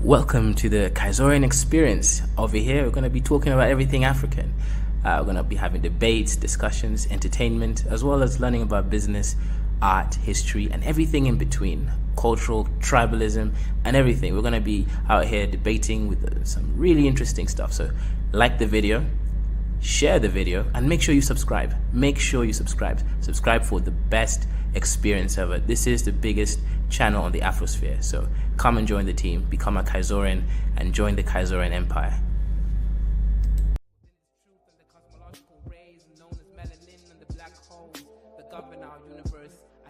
Welcome to the Kaizoran experience. Over here, we're going to be talking about everything African. We're going to be having debates, discussions, entertainment, as well as learning about business, art, history, and everything in between. Cultural, tribalism, and everything. We're going to be out here debating with some really interesting stuff. So, like the video, share the video, and make sure you subscribe. Make sure you subscribe. Subscribe for the best experience ever. This is the biggest channel on the Afrosphere. So come and join the team, become a Kaizoran, and join the Kaizoran Empire.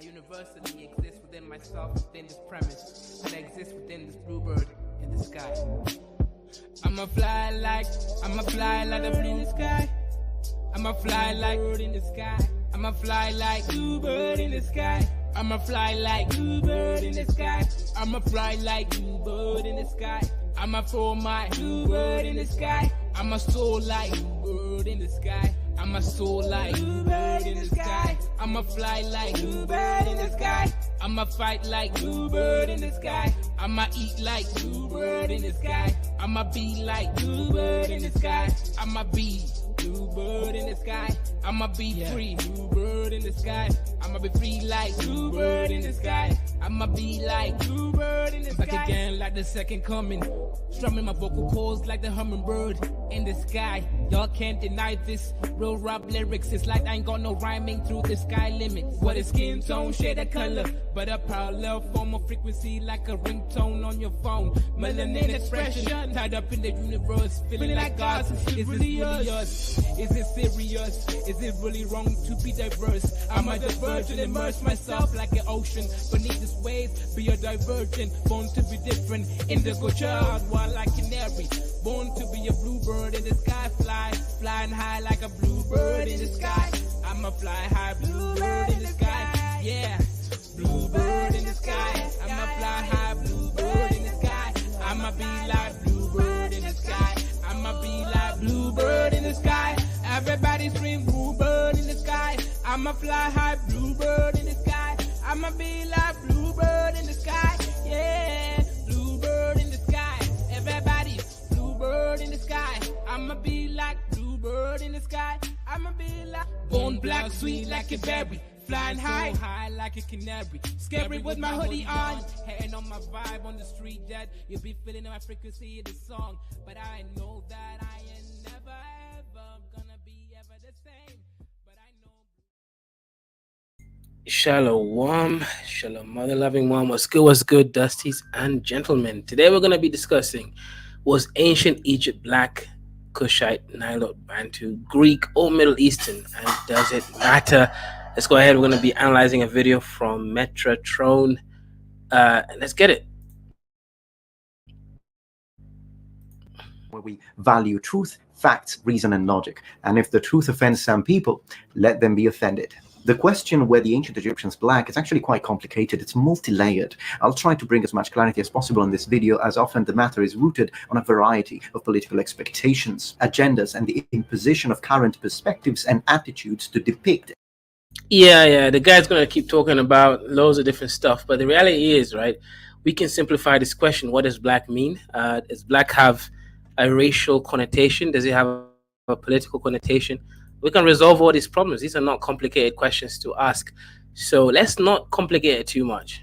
Universally exist within myself, within this premise, and I exist within this bluebird in the sky. I'ma fly like the blue in the sky. I'ma fly like bird in the sky. I'ma fly like bluebird in the sky. I'ma fly like bluebird in the sky. I'ma fly like bluebird in the sky. I'ma throw my bluebird in the sky. I'ma soar like bluebird in the sky. I'ma soar like bluebird in the sky. I'ma fly like bluebird in the sky. I'ma fight like bluebird in the sky. I'ma eat like bluebird in the sky. I'ma be like bluebird in the sky. I'ma be bluebird in the sky. I'ma be free, bluebird in the sky. I'ma be free like bluebird in the sky. I'ma be like bluebird in the sky. Back again like the second coming. Strumming my vocal cords like the hummingbird in the sky. Y'all can't deny this. Real rap lyrics, it's like I ain't got no rhyming through the sky limit. What is skin tone, shade of color, but a parallel form of frequency like a ringtone on your phone. Melanin expression, tied up in the universe, feeling like God. Is this really us? Is it serious? Is it really wrong to be diverse? I'm a divergent, immerse myself like an ocean beneath its waves. Be a divergent, born to be different. Indigo child, wild like canary. Born to be a bluebird in the sky, flying high like a bluebird in the sky. I'ma fly high, bluebird in the sky. Yeah, bluebird in the sky. I'ma fly high, bluebird in the sky. I'ma be like bluebird in the sky. I'ma be like bluebird in the sky. Everybody scream bluebird in the sky. I'ma fly high, bluebird in the sky. I'ma be like bluebird in the sky. Yeah, bluebird in the sky. Everybody, bluebird in the sky. I'ma be like bluebird in the sky. I'ma be like born black, sweet like a berry. Flying high like a canary. Scary with my hoodie on. Hating on my vibe on the street that you'll be feeling my frequency of the song. But I know that I ain't never ever gonna be ever the same. But I know. Shalom, mother loving one. What's good, Dusties and gentlemen? Today we're gonna be discussing, was ancient Egypt black, Cushite, Nilote, Bantu, Greek, or Middle Eastern, and does it matter? Let's go ahead. We're going to be analyzing a video from Metatron. Let's get it. Where we value truth, facts, reason, and logic. And if the truth offends some people, let them be offended. The question were the ancient Egyptians black is actually quite complicated. It's multi-layered. I'll try to bring as much clarity as possible in this video, as often the matter is rooted on a variety of political expectations, agendas, and the imposition of current perspectives and attitudes to depict. Yeah, the guy's going to keep talking about loads of different stuff, but the reality is, right, we can simplify this question. What does black mean? Does black have a racial connotation? Does it have a political connotation? We can resolve all these problems. These are not complicated questions to ask. So let's not complicate it too much.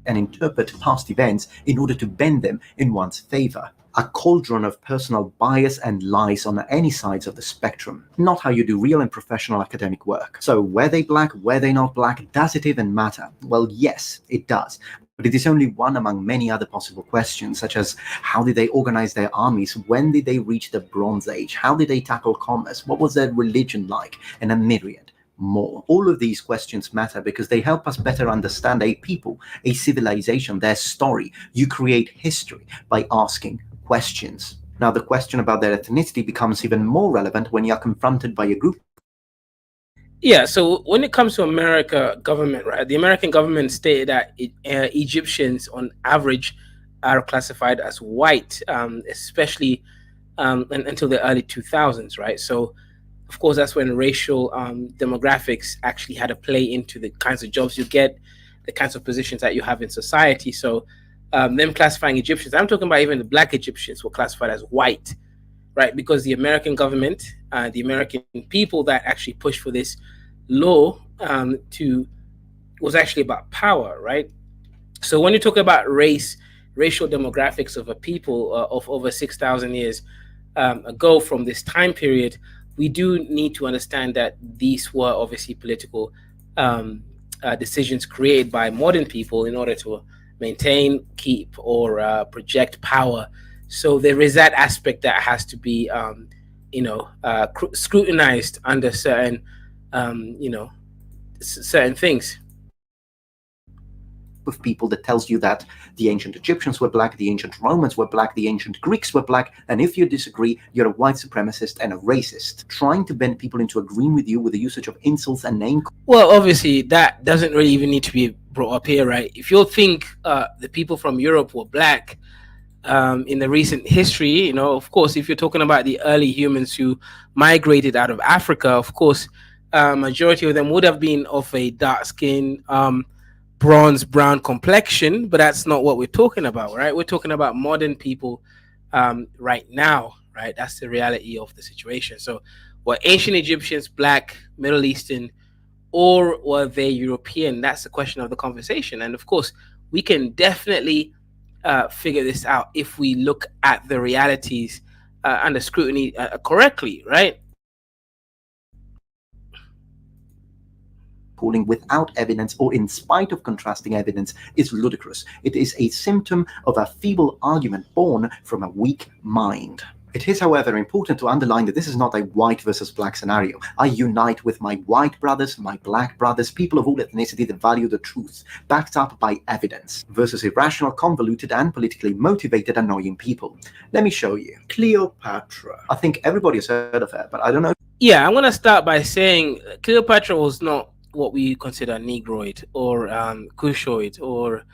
And interpret past events in order to bend them in one's favor. A cauldron of personal bias and lies on any sides of the spectrum. Not how you do real and professional academic work. So were they black, were they not black? Does it even matter? Well, yes, it does. But it is only one among many other possible questions, such as how did they organize their armies? When did they reach the Bronze Age? How did they tackle commerce? What was their religion like? And a myriad more. All of these questions matter because they help us better understand a people, a civilization, their story. You create history by asking questions. Now, the question about their ethnicity becomes even more relevant when you're confronted by a group. Yeah, so when it comes to America government, right, the American government stated that Egyptians on average are classified as white, especially until the early 2000s, right? So, of course, that's when racial demographics actually had a play into the kinds of jobs you get, the kinds of positions that you have in society. So them classifying Egyptians. I'm talking about even the black Egyptians were classified as white, right? Because the American government, the American people that actually pushed for this law was actually about power, right? So when you talk about racial demographics of a people of over 6,000 years ago from this time period, we do need to understand that these were obviously political decisions created by modern people in order to maintain, keep, or project power. So there is that aspect that has to be, scrutinized under certain, certain things. Of people that tells you that the ancient Egyptians were black, the ancient Romans were black, the ancient Greeks were black, and if you disagree, you're a white supremacist and a racist, trying to bend people into agreeing with you with the usage of insults and name. Well, obviously, that doesn't really even need to be brought up here, right? If you think the people from Europe were black in the recent history, of course, if you're talking about the early humans who migrated out of Africa, of course, majority of them would have been of a dark skin, bronze brown complexion, but that's not what we're talking about, right? We're talking about modern people right now, right? That's the reality of the situation. So were ancient Egyptians black, Middle Eastern, or were they European? That's the question of the conversation. And of course, we can definitely figure this out if we look at the realities under scrutiny correctly, right? Calling without evidence or in spite of contrasting evidence is ludicrous. It is a symptom of a feeble argument born from a weak mind. It is, however, important to underline that this is not a white versus black scenario. I unite with my white brothers, my black brothers, people of all ethnicity that value the truth, backed up by evidence, versus irrational, convoluted, and politically motivated, annoying people. Let me show you. Cleopatra. I think everybody has heard of her, but I don't know. Yeah, I'm going to start by saying Cleopatra was not what we consider Negroid or Cushite or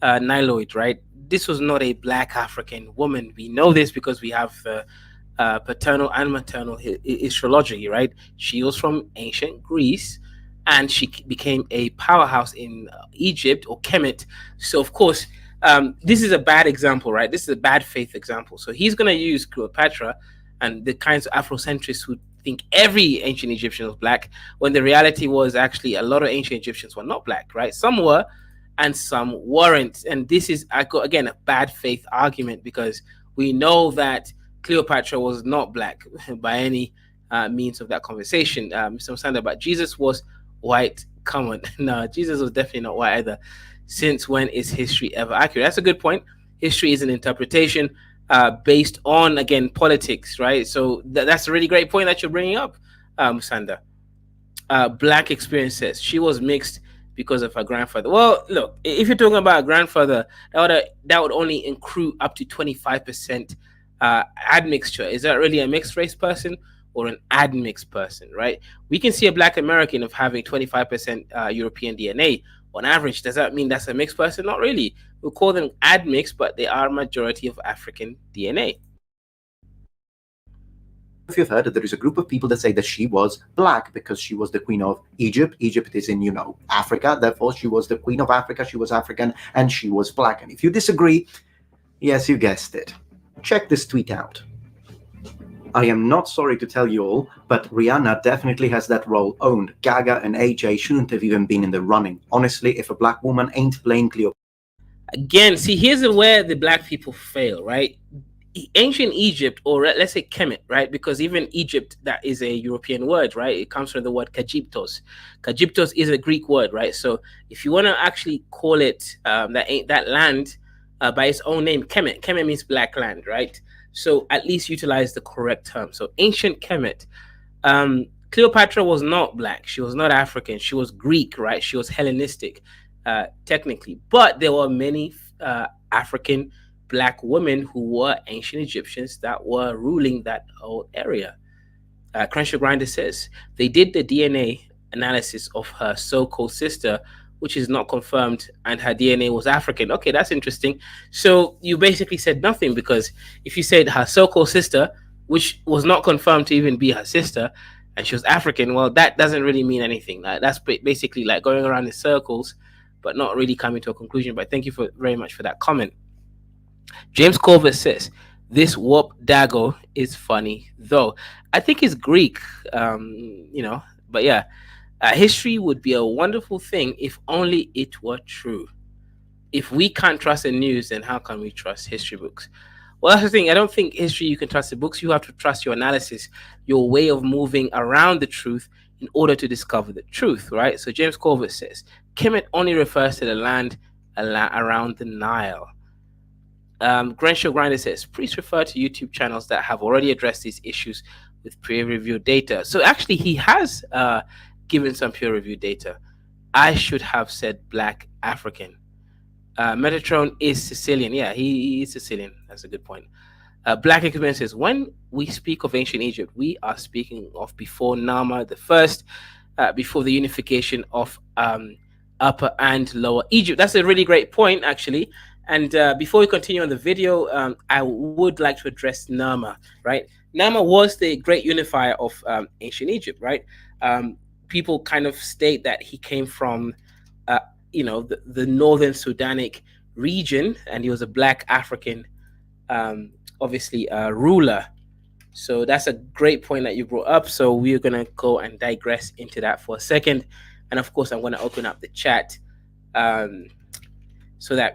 Nilote, right? This was not a black African woman. We know this because we have paternal and maternal astrology, right? She was from ancient Greece and she became a powerhouse in Egypt or Kemet. So, of course, this is a bad example, right? This is a bad faith example. So he's going to use Cleopatra and the kinds of Afrocentrists who think every ancient Egyptian was black, when the reality was actually a lot of ancient Egyptians were not black, right? Some were and some weren't. And this is, again, a bad faith argument because we know that Cleopatra was not black by any means of that conversation. Mr. Musanda, but Jesus was white. Come on. No, Jesus was definitely not white either. Since when is history ever accurate? That's a good point. History is an interpretation based on, again, politics, right? So that's a really great point that you're bringing up, Musanda. Black experiences. She was mixed because of her grandfather. Well, look, if you're talking about a grandfather, that would only accrue up to 25% admixture. Is that really a mixed race person or an admixed person, right? We can see a black American of having 25% European DNA on average. Does that mean that's a mixed person? Not really. We'll call them admixed, but they are a majority of African DNA. If you've heard that there is a group of people that say that she was black because she was the queen of Egypt. Egypt is in, Africa. Therefore, she was the queen of Africa. She was African and she was black. And if you disagree, yes, you guessed it. Check this tweet out. I am not sorry to tell you all, but Rihanna definitely has that role owned. Gaga and AJ shouldn't have even been in the running. Honestly, if a black woman ain't playing Cleopatra. Again, see, here's where the black people fail, right? Ancient Egypt, or let's say Kemet, right? Because even Egypt, that is a European word, right? It comes from the word Kajiptos. Kajiptos is a Greek word, right? So if you want to actually call it that land by its own name, Kemet. Kemet means black land, right? So at least utilize the correct term. So ancient Kemet. Cleopatra was not black. She was not African. She was Greek, right? She was Hellenistic, technically. But there were many African black women who were ancient Egyptians that were ruling that whole area. Cruncher Grinder says they did the DNA analysis of her so-called sister, which is not confirmed, and her DNA was African. Okay, that's interesting. So you basically said nothing, because if you said her so-called sister, which was not confirmed to even be her sister, and she was African, well, that doesn't really mean anything. That's basically like going around in circles, but not really coming to a conclusion. But thank you very much for that comment. James Corbett says, "This warp dago is funny, though. I think it's Greek, um, you know, but yeah, history would be a wonderful thing if only it were true. If we can't trust the news, then how can we trust history books?" Well, that's the thing. I don't think history you can trust the books. You have to trust your analysis, your way of moving around the truth in order to discover the truth, right? So James Corbett says, Kemet only refers to the land around the Nile. Grenshaw Grinder says, please refer to YouTube channels that have already addressed these issues with peer-reviewed data. So actually, he has given some peer-reviewed data. I should have said Black African. Metatron is Sicilian. Yeah, he is Sicilian. That's a good point. Black experiences. When we speak of ancient Egypt, we are speaking of before Nama the First, before the unification of Upper and Lower Egypt. That's a really great point, actually. And before we continue on the video, I would like to address Nama. Right, Nama was the great unifier of ancient Egypt. Right, people kind of state that he came from, uh, the northern Sudanic region, and he was a Black African, obviously ruler. So that's a great point that you brought up. So we're gonna go and digress into that for a second, and of course, I'm gonna open up the chat. Um, so that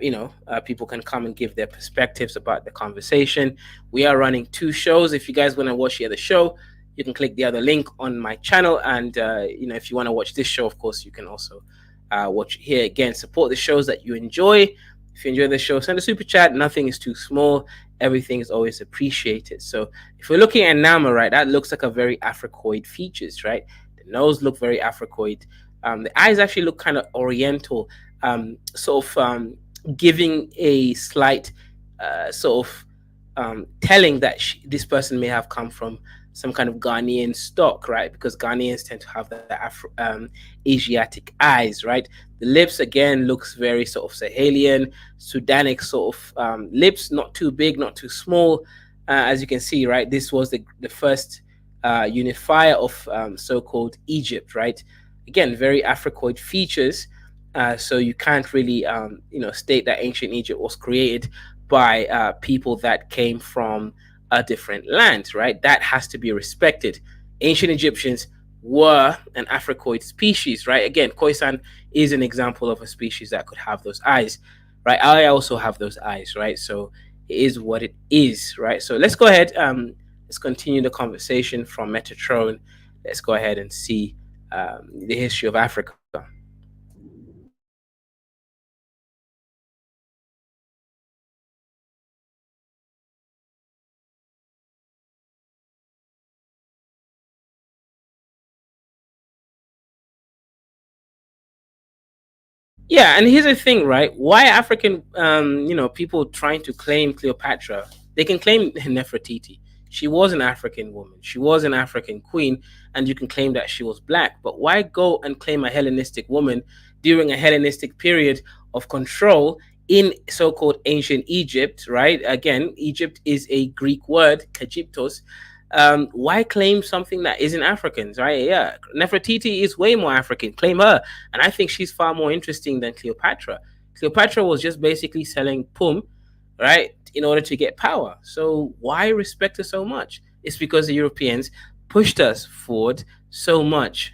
people can come and give their perspectives about the conversation. We are running two shows. If you guys want to watch the other show, you can click the other link on my channel, and if you want to watch this show, of course, you can also watch it here. Again, support the shows that you enjoy. If you enjoy the show, send a super chat. Nothing is too small. Everything is always appreciated. So if we're looking at Nama, right, that looks like a very Africoid features, right? The nose look very Africoid. The eyes actually look kind of oriental, sort of giving a slight sort of telling that this person may have come from some kind of Ghanaian stock, right? Because Ghanaians tend to have the Asiatic eyes, right? The lips again looks very sort of Sahelian, Sudanic sort of lips, not too big, not too small. As you can see, right, this was the first unifier of so-called Egypt, right? Again, very Africoid features. So you can't really, state that ancient Egypt was created by people that came from a different land, right? That has to be respected. Ancient Egyptians were an Africoid species, right? Again, Khoisan is an example of a species that could have those eyes, right? I also have those eyes, right? So it is what it is, right? So let's go ahead. Let's continue the conversation from Metatron. Let's go ahead and see the history of Africa. Yeah, and here's the thing, right? Why African, people trying to claim Cleopatra? They can claim Nefertiti. She was an African woman. She was an African queen, and you can claim that she was black. But why go and claim a Hellenistic woman during a Hellenistic period of control in so-called ancient Egypt? Right? Again, Egypt is a Greek word, Kegyptos. Why claim something that isn't Africans, right? Yeah, Nefertiti is way more African. Claim her, and I think she's far more interesting than Cleopatra. Cleopatra was just basically selling pum, right, in order to get power. So why respect her so much? It's because the Europeans pushed us forward so much.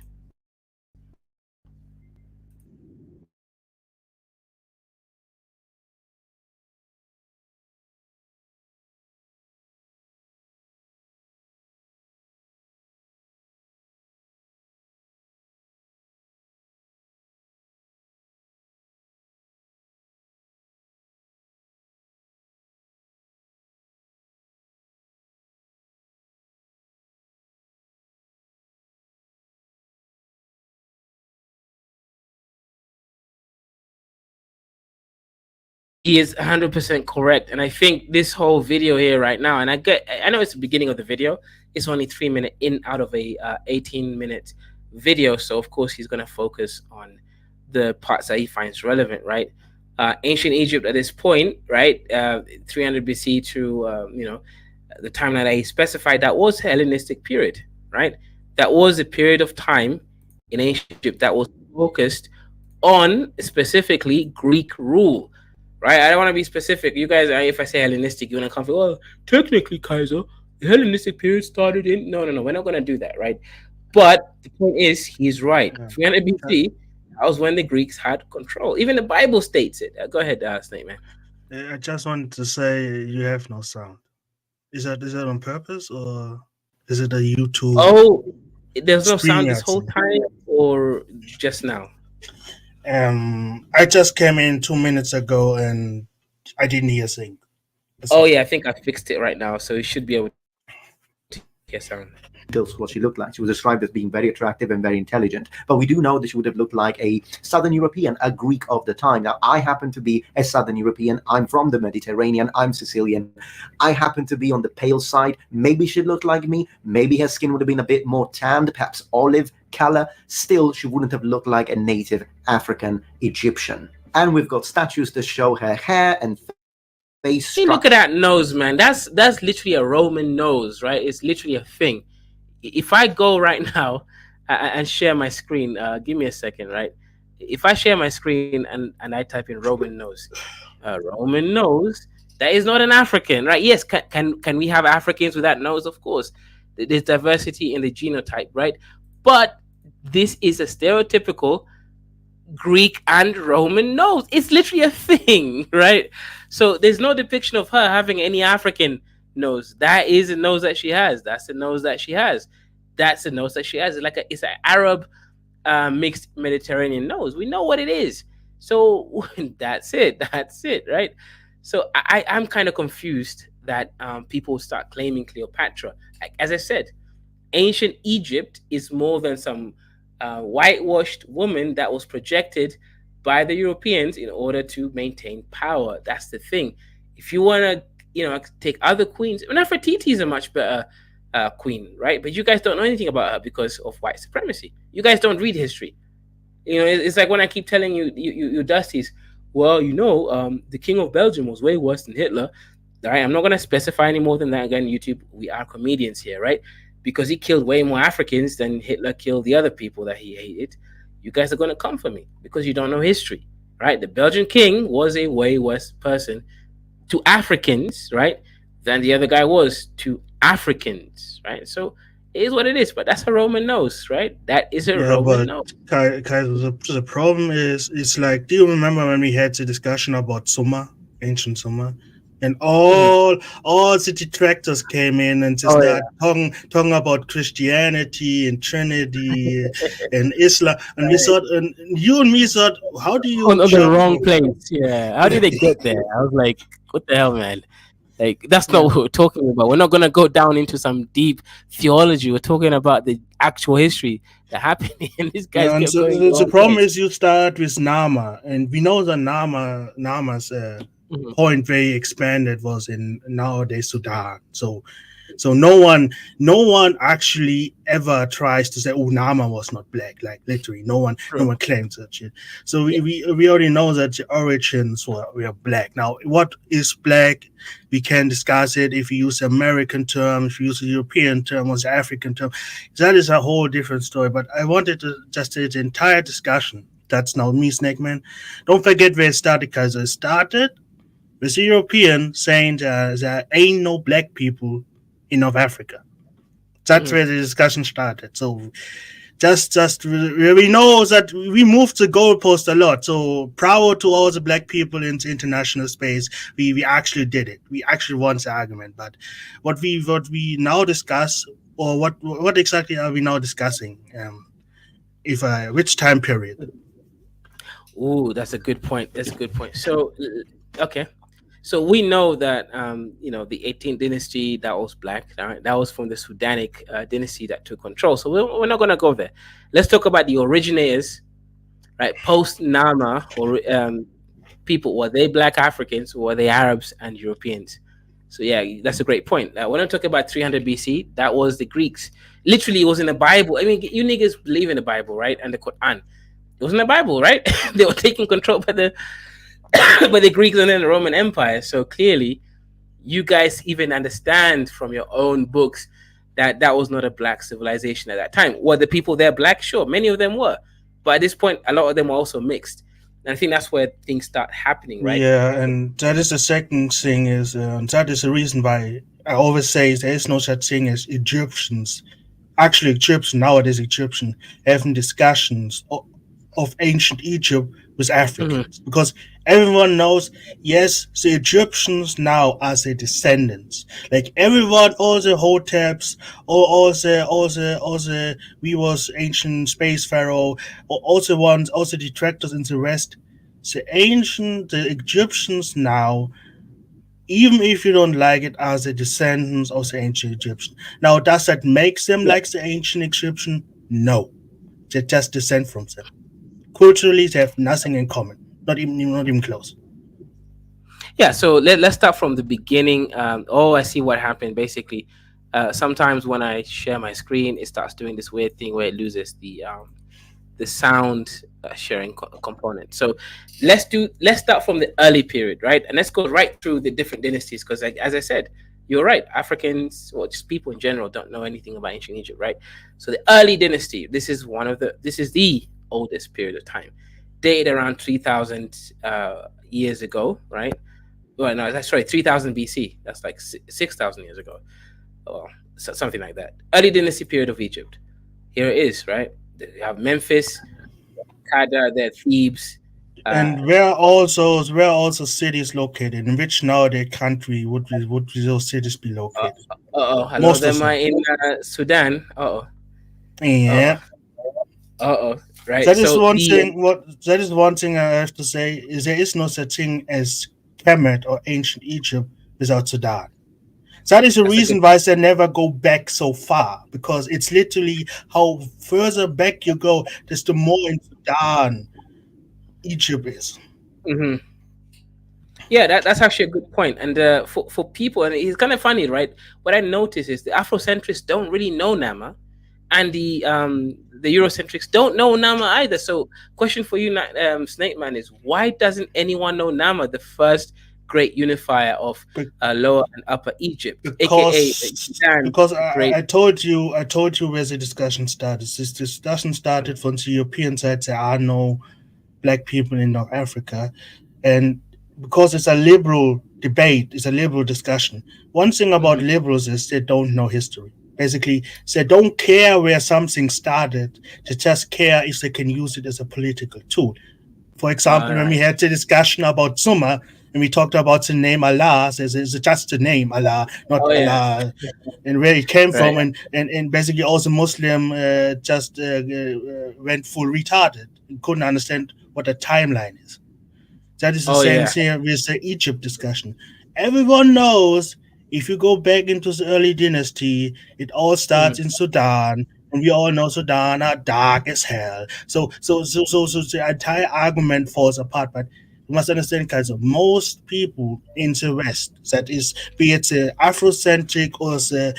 He is 100% correct, and I think this whole video here right now, and I know it's the beginning of the video. It's only 3 minute in out of a 18-minute video, so of course he's going to focus on the parts that he finds relevant, right? Ancient Egypt at this point, right, 300 BC to the timeline that he specified, that was Hellenistic period, right? That was a period of time in ancient Egypt that was focused on specifically Greek rule, right? I don't want to be specific. You guys, if I say Hellenistic, you want to come for, well, technically, Kaiser, the Hellenistic period started in. No, no, no. We're not going to do that, right? But the point is, he's right. Yeah. 300 BC, that was when the Greeks had control. Even the Bible states it. Go ahead, Snake Man. I just wanted to say you have no sound. Is that on purpose or is it a YouTube? Oh, there's no sound this StreamYard whole thing? time or just now? I just came in 2 minutes ago and I didn't hear thing. Oh, yeah, I think I fixed it right now. So you should be able to hear sound. Details what she looked like. She was described as being very attractive and very intelligent. But we do know that she would have looked like a Southern European, a Greek of the time. Now, I happen to be a Southern European. I'm from the Mediterranean. I'm Sicilian. I happen to be on the pale side. Maybe she looked like me. Maybe her skin would have been a bit more tanned, perhaps olive color. Still, she wouldn't have looked like a native African Egyptian. And we've got statues that show her hair and face. See, look at that nose, man. That's literally a Roman nose, right? It's literally a thing. If I go right now and share my screen, give me a second, right? If I share my screen and I type in Roman nose, that is not an African, right? Yes, can we have Africans with that nose? Of course. There's diversity in the genotype, right? But this is a stereotypical Greek and Roman nose. It's literally a thing, right? So there's no depiction of her having any African nose. That is a nose that she has. That's the nose that she has. That's the nose that she has. It's an Arab mixed Mediterranean nose. We know what it is. So that's it, right? So I'm kind of confused that people start claiming Cleopatra. As I said, ancient Egypt is more than some whitewashed woman that was projected by the Europeans in order to maintain power. That's the thing. If you want to, take other queens, Nefertiti is a much better queen, right? But you guys don't know anything about her because of white supremacy. You guys don't read history. It's like when I keep telling you Dusties, well, the king of Belgium was way worse than Hitler. All right, I'm not going to specify any more than that. Again, YouTube, we are comedians here, right? Because he killed way more Africans than Hitler killed the other people that he hated. You guys are going to come for me because you don't know history, right? The Belgian king was a way worse person to Africans, right, than the other guy was to Africans, right? So it is what it is, but that's a Roman nose, right? That is a Roman nose. The problem is, it's like, do you remember when we had the discussion about Sumer, ancient Sumer? And all the detractors came in and just started talking about Christianity and Trinity and Islam. And we thought, and you and me thought, how do you... On the wrong place, yeah. How did they get there? I was like, what the hell, man? Like, that's not what we're talking about. We're not going to go down into some deep theology. We're talking about the actual history that happened. And this guy's the problem is you start with Nama. And we know that Nama's... point very expanded was in nowadays Sudan. So no one actually ever tries to say, oh, Nama was not black. Like literally, no one claims that shit. So we already know that the origins were black. Now, what is black? We can discuss it if you use American term, if you use a European term or the African term. That is a whole different story. But I wanted to just say the entire discussion. That's now me, Snake Man. Don't forget where it started, because it started with the European saying there ain't no black people in North Africa. That's where the discussion started. So just we know that we moved the goalpost a lot. So proud to all the black people in the international space. We actually did it. We actually won the argument. But what we now discuss, or what exactly are we now discussing? Which time period? Ooh, that's a good point. So, okay. So we know that the 18th dynasty, that was black. Right? That was from the Sudanic dynasty that took control. So we're not going to go there. Let's talk about the originators, right? Post Nama, or people, were they black Africans or were they Arabs and Europeans? So yeah, that's a great point. When I'm talking about 300 BC, that was the Greeks. Literally, it was in the Bible. I mean, you niggas believe in the Bible, right? And the Quran. It was in the Bible, right? They were taken control by the Greeks and then the Roman Empire. So clearly, you guys even understand from your own books that was not a black civilization at that time. Were the people there black? Sure, many of them were. But at this point, a lot of them were also mixed. And I think that's where things start happening, right? Yeah, and that is the second thing is, and that is the reason why I always say there is no such thing as Egyptians. Actually, Egyptian nowadays Egyptian having discussions of ancient Egypt with Mm-hmm. Africans because everyone knows, yes, the Egyptians now are the descendants. Like everyone, all the Hoteps, all the we was ancient space pharaoh, all the ones, all the detractors and the rest. The Egyptians now, even if you don't like it, are the descendants of the ancient Egyptian. Now, does that make them Yeah. like the ancient Egyptian? No, they just descend from them. Culturally, they have nothing in common. Not even close. Yeah, so let's start from the beginning. Oh, I see what happened. Basically, sometimes when I share my screen, it starts doing this weird thing where it loses the sound sharing component. So let's start from the early period, right? And let's go right through the different dynasties because, like, as I said, you're right. Africans, or just people in general, don't know anything about ancient Egypt, right? So the early dynasty. This is the oldest period of time, dated around 3,000 years ago, right? Well, no, that's right, 3,000 BC. That's like 6,000 years ago, or something like that. Early dynasty period of Egypt. Here it is, right? You have Memphis, Kada, there, Thebes. Uh, And where also cities located? In which nowadays country would those cities be located? hello, Most there, of my them. in Sudan. Uh Yeah. oh, right. That is So one the thing. What that is one thing I have to say is there is no such thing as Kemet or ancient Egypt without Sudan. That is the That's a good. reason why they never go back so far because it's literally how further back you go, desto more in Sudan Egypt is. Hmm. Yeah, that's actually a good point. And for people, and it's kind of funny, right? What I notice is the Afrocentrics don't really know Nama, and the Eurocentrics don't know Nama either. So, question for you, Snake Man, is why doesn't anyone know Nama, the first great unifier of Be- Lower and Upper Egypt, aka because Sudan, because the I, great? I told you where the discussion started. This discussion started from the European side. There are no black people in North Africa, and because it's a liberal debate, it's a liberal discussion. One thing about Mhm. liberals is they don't know history. Basically, they don't care where something started. They just care if they can use it as a political tool. For example, All when we right. had the discussion about Summa and we talked about the name Allah, says it's just the name Allah, not Oh yeah. Allah, and where it came Right. from, and basically also Muslim just went full retarded and couldn't understand what a timeline is. That is the Oh same yeah. thing with the Egypt discussion. Everyone knows if you go back into the early dynasty, it all starts Mhm. in Sudan, and we all know Sudan are dark as hell. So the entire argument falls apart. But you must understand, guys, most people in the West, that is, be it the Afrocentric or the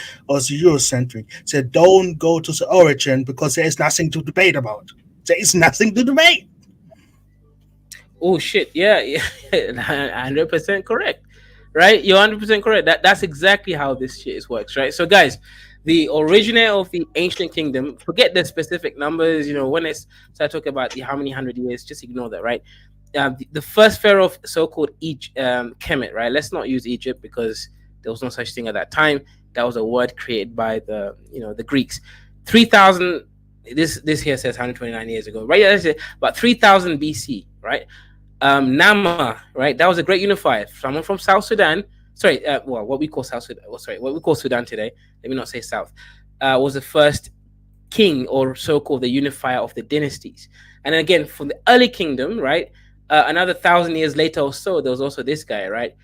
Eurocentric, they don't go to the origin because there is nothing to debate about. There is nothing to debate. Oh shit! Yeah, yeah, 100% correct. Right, you're 100% correct. That's exactly how this shit works. Right. So, guys, the originator of the ancient kingdom. Forget the specific numbers. You know, when it's start talking about the how many hundred years, just ignore that. Right. The first pharaoh of so-called Kemet. Right. Let's not use Egypt because there was no such thing at that time. That was a word created by the Greeks. 3,000. This here says 129 years ago. Right. Yeah, that's it. About 3,000 BC. Right. Nama, right? That was a great unifier. Someone from South Sudan, sorry, well, what we call South Sudan, sorry, what we call Sudan today. Let me not say South. Was the first king or so-called the unifier of the dynasties. And again, from the early kingdom, right? Another 1,000 years later or so, there was also this guy, right?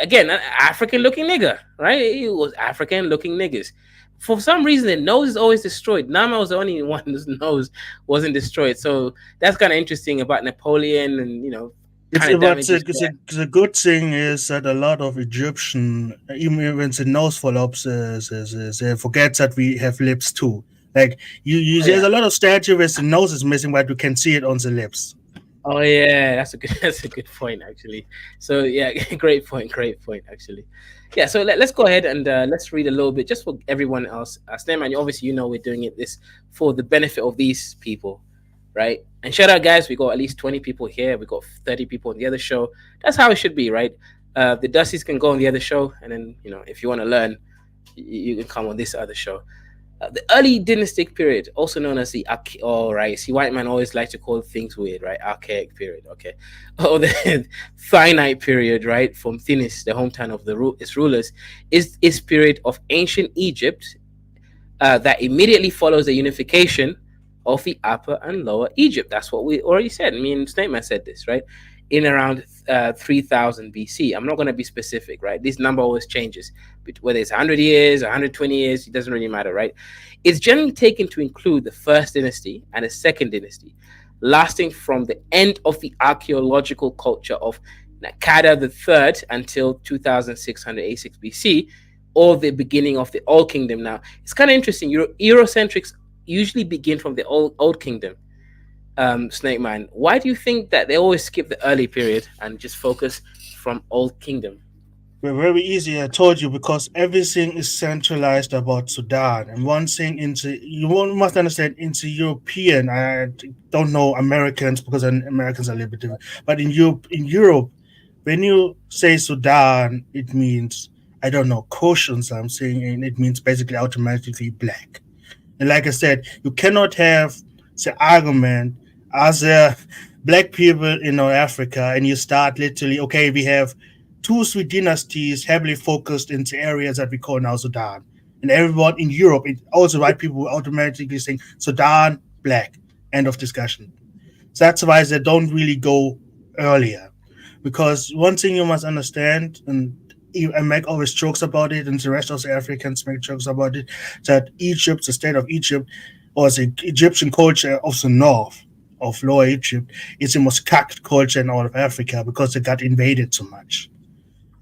Again, an African-looking nigger, right? He was African-looking niggas. For some reason, the nose is always destroyed. Nama was the only one whose nose wasn't destroyed. So that's kind of interesting about Napoleon and It's kind of but damages. the good thing is that a lot of Egyptian, even when the nose fall off, they forget that we have lips too. Like Oh there's yeah, a lot of statue where the nose is missing, but you can see it on the lips. oh yeah, that's a good that's a good point actually. So yeah, great point actually. Yeah, so let's go ahead and let's read a little bit just for everyone else. Snowman, obviously we're doing it this for the benefit of these people, right? And shout out, guys, we got at least 20 people here. We got 30 people on the other show. That's how it should be, right? The Dusties can go on the other show, and then, if you want to learn, you can come on this other show. The early dynastic period, also known as the right. See, white man always like to call things weird, right? Archaic period, okay. Or the finite period, right? From Thinis, the hometown of its rulers, is period of ancient Egypt that immediately follows the unification of the Upper and Lower Egypt. That's what we already said. Me and Snakeman said this, right? In around 3000 BC. I'm not going to be specific, right? This number always changes. Whether it's 100 years, 120 years, it doesn't really matter, right? It's generally taken to include the first dynasty and the second dynasty, lasting from the end of the archaeological culture of Nakada III until 2686 BC, or the beginning of the Old Kingdom. Now, it's kind of interesting. Eurocentrics usually begin from the Old Kingdom. Snake Man, why do you think that they always skip the early period and just focus from Old Kingdom? We're very easy, I told you, because everything is centralized about Sudan. And one thing must understand, into European, I don't know Americans because Americans are a little bit different, but in Europe, when you say Sudan, it means, I don't know, Caution something, and it means basically automatically black. And like I said, you cannot have the argument as black people in North Africa, and you start literally, okay, we have 2-3 dynasties heavily focused into areas that we call now Sudan. And everyone in Europe, also white people, will automatically saying Sudan, black, end of discussion. So that's why they don't really go earlier. Because one thing you must understand, and I make always jokes about it, and the rest of the Africans make jokes about it, that Egypt, the state of Egypt, or the Egyptian culture of the north, of Lower Egypt, is the most cucked culture in all of Africa because they got invaded so much.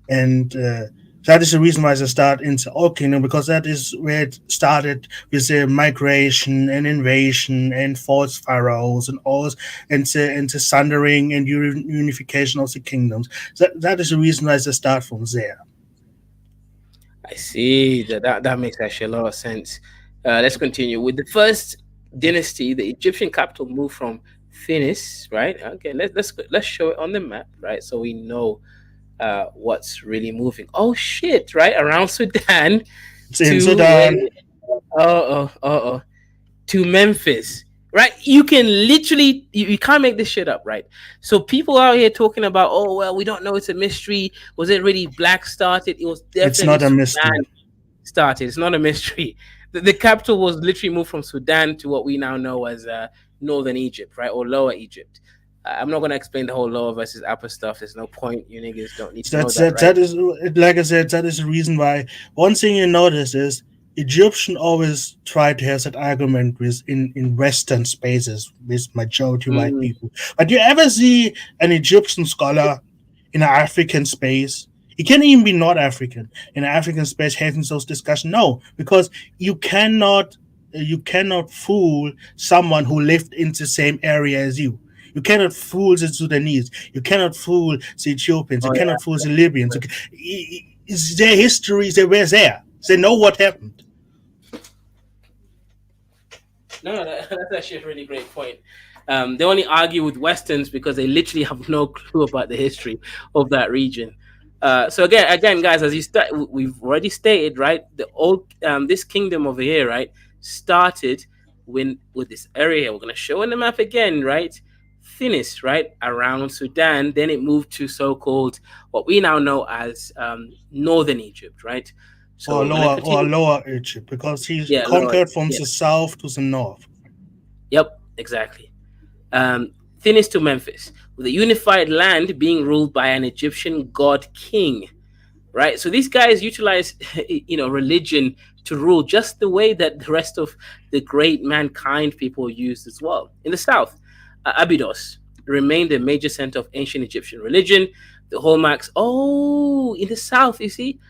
And that is the reason why they start in the Old Kingdom, because that is where it started with the migration and invasion and false pharaohs and all, and the sundering and unification of the kingdoms. That is the reason why they start from there. I see. That makes actually a lot of sense. Let's continue with the first dynasty. The Egyptian capital moved from Thinis, right? Okay, let's show it on the map, right? So we know what's really moving. Oh shit! Right around Sudan. It's in Sudan. To Memphis. Right? You can literally, you can't make this shit up, right? So people out here talking about, oh well, we don't know, it's a mystery. Was it really black started? It was definitely It's not a mystery. Started. It's not a mystery. The capital was literally moved from Sudan to what we now know as Northern Egypt, right, or Lower Egypt. I'm not going to explain the whole lower versus upper stuff. There's no point. You niggas don't need to know that, right? That is, like I said, that is the reason why. One thing you notice is Egyptian always try to have that argument with in Western spaces with majority white people. But you ever see an Egyptian scholar in an African space? He can't even be not African in an African space having those discussions. No, because you cannot fool someone who lived in the same area as you. You cannot fool the Sudanese. You cannot fool the Ethiopians. You cannot fool the Libyans. It's their history. They were there. They know what happened. No, that's actually a really great point. They only argue with Westerns because they literally have no clue about the history of that region. So again, guys, as we've already stated, right? The old this kingdom over here, right, started with this area. We're gonna show on the map again, right? Thinis, right, around Sudan. Then it moved to so-called what we now know as Northern Egypt, right? So lower Egypt, because he's conquered from the south to the north. Yep, exactly. Thinis to Memphis, with a unified land being ruled by an Egyptian god king, right? So these guys utilize, religion to rule just the way that the rest of the great mankind people used as well. In the south, Abydos remained a major center of ancient Egyptian religion. The hallmarks, in the south, you see,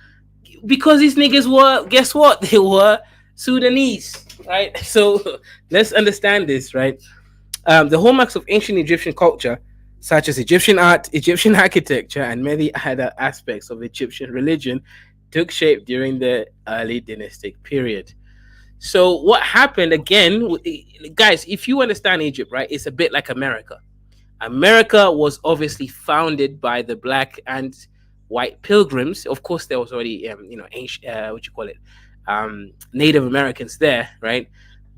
because these niggas were, guess what? They were Sudanese, right? So let's understand this, right? The hallmarks of ancient Egyptian culture, such as Egyptian art, Egyptian architecture, and many other aspects of Egyptian religion, took shape during the early dynastic period. So what happened again, guys? If you understand Egypt, right, it's a bit like America. America was obviously founded by the black and white pilgrims. Of course, there was already, ancient, what you call it, Native Americans there, right?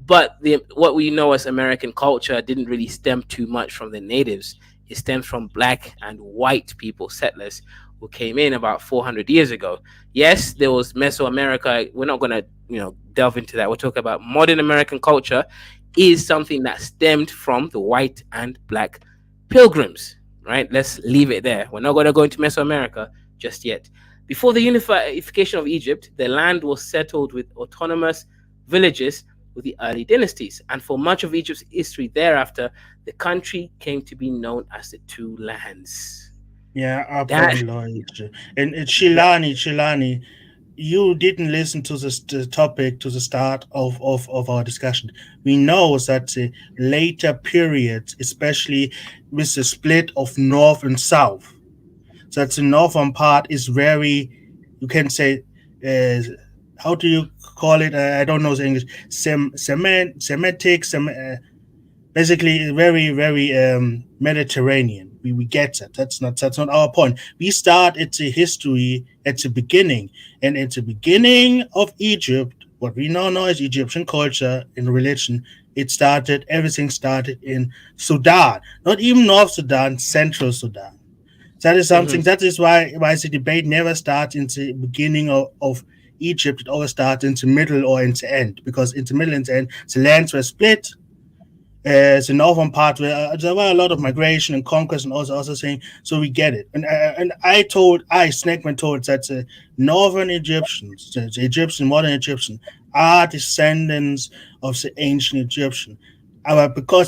But what we know as American culture didn't really stem too much from the natives. It stemmed from black and white people, settlers, who came in about 400 years ago. Yes, there was Mesoamerica. We're not going to, delve into that. We're talking about modern American culture is something that stemmed from the white and black pilgrims, right? Let's leave it there. We're not going to go into Mesoamerica just yet. Before the unification of Egypt, the land was settled with autonomous villages with the early dynasties. And for much of Egypt's history thereafter, the country came to be known as the Two Lands. Yeah, That, Lloyd. And Chilani, you didn't listen to the topic to the start of our discussion. We know that the later periods, especially with the split of North and South, that the northern part is very, you can say, how do you call it? I don't know the English. Semitic, basically very very Mediterranean. We get that. That's not our point. We start at the history at the beginning, and at the beginning of Egypt, what we now know as Egyptian culture and religion, everything started in Sudan, not even North Sudan, Central Sudan. That is something. That is why the debate never starts in the beginning of Egypt. It always starts in the middle or in the end, because in the middle and the end, the lands were split. The northern part where there were a lot of migration and conquest and also saying, so we get it. And Snakeman told that the northern Egyptians, the Egyptian, modern Egyptian, are descendants of the ancient Egyptian.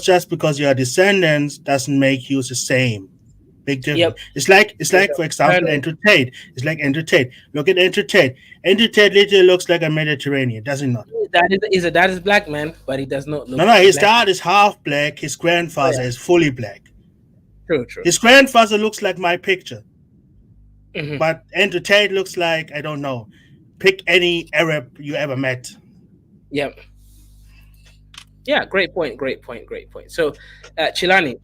Just because you are descendants doesn't make you the same. Big difference. yep. It's like for example, Andrew Tate. It's like Andrew Tate. Look at Andrew Tate. Andrew Tate literally looks like a Mediterranean, does he not? His dad is black, man, but he does not look. No, his black. dad is half black. His grandfather is fully black. True. His grandfather looks like my picture. Mhm. But Andrew Tate looks like, I don't know, pick any Arab you ever met. Yep. Yeah, great point. So, Chilani,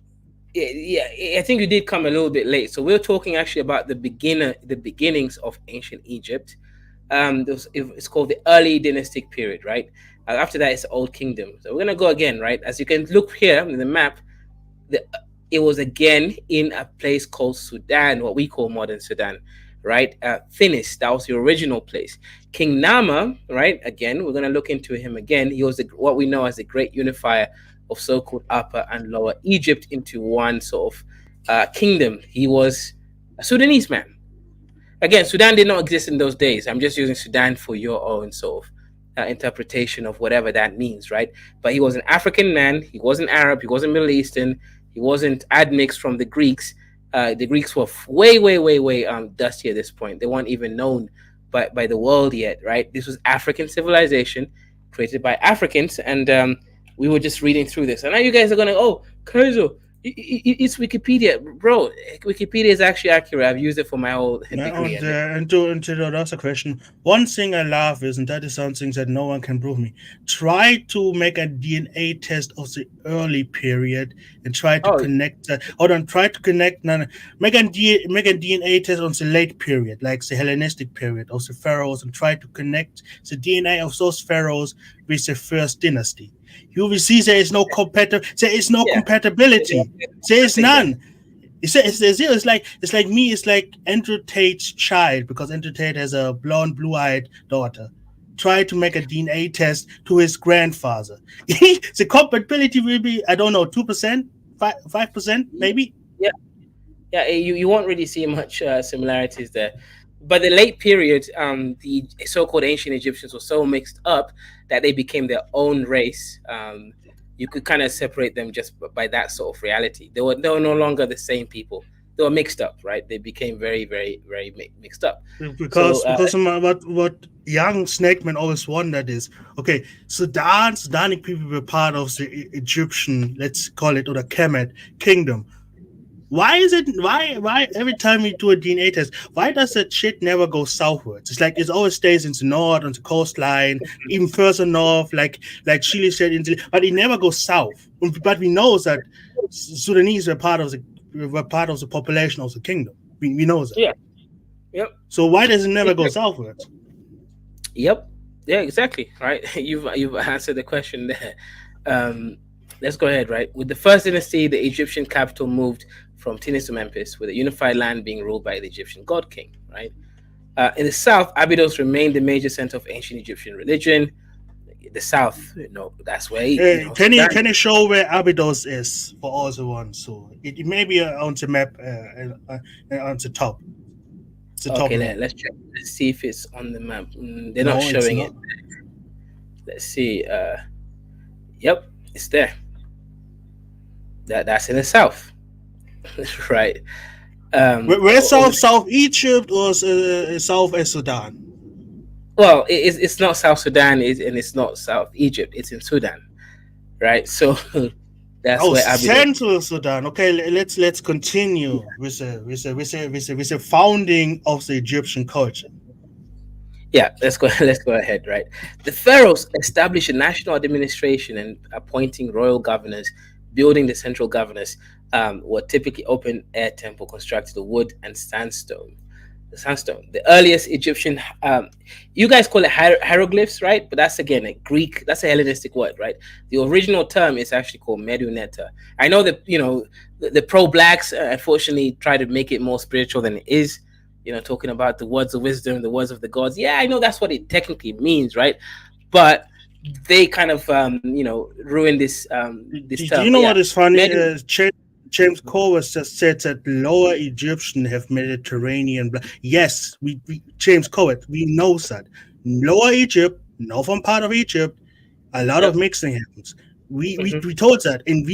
I think you did come a little bit late. So we're talking actually about the beginnings of ancient Egypt. It's called the early dynastic period, right? After that, it's the Old Kingdom. So we're gonna go again, right? As you can look here in the map, it was again in a place called Sudan, what we call modern Sudan, right? Thinis, that was the original place. King Nama, right? Again, we're gonna look into him again. He was what we know as the great unifier of so-called Upper and Lower Egypt into one sort of kingdom. He was a Sudanese man. Again, Sudan did not exist in those days. I'm just using Sudan for your own sort of interpretation of whatever that means, right? But he was an African man. He wasn't Arab. He wasn't Middle Eastern. He wasn't admixed from the Greeks. The Greeks were way dusty at this point. They weren't even known by the world yet, right? This was African civilization created by Africans, and we were just reading through this. And now you guys are going to, oh, Kaizo, it's Wikipedia, bro. Wikipedia is actually accurate. I've used it for my whole degree. And to answer a question, one thing I love is, and that is something that no one can prove me, try to make a DNA test of the early period and try to connect make a DNA test on the late period, like the Hellenistic period of the pharaohs, and try to connect the DNA of those pharaohs with the first dynasty. You will see there is no compatibility. There is none. It's like me. It's like Andrew Tate's child, because Andrew Tate has a blonde, blue-eyed daughter. Try to make a DNA test to his grandfather. The compatibility will be, I don't know, 2%, 5%, maybe. Yeah. You won't really see much similarities there. But the late period, the so-called ancient Egyptians were so mixed up that they became their own race. You could kind of separate them just by that sort of reality. They were no longer the same people. They were mixed up, right? They became very, very, very mixed up. Because what young Snakeman always wondered is, okay, Sudanic people were part of the Egyptian, let's call it, or the Kemet kingdom. Why is it? Why every time we do a DNA test, why does that shit never go southwards? It's like it always stays into north, on the coastline, even further north, like Chile said, but it never goes south. But we know that Sudanese were part of the population of the kingdom. We know that. Yeah. Yep. So why does it never go southwards? Yep. Yeah, exactly. Right. You've answered the question there. Let's go ahead. Right. With the first dynasty, the Egyptian capital moved from Tinis to Memphis, with a unified land being ruled by the Egyptian god king. Right. In the south, Abydos remained the major center of ancient Egyptian religion. The south, that's where. Can you show where Abydos is for all the ones? So it may be on the map on the top. Okay, let's check. Let's see if it's on the map. They're not showing it. Let's see. Yep, it's there. That's in the south, right? Where's South Egypt or South Sudan? Well, it's not South Sudan, and it's not South Egypt. It's in Sudan, right? So that's where Central Sudan. Okay, let's continue with the founding of the Egyptian culture. Yeah, let's go ahead. Right, the pharaohs established a national administration and appointing royal governors, building the central governors. Were typically open air temple constructed of wood and sandstone. The earliest Egyptian, you guys call it hieroglyphs, right? But that's again a Greek, that's a Hellenistic word, right? The original term is actually called Meduneta. I know that the pro-blacks unfortunately try to make it more spiritual than it is. Talking about the words of wisdom, the words of the gods. Yeah, I know that's what it technically means, right? But they kind of ruin this term. Do you know what is funny? James Corvus just said that Lower Egyptian have Mediterranean blood. Yes, we James Corvus, we know that. Lower Egypt, northern part of Egypt, a lot of mixing happens. We told that, and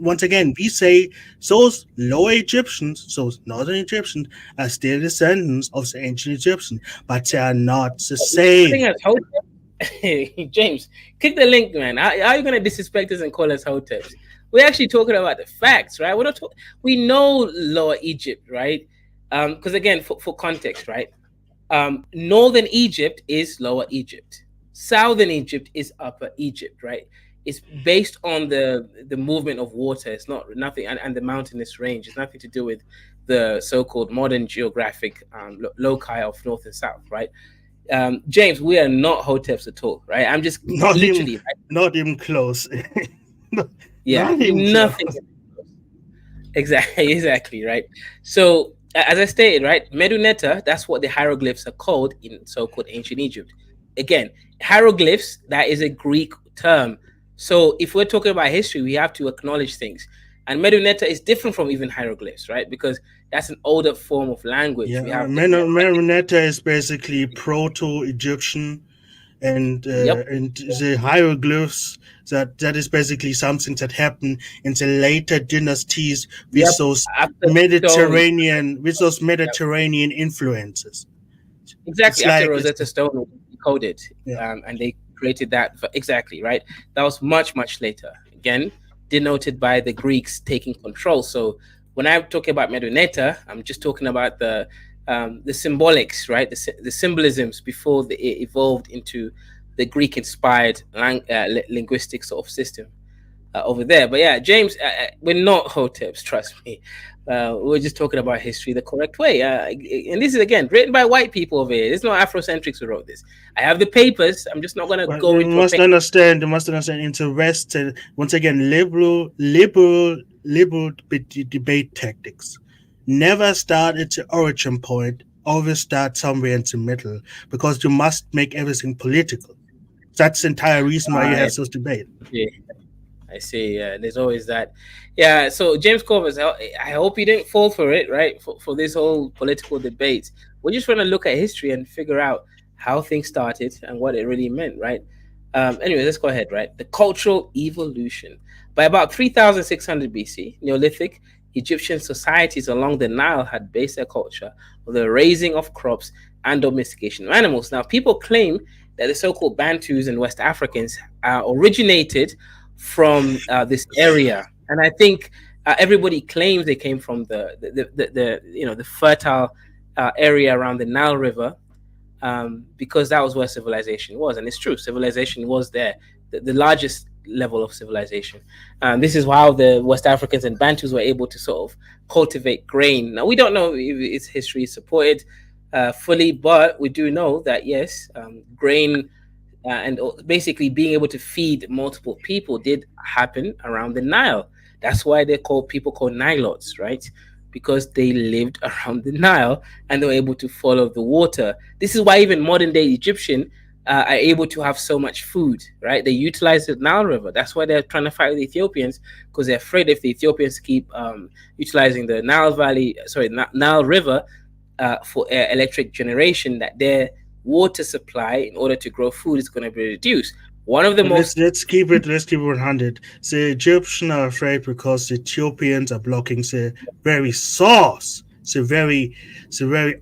once again we say those Lower Egyptians, those Northern Egyptians are still descendants of the ancient Egyptians, but they are not the same. James, click the link, man. How are you gonna disrespect us and call us Hoteps? We're actually talking about the facts, right? We know Lower Egypt, right? Because again, for context, right? Northern Egypt is Lower Egypt. Southern Egypt is Upper Egypt, right? It's based on the movement of water. It's nothing, and the mountainous range. It's nothing to do with the so-called modern geographic loci of North and South, right? James, we are not Hoteps at all, right? I'm just not even close. Yeah, nothing. Exactly, right? So, as I stated, right, Meduneta, that's what the hieroglyphs are called in so-called ancient Egypt. Again, hieroglyphs, that is a Greek term. So, if we're talking about history, we have to acknowledge things. And Meduneta is different from even hieroglyphs, right? Because that's an older form of language. Yeah, Meduneta is basically Proto-Egyptian. And the hieroglyphs, that is basically something that happened in the later dynasties with those Mediterranean influences. Exactly, after Rosetta Stone was decoded, and they created that. Exactly, right? That was much later. Again, denoted by the Greeks taking control. So when I'm talking about Meduneta, I'm just talking about the symbolics, right? The symbolisms before it evolved into the Greek-inspired linguistic sort of system over there. But yeah, James, we're not Hoteps, trust me. We're just talking about history the correct way. And this is, again, written by white people over here. It's not Afrocentrics who wrote this. I have the papers. I'm just not going to go into You must understand, into West, once again, liberal debate tactics. Never start at the origin point, always start somewhere in the middle, because you must make everything political. That's the entire reason why you have those debates. Yeah, I see. There's always that. Yeah, so James Corvus, I hope you didn't fall for it, right? For this whole political debate. We're just trying to look at history and figure out how things started and what it really meant, right? Anyway, let's go ahead, right? The cultural evolution. By about 3600 BC, Neolithic Egyptian societies along the Nile had based their culture on the raising of crops and domestication of animals. Now, people claim that the so-called Bantus and West Africans originated from this area. And I think everybody claims they came from the fertile area around the Nile River, because that was where civilization was. And it's true, civilization was there, the largest level of civilization. This is how the West Africans and Bantus were able to sort of cultivate grain. Now, we don't know if its history is supported fully, but we do know that, yes, grain and basically being able to feed multiple people did happen around the Nile. That's why they're called people called Nilotes, right? Because they lived around the Nile and they were able to follow the water. This is why even modern day Egyptian are able to have so much food, right? They utilize the Nile River. That's why they're trying to fight with the Ethiopians, because they're afraid if the Ethiopians keep utilizing the Nile River for electric generation, that their water supply in order to grow food is going to be reduced. One of the let's keep it 100. The Egyptians are afraid because the Ethiopians are blocking the very source, the very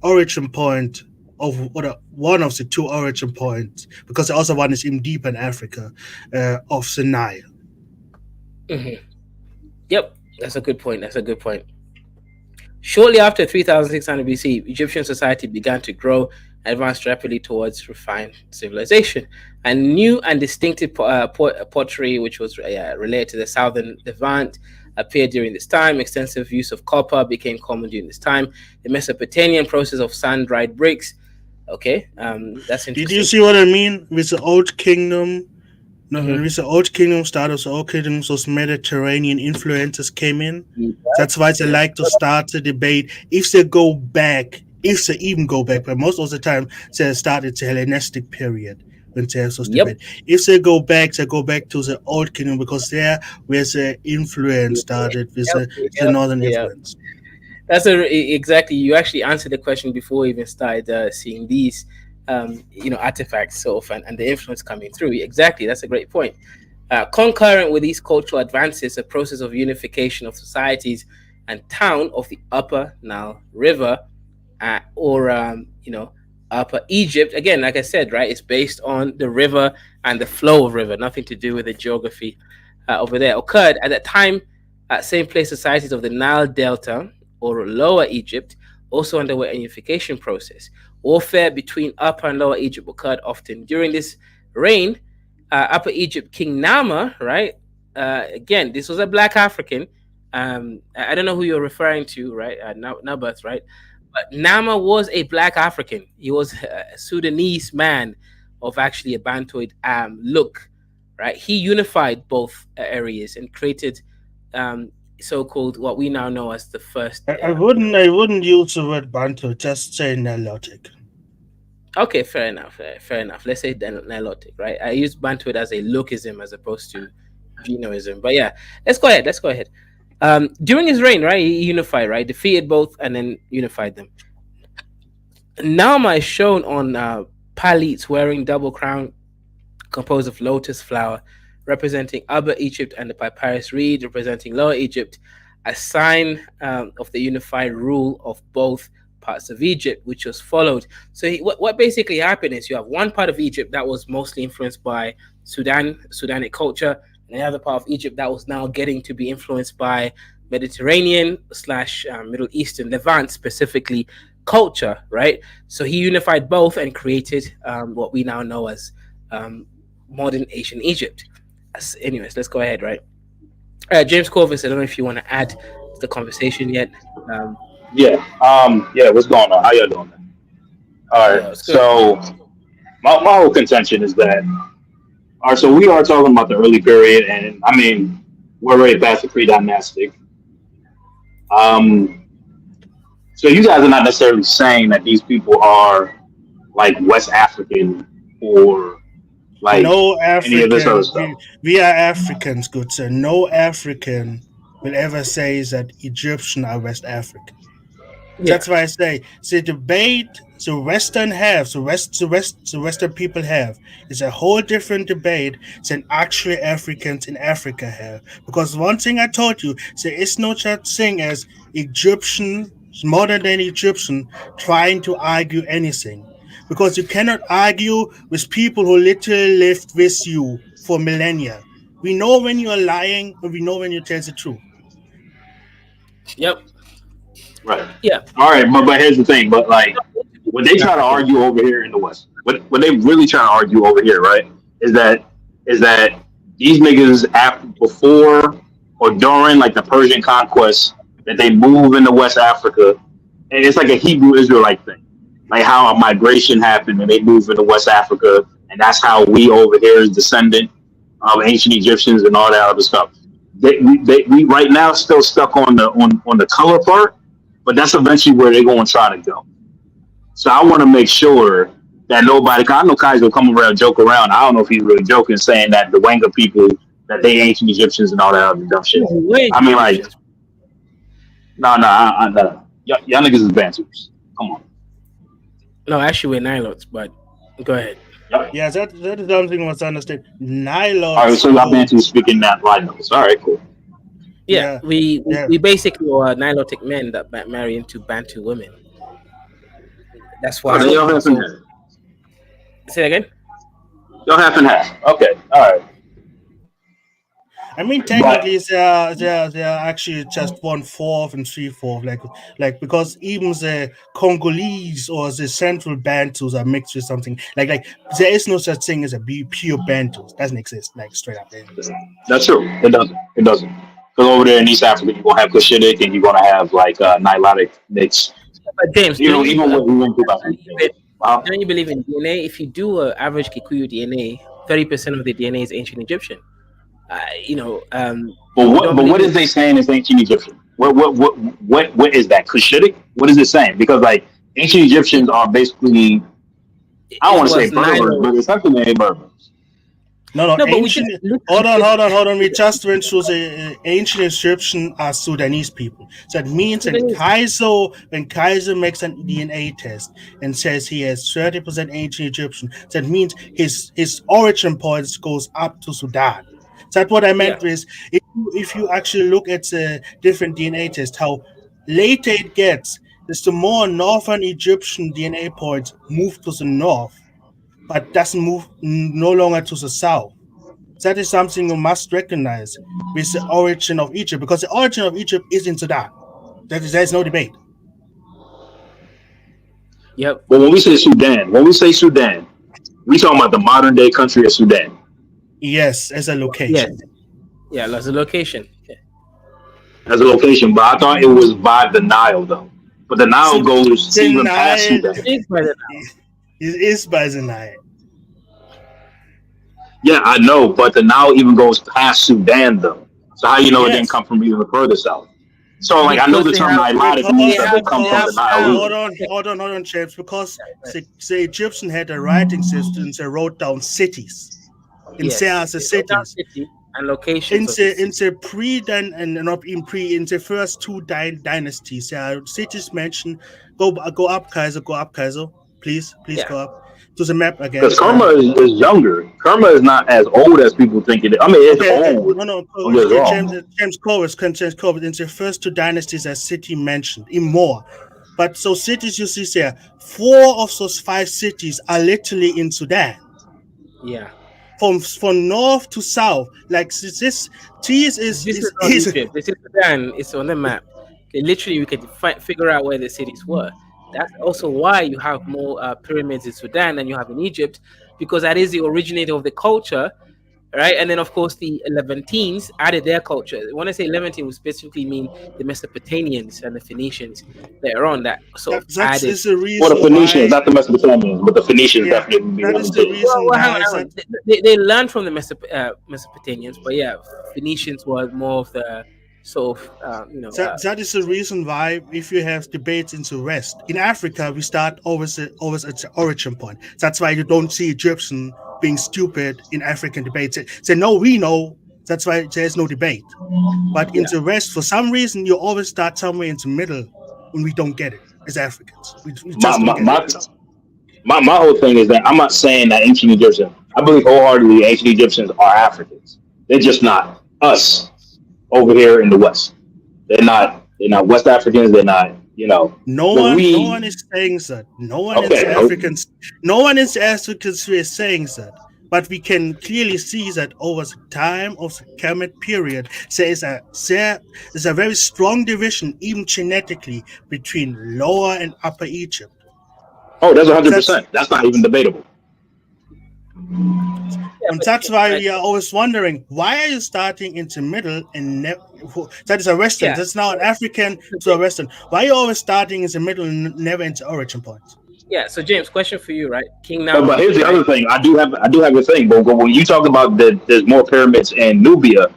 origin point of one of the two origin points, because the other one is even deep in Africa, of the Nile. Mm-hmm. Yep, that's a good point. Shortly after 3600 BC, Egyptian society began to grow and advanced rapidly towards refined civilization. And new and distinctive pottery, which was related to the southern Levant, appeared during this time. Extensive use of copper became common during this time. The Mesopotamian process of sun-dried bricks. Okay, that's interesting. Did you see what I mean with the Old Kingdom? No, with the Old Kingdom started, the Old Kingdom, those Mediterranean influences came in. That's why they like to start the debate. If they even go back, but most of the time they started the Hellenistic period when they have those debate. If they go back to the Old Kingdom, because there where the influence started with the northern influence. That's exactly. You actually answered the question before we even started seeing these, artifacts, and the influence coming through. Exactly, that's a great point. Concurrent with these cultural advances, a process of unification of societies and town of the Upper Nile River, Upper Egypt. Again, like I said, right, it's based on the river and the flow of river, nothing to do with the geography over there. Occurred at that time. Same place societies of the Nile Delta or Lower Egypt also underwent a unification process. Warfare between Upper and Lower Egypt occurred often. During this reign, Upper Egypt King Nama, right? Again, this was a black African. I don't know who you're referring to, right? Nabath, right? But Nama was a black African. He was a Sudanese man of actually a Bantoid look, right? He unified both areas and created so-called what we now know as the first. I wouldn't use the word Bantu. Just say Nilotic. Okay, fair enough. Let's say Nilotic, right? I use Bantu as a lookism as opposed to genoism. But yeah, let's go ahead. During his reign, right, he unified, right, defeated both and then unified them. Nama is shown on palettes wearing double crown composed of lotus flower, representing Upper Egypt, and the papyrus reed representing Lower Egypt, a sign of the unified rule of both parts of Egypt, which was followed. So what basically happened is you have one part of Egypt that was mostly influenced by Sudanic culture, and the other part of Egypt that was now getting to be influenced by Mediterranean / Middle Eastern, Levant specifically, culture, right? So he unified both and created what we now know as modern Asian Egypt. Anyways, let's go ahead, right? James Corvus, I don't know if you want to add to the conversation yet. Yeah, what's going on? How y'all doing? All right, so my whole contention is that, all right, so we are talking about the early period, and I mean, we're already past the pre-dynastic. So you guys are not necessarily saying that these people are like West African or like no African, any of this other stuff. We are Africans, good sir. No African will ever say that Egyptian are West African. Yeah. That's why I say the debate the Western have, the Western people have, is a whole different debate than actually Africans in Africa have. Because one thing I told you, there is no such thing as Egyptian, modern day Egyptian, trying to argue anything. Because you cannot argue with people who literally lived with you for millennia. We know when you're lying, and we know when you tell the truth. Yep. Right. Yeah. All right, but here's the thing. But like, what they try to argue over here in the West, what they really try to argue over here, right, is that these niggas after before or during like the Persian conquest that they move into West Africa, and it's like a Hebrew Israelite thing, like how a migration happened and they move into West Africa, and that's how we over here is descendant of ancient Egyptians and all that other stuff. We right now still stuck on the color part, but that's eventually where they're going to try to go. So I want to make sure that nobody, cause I know Kai's will come around, joke around. I don't know if he's really joking, saying that the Wanga people, that they ancient Egyptians and all that other dumb shit. I mean, like, no. Y'all niggas is Bantus. Come on. No, actually, we're Nilotes, but go ahead. Yep. Yeah, that is something was understood. Nilotes. All right, so y'all Bantu speaking that Nilotes. All right, cool. Yeah, we basically are Nilotic men that marry into Bantu women. That's why. So y'all half and half. Say that again. Y'all half and half. Okay, all right. I mean, technically, they're actually just 1/4 and 3/4, like because even the Congolese or the Central Bantus are mixed with something like there is no such thing as a pure Bantus. Doesn't exist, like straight up. That's true. It doesn't. Because over there in East Africa, you're gonna have Cushite and you're gonna have like Nilotic mix. But James, even what we went through about don't you believe in DNA? If you do an average Kikuyu DNA, 30% of the DNA is ancient Egyptian. But what is they saying is ancient Egyptian? What is that? Cushitic? What is it saying? Because like ancient Egyptians are basically, I don't want to say Berbers, but essentially they Berbers. No, ancient. Hold on. We just went through the ancient Egyptian are Sudanese people. So that means when Kaiser makes an DNA test and says he has 30% ancient Egyptian, that means his origin points goes up to Sudan. So that's what I meant is if you actually look at the different DNA tests, how later it gets, desto more northern Egyptian DNA points move to the north, but doesn't move no longer to the south. That is something you must recognize with the origin of Egypt, because the origin of Egypt is in Sudan. There's no debate. Yep. But when we say Sudan, we talking about the modern day country of Sudan. Yes, as a location. Yeah, as a location. Yeah. As a location, but I thought it was by the Nile though. But the Nile goes even past Sudan. It is by the Nile. Yeah, I know, but the Nile even goes past Sudan though. So how you know it didn't come from even further south? So like I know the term Nilotic means that they come from the Nile. Hold on, James, because the Egyptian had a writing system. They wrote down cities. In cities and locations. In the first two dynasties, cities mentioned. Go up, Kaiser. Please go up to the map again. Because Kerma is younger. Kerma is not as old as people think it is. I mean, it's old. No. James Corvus. In the first two dynasties, a city mentioned in more. But so cities you see there, 4 of those 5 cities are literally in Sudan. Yeah. From north to south, like this is Sudan. It's on the map. Okay, literally, we can figure out where the cities were. That's also why you have more pyramids in Sudan than you have in Egypt, because that is the originator of the culture, right? And then, of course, the Levantines added their culture. When I say Levantine, we specifically mean the Mesopotamians and the Phoenicians that are on that. So that's the reason. Well, the Phoenicians, not the Mesopotamians, but the Phoenicians definitely. That is the reason. They learned from the Mesopotamians, but Phoenicians were more of the that is the reason why, if you have debates in the West, in Africa, we start always at the origin point. That's why you don't see Egyptian being stupid in African debates. They know we know. That's why there's no debate. But in the West, for some reason, you always start somewhere in the middle, and we don't get it as Africans. We just don't get it. My whole thing is that I'm not saying that ancient Egyptians. I believe wholeheartedly ancient Egyptians are Africans. They're just not us over here in the West. They're not West Africans. They're not, No one is saying that. No one is Africans who is saying that. But we can clearly see that over the time of the Kemet period, there is a very strong division, even genetically, between Lower and Upper Egypt. Oh, that's 100%. That's not even debatable. And that's why we are always wondering, why are you starting in the middle and that is a Western, that's now an African to a Western. Why are you always starting in the middle and never in the origin point? Yeah, so James, question for you, right? King Nama. But here's the other thing. I do have a thing, but when you talk about there's more pyramids in Nubia,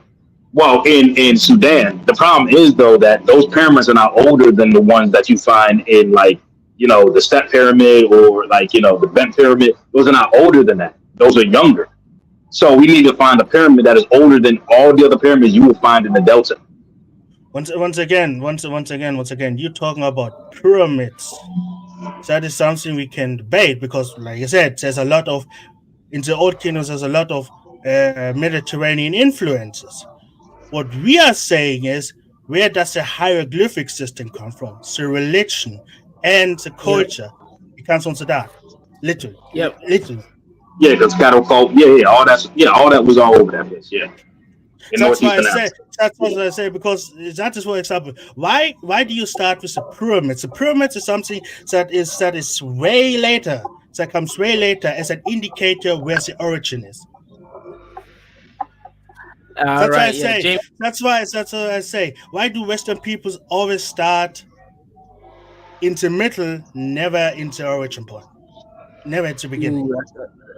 well, in Sudan, the problem is though that those pyramids are not older than the ones that you find in like, the Step Pyramid or like, the Bent Pyramid. Those are not older than that. Those are younger. So we need to find a pyramid that is older than all the other pyramids you will find in the Delta. Once again, you're talking about pyramids. That is something we can debate because, like I said, there's a lot of, in the Old Kingdoms, there's a lot of Mediterranean influences. What we are saying is, where does the hieroglyphic system come from? The religion and the culture. It comes from Sudan, literally. Yep. Literally. Yeah, because cattle cult. All that was all over that place. Yeah. That's why I say, because that is for example. Why do you start with the pyramids? The pyramids is something that is way later. That comes way later as an indicator where the origin is. That's why I say. That's why I say. Why do Western peoples always start in the middle, never in the origin point, never at the beginning?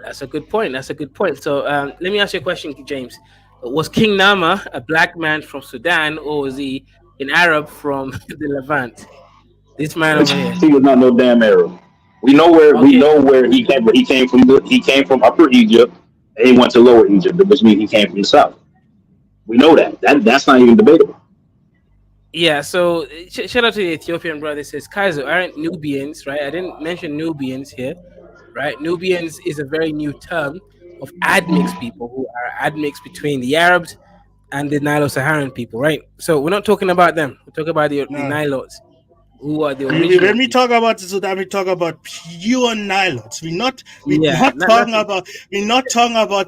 That's a good point. So let me ask you a question, James. Was King Nama a black man from Sudan, or was he an Arab from the Levant? This man over here. He was not no damn Arab. We know where he came. He came from Upper Egypt, and he went to Lower Egypt, which means he came from the south. We know that. That's not even debatable. Yeah. So shout out to the Ethiopian brother. Says Kaiser, aren't Nubians, right? I didn't mention Nubians here, right? Nubians is a very new term of admixed people who are admixed between the Arabs and the Nilo-Saharan people, right? So we're not talking about them. We're talking about the Nilotes, who are the original. When we talk about Sudan, we talk about pure Nilotes. We're not talking about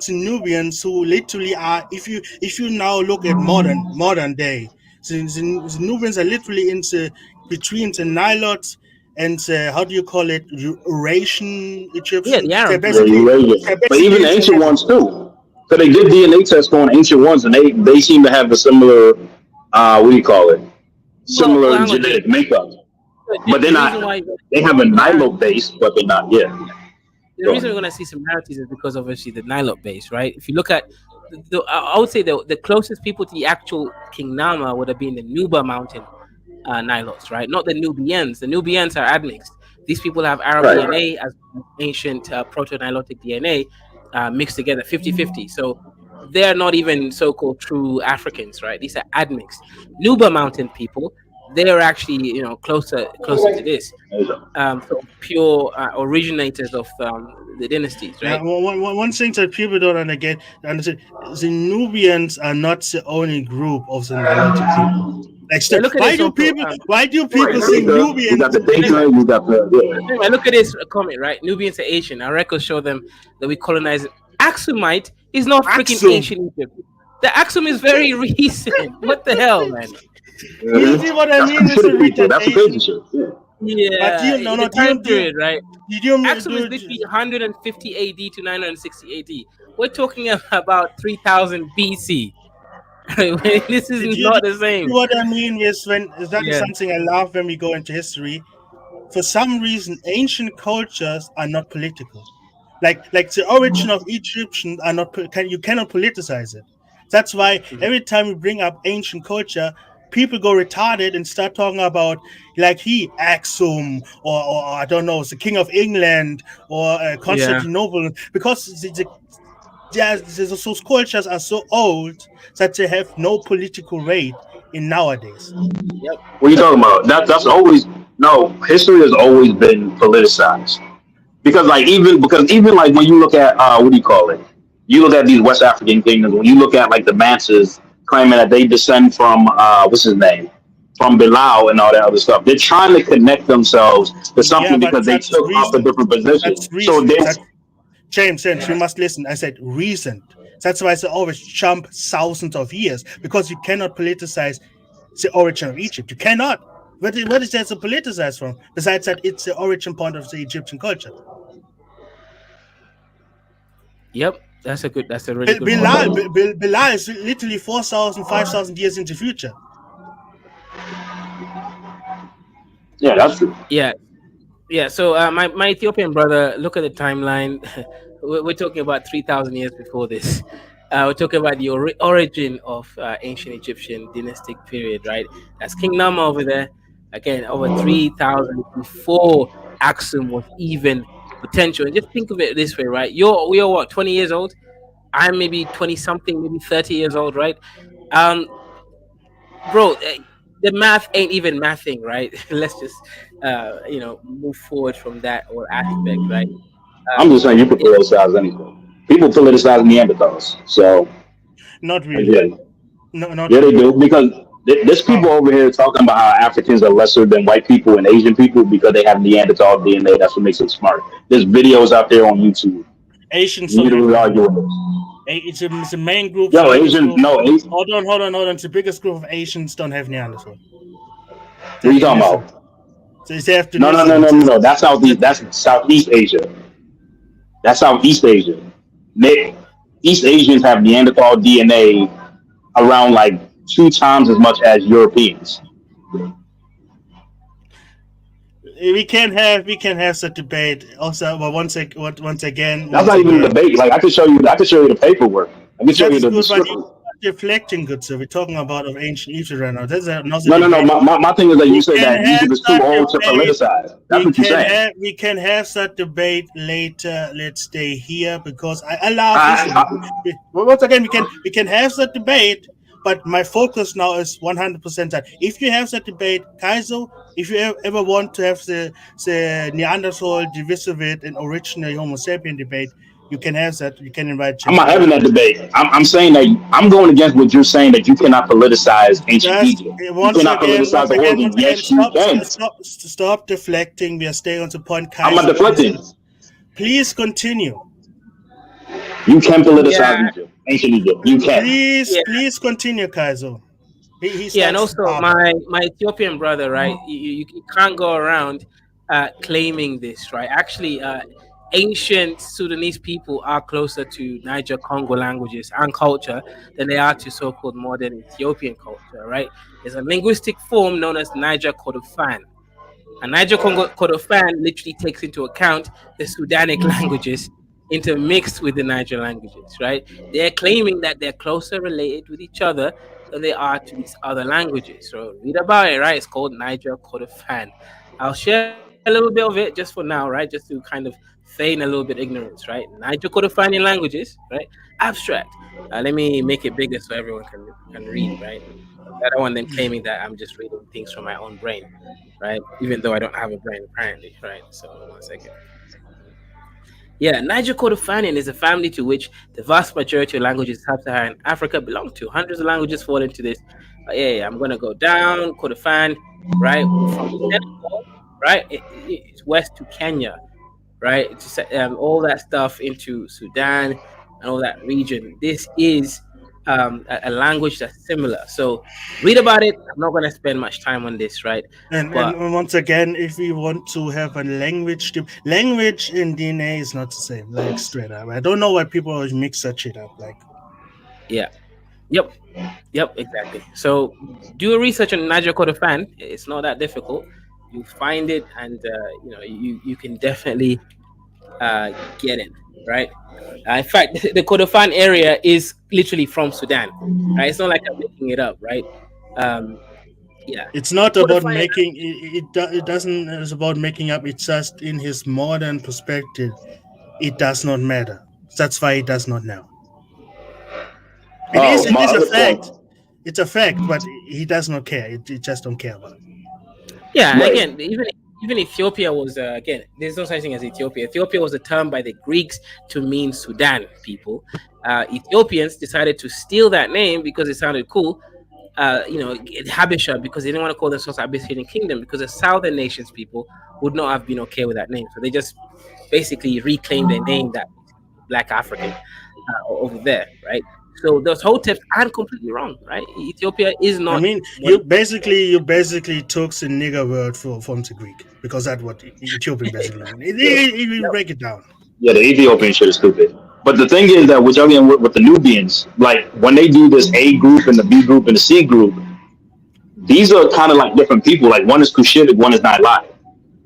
the Nubians who literally are. If you now look at modern day, the Nubians are literally between the Nilotes and how do you call it? Eurasian Egyptian. Yeah, the Arabs. But even the ancient ones too. So they did DNA tests on ancient ones, and they seem to have a similar, similar genetic makeup. But they're not. They have a Nilote base, but they're not yet. The reason we're going to see similarities is because obviously the Nilote base, right? If you look at, I would say the closest people to the actual King Nama would have been the Nuba Mountain Nilotes, right? Not the Nubians. The Nubians are admixed. These people have Arab DNA as ancient proto-Nilotic DNA mixed together, 50-50. So they're not even so-called true Africans, right? These are admixed. Nuba Mountain people, they're actually closer to this. So pure originators of the dynasties, right? One thing that people don't understand, the Nubians are not the only group of the Nilotic people. Why do people say Nubians? You got the data, you got the. I look at this comment, right? Nubians are Asian. Our records show them that we colonized. Aksumite is not freaking ancient Egypt. The Aksum is very recent. What the hell, man? You see what I mean? That's a crazy shit. Yeah, but the time period, right? Aksum is literally 150 AD to 960 AD. We're talking about 3000 BC. This is not the same. What I mean is is something I love when we go into history. For some reason, ancient cultures are not political. Like the origin of Egyptians are not. You cannot politicize it. That's why every time we bring up ancient culture, people go retarded and start talking about Aksum or I don't know, the King of England or Constantinople, because those cultures are so old that they have no political weight in nowadays. Yep. What are you talking about? That's always history has always been politicized. Because even when you look at you look at these West African kingdoms, when you look at like the Manses claiming that they descend from from Bilal and all that other stuff, they're trying to connect themselves to something because they took off a different position. So James, you must listen. I said recent. That's why they always jump thousands of years, because you cannot politicize the origin of Egypt. You cannot. What is that to politicize from? Besides that, it's the origin point of the Egyptian culture. Yep, that's a really good point. Bilal is literally 4,000, 5,000 years into the future. Yeah, that's true. Yeah. So my Ethiopian brother, look at the timeline. We're talking about 3,000 years before this. We're talking about the origin of ancient Egyptian dynastic period, right? That's King Nama over there. Again, over 3,000 before Aksum was even potential. And just think of it this way, right? We are what, 20 years old? I'm maybe 20 something, maybe 30 years old, right? Um, Bro, the math ain't even mathing, right? Let's just move forward from that whole aspect, right? I'm just saying you could politicize anything. People politicize Neanderthals, so not really. Yeah, No, yeah, really. they do because there's people over here talking about how Africans are lesser than white people and Asian people because they have Neanderthal DNA. That's what makes them smart. There's videos out there on YouTube. Asians. You need to argue with this. It's a main group. Yo, Asian, group. no, Asian. Hold on. It's the biggest group of Asians don't have Neanderthal. What are you talking about? So they have to No. That's Southeast. That's Southeast Asia. That's Southeast Asia. East Asians have Neanderthal DNA around like 2 times as much as Europeans. We can have such debate also, but once again, that's not even a debate. Like I can show you the paperwork. I can show you the good, deflecting good. So we're talking about of ancient Egypt right now. That's no. My thing is that you say that Egypt is too old to politicize. That's what you're saying. We can have that debate later. Let's stay here because I allow. Once again, we can have that debate. But my focus now is 100% that if you have that debate, Kaizo, if you ever want to have the Neanderthal, Divisivit, and original Homo sapien debate, you can have that. You can invite. I'm not having that debate. I'm saying that I'm going against what you're saying that you cannot politicize ancient Egypt. You cannot politicize the world. Yes, you can. Stop deflecting. We are staying on the point. Kaizo, I'm not deflecting. Please continue. You can politicize Egypt. Ancient Egypt. You can. Please continue, Kaizo. And also my Ethiopian brother, right? You can't go around claiming this, right? Actually, ancient Sudanese people are closer to Niger Congo languages and culture than they are to so-called modern Ethiopian culture, right? There's a linguistic form known as Niger Kordofan. And Niger Kordofan literally takes into account the Sudanic languages intermixed with the Niger languages, right? They're claiming that they're closer related with each other than they are to these other languages. So read about it, right? It's called Niger Kordofan. I'll share a little bit of it just for now, right? Just to kind of feign a little bit ignorance, right? Niger Kordofan in languages, right? Abstract. Let me make it bigger so everyone can read, right? I don't want them claiming that I'm just reading things from my own brain, right? Even though I don't have a brain, apparently, right? So 1 second. Yeah, Niger Kordofanian is a family to which the vast majority of languages in sub-Saharan Africa belong to. Hundreds of languages fall into this. I'm going to go down, Kordofan, right? From Senegal, right? It's west to Kenya, right? All that stuff into Sudan and all that region. This is a language that's similar. So read about it. I'm not going to spend much time on this, right? And once again, if we want to have a language in DNA is not the same, like straight up. I don't know why people always mix that shit up. Like, yeah, yep, exactly. So do a research on Niger Kordofan. It's not that difficult. You find it, and you can definitely get it, right? In fact, the Kordofan area is literally from Sudan, right? It's not like I'm making it up, right? It's not about making it doesn't. It's about making up. It's just in his modern perspective, it does not matter. That's why he does not know. It is a fact. It's a fact, but he does not care. He just don't care about it. Yeah, right. Again, even Ethiopia was again. There's no such thing as Ethiopia. Ethiopia was a term by the Greeks to mean Sudan people. Ethiopians decided to steal that name because it sounded cool. Habesha, because they didn't want to call themselves Abyssinian Kingdom because the southern nations people would not have been okay with that name. So they just basically reclaimed their name that black African over there, right? So those hoteps aren't completely wrong, right? Ethiopia is I not mean, modern. you basically took the nigger word from the Greek because that's what Ethiopian basically means. Yeah, You break it down. yeah, the Ethiopian shit is stupid. But the thing is that what y'all getting with the Nubians, like when they do this A group and the B group and the C group, these are kind of like different people. Like one is Cushitic, one is Nilote.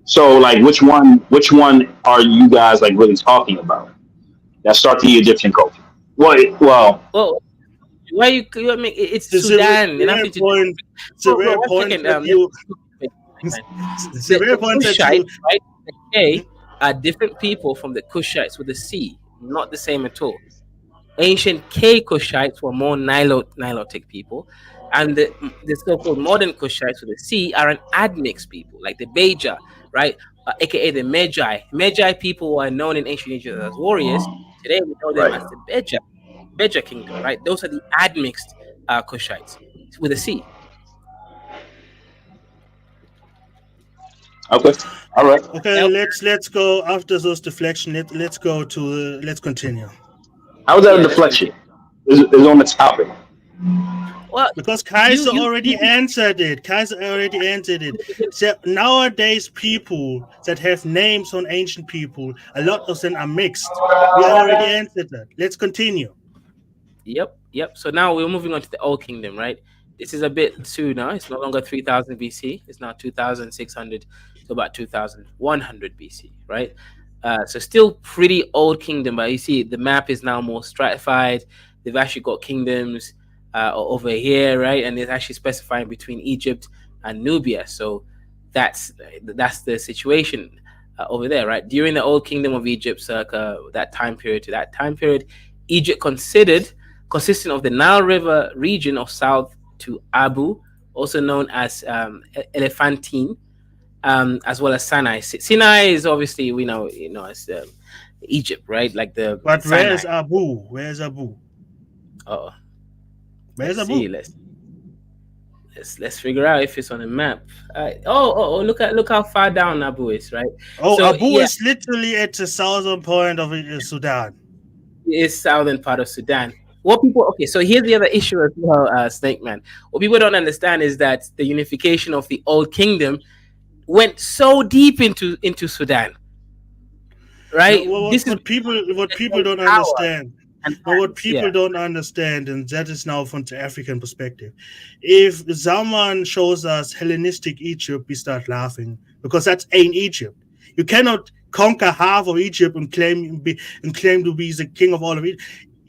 So like which one are you guys like really talking about? That start the Egyptian culture. Well, Well, why you I mean it's The Sudan, rare nothing to do. point, the Bro, rare one point second. that Let's you, man. the The rare point that Cushite, you, right? The K are different people from the Cushites with a C, not the same at all. Ancient K Kushites were more Nilotic people, and the so-called modern Kushites with a C are an admixed people, like the Beja, right? AKA the Magi. Magi people were known in ancient Egypt as warriors. Today we know them right. as the Beja kingdom, right? Those are the admixed Kushites with a C. Okay. All right. okay, Now, let's go after those deflection. Let's go to let's continue How was that a yeah, let's deflection? continue. Is on the topic. Well, because you Kaiser you, already you answered it. Kaiser already answered it. So nowadays, people that have names on ancient people, a lot of them are mixed. We already answered that. Let's continue. Yep. So now we're moving on to the Old Kingdom, right? This is a bit sooner. It's no longer 3000 BC. It's now 2600 to about 2100 BC, right? So still pretty old kingdom, but you see the map is now more stratified. They've actually got kingdoms over here, right? And it's actually specifying between Egypt and Nubia. So that's that's the situation over there, right? During the Old Kingdom of Egypt, circa that time period to that time period, Egypt considered consisting of the Nile River region of south to Abu, also known as Elephantine, as well as Sinai. Sinai is obviously we know as Egypt, right? Like the But Sinai. where's Abu? Where's Abu? Oh, Where's let's see. Abu? Let's figure out if it's on the map. Look how far down Abu is, right? Oh, So Abu yeah, is literally at the southern point of Sudan. is southern part of Sudan. What people okay, so here's the other issue as well, Snake Man. What people don't understand is that the unification of the old kingdom went so deep into Sudan, No, right? This is what people don't power understand. and No, what lands, people yeah. don't understand, and that is now from the African perspective. If someone shows us Hellenistic Egypt, we start laughing because that's ain't Egypt. You cannot conquer half of Egypt and claim to be the king of all of it.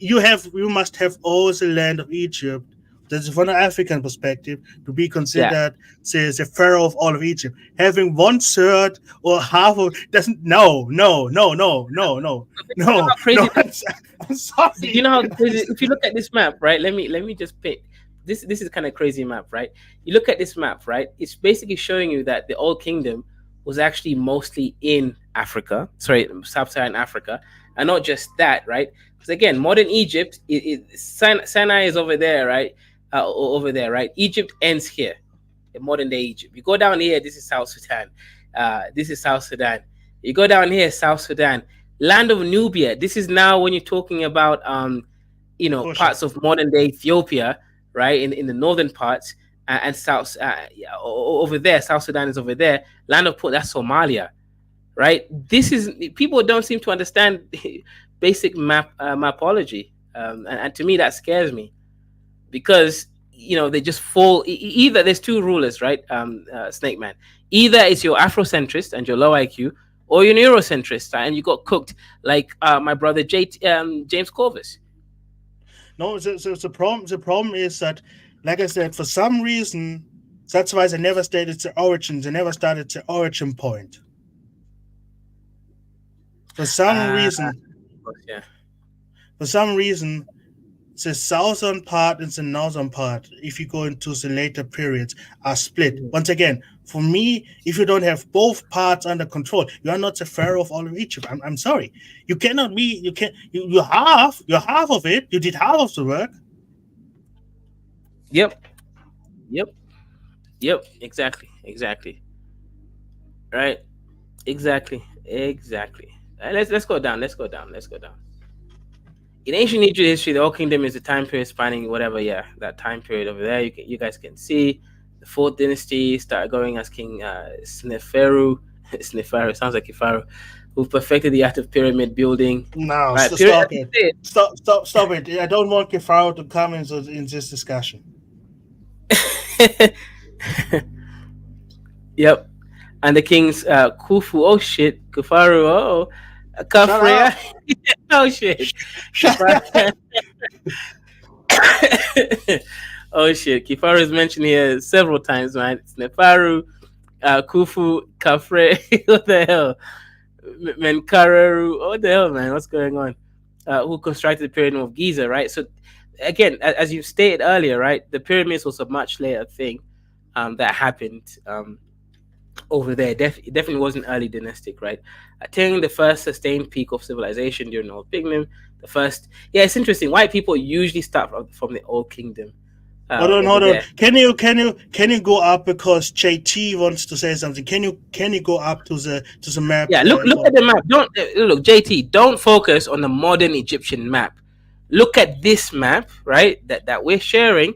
You must have all the land of Egypt. That's from an African perspective to be Yeah. considered say, the pharaoh of all of Egypt. Having one third or half of doesn't no. No, How no, crazy I'm Did you sorry. know how crazy? If you look at this map, right? Let me just paint. This is kind of crazy map, right? You look at this map, right? It's basically showing you that the Old Kingdom was actually mostly in Africa, sorry, sub-Saharan Africa, and not just that, right? Because again, modern Egypt, Sinai is over there, right? Over there, right? Egypt ends here, in modern day Egypt. You go down here, this is South Sudan. This is South Sudan. You go down here, South Sudan, land of Nubia. This is now when you're talking about Kosher. parts of modern day Ethiopia, right? In the northern parts and south over there, South Sudan is over there. Land of Port, that's Somalia, right? This is people don't seem to understand basic mapology, and to me that scares me because they just fall either there's two rulers, right? Snake Man, either it's your Afrocentrist and your low IQ, or you're Neurocentrist and you got cooked like my brother James Corvus. No, the problem is that, like I said, for some reason, that's why they never stated the origin. They never started the origin point. For some uh reason, yeah. for some reason, the southern part and the northern part, if you go into the later periods, are split. Mhm. Once again, for me, if you don't have both parts under control, you are not the pharaoh of all of Egypt. I'm sorry. You cannot be, you can you're half of it. You did half of the work. Yep. Yep. Yep. Exactly. Right. Exactly. Let's go down. Let's go down. in ancient Egypt history, the Old Kingdom is a time period spanning whatever, that time period over there. You guys can see the fourth dynasty started going as King Sneferu. Sneferu sounds like Ifaru, who perfected the art of pyramid building. No, Right, stop it. Stop it. I don't want Kefaro to come in this discussion. Yep. And the kings Khufu, oh shit, Kufaru, oh Kafre, oh shit. Oh shit, Kifaru is mentioned here several times, right? It's Nefaru, Khufu, Kafre, what the hell? Menkararu, what the hell, man? What's going on? Who constructed the Pyramid of Giza, right? So, again, as you stated earlier, right, the pyramids was a much later thing that happened over there. It definitely wasn't early dynastic, right? Attaining the first sustained peak of civilization during the Old Kingdom. The first, it's interesting. White people usually start from the Old Kingdom. Hold on. Can you go up because JT wants to say something? Can you go up to the map? Yeah, look at the map. Don't look, JT. Don't focus on the modern Egyptian map. Look at this map, right? That we're sharing,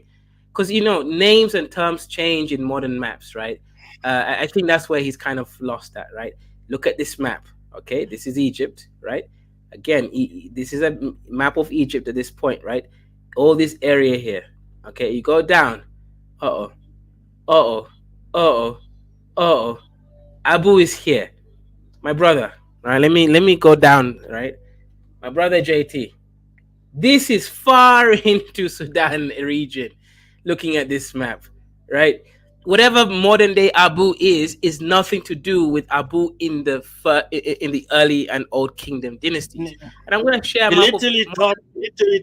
because names and terms change in modern maps, right? I think that's where he's kind of lost that, right? Look at this map. Okay, this is Egypt, right? Again, this is a map of Egypt at this point, right? All this area here. Okay, you go down. Abu is here, my brother. All right, let me go down. Right, my brother JT. This is far into Sudan region. Looking at this map, right? Whatever modern day Abu is nothing to do with Abu in the early and Old Kingdom dynasties. And I'm going to share. Literally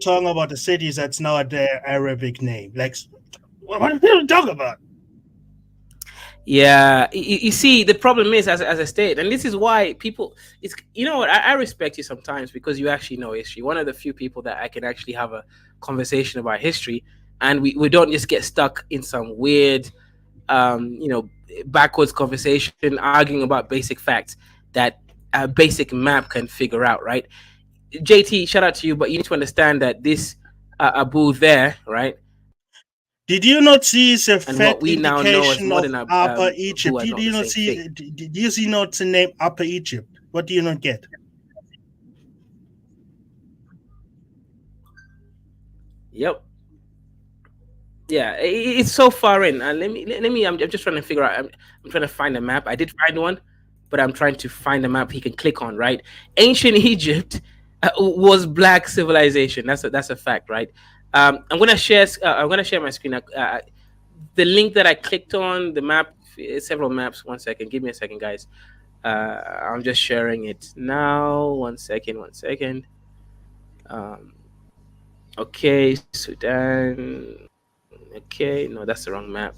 talking about the cities that's now their Arabic name. Like, what are you talking about? Yeah, you see, the problem is, as I stated, and this is why people, it's, what, I respect you sometimes because you actually know history. One of the few people that I can actually have a conversation about history, and we don't just get stuck in some weird, backwards conversation arguing about basic facts that a basic map can figure out, right? JT, shout out to you, but you need to understand that this Abu there, right? Did you not see the fact indication of Upper Egypt? Did you not see? Did you see not the name Upper Egypt? What do you not get? Yep. Yeah, it's so far in. Let me. I'm just trying to figure out. I'm trying to find a map. I did find one, but I'm trying to find a map he can click on. Right, ancient Egypt was black civilization. That's a fact, right? I'm gonna share my screen. The link that I clicked on, the map, several maps. 1 second. Give me a second, guys. I'm just sharing it now. 1 second. 1 second. Okay, Sudan. Okay, no, that's the wrong map.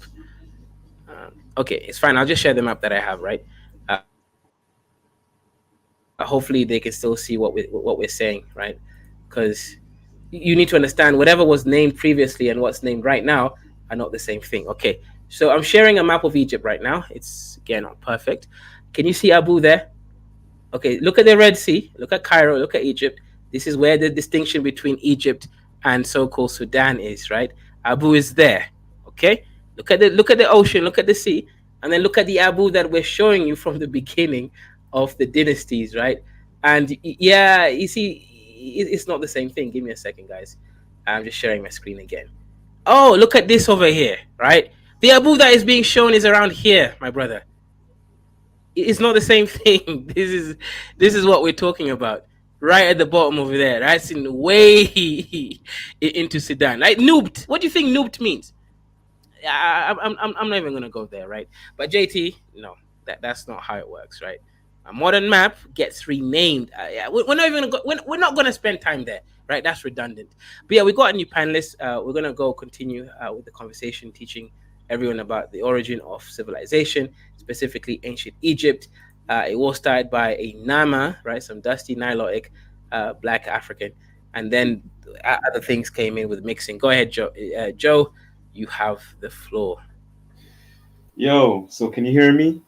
Okay, it's fine. I'll just share the map that I have, right? Hopefully, they can still see what we're saying, right? Because you need to understand whatever was named previously and what's named right now are not the same thing. Okay, so I'm sharing a map of Egypt right now. It's again not perfect. Can you see Abu there? Okay, look at the Red Sea. Look at Cairo. Look at Egypt. This is where the distinction between Egypt and so-called Sudan is, right? Abu is there. Okay, look at the ocean. Look at the sea, and then look at the Abu that we're showing you from the beginning of the dynasties, right? And yeah, you see, it's not the same thing. Give me a second, guys. I'm just sharing my screen again. Oh, look at this over here, right? The Abu that is being shown is around here, my brother. It's not the same thing. This is what we're talking about. Right at the bottom over there. That's in way into Sudan. Right? Noobed. What do you think noobed means? I'm not even gonna go there, right? But JT, no, that's not how it works, right? A modern map gets renamed. We're not even we're not gonna spend time there, right? That's redundant. But yeah, we got a new panelist. We're gonna go continue with the conversation, teaching everyone about the origin of civilization, specifically ancient Egypt. It was started by a Nama, right? Some dusty Nilotic black African, and then other things came in with mixing. Go ahead, Joe. Joe, you have the floor. Yo, so can you hear me?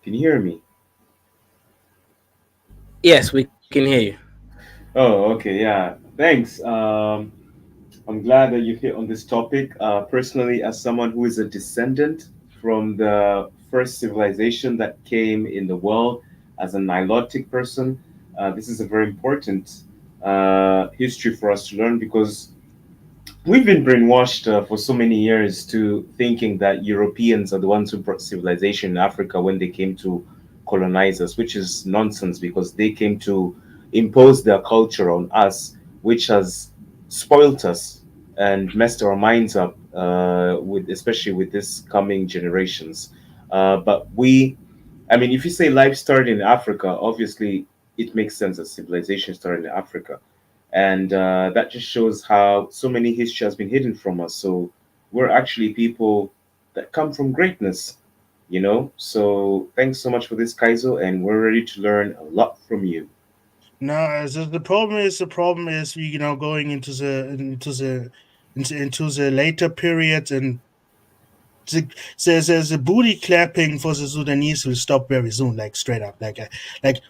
Can you hear me? Yes, we can hear you. Oh, okay, yeah. Thanks. I'm glad that you hit on this topic. Personally, as someone who is a descendant from the first civilization that came in the world, as a Nilotic person, this is a very important history for us to learn because we've been brainwashed for so many years to thinking that Europeans are the ones who brought civilization in Africa when they came to colonize us, which is nonsense because they came to impose their culture on us, which has spoilt us and messed our minds up, with especially with this coming generations. But I mean, if you say life started in Africa, obviously it makes sense that civilization started in Africa, and that just shows how so many history has been hidden from us. So we're actually people that come from greatness. So thanks so much for this, Kaizo, and we're ready to learn a lot from you. No, the problem is going into the later periods, and the booty clapping for the Sudanese will stop very soon, like straight up, like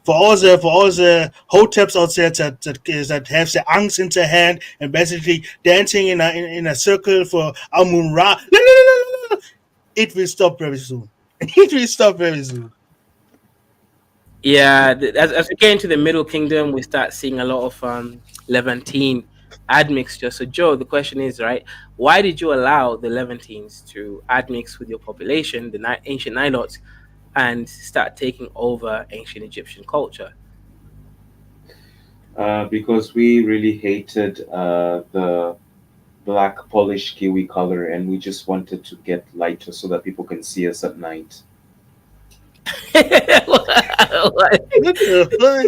for all the hoteps out there that have the angs in their hand and basically dancing in a circle for Amun Ra. It will stop very soon. It will stop very soon. Yeah, as we get into the Middle Kingdom, we start seeing a lot of Levantine admixture. So, Joe, the question is, right, why did you allow the Levantines to admix with your population, the ancient Nilotes, and start taking over ancient Egyptian culture? Because we really hated the black polished kiwi color, and we just wanted to get lighter so that people can see us at night. What the fuck?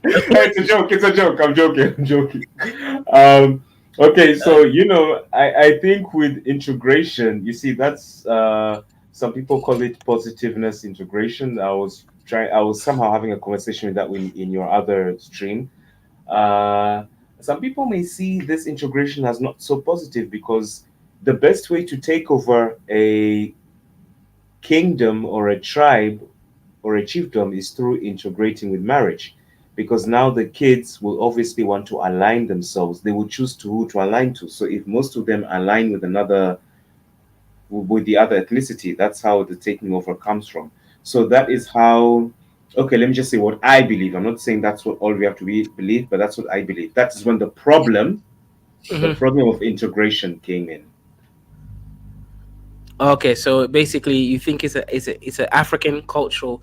It's a joke. It's a joke. I'm joking. I'm joking. Okay, so I think with integration, you see, that's some people call it positiveness integration. I was somehow having a conversation with that in your other stream. Uh, some people may see this integration as not so positive because the best way to take over a kingdom or a tribe or a chiefdom is through integrating with marriage, because now the kids will obviously want to align themselves. They will choose to who to align to. So if most of them align with with the other ethnicity, that's how the taking over comes from. So that is how. Okay, let me just say what I believe. I'm not saying that's what all we have to believe, but that's what I believe. That is when the Mhm. problem of integration came in. Okay, so basically, you think it's an African cultural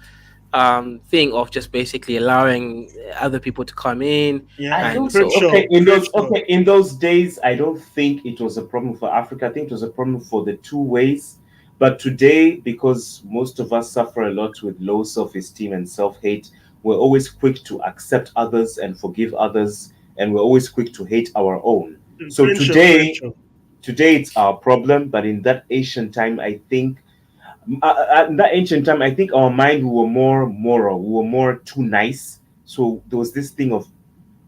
thing of just basically allowing other people to come in, Yeah, I and don't so Crenshaw, Crenshaw. okay, in those days I don't think it was a problem for Africa. I think it was a problem for the two ways. But today, because most of us suffer a lot with low self-esteem and self-hate, we're always quick to accept others and forgive others, and we're always quick to hate our own. So Crenshaw, Crenshaw. today it's our problem, but in that ancient time, I think in that ancient time, I think our mind, we were more moral, we were more too nice. So there was this thing of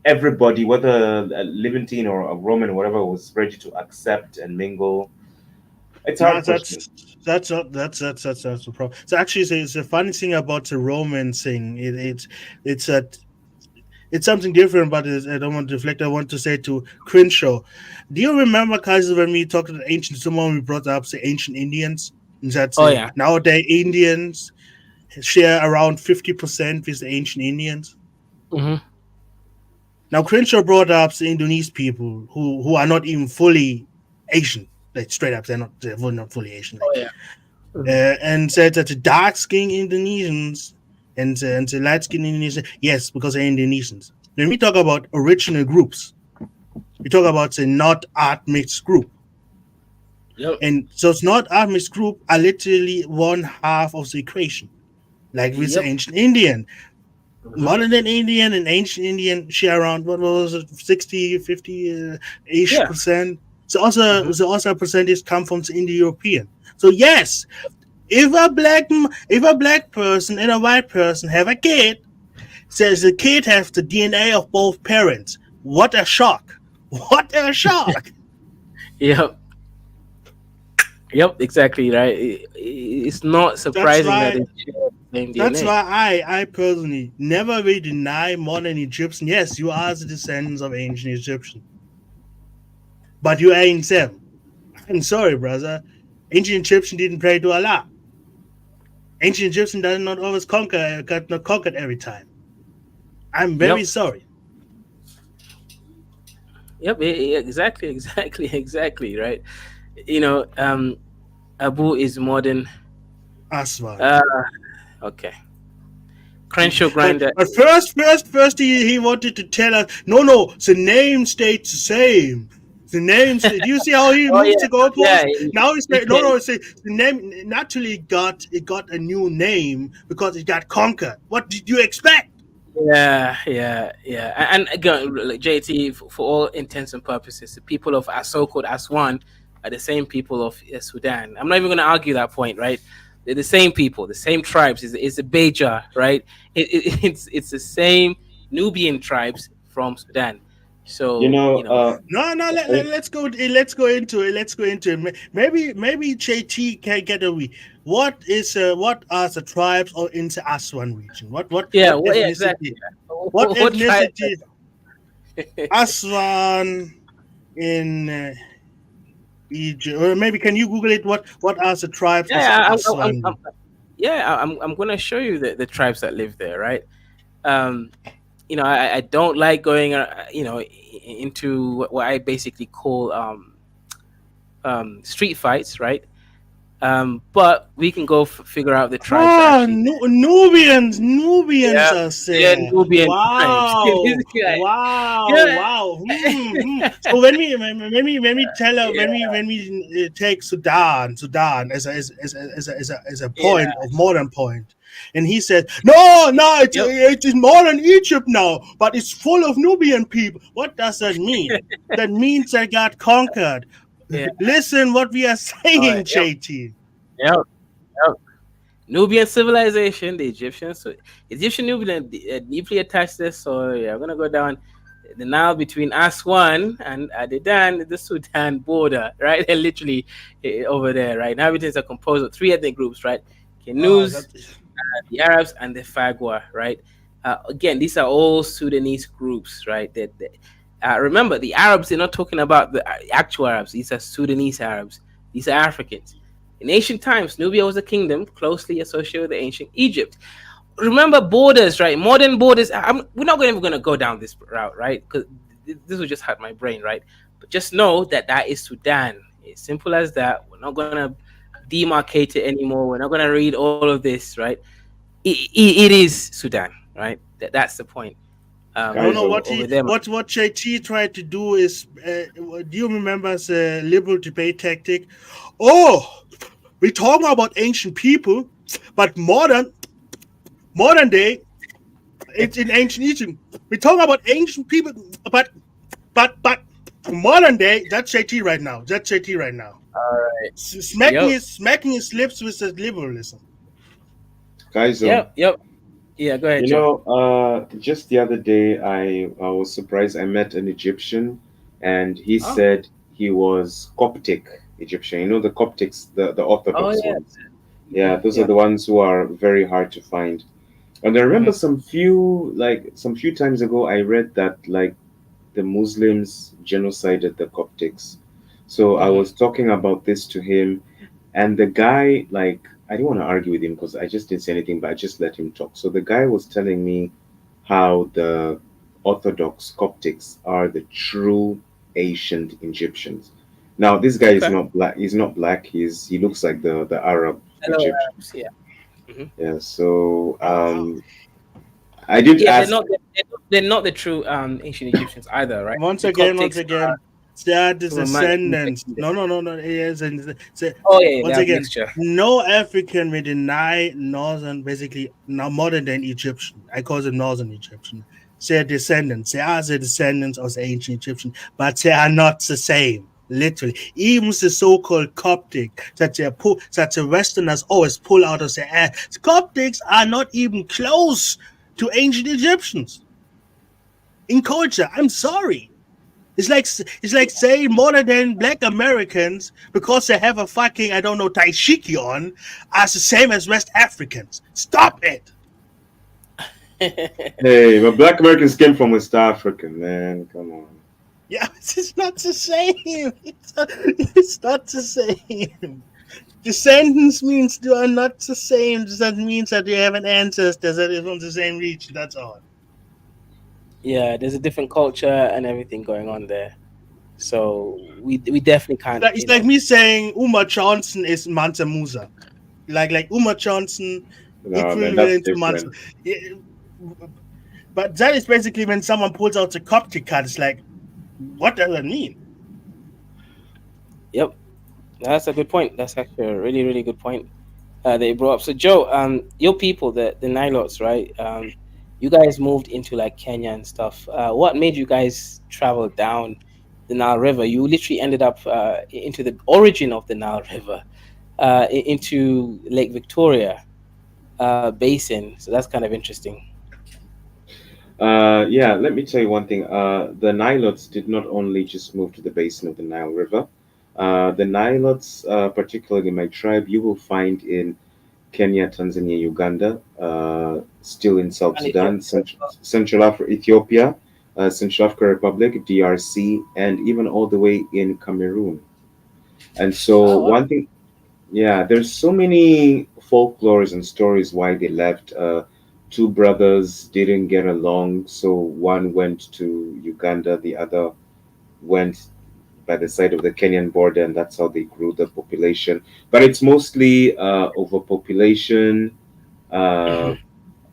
everybody, whether a Levantine or a Roman or whatever, was ready to accept and mingle. It's a No, hard question. that's not that's the problem. So actually, it's a funny thing about the Roman thing. It's a it's something different, but I don't want to deflect. I want to say to Crenshaw. Do you remember, Kaiser, when we talked about ancient? Someone we brought up the ancient Indians. That oh yeah. nowadays Indians share around 50% with the ancient Indians. Hmm. Now Crenshaw brought up the Indonesian people who are not even fully Asian. Like straight up, they're not fully Asian. Oh Like yeah. Hmm. and said that the dark skinned Indonesians and the light skinned Indonesians, yes, because they're Indonesians. When we talk about original groups, we talk about the not art mixed group. Yep. And so it's not art mixed group are literally one half of the equation. Like with the Yep. ancient Indian. Hmm. Modern Indian and ancient Indian share around what was it, 60, 50 ish Yeah. percent. So also a percentage come from the Indo-European. So yes, if a black person and a white person have a kid, says the kid has the DNA of both parents. What a shock! What a shock! Yep. Yep. Exactly right. It's not That's surprising that why they share. Same That's DNA. why I personally never will deny modern Egyptian. Yes, you are the descendants of ancient Egyptian, but you ain't them. I'm sorry, brother. Ancient Egyptian didn't pray to Allah. Ancient Egyptian does not always got not conquered every time. I'm very Yep. sorry. Yep. Exactly. Exactly. Exactly. Right. You know, Abu is modern. Aswan. Uh, okay. Crenshaw But grinder. but first he wanted to tell us no, the name stayed the same. The name stayed. Do you see how he Oh moved the yeah. goalpost? Now he's Yeah. no. See, the name naturally got a new name because it got conquered. What did you expect? Yeah. And again, like JT, for all intents and purposes, the people of so-called Aswan are the same people of Sudan. I'm not even going to argue that point, right? They're the same people, the same tribes. It's the Beja, right? It's the same Nubian tribes from Sudan. You So know, you know, No, let's go. Let's go into it. Let's go into it. Maybe JT can get a read. What are the tribes or in the Aswan region? yeah, What well, yeah, exactly. ethnicity? What What tribe? ethnicity? Aswan in Egypt, or maybe can you Google it? What are the tribes of the Yeah, Aswan? I'm going to show you the tribes that live there, right? Um, I don't like going, into what I basically call street fights, right? But we can go figure out the tribes that actually. Nubians Yeah, are yeah, there. Nubian tribes. Wow, Yeah, wow, yeah, wow. So when we tell her when we take Sudan as a yeah. point of modern point, and he said, no, Yep. it is modern Egypt now, but it's full of Nubian people. What does that mean? That means they got conquered. Yeah. Listen, what we are All right. saying, Yep. JT. Yep. Yep. Nubian civilization, the Egyptians, so Egyptian Nubian deeply attached to this. So yeah, I'm gonna go down the Nile between Aswan and Adedan, the Sudan border, right? And literally over there, right? Now everything's a composed of three ethnic groups, right? Oh, Kenus, the Arabs, and the Fagwa, right? Again, these are all Sudanese groups, right? Remember, the Arabs, they're not talking about the actual Arabs. These are Sudanese Arabs. These are Africans. In ancient times, Nubia was a kingdom closely associated with the ancient Egypt. Remember borders, right? Modern borders. We're not even going to go down this route, right? Because this will just hurt my brain, right? But just know that is Sudan. It's simple as that. We're not going to demarcate it anymore. We're not going to read all of this, right? It is Sudan, right? That's the point. guys, No. So What over he there, what JT tried to do is, do you remember the liberal debate tactic? Oh, we talking about ancient people, but modern day, it's in ancient Egypt. We talking about ancient people, but modern day. That's JT right now. That's JT right now. all right. Yep. Smacking his lips with the liberalism. guys, Yep. Yeah, go ahead, you Joe. know, just the other day, I was surprised. I met an Egyptian, and he Oh, said he was Coptic Egyptian. You know, the Coptics, the oh Orthodox yeah. ones. Yeah, those are Yeah. the ones who are very hard to find. And I remember Mhm. some few times ago, I read that like the Muslims genocided the Coptics. So I Mhm. was talking about this to him, and the guy, like, I didn't want to argue with him because I just didn't say anything, but I just let him talk. So the guy was telling me how the Orthodox Coptics are the true ancient Egyptians. Now, this guy is Okay. not black. He's not black. He looks like the Arab Hello, Egyptian. Arabs. Yeah. Mhm. Yeah. So Wow. I did Yeah, ask. they're not the true ancient Egyptians either, right? Once The again, Coptics are they are the from a man. descendants. No. Yes, and Oh yeah, they once have again, mixture. no African will deny northern, basically now modern than Egyptian. I call them northern Egyptian. They are descendants. They are the descendants of the ancient Egyptian, but they are not the same. Literally, even the so-called Coptic that the Westerners always pull out of their ass. Coptics are not even close to ancient Egyptians in culture. I'm sorry. It's like saying more than black Americans because they have a fucking taishiki on as the same as West Africans. Stop it. Hey, but Black Americans came from West Africa, man. Come on. Yeah, it's not the same. It's not the same. Descendants means they are not the same. That means that you have an ancestor that is from the same region. That's all. Yeah, there's a different culture and everything going on there. So we definitely can't, It's like me saying Uma Johnson is Mansa Musa. Like Uma Johnson No, man, that's equivalent to Mansa. different. But that is basically when someone pulls out the Coptic card. It's like, what does that mean? Yep, that's a good point. That's actually a really, really good point that you brought up. So, Joe, your people, the Nilotes, right? You guys moved into like Kenya and stuff. What made you guys travel down the Nile River? You literally ended up into the origin of the Nile River, into Lake Victoria basin. So that's kind of interesting. Yeah, let me tell you one thing. The Nilotes did not only just move to the basin of the Nile River. The Nilotes, particularly my tribe, you will find in Kenya, Tanzania, Uganda, still in South And Sudan, Ethiopia. Central Africa, Ethiopia, Central African Republic, DRC, and even all the way in Cameroon. And so Oh, wow. one thing, yeah, there's so many folklores and stories why they left. Two brothers didn't get along, so one went to Uganda, the other went by the side of the Kenyan border, and that's how they grew the population. But it's mostly overpopulation uh, Mhm.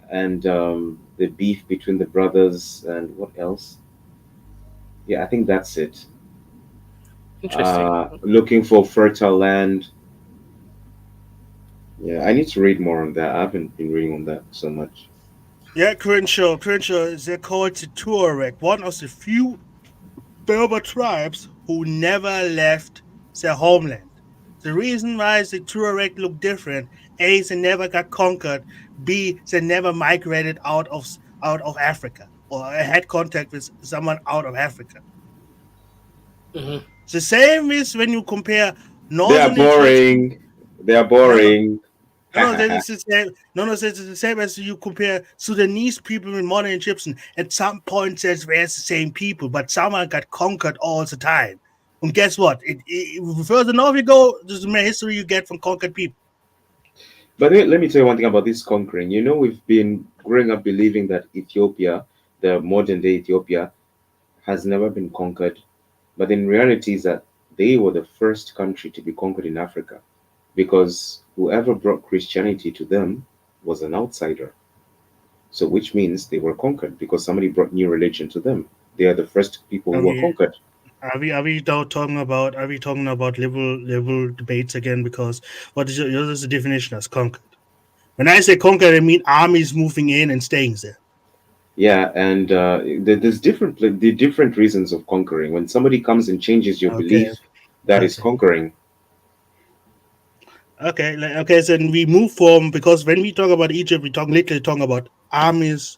and the beef between the brothers, and what else? Yeah, I think that's it. Interesting. Looking for fertile land. Yeah, I need to read more on that. I haven't been reading on that so much. Yeah, Crenshaw, they're called the Tuareg, one of the few Berber tribes who never left their homeland. The reason why the Tuareg look different: A, they never got conquered; B, they never migrated out of Africa or had contact with someone out of Africa. Hmm. The same is when you compare They are northern Egyptian. boring. They are No, no, boring. no, that is the same. No, it's the same as you compare Sudanese people with modern Egyptian. At some point, there's the same people, but someone got conquered all the time. And guess what? The further north you go, the more history you get from conquered people. But let me tell you one thing about this conquering. You know, we've been growing up believing that Ethiopia, the modern day Ethiopia, has never been conquered. But in reality, is that they were the first country to be conquered in Africa because whoever brought Christianity to them was an outsider. So, which means they were conquered because somebody brought new religion to them. They are the first people Are who were we conquered. talking about liberal debates again? Because what is the definition as conquered? When I say conquered, I mean armies moving in and staying there. Yeah, and there's the different reasons of conquering. When somebody comes and changes your Okay, belief, that is okay. conquering. Okay, so then we move from, because when we talk about Egypt, we literally talking about armies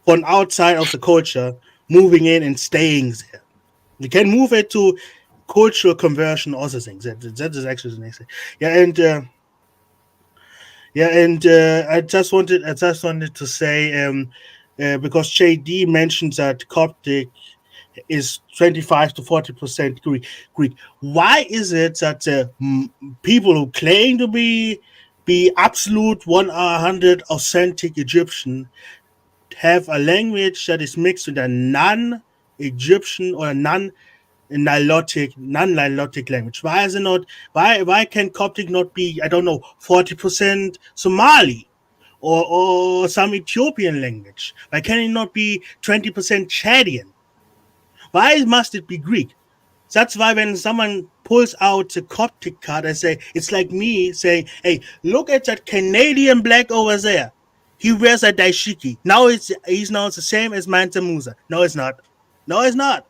from outside of the culture moving in and staying there. You can move it to cultural conversion, other things. That is actually the next thing. Yeah, and I just wanted to say, because JD mentioned that Coptic is 25 to 40% Greek. Why is it that people who claim to be absolute 100 authentic Egyptian have a language that is mixed with a non-Egyptian or a non-Nilotic language? Why is it not? Why can Coptic not be, I don't know, 40% Somali or some Ethiopian language? Why can it not be 20% Chadian? Why must it be Greek? That's why when someone pulls out the Coptic card, I say, it's like me saying, hey, look at that Canadian black over there. He wears a daishiki. He's now the same as Mansa Musa. No, it's not. No, it's not.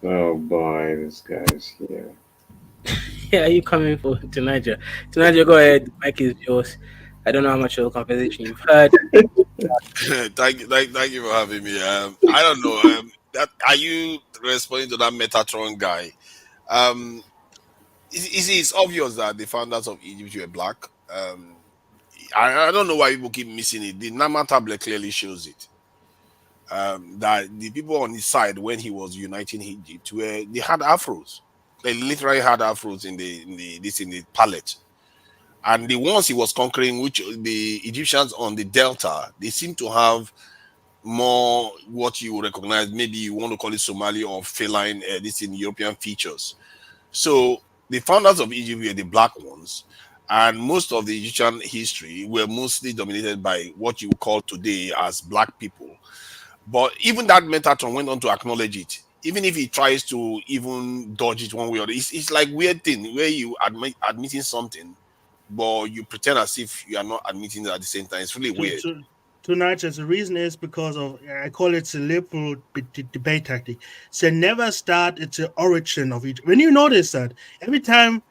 Oh boy, this guy's here. Yeah, you coming for to Niger? To Niger, go ahead. Mike is yours. I don't know how much of the conversation you've heard. Thank you for having me. I don't know. That are you responding to that Metatron guy? Um, it's obvious that the founders of Egypt were black. I don't know why people keep missing it. The Nama tablet clearly shows it. That the people on his side when he was uniting Egypt were they had afros. They literally had afros in the palette. And the ones he was conquering, which the Egyptians on the delta, they seem to have more what you would recognize. Maybe you want to call it Somali or feline, this in European features. So the founders of Egypt were the black ones, and most of the Egyptian history were mostly dominated by what you call today as black people. But even that Metatron went on to acknowledge it. Even if he tries to even dodge it one way or other, it's like weird thing where you admitting something, but you pretend as if you are not admitting it at the same time. It's really weird. Tonight, as the reason is because of I call it the liberal debate tactic. So never start at the origin of it. When you notice that every time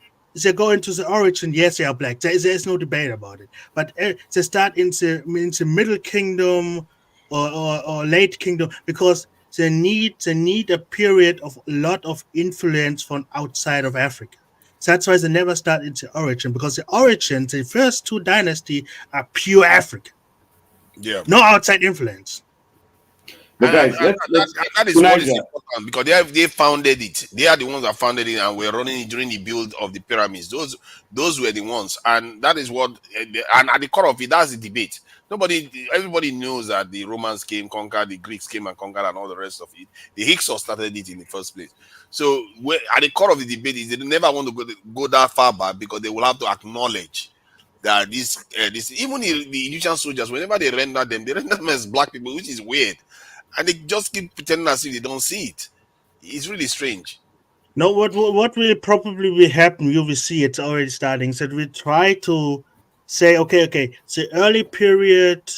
they go into the origin, yes, they are black. There's no debate about it. But they start in the Middle Kingdom or Late Kingdom because they need a period of a lot of influence from outside of Africa. So that's why they never start into origin because the origin, the first two dynasties are pure African. Yeah. No outside influence. But guys, let's that is what is important because they founded it. They are the ones that founded it and were running it during the build of the pyramids. Those were the ones, and that is what. And at the core of it, that's the debate. Everybody knows that the Romans came, conquered, the Greeks came and conquered, and all the rest of it. The Hyksos started it in the first place. So at the core of the debate is they never want to go that far back because they will have to acknowledge that this even the Egyptian soldiers, whenever they render them as black people, which is weird. And they just keep pretending as if they don't see it. It's really strange. No, what will probably happen, you will see it's already starting. So we try to say, okay, the early period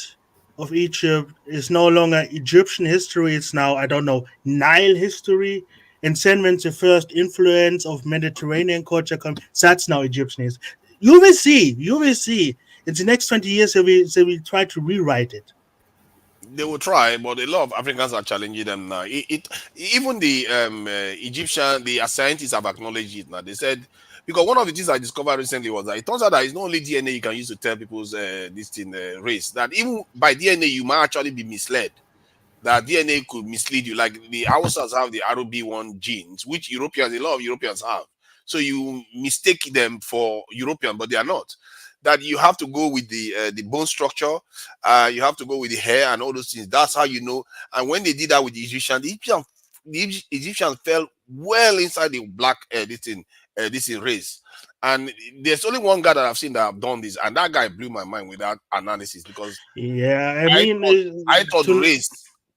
of Egypt is no longer Egyptian history, it's now, I don't know, Nile history. And then when the first influence of Mediterranean culture comes, that's now Egyptian history. You will see. In the next 20 years, they will try to rewrite it. They will try, but a lot of Africans are challenging them now. Even the Egyptian, the scientists have acknowledged it now. They said because one of the things I discovered recently was that it turns out that it's not only DNA you can use to tell people's race. That even by DNA you might actually be misled. That DNA could mislead you. Like the Hausas have the RB1 genes, which a lot of Europeans have. So you mistake them for European, but they are not. That you have to go with the bone structure, you have to go with the hair and all those things. That's how you know. And when they did that with the Egyptians fell well inside the black this race. And there's only one guy that I've seen that have done this, and that guy blew my mind with that analysis because I thought race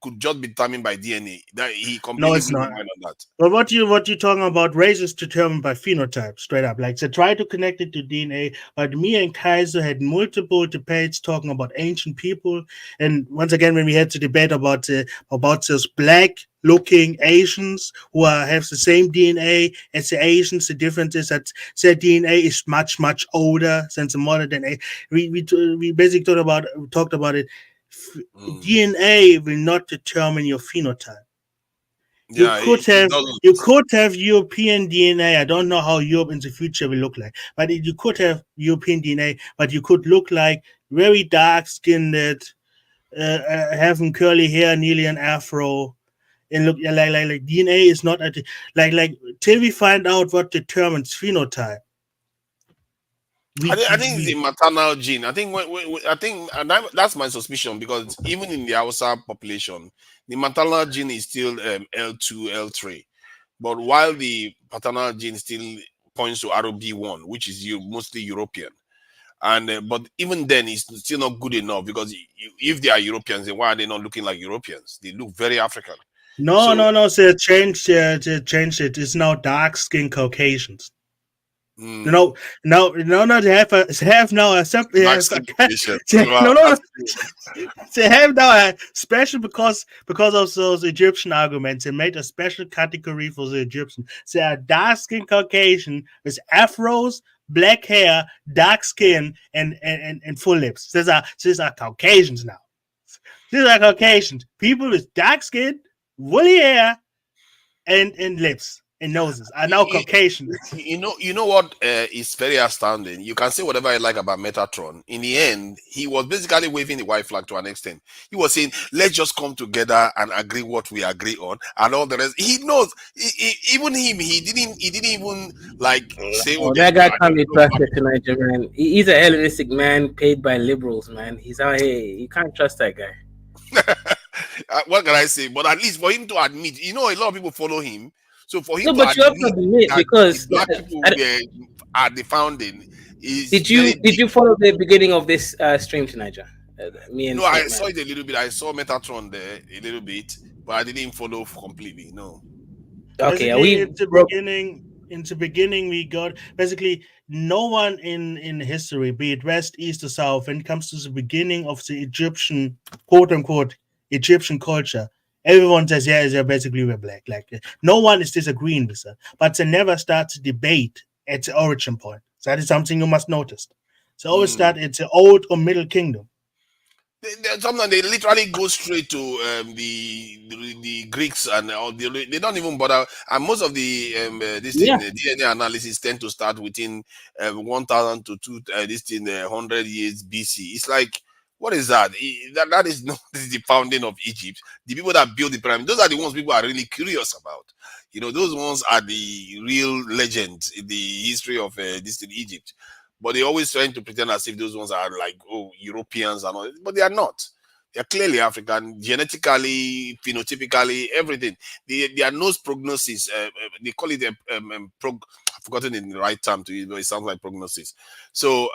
could just be determined by DNA. That he completely blew my mind on that. But what you're talking about, race is determined by phenotype, straight up. Like they try to connect it to DNA, but me and Kaiser had multiple debates talking about ancient people. And once again, when we had to debate about those black-looking Asians who have the same DNA as the Asians, the difference is that their DNA is much, much older than the modern DNA. We basically talked about it. DNA will not determine your phenotype. You could have European DNA. I don't know how Europe in the future will look like, but you could have European DNA, but you could look like very dark skinned, having curly hair, nearly an afro, and look like DNA is not like till we find out what determines phenotype. I think it's the maternal gene. I think that's my suspicion because even in the Hausa population, the maternal gene is still L2, L3, but while the paternal gene still points to RB1, which is mostly European, and but even then, it's still not good enough because if they are Europeans, then why are they not looking like Europeans? They look very African. No. They changed it. It's now dark-skinned Caucasians. No, they have now a separate. They have now a special because of those Egyptian arguments. They made a special category for the Egyptian. They are dark skinned Caucasian with afros, black hair, dark skin, and full lips. These are Caucasians now. These are Caucasians. People with dark skin, woolly hair, and lips and noses are now Caucasian. You know what is very astounding. You can say whatever you like about Metatron. In the end, he was basically waving the white flag to an extent. He was saying, "Let's just come together and agree what we agree on," and all the rest. He knows. Even him, he didn't even like say. Oh, that guy can't be trusted tonight, man. He's a Hellenistic man paid by liberals, man. He's out here. You can't trust that guy. What can I say? But at least for him to admit, a lot of people follow him. So for him No, to but you have to admit because black people were at the founding. Did you follow the beginning of this stream tonight, John? No, I saw it a little bit. I saw Metatron there a little bit, but I didn't follow completely. No. Okay, in the beginning, we got basically no one in history, be it West, East, or South, when it comes to the beginning of the Egyptian, quote unquote, Egyptian culture. Everyone says, yeah, basically we're black. Like no one is disagreeing with that, but they never start to debate at the origin point. So that is something you must notice. So always start at the old or middle kingdom. Sometimes they literally go straight to the Greeks and all they don't even bother. And most of the DNA analysis tend to start within 1,000 to 100 years BC. It's like, what is that? That is not the founding of Egypt. The people that built the pyramid, those are the ones people are really curious about. Those ones are the real legends in the history of Egypt. But they always trying to pretend as if those ones are like, Europeans and all. But they are not. They are clearly African, genetically, phenotypically, everything. Their nose prognosis, they call it I've forgotten the right term to use, but it sounds like prognosis. So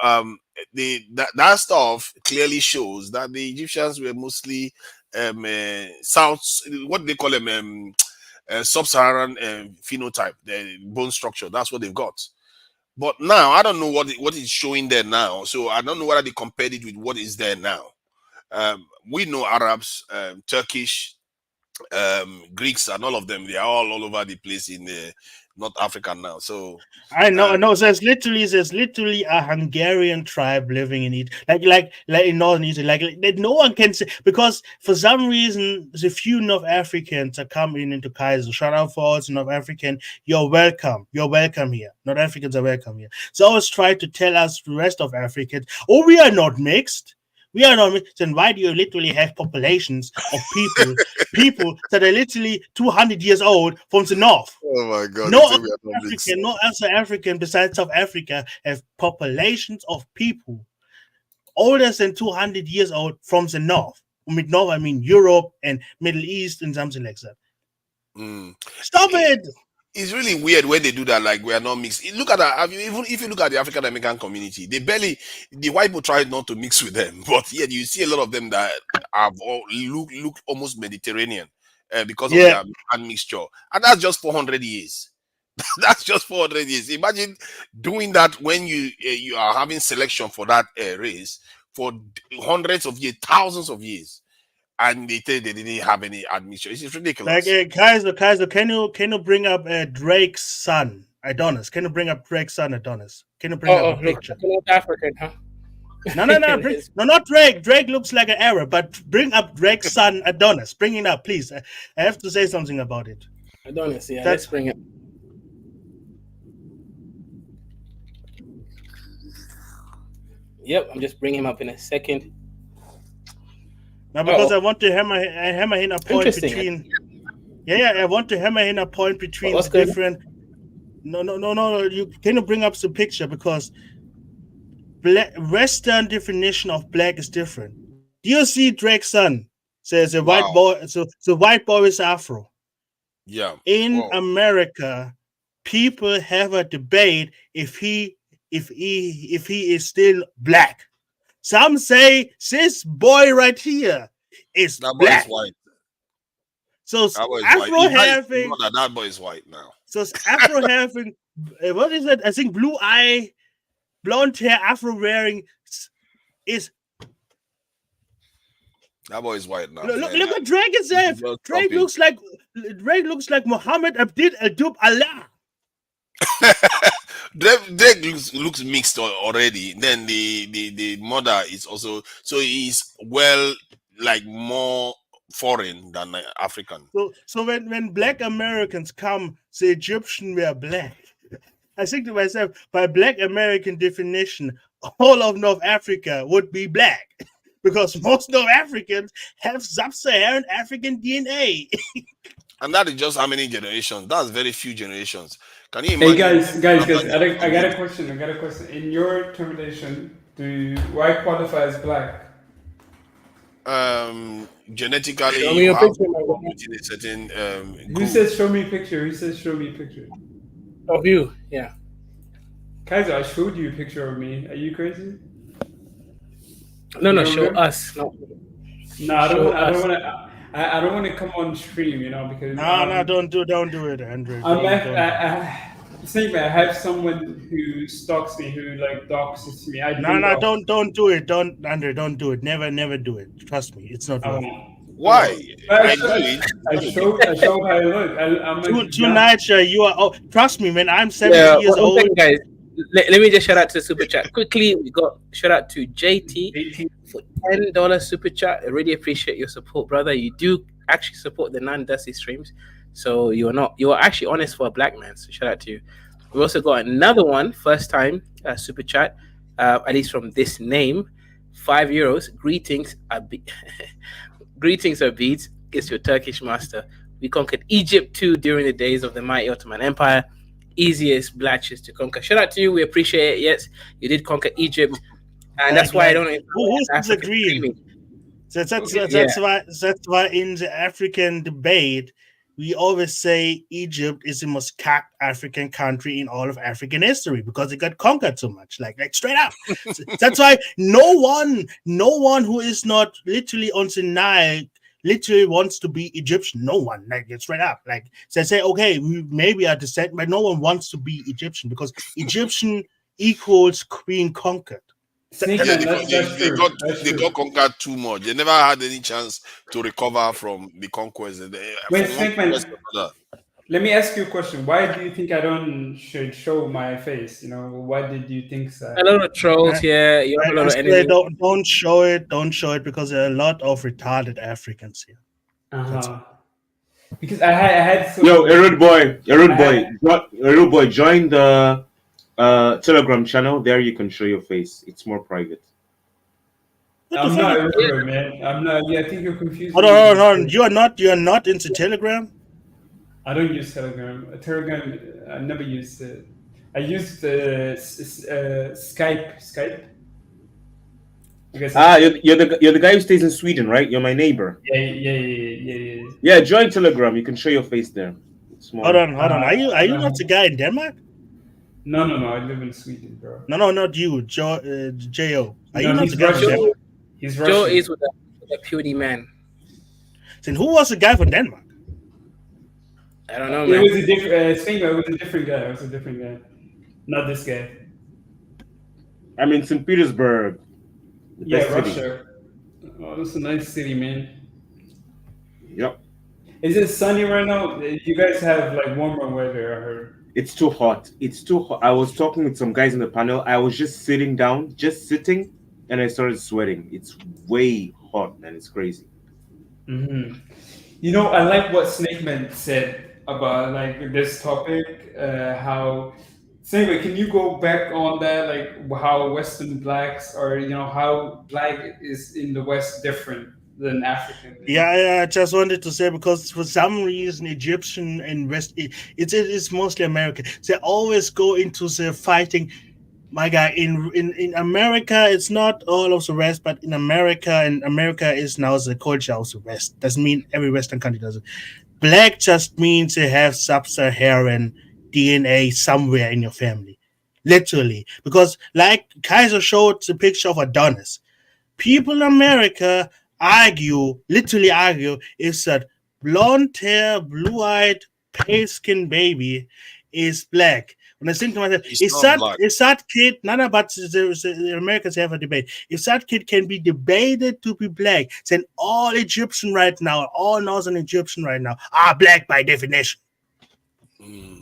that stuff clearly shows that the Egyptians were mostly South, what they call them, sub-Saharan phenotype, the bone structure. That's what they've got. But now I don't know what is showing there now. So I don't know whether they compared it with what is there now. We know Arabs, Turkish, Greeks, and all of them. They are all over the place in North Africa now. So I know. There's literally a Hungarian tribe living in it, like in northern Egypt, like that. No one can say, because for some reason the few North Africans are coming into Kaiser. Shout out for all North African. You're welcome. You're welcome here. North Africans are welcome here. So always try to tell us the rest of Africans, we are not mixed. We are not mixed. Then why do you literally have populations of people that are literally 200 years old from the north? Oh my God! No other African besides South Africa have populations of people older than 200 years old from the north. With north, I mean Europe and Middle East and something like that. Stop it! It's really weird when they do that. Like, we are not mixed. Look at that. Even if you look at the African American community, the white people try not to mix with them, but yet you see a lot of them that have look almost Mediterranean because of their admixture, and that's just 400 years. That's just 400 years. Imagine doing that when you are having selection for that race for hundreds of years, thousands of years. And they say they didn't have any admission. It's ridiculous. Like Kaiser, can you bring up Drake's son, Adonis? Can you bring up Drake's son, Adonis? Can you bring up a picture? African, huh? No, not Drake. Drake looks like an Arab, but bring up Drake's son, Adonis. Bring it up, please. I have to say something about it. Adonis, yeah, let's bring it. Yep, I'm just bringing him up in a second. Now, because I want to hammer in a point between. I want to hammer in a point between different. No. You can bring up the picture because Western definition of black is different. Do you see Drake's son? Says a white boy. So the white boy is Afro. Yeah. In America, people have a debate if he is still black. Some say this boy right here is that boy black. is white. So Afro having that boy is white now. So it's Afro having what is it? I think blue eye, blonde hair, Afro wearing is. That boy is white now. Look at Drake itself. Drake looks like Muhammad Abdul Allah. Drake looks mixed already. Then the mother is also, so he's more foreign than African. So when Black Americans come, the Egyptian were black. I think to myself, by Black American definition, all of North Africa would be black. Because most North Africans have sub-Saharan African DNA. And that is just how many generations? That's very few generations. Can you imagine? Hey guys, I got a question. In your termination, why qualify as black? Genetically, show me you a have picture, a certain Who says show me a picture? Who says show me a picture? of you. Yeah. Kaiser, I showed you a picture of me. Are you crazy? No, show us. No, I don't want to come on stream, because No, don't do it, Andrew. I have someone who stalks me, who doxes me. Don't do it. Andrew, don't do it. Never do it. Trust me, it's not worth it. Why? I showed how I look. I'm Tonight, you are. Oh, trust me, man. I'm 70 years old. Second, guys. Let me just shout out to the super chat quickly. We got shout out to JT for $10 super chat. I really appreciate your support, brother. You do actually support the non-dusty streams, so you are actually honest for a black man. So shout out to you. We also got another one, first time super chat, at least from this name, €5. Greetings, Abid. It's your Turkish master. We conquered Egypt too during the days of the mighty Ottoman Empire. Easiest blatches to conquer. Shout out to you. We appreciate it. Yes, you did conquer Egypt, and that's why I don't. Who's disagreeing? That's why in the African debate we always say Egypt is the most cacked African country in all of African history because it got conquered so much, like straight up. That's why no one who is not literally on the Nile literally wants to be Egyptian. No one, it's straight up. They say, okay, we maybe are descent, but no one wants to be Egyptian because Egyptian equals queen conquered. They got conquered too much. They never had any chance to recover from the conquest. Wait, Snakeman, let me ask you a question. Why do you think I should show my face? Why did you think so? A lot of trolls here. You have a lot of enemies. Don't show it. Don't show it because there are a lot of retarded Africans here. Because I had. Rude boy, join the Telegram channel. There you can show your face. It's more private. I'm not a rude, man. I'm not. Yeah, I think you're confused. Hold on. You are not into Telegram. I don't use Telegram. Telegram, I never used it. I used Skype. You're the guy who stays in Sweden, right? You're my neighbor. Yeah. Yeah, join Telegram. You can show your face there. Hold on. Are you not the guy in Denmark? No. I live in Sweden, bro. No, not you, J.O. Are you not the guy from Denmark? He's Russian. Joe is with a puny man. Then who was the guy from Denmark? I don't know, man. It was a different guy. It was a different guy. Not this guy. I'm in St. Petersburg. Yeah, Russia. Oh, that's a nice city, man. Yep. Is it sunny right now? You guys have warmer weather, I heard. It's too hot. I was talking with some guys in the panel. I was just sitting, and I started sweating. It's way hot, man. It's crazy. Mm-hmm. I like what Snakeman said about this topic. Anyway, can you go back on that, how Western blacks are, how black is in the West different than African? Yeah, I just wanted to say because for some reason Egyptian and West, it's mostly American. They always go into the fighting. My guy, in America, it's not all of the West, but in America, and America is now the culture of the West. Doesn't mean every Western country does it. Black just means they have sub-Saharan DNA somewhere in your family, literally. Because like Kaiser showed the picture of Adonis, people in America literally argue, is that blonde hair, blue-eyed pale skin baby is black. When I think to myself, Black. is that kid, none about the Americans have a debate. If that kid can be debated to be black, then all Egyptian right now, all Northern Egyptian right now are black by definition.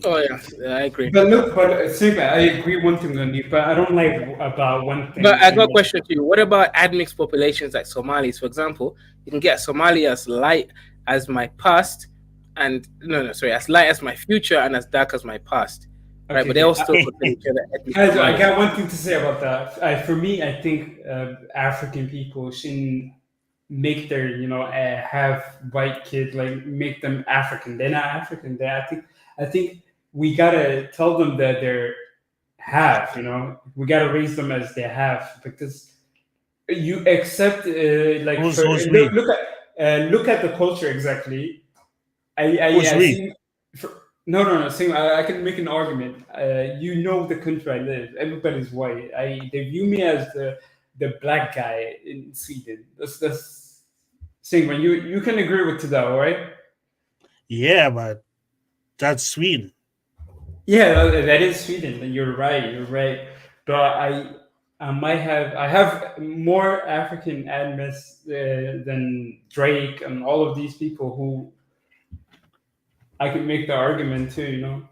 Oh yeah, I agree. But look, I agree one thing on you, but I don't like about one thing. But I got a question to you. What about admixed populations like Somalis, for example? You can get Somali as light as my past, and as light as my future and as dark as my past. Right, Okay, but they all still consider each other ethnic. Guys, I Somalis. got one thing to say about that. For me, I think African people shouldn't make their, have white kids, like make them African. They're not African. I think we gotta tell them that they're half. We gotta raise them as they have, because you accept look at the culture exactly. No. I can make an argument. The country I live. Everybody's white. They view me as the black guy in Sweden. That's saying, when you can agree with that, right? Yeah, but that's Sweden. Yeah, that is Sweden. You're right. But I have more African admins than Drake and all of these people who I could make the argument too.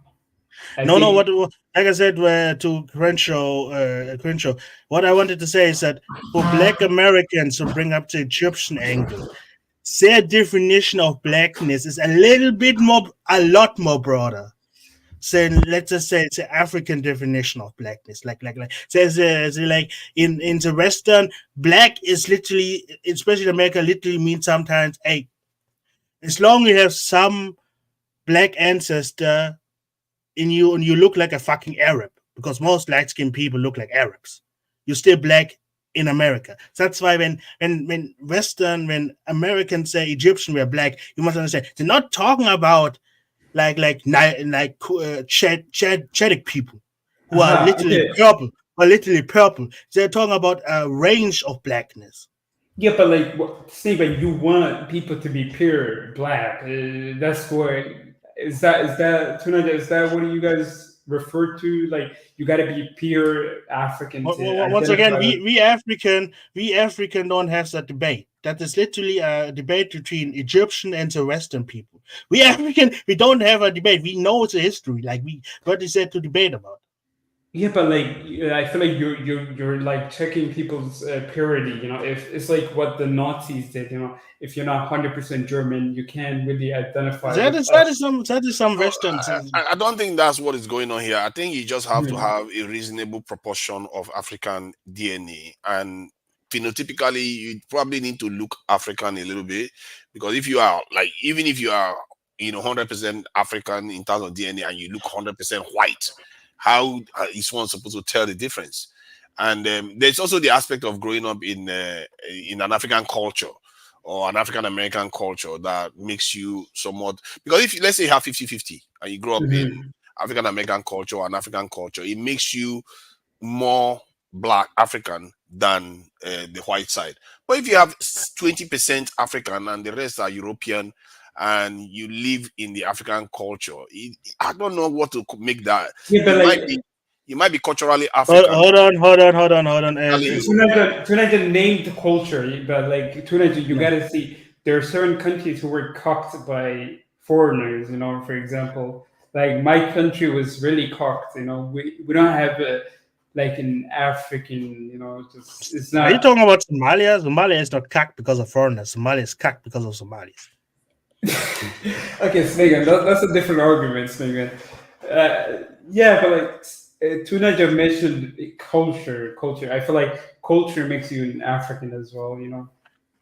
What like I said to Crenshaw, what I wanted to say is that for Black Americans to bring up the Egyptian angle, their definition of blackness is a lot more broader. So let's just say it's an African definition of blackness. Like in the Western, black is literally, especially in America, literally means sometimes, hey, as long as you have some black ancestor in you and you look like a fucking Arab, because most light-skinned people look like Arabs, you're still black in America. So that's why when Americans say Egyptian we're black, you must understand they're not talking about Chadic people who are literally purple. They're talking about a range of blackness. Yeah, but Steve, you want people to be pure black. That's what is that what you guys refer to? Like, you got to be pure African. Once again, we African don't have that debate. That is literally a debate between Egyptian and the Western people. We African, we don't have a debate. We know it's a history. Like, what is there to debate about? Yeah, but I feel like you're like checking people's purity. If it's like what the Nazis did. If you're not 100% German, you can't really identify. That is some Western. I don't think that's what is going on here. I think you just have to have a reasonable proportion of African DNA, and phenotypically, you probably need to look African a little bit, because if you are even if you are 100% African in terms of DNA and you look 100% white, how is one supposed to tell the difference? And there's also the aspect of growing up in an African culture or an African American culture that makes you somewhat, because if let's say you have 50-50 and you grow up in African American culture or an African culture, it makes you more black African than the white side. But if you have 20% African and the rest are European, and you live in the African culture, I don't know what to make that. Yeah, you might be culturally African. Hold on. Tunaja named the culture, but Tunaja, you gotta see there are certain countries who were cocked by foreigners. For example, like my country was really cocked. We don't have an African. It's not. Are you talking about Somalia? Somalia is not cocked because of foreigners. Somalia is cocked because of Somalis. Okay, Snegan, that's a different argument, Snegan. Yeah, but Tunaja mentioned culture. I feel like culture makes you an African as well.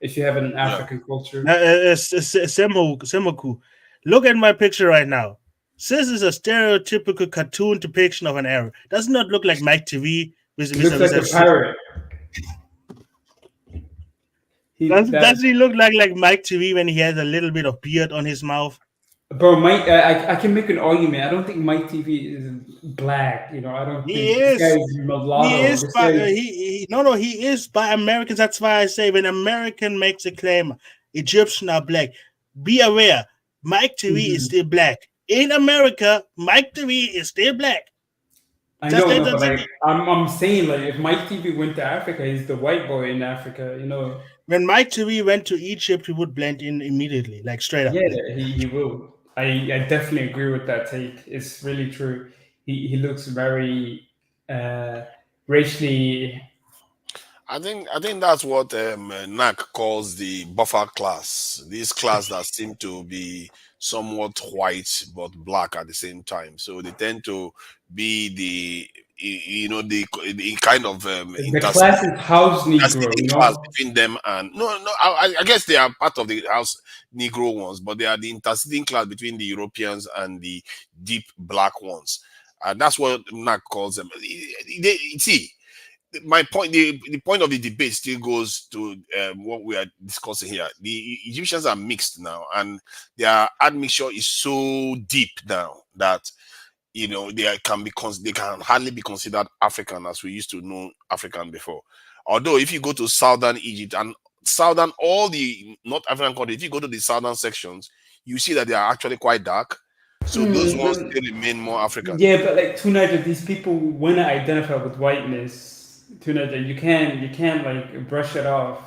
If you have an African culture. Semoku, look at my picture right now. This is a stereotypical cartoon depiction of an Arab. Does not look like Mike TV. Looks like a pirate. Does he look like Mike TV when he has a little bit of beard on his mouth? Bro, Mike, I can make an argument. I don't think Mike TV is black. I don't think this guy is mulatto. He is by Americans. That's why I say when American makes a claim, Egyptian are black, be aware, Mike TV is still black in America, Mike TV is still black. I know, no, but like I'm saying, like if Mike TV went to Africa, he's the white boy in Africa, you know. When Mike TV went to Egypt, he would blend in immediately, like straight up. Yeah, he will. I definitely agree with that take. It's really true. He looks very racially. I think that's what NAC calls the buffer class. This class that seem to be somewhat white but black at the same time. So they tend to be the kind of The class is house Negro, you class know? between them and I guess they are part of the house Negro ones, but they are the interceding class between the Europeans and the deep black ones. And that's what NAC calls them. See, my point, the point of the debate still goes to what we are discussing here. The Egyptians are mixed now, and their admixture is so deep now that they can hardly be considered African as we used to know African before. Although if you go to southern Egypt and all the North African countries, if you go to the southern sections, you see that they are actually quite dark. So those ones still remain more African. Yeah, but like Tunaja, these people want to identify with whiteness. Tunaja, you can't like brush it off.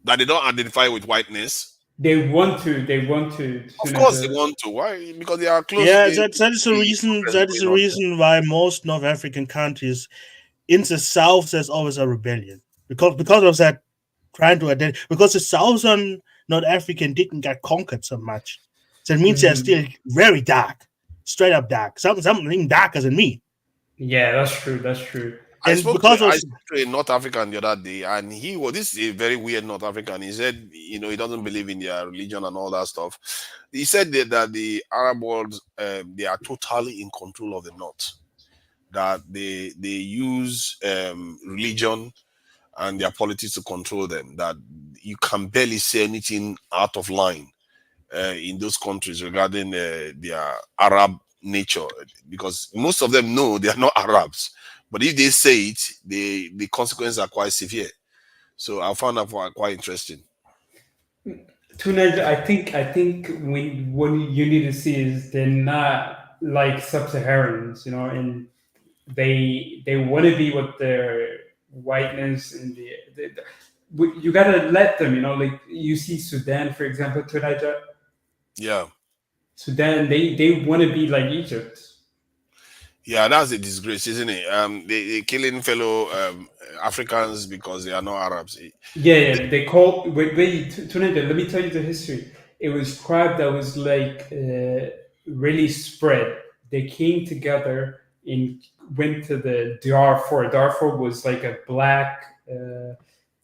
That they don't identify with whiteness. They want to. Of course, they want to. Why? Because they are close. Yeah, that is the reason. That is the reason why most North African countries, in the south, there's always a rebellion because of that trying to identify. Because the southern North African didn't get conquered so much, so it means they're still very dark, straight up dark. Something darker than me. Yeah, that's true. That's true. I spoke to a North African the other day, and this is a very weird North African. He said, he doesn't believe in their religion and all that stuff. He said that the Arab world, they are totally in control of the North. That they use religion and their politics to control them. That you can barely say anything out of line in those countries regarding their Arab nature, because most of them know they are not Arabs. But if they say it, the consequences are quite severe. So I found that quite interesting. Tunaj, I think what you need to see is they're not like sub-Saharans, and they want to be with their whiteness and you gotta let them, like you see Sudan, for example, Tunaj. Yeah. Sudan, they want to be like Egypt. Yeah, that's a disgrace, isn't it? They killing fellow Africans because they are not Arabs. Yeah. They call wait. Tunde, let me tell you the history. It was tribe that was like really spread. They came together and went to the Darfur. Darfur was like a black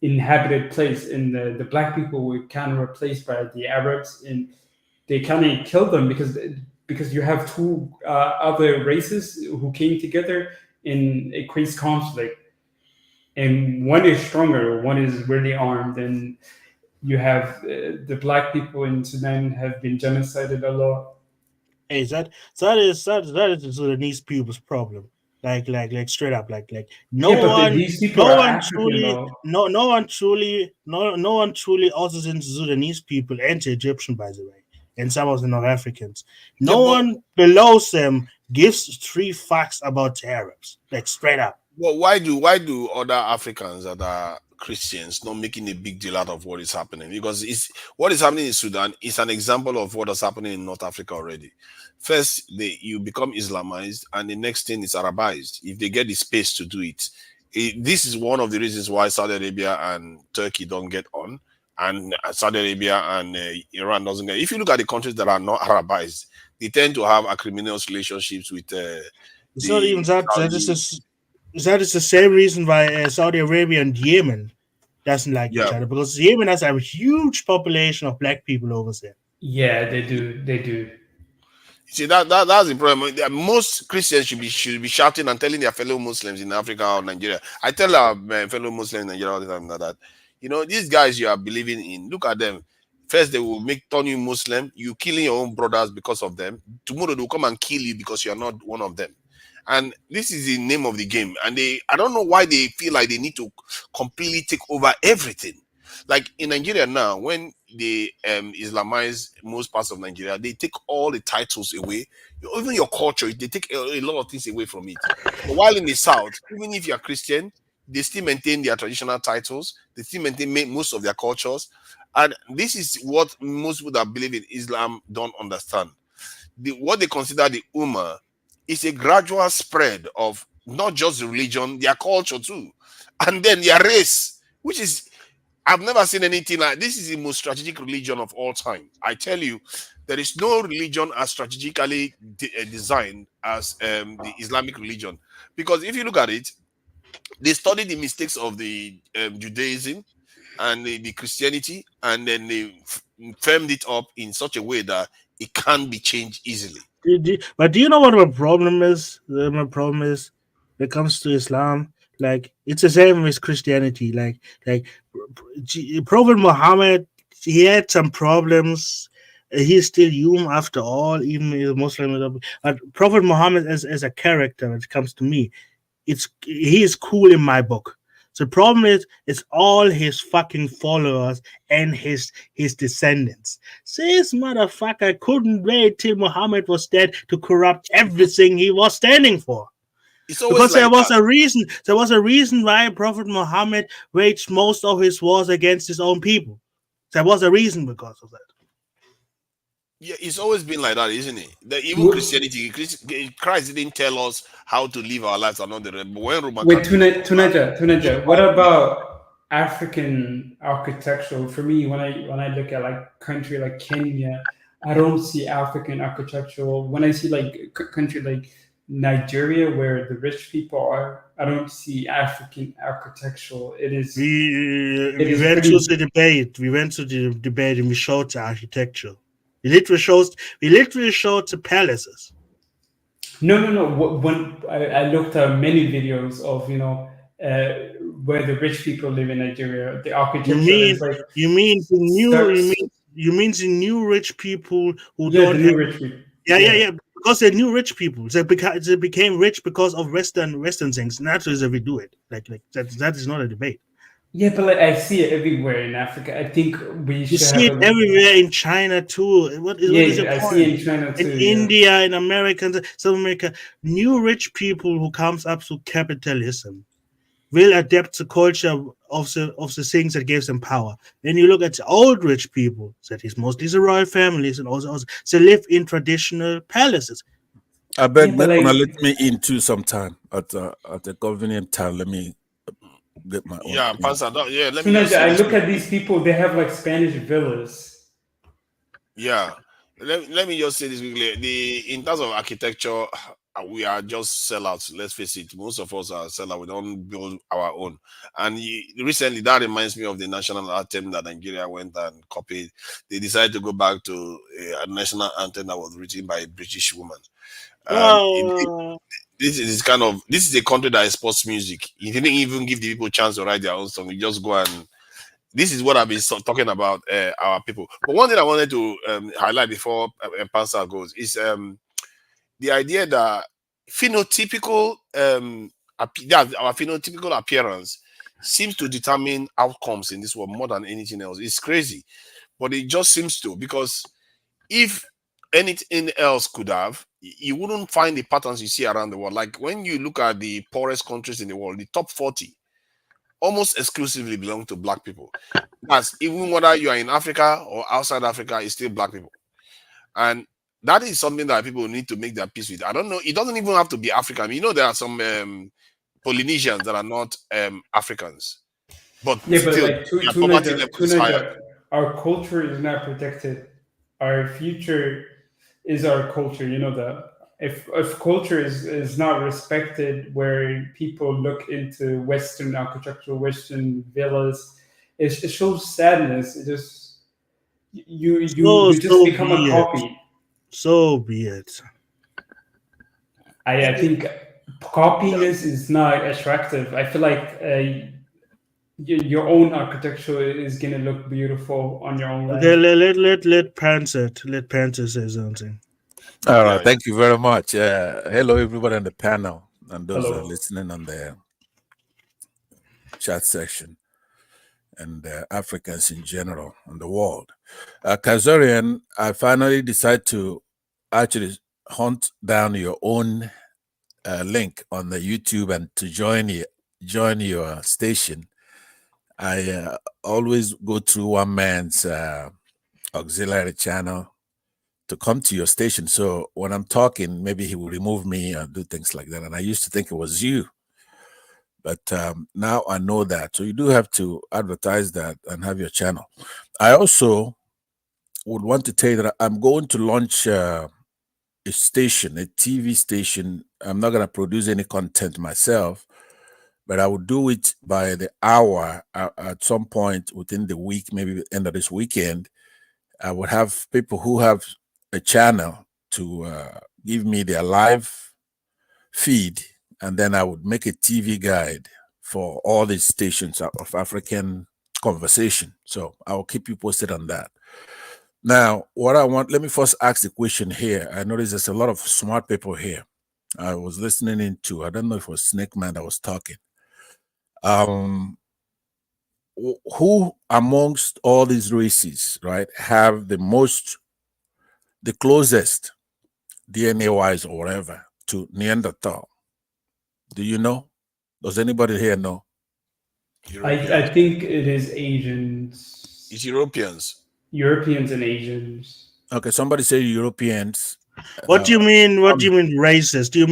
inhabited place, and the black people were kind of replaced by the Arabs, and they kind of killed them because you have two other races who came together and it creates conflict. And one is stronger, one is really armed, and you have the black people in Sudan have been genocided a lot. Hey, that is the Sudanese people's problem. Like straight up, like no one truly other than Sudanese people anti-Egyptian, by the way. And some of the North Africans. No one below them gives three facts about the Arabs, like straight up. Well, why do other Africans that are Christians not making a big deal out of what is happening? Because what is happening in Sudan is an example of what is happening in North Africa already. First, you become Islamized, and the next thing is Arabized. If they get the space to do it, this is one of the reasons why Saudi Arabia and Turkey don't get on. And Saudi Arabia and Iran doesn't get. If you look at the countries that are not Arabized, they tend to have acrimonious relationships with. It's not even that. That is the same reason why Saudi Arabia and Yemen doesn't like each other, because Yemen has a huge population of black people over there. Yeah, they do. See, that's the problem. Most Christians should be shouting and telling their fellow Muslims in Africa or Nigeria. I tell our fellow Muslims in Nigeria all the time that. These guys you are believing in, look at them. First, they will turn you Muslim. You killing your own brothers because of them. Tomorrow, they will come and kill you because you are not one of them. And this is the name of the game. And I don't know why they feel like they need to completely take over everything. Like in Nigeria now, when Islamize most parts of Nigeria, they take all the titles away. Even your culture, they take a lot of things away from it. But while in the South, even if you're Christian, they still maintain their traditional titles. They still maintain most of their cultures. And this is what most people that believe in Islam don't understand. What they consider the Ummah is a gradual spread of not just religion, their culture too, and then their race, which is, I've never seen anything like this. Is the most strategic religion of all time. I tell you, there is no religion as strategically designed as the Islamic religion. Because if you look at it, they studied the mistakes of the Judaism and the Christianity, and then they firmed it up in such a way that it can't be changed easily. But do you know what my problem is? My problem is when it comes to Islam, like it's the same with Christianity. Like Prophet Muhammad, he had some problems. He's still human after all, even a Muslim. But Prophet Muhammad as a character, when it comes to me, he is cool in my book. So the problem is, it's all his fucking followers and his descendants. This motherfucker couldn't wait till Muhammad was dead to corrupt everything he was standing for. Because there was a reason. There was a reason why Prophet Muhammad waged most of his wars against his own people. There was a reason because of that. Yeah, it's always been like that, isn't it? Even Christianity, Christ didn't tell us how to live our lives another. But when Tunaja, what about African architecture? For me, when I look at like country like Kenya, I don't see African architectural. When I see like country like Nigeria, where the rich people are, I don't see African architectural. It is. We went to the debate. We went to the debate and we showed the architecture. We literally showed the palaces. No. When I looked at many videos of where the rich people live in Nigeria, the architecture is like. You mean the new rich people who don't the new rich people. Yeah. Because they're new rich people. They became rich because of Western things. Naturally, we do it. Like that is not a debate. Yeah, but like, I see it everywhere in Africa. I think we should see it everywhere in China too. What is your point? I see it in China too. In India, in America, South America, new rich people who comes up to capitalism will adapt the culture of the things that gives them power. Then you look at the old rich people, that is mostly the royal families, and also they live in traditional palaces. I beg, let me in too sometime at a convenient time. Let me get my own. Yeah, Pastor. Let me. I look at these people; they have like Spanish villas. Yeah, let me just say this quickly. In terms of architecture, we are just sellouts. Let's face it. Most of us are sellouts. We don't build our own. And recently, that reminds me of the national anthem that Nigeria went and copied. They decided to go back to a national anthem that was written by a British woman. This is a country that exports music. You didn't even give the people a chance to write their own song. You just go and. This is what I've been talking about our people. But one thing I wanted to highlight before Pansa goes is the idea that phenotypical our phenotypical appearance seems to determine outcomes in this world more than anything else. It's crazy, but it just seems to, because if anything else could have, you wouldn't find the patterns you see around the world. Like when you look at the poorest countries in the world, the top 40 almost exclusively belong to black people. That's even whether you are in Africa or outside Africa, it's still black people. And that is something that people need to make their peace with. I don't know. It doesn't even have to be African. There are some Polynesians that are not Africans. But still, like poverty level is higher. Our culture is not protected. Our future is our culture. You know that. If culture is not respected, where people look into Western architecture, Western villas, it shows sadness. It just you just become a copy. So be it. I think copiness is not attractive. I feel like your own architecture is gonna look beautiful on your own land. Okay, let Panther say something. All right, thank you very much. Hello, everybody on the panel and those who are listening on the chat section. and Africans in general in the world. Kazorian, I finally decided to actually hunt down your own link on the YouTube and to join your station. I always go through one man's auxiliary channel to come to your station. So when I'm talking, maybe he will remove me and do things like that. And I used to think it was you, but now I know that. So you do have to advertise that and have your channel. I also would want to tell you that I'm going to launch a station, a TV station. I'm not going to produce any content myself, but I will do it by the hour at some point within the week, maybe the end of this weekend. I would have people who have a channel to give me their live feed, and then I would make a TV guide for all these stations of African conversation. So I will keep you posted on that. Now, what I want, let me first ask the question here. I notice there's a lot of smart people here. I was listening into, I don't know if it was Snake Man that was talking. Who amongst all these races, right, have the closest DNA wise or whatever to Neanderthal? Do you know? Does anybody here know? I think it is Asians. It's Europeans. Europeans and Asians. Okay, somebody say Europeans. What do you mean? What do you mean races? Do you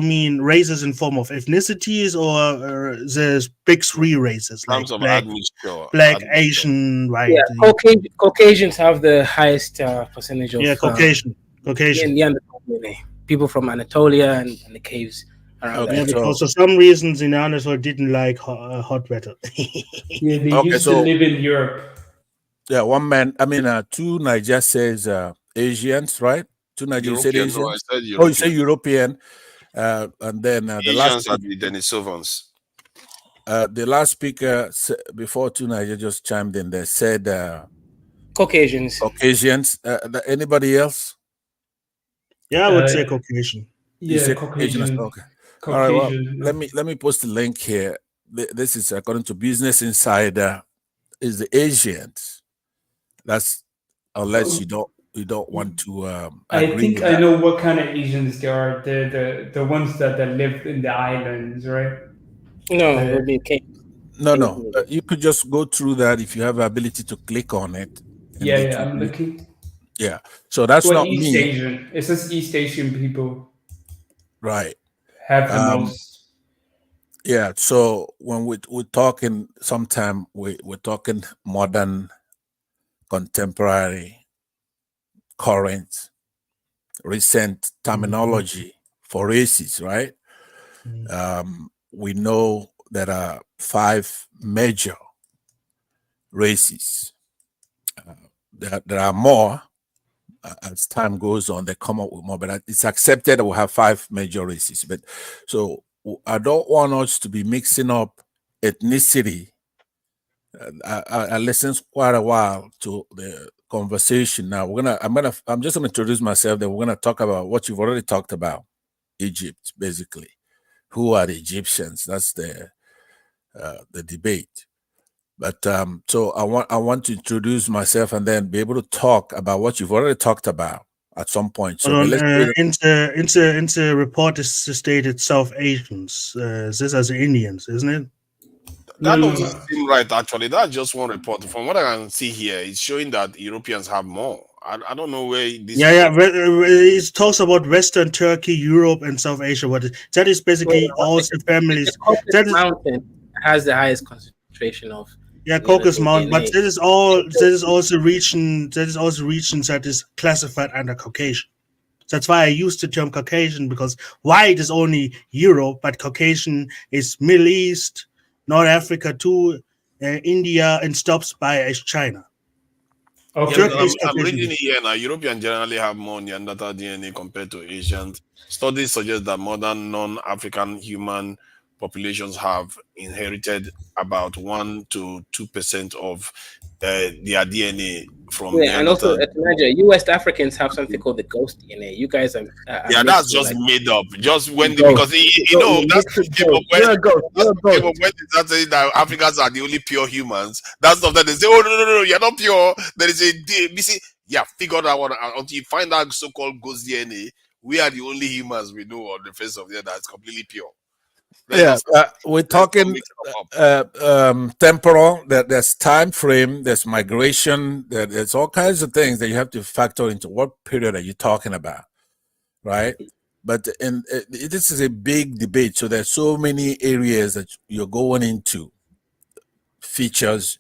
mean races in form of ethnicities, or there's big three races like black, Asian, right? Yeah, Caucasians have the highest percentage of Caucasian. People from Anatolia and the caves around there. Because for some reasons in Neanderthal didn't like hot weather. Yeah, they used to live in Europe. Yeah, one man. I mean, two Niger says Asians, right? Two Nigerians said Asians. No, I said European. Oh, you say European, and then the last are the Denisovans. The last speaker before two Niger just chimed in. They said Caucasians. Caucasians. Anybody else? Yeah, I would say Caucasian. Yeah, Caucasian. Okay. All right. Well, let me post the link here. This is according to Business Insider. Is the Asians? That's unless you don't want to. I think I know what kind of Asians they are. They're the ones that live in the islands, right? No, no. You could just go through that if you have the ability to click on it. Yeah, I'm looking. Yeah, so that's not East me. Asian. It says East Asian people. Right. Have the most. Yeah, so when we're talking, sometime we're talking modern, contemporary, current, recent terminology for races, right? We know there are 5 major races. There are more. As time goes on, they come up with more, but it's accepted that we have 5 major races. But so I don't want us to be mixing up ethnicity. I listened quite a while to the conversation. Now I'm just gonna introduce myself. Then we're gonna talk about what you've already talked about, Egypt, basically. Who are the Egyptians? That's the debate. But so I want to introduce myself and then be able to talk about what you've already talked about at some point. So into report is stated South Asians. This as Indians, isn't it? That doesn't seem right. Actually, that's just one report. From what I can see here, it's showing that Europeans have more. I don't know where this. It talks about Western Turkey, Europe, and South Asia. That is basically all the families. That mountain has the highest concentration of. Yeah, Caucasus Mountain, but that is also regions that is classified under Caucasian. That's why I used the term Caucasian, because white is only Europe, but Caucasian is Middle East, North Africa too, India, and stops by China. Okay. I'm reading it here now. Europeans generally have more Neanderthal DNA compared to Asians. Studies suggest that modern non-African human populations have inherited about 1 to 2% of their DNA from Yeah, and also Neanderthal. Nigeria, you West Africans have something called the ghost DNA. You guys are Yeah, mixed that's with, just like, made up. Just when ghost. because you know You that's mix what with came up ghost. when You're a ghost. You're a that's what came ghost. up when they start saying that Africans are the only pure humans. That's stuff that they say, oh no, you're not pure. There is a see, yeah, figure that one out until you find that so-called ghost DNA. We are the only humans we know on the face of the earth that's completely pure. Yeah, we're talking temporal. That there's time frame, there's migration, there's all kinds of things that you have to factor into what period are you talking about, right? But this is a big debate. So there's so many areas that you're going into. Features.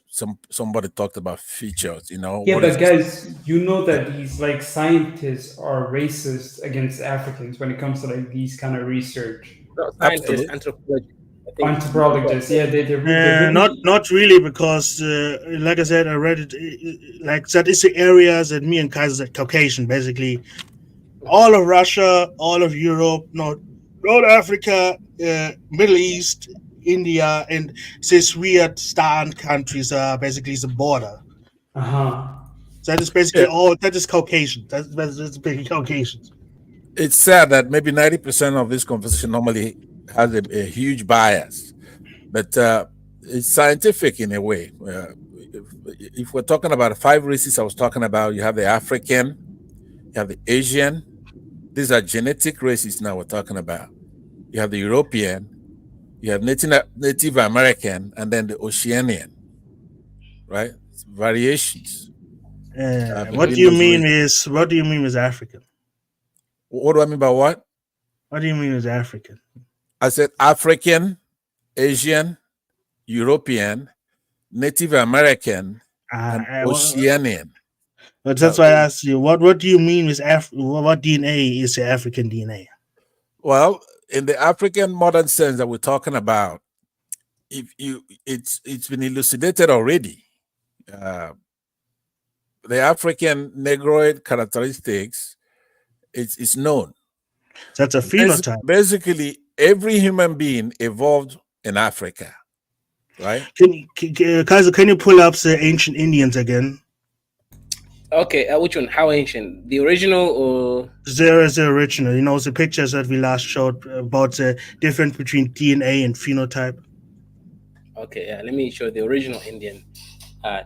Somebody talked about features. You know. Yeah, but guys, you know that these like scientists are racist against Africans when it comes to like these kind of research. Not scientists, anthropologists. Anthropologists, yeah, they're really not really, because like I said, I read it. Like that is the areas that me and Kaiser said Caucasian, basically all of Russia, all of Europe, North Africa, Middle East, India, and these weird star countries are basically the border. That is basically all. That is Caucasian. That's basically Caucasians. It's sad that maybe 90% of this conversation normally has a huge bias, but it's scientific in a way. If we're talking about 5 races I was talking about, you have the African, you have the Asian. These are genetic races now we're talking about. You have the European, you have Native American, and then the Oceanian, right? It's variations. What do you mean is African? What do I mean by what? What do you mean is African? I said African, Asian, European, Native American, and Oceanian. But that's why I asked you, what do you mean with what DNA is the African DNA? Well, in the African modern sense that we're talking about, it's been elucidated already. The African Negroid characteristics is known. That's a phenotype. Basically, every human being evolved in Africa, right? Kaiser, can you pull up the ancient Indians again? Okay, which one? How ancient? The original or? There is the original. You know, the pictures that we last showed about the difference between DNA and phenotype. Okay, yeah. Let me show the original Indian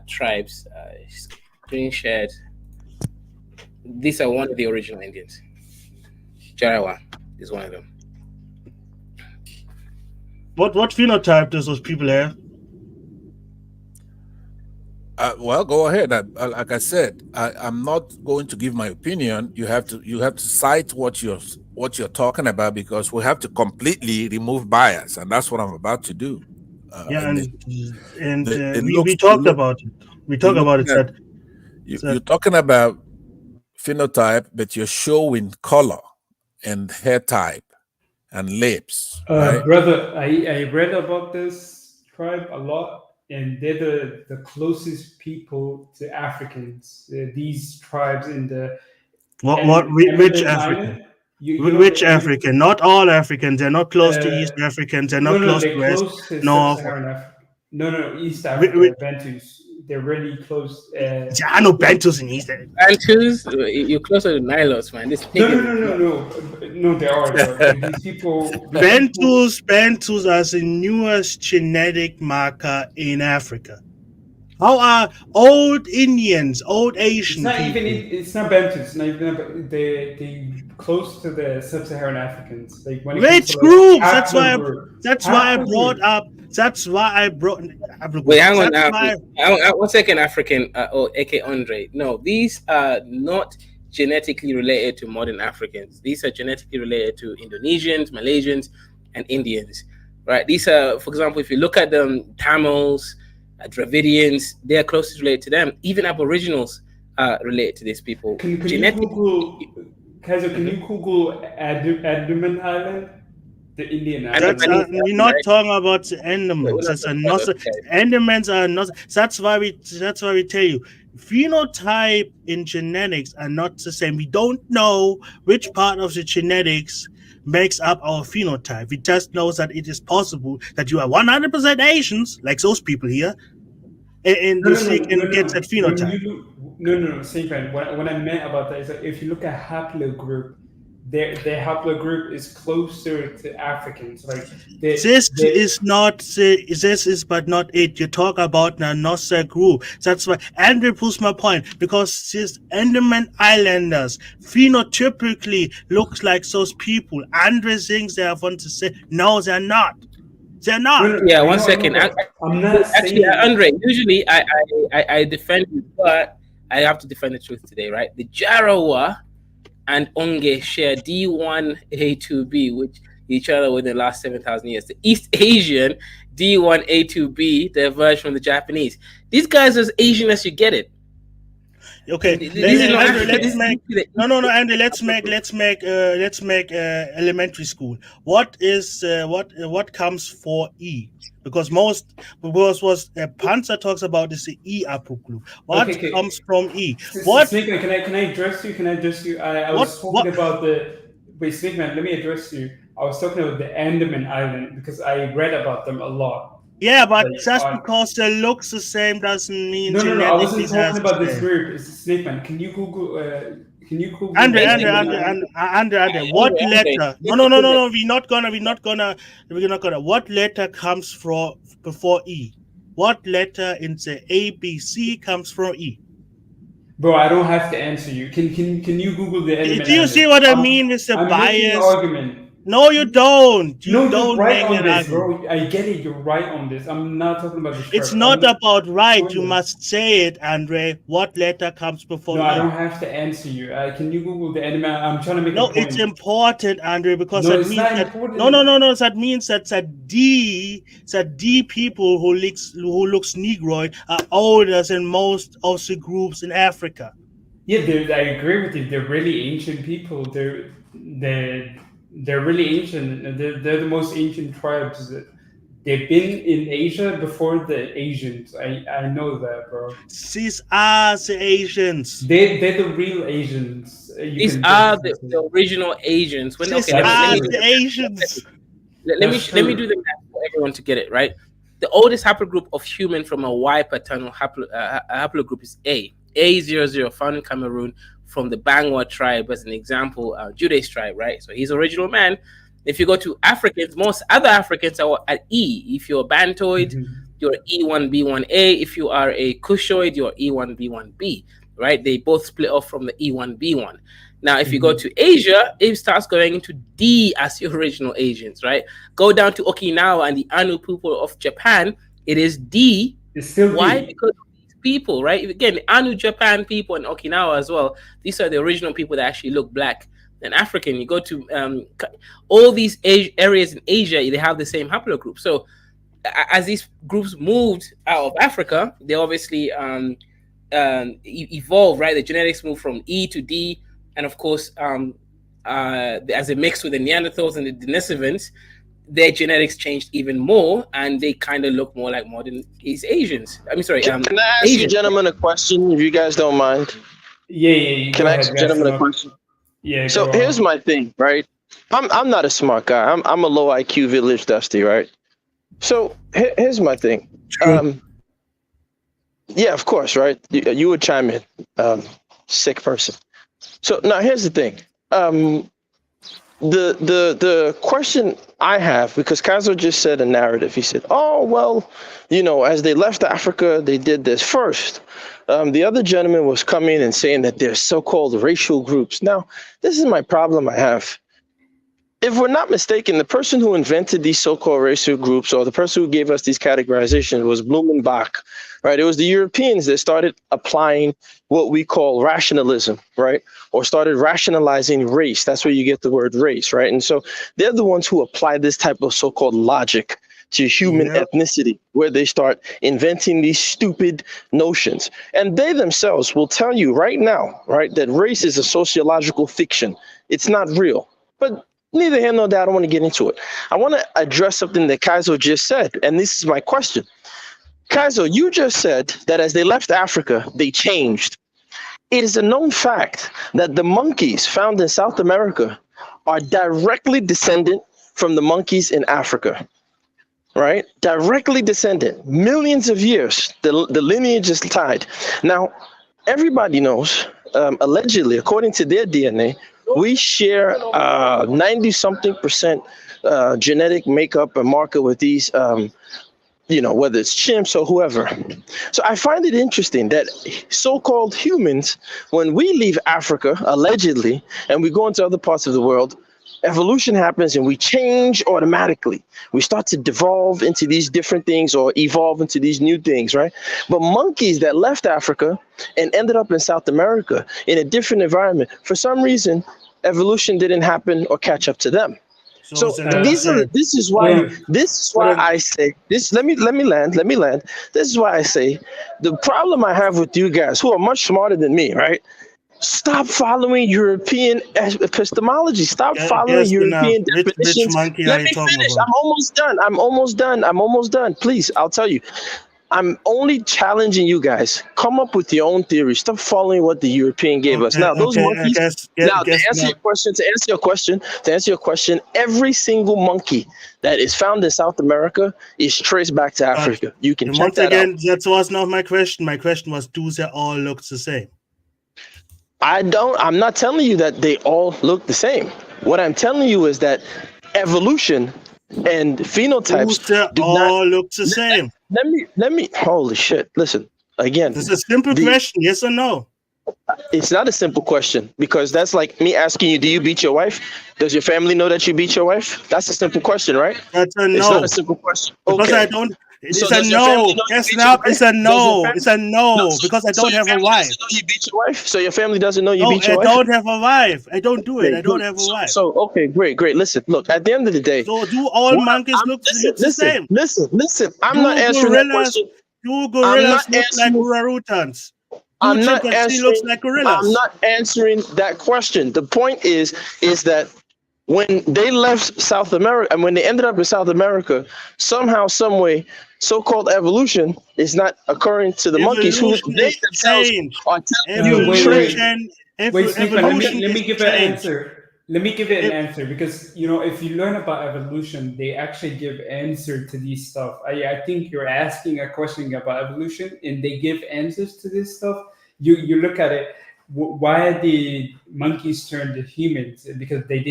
tribes. Screen shared. These are one of the original Indians. Jarawa is one of them. What phenotype does those people have? Well, go ahead. Like I said, I'm not going to give my opinion. You have to cite what you're talking about, because we have to completely remove bias, and that's what I'm about to do. We talked about it. We talked about it. You're talking about phenotype, but you're showing color and hair type and lips. Right? Brother, I read about this tribe a lot. And they're the closest people to Africans. These tribes in the which African? Which African? Not all Africans. They're not close to East Africans. They're not close to West. No, East Africa. Bantus. They're really close. There are no Bantus in East Africa. Bantus? You're closer to Nilote, man. No, there are. These people. Bantus are the newest genetic marker in Africa. How are old Indians, old Asian people? It's not Bantus. They close to the sub-Saharan Africans. Like when which groups? That's why I brought up. That's why I brought. Wait, hang on. 1 second, African or AK Andre. No, these are not genetically related to modern Africans. These are genetically related to Indonesians, Malaysians, and Indians. Right? These are, for example, if you look at them, Tamils, Dravidians, they are closely related to them. Even Aboriginals are related to these people. Can you Google, Kaiser? Can you Google Andaman Island? The Indian Island. We're not talking about the Andamans. Andamans are not. That's why we tell you, phenotype and genetics are not the same. We don't know which part of the genetics makes up our phenotype. We just know that it is possible that you are 100% Asians, like those people here, and this he can get that phenotype. No, same friend. What I meant about that is that if you look at haplogroup, their haplogroup is closer to Africans. Like this is but not it. You talk about the Nossa group. That's why Andre proves my point, because these Andaman Islanders phenotypically looks like those people. Andre thinks they want to say no, they're not. They're not. Yeah, one second. I'm not actually, saying... Andre. Usually, I defend you, but I have to defend the truth today, right? The Jarawa and Onge share D1A2B, which each other within the last 7,000 years. The East Asian D1A2B diverged from the Japanese. These guys are as Asian as you get it. Okay, Andy, let's make elementary school. What comes for E? Because Panzer talks about this E haplogroup. What comes from E? What? Snakeman, can I address you? I was talking about the... Wait, Snakeman, let me address you. I was talking about the Andaman Island because I read about them a lot. Yeah, but just because they look the same doesn't mean... No, I wasn't talking about this group. It's Snakeman. Can you Google... Andre, what letter? No. We're not gonna. What letter comes before E? What letter in the ABC comes from E? Bro, I don't have to answer you. Can you Google the element? Do you see what I mean with the bias? Argument. No, you don't. You're right on this, bro. I get it. You're right on this. I'm not talking about this. It's not about right. You must say it, Andre. What letter comes before? No, I don't have to answer you. Can you Google the enemy? I'm trying to make. No, it's important, Andre, because that means that. No. That means that D people who looks Negroid are older than most of the groups in Africa. Yeah, I agree with you. They're really ancient people. They're really ancient. They're the most ancient tribes. They've been in Asia before the Asians. I know that, bro. These are the Asians. They're the real Asians. These are the original Asians. These are the Asians. Let me do the math for everyone to get it right. The oldest haplogroup of human from a Y paternal haplogroup is A00, found in Cameroon, from the Bangwa tribe, as an example, Jude's tribe, right? So he's original man. If you go to Africans, most other Africans are at E. If you're a Bantoid, you're E1B1A. If you are a Cushite, you're E1B1B, right? They both split off from the E1B1. Now, if you go to Asia, it starts going into D as your original Asians, right? Go down to Okinawa and the Anu people of Japan, it is D. It's still why? D. Because people, right? Again, the Anu Japan people and Okinawa as well. These are the original people that actually look black and African. You go to all these areas in Asia, they have the same haplogroup. So as these groups moved out of Africa, they obviously evolved, right? The genetics moved from E to D, and of course, as it mixed with the Neanderthals and the Denisovans, their genetics changed even more, and they kind of look more like modern East Asians. I mean, sorry. Can I ask you gentlemen a question, if you guys don't mind? Yeah. Can I ask you gentlemen a question? Yeah. So here's my thing, right? I'm not a smart guy. I'm a low IQ village dusty, right? So here's my thing. Yeah, of course, right? You would chime in, sick person. So now here's the thing. The question I have, because Kazo just said a narrative. He said, oh, well, as they left Africa, they did this first. The other gentleman was coming and saying that there's so-called racial groups. Now, this is my problem I have. If we're not mistaken, the person who invented these so-called racial groups, or the person who gave us these categorizations, was Blumenbach, right? It was the Europeans that started applying what we call rationalism, right? Or started rationalizing race. That's where you get the word race, right? And so they're the ones who apply this type of so-called logic to human ethnicity, where they start inventing these stupid notions. And they themselves will tell you right now, right, that race is a sociological fiction. It's not real. But neither here nor there, I don't want to get into it. I want to address something that Kaizo just said, and this is my question. Kaizo, you just said that as they left Africa, they changed. It is a known fact that the monkeys found in South America are directly descendant from the monkeys in Africa. right? Directly descendant, millions of years. The lineage is tied. Now, everybody knows, allegedly, according to their DNA, we share 90 something percent genetic makeup and marker with these, whether it's chimps or whoever. So I find it interesting that so-called humans, when we leave Africa, allegedly, and we go into other parts of the world, evolution happens and we change automatically. We start to devolve into these different things or evolve into these new things, right? But monkeys that left Africa and ended up in South America in a different environment, for some reason, evolution didn't happen or catch up to them. So this is why I say this. Let me land. This is why I say the problem I have with you guys who are much smarter than me, right? Stop following European epistemology. Stop following European definitions. Let me finish. I'm almost done. Please, I'll tell you. I'm only challenging you guys. Come up with your own theory. Stop following what the European gave us. Now, those monkeys. To answer your question, every single monkey that is found in South America is traced back to Africa. You can check that out. That was not my question. My question was, do they all look the same? I'm not telling you that they all look the same. What I'm telling you is that evolution and phenotypes do all look the same. Let me holy shit. Listen, again. This is a simple question, yes or no? It's not a simple question because that's like me asking you, do you beat your wife? Does your family know that you beat your wife? That's a simple question, right? That's a no. It's not a simple question. Because I don't. It's a no. It's a no. It's a no because I don't have a wife. You beat your wife, so your family doesn't know you beat your wife. I don't have a wife. I don't do it. I don't have a wife. So okay, great. Listen, look. At the end of the day, so do all monkeys look the same? Listen. I'm not answering that question. Do gorillas look like orangutans? I'm not answering that question. The point is that when they left South America and when they ended up in South America, somehow, some way, so-called evolution is not occurring to the monkeys who they themselves are telling you. Wait, let me give an answer. Let me give it an answer because if you learn about evolution, they actually give answer to these stuff. I think you're asking a question about evolution, and they give answers to this stuff. You look at it. Why did monkeys turn to humans? Because they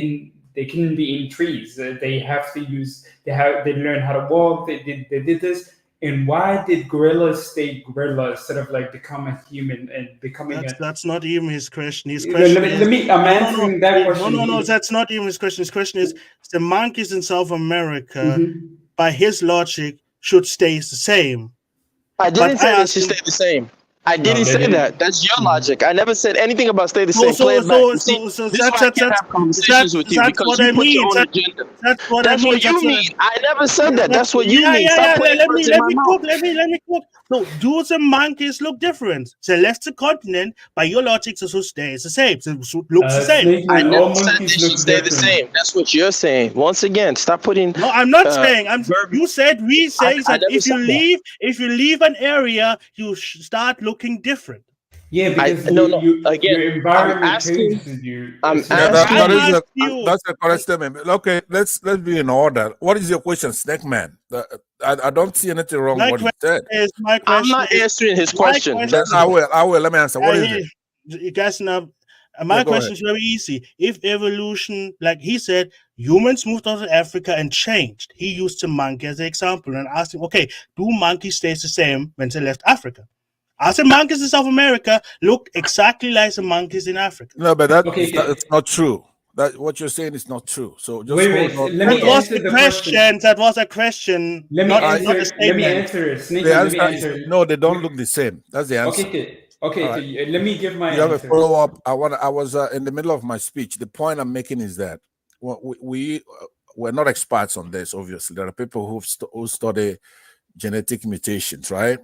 couldn't be in trees. They have to use. They learn how to walk. They did this. And why did gorillas stay gorilla instead of like become a human and becoming that's not even his question. His question I'm answering that question. No, that's not even his question. His question is the monkeys in South America, by his logic, should stay the same. I didn't say they should stay the same. I didn't say that. That's your logic. I never said anything about stay the same. So that's what I mean. That's what you mean. I never said that. That's what you mean. Let me cook. No, do the monkeys look different? They left the continent. By your logic, they should stay the same. They should look the same. I never said they should stay the same. That's what you're saying. Once again, stop putting. No, I'm not saying. You said we say that if you leave an area, you start looking different. Yeah, because your environment changes you. That's the correct statement. Okay, let's be in order. What is your question, Snake Man? I don't see anything wrong with what you said. I'm not answering his question. I will. Let me answer. What is it? You guys know. My question is very easy. If evolution, like he said, humans moved out of Africa and changed. He used the monkey as an example and asked him, okay, do monkeys stay the same when they left Africa? As the monkeys in South America look exactly like the monkeys in Africa. No, but it's not true. That what you're saying is not true. So just that was a question. Let me answer. No, they don't look the same. That's the answer. Okay. Right. Let me give my answer. You have a follow-up. I was in the middle of my speech. The point I'm making is that we're not experts on this, obviously. There are people who study genetic mutations, right?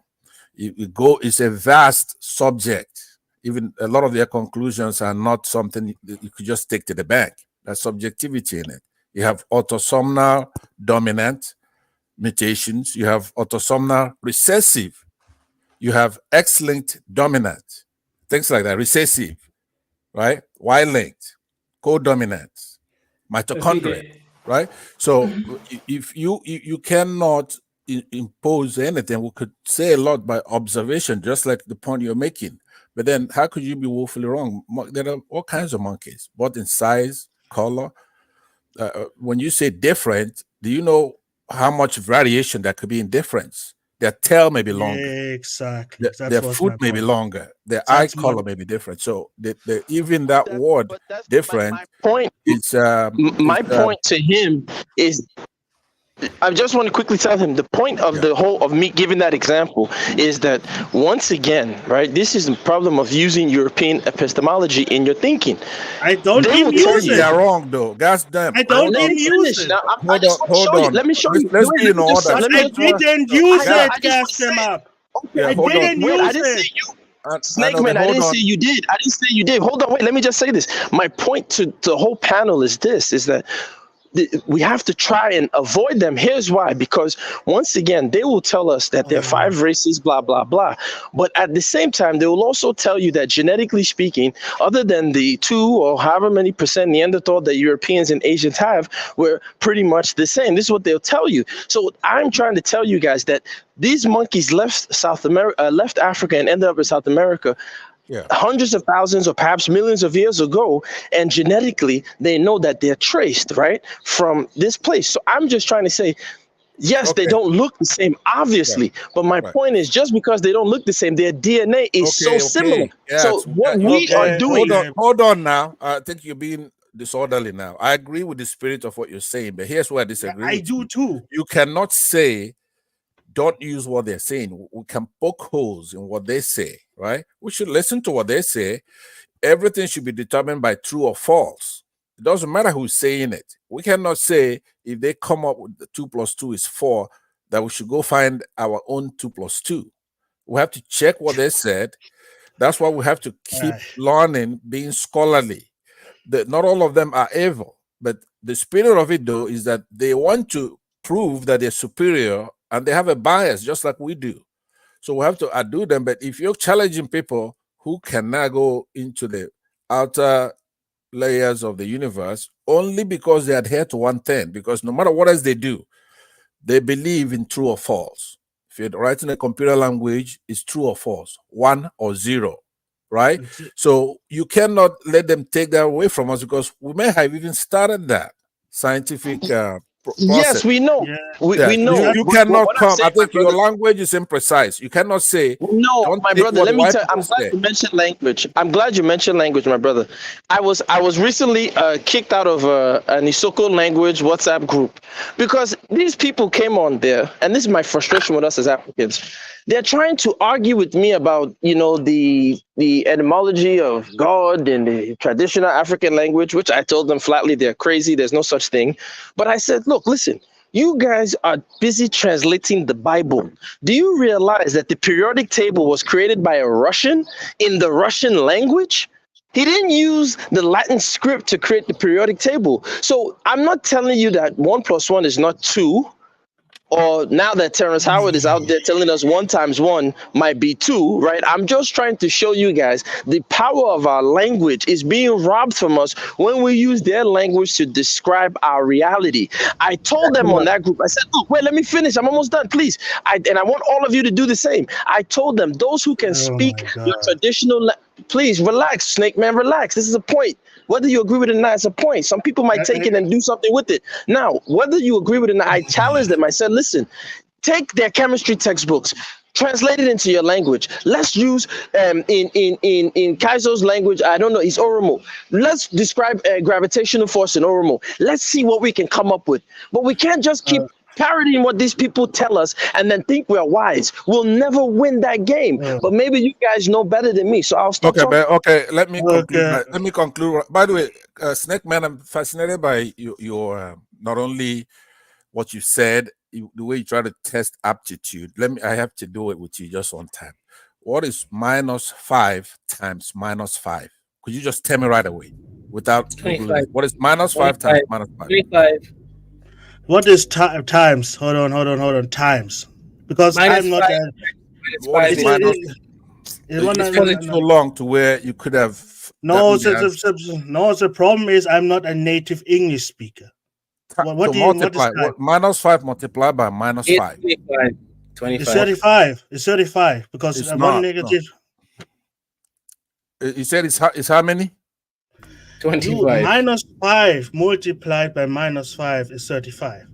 It's a vast subject. Even a lot of their conclusions are not something that you could just take to the bank. There's subjectivity in it. You have autosomal dominant mutations. You have autosomal recessive. You have X-linked dominant. Things like that. Recessive, right? Y-linked, co-dominant, mitochondria. right? So if you cannot impose anything, we could say a lot by observation, just like the point you're making. But then, how could you be woefully wrong? There are all kinds of monkeys, both in size, color. When you say different, do you know how much variation there could be in difference? Their tail may be longer. Exactly. Their foot may be longer. Their eye color may be different. So even that word different Point. is My point to him is, I just want to quickly tell him the point of the whole of me giving that example is that once again, right, this is the problem of using European epistemology in your thinking. I don't even use it. They're wrong though. Gosh damn. I don't even use it. Hold on. Let me show you. Let's be in order. I didn't use it, gas them up. Okay, I didn't use I didn't it. say you. Snake Man, I didn't say you did. I didn't say you did. Hold on, wait. Let me just say this. My point to the whole panel is this: is that we have to try and avoid them. Here's why: because once again, they will tell us that there are 5 races, blah blah blah. But at the same time, they will also tell you that genetically speaking, other than the 2 or however many percent Neanderthal that Europeans and Asians have, we're pretty much the same. This is what they'll tell you. So I'm trying to tell you guys that these monkeys left South America, left Africa, and ended up in South America. Hundreds of thousands or perhaps millions of years ago, and genetically they know that they're traced right from this place. So I'm just trying to say, yes, they don't look the same, obviously, but my point is, just because they don't look the same, their DNA is so similar. Yes. So what we are doing, hold on now. I think you're being disorderly now. I agree with the spirit of what you're saying, but here's where I disagree. I do too. You cannot say don't use what they're saying. We can poke holes in what they say, right? We should listen to what they say. Everything should be determined by true or false. It doesn't matter who's saying it. We cannot say if they come up with 2 + 2 is 4, that we should go find our own 2 + 2. We have to check what they said. That's why we have to keep learning, being scholarly. Not all of them are evil, but the spirit of it, though, is that they want to prove that they're superior, and they have a bias just like we do. So we have to outdo them. But if you're challenging people who cannot go into the outer layers of the universe only because they adhere to one thing, because no matter what else they do, they believe in true or false. If you're writing a computer language, it's true or false, 1 or 0, right? So you cannot let them take that away from us, because we may have even started that scientific process. Yes, we know. We know. You cannot come. I think your language is imprecise. You cannot say. No, my brother. Let me tell you. I'm glad you mentioned language. I'm glad you mentioned language, my brother. I was recently kicked out of an Isoko language WhatsApp group because these people came on there, and this is my frustration with us as Africans. They're trying to argue with me about, the etymology of God and the traditional African language, which I told them flatly they're crazy. There's no such thing. But I said, look, listen, you guys are busy translating the Bible. Do you realize that the periodic table was created by a Russian in the Russian language? He didn't use the Latin script to create the periodic table. So I'm not telling you that 1 + 1 is not 2. Or now that Terrence Howard is out there telling us 1 × 1 might be 2, right? I'm just trying to show you guys the power of our language is being robbed from us when we use their language to describe our reality. I told them on that group, I said, look, wait, let me finish. I'm almost done, please. And I want all of you to do the same. I told them, those who can speak your traditional, please relax, Snake Man, relax. This is a point. Whether you agree with it or not, it's a point. Some people might take it and do something with it. Now, whether you agree with it or not, I challenged them. I said, listen, take their chemistry textbooks, translate it into your language. Let's use in Kaizo's language, I don't know, it's Oromo. Let's describe gravitational force in Oromo. Let's see what we can come up with. But we can't just keep parodying what these people tell us and then think we're wise. We'll never win that game. But maybe you guys know better than me, so I'll stop talking. Okay, let me conclude. Let me conclude. By the way, Snake Man, I'm fascinated by your not only what you said, the way you try to test aptitude. I have to do it with you just one time. What is -5 × -5? Could you just tell me right away without Googling? What is -5 × -5? 25. What is times? Hold on. Times. Because I'm not. It's getting so long to where you could have. No, the problem is I'm not a native English speaker. What to multiply. What, -5 multiplied by -5. 25. It's 35. It's 35 because It's one not. negative. No. You said it's how many? 25. -5 multiplied by -5 is 35.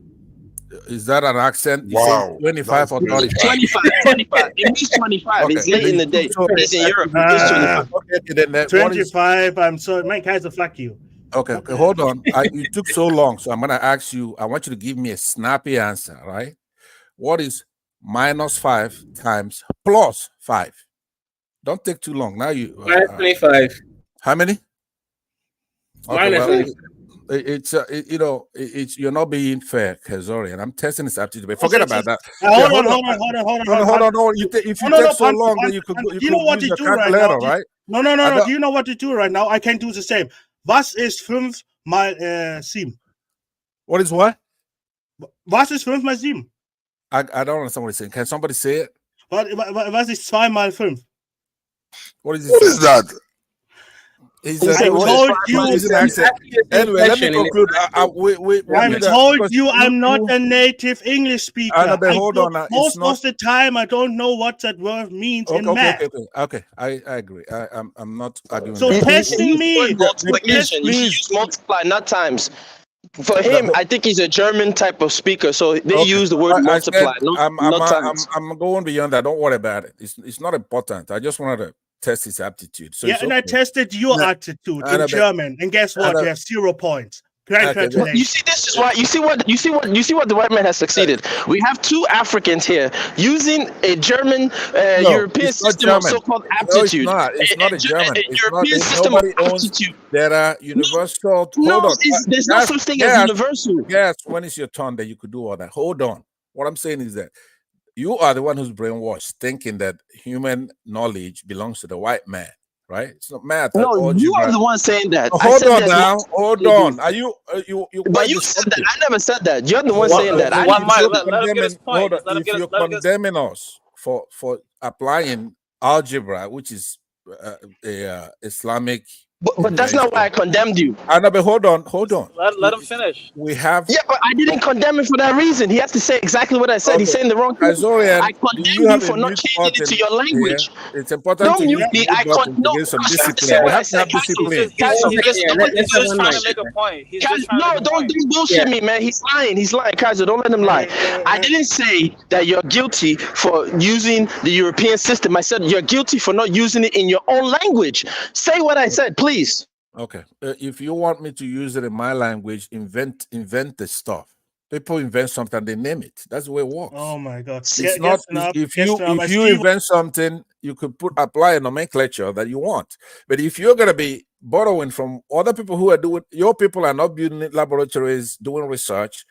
Is that an accent? You Wow. say 25 or 35? 25. It means 25. Okay. It's late in the day. So- It's in Europe. It's 25. Okay, then what is- 25. I'm sorry. Man, guys, fuck you. Okay, hold on. You took so long, so I'm gonna ask you. I want you to give me a snappy answer, right? What is -5 times +5? Don't take too long. Now you Minus 25. how many? Minus well, 25. it's you're not being fair, Kazorian. I'm testing this aptitude. But forget about that. Hold on. No. If you take so long, then you could you know what to do right now? right? No. Do you know what to do right now? I can do the same. Was ist 5 mal 7? What is what? Was ist 5 mal 7? I don't understand what he's saying. Can somebody say it? Was ist 2 mal 5? What is What is that? I told you. Anyway, let me conclude. I told you I'm not a native English speaker. But hold on. Most of the time, I don't know what that word means in math. Okay. I agree. I'm not arguing. So testing me. Multiplication. You should use multiply, not times. For him, I think he's a German type of speaker, so they use the word multiply. I'm going beyond that. Don't worry about it. It's not important. I just wanted to test his aptitude. So and I tested your attitude in German, and guess what? There's 0 points. You see, this is why you see what the white man has succeeded. We have two Africans here using a German European system of so-called aptitude. No, it's not a German. It's European system of aptitude. There are universal. There's no such thing as universal. Yes, when it's your turn, that you could do all that. Hold on. What I'm saying is that you are the one who's brainwashed, thinking that human knowledge belongs to the white man, right? It's not math. No, you are the one saying that. Hold on now. Hold on. Are you? But you said that. I never said that. You're the one saying that. If you're condemning us for applying algebra, which is a Islamic. But that's not why I condemned you. I know, but hold on. Let him finish. We have. Yeah, but I didn't condemn him for that reason. He has to say exactly what I said. He's saying the wrong thing. I condemn you for not changing it to your language. It's important to use some discipline. We have to have discipline. He's just trying to make a point. No, don't bullshit me, man. He's lying, Kaiser. Don't let him lie. I didn't say that you're guilty for using the European system. I said you're guilty for not using it in your own language. Say what I said, please. Okay. If you want me to use it in my language, invent the stuff. People invent something, they name it. That's the way it works. Oh my God! It's not. If you invent something, you could apply a nomenclature that you want. But if you're gonna be borrowing from other people who are doing, your people are not building laboratories, doing research.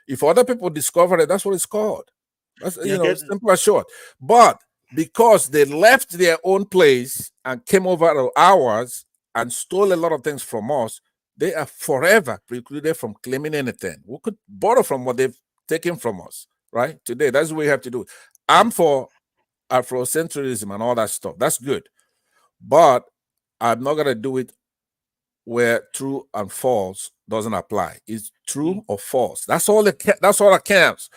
If other people discover it, that's what it's called. That's simple as short. But because they left their own place and came over to ours and stole a lot of things from us, they are forever precluded from claiming anything. We could borrow from what they've taken from us, right? Today, that's what we have to do. I'm for Afrocentrism and all that stuff. That's good. But I'm not going to do it where true and false doesn't apply. It's true or false. That's all that counts.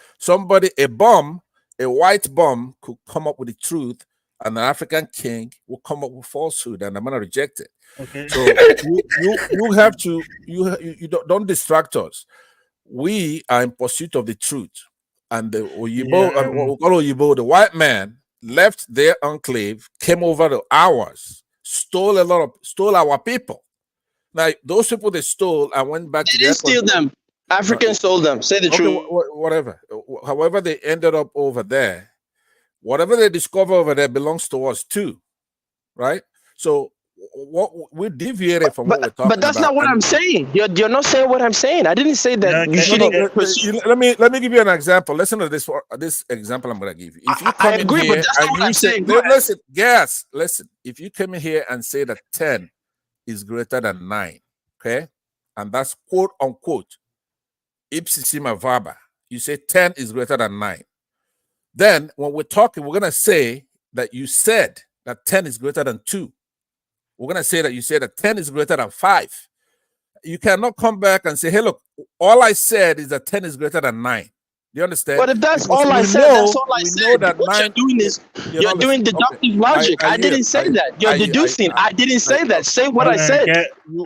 A white bum could come up with the truth, and an African king will come up with falsehood, and I'm going to reject it. Okay. So you have to don't distract us. We are in pursuit of the truth, and the Oyibo, what we call Oyibo, the white man left their enclave, came over to ours, stole our people. Now those people they stole and went back to their country. Steal them. Africans stole them. Say the truth. Whatever. However they ended up over there, whatever they discover over there belongs to us too, right? So what we deviated from what we're talking about. But that's not what I'm saying. You're not saying what I'm saying. I didn't say that you shouldn't. Let me give you an example. Listen to this example I'm going to give you. If you come I agree, but that's not what I'm saying. Listen. If you come in here and say that 10 is greater than 9, okay, and that's quote unquote ipsissima verba, you say 10 is greater than 9. Then when we're talking, we're going to say that you said that 10 is greater than 2. We're going to say that you said that 10 is greater than 5. you cannot come back and say, hey, look, all I said is that 10 is greater than 9. Do you understand? But if that's Because all I we said, know, that's all I we said. know that What 9. you're doing is You're you're not doing listening. deductive Okay. logic. I yield. didn't say that. You're deducing. I didn't say that. Say what I said.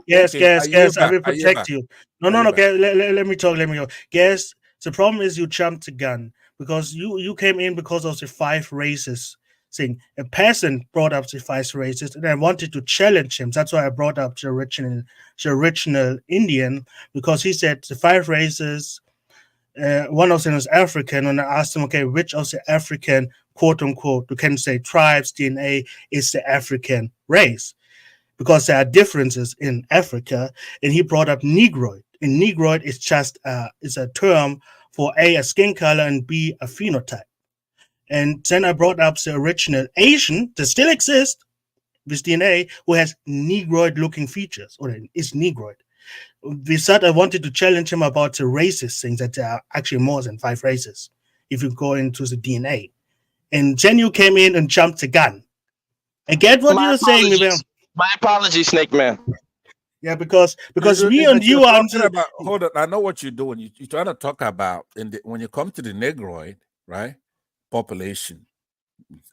Yes, okay, I yield I will back, I yield protect back. you. No, let me talk. Let me go. Guess the problem is you jumped the gun because you came in because of the 5 races thing. A peasant brought up the 5 races, and I wanted to challenge him. That's why I brought up the original Indian, because he said the 5 races. One of them is African, and I asked him, okay, which of the African, quote unquote, you can say tribes, DNA, is the African race? Because there are differences in Africa, and he brought up Negroid. And Negroid is just is a term for a skin color and B, a phenotype. And then I brought up the original Asian that still exists with DNA, who has Negroid-looking features, or is Negroid. We said I wanted to challenge him about the racist things, that there are actually more than 5 races if you go into the DNA. And then you came in and jumped the gun. I get what you're saying, Miguel. My apologies, Snake Man. Yeah, because me But and you you're are talking about, hold on, I know what you're doing. You're trying to talk about when you come to the Negroid, right, population,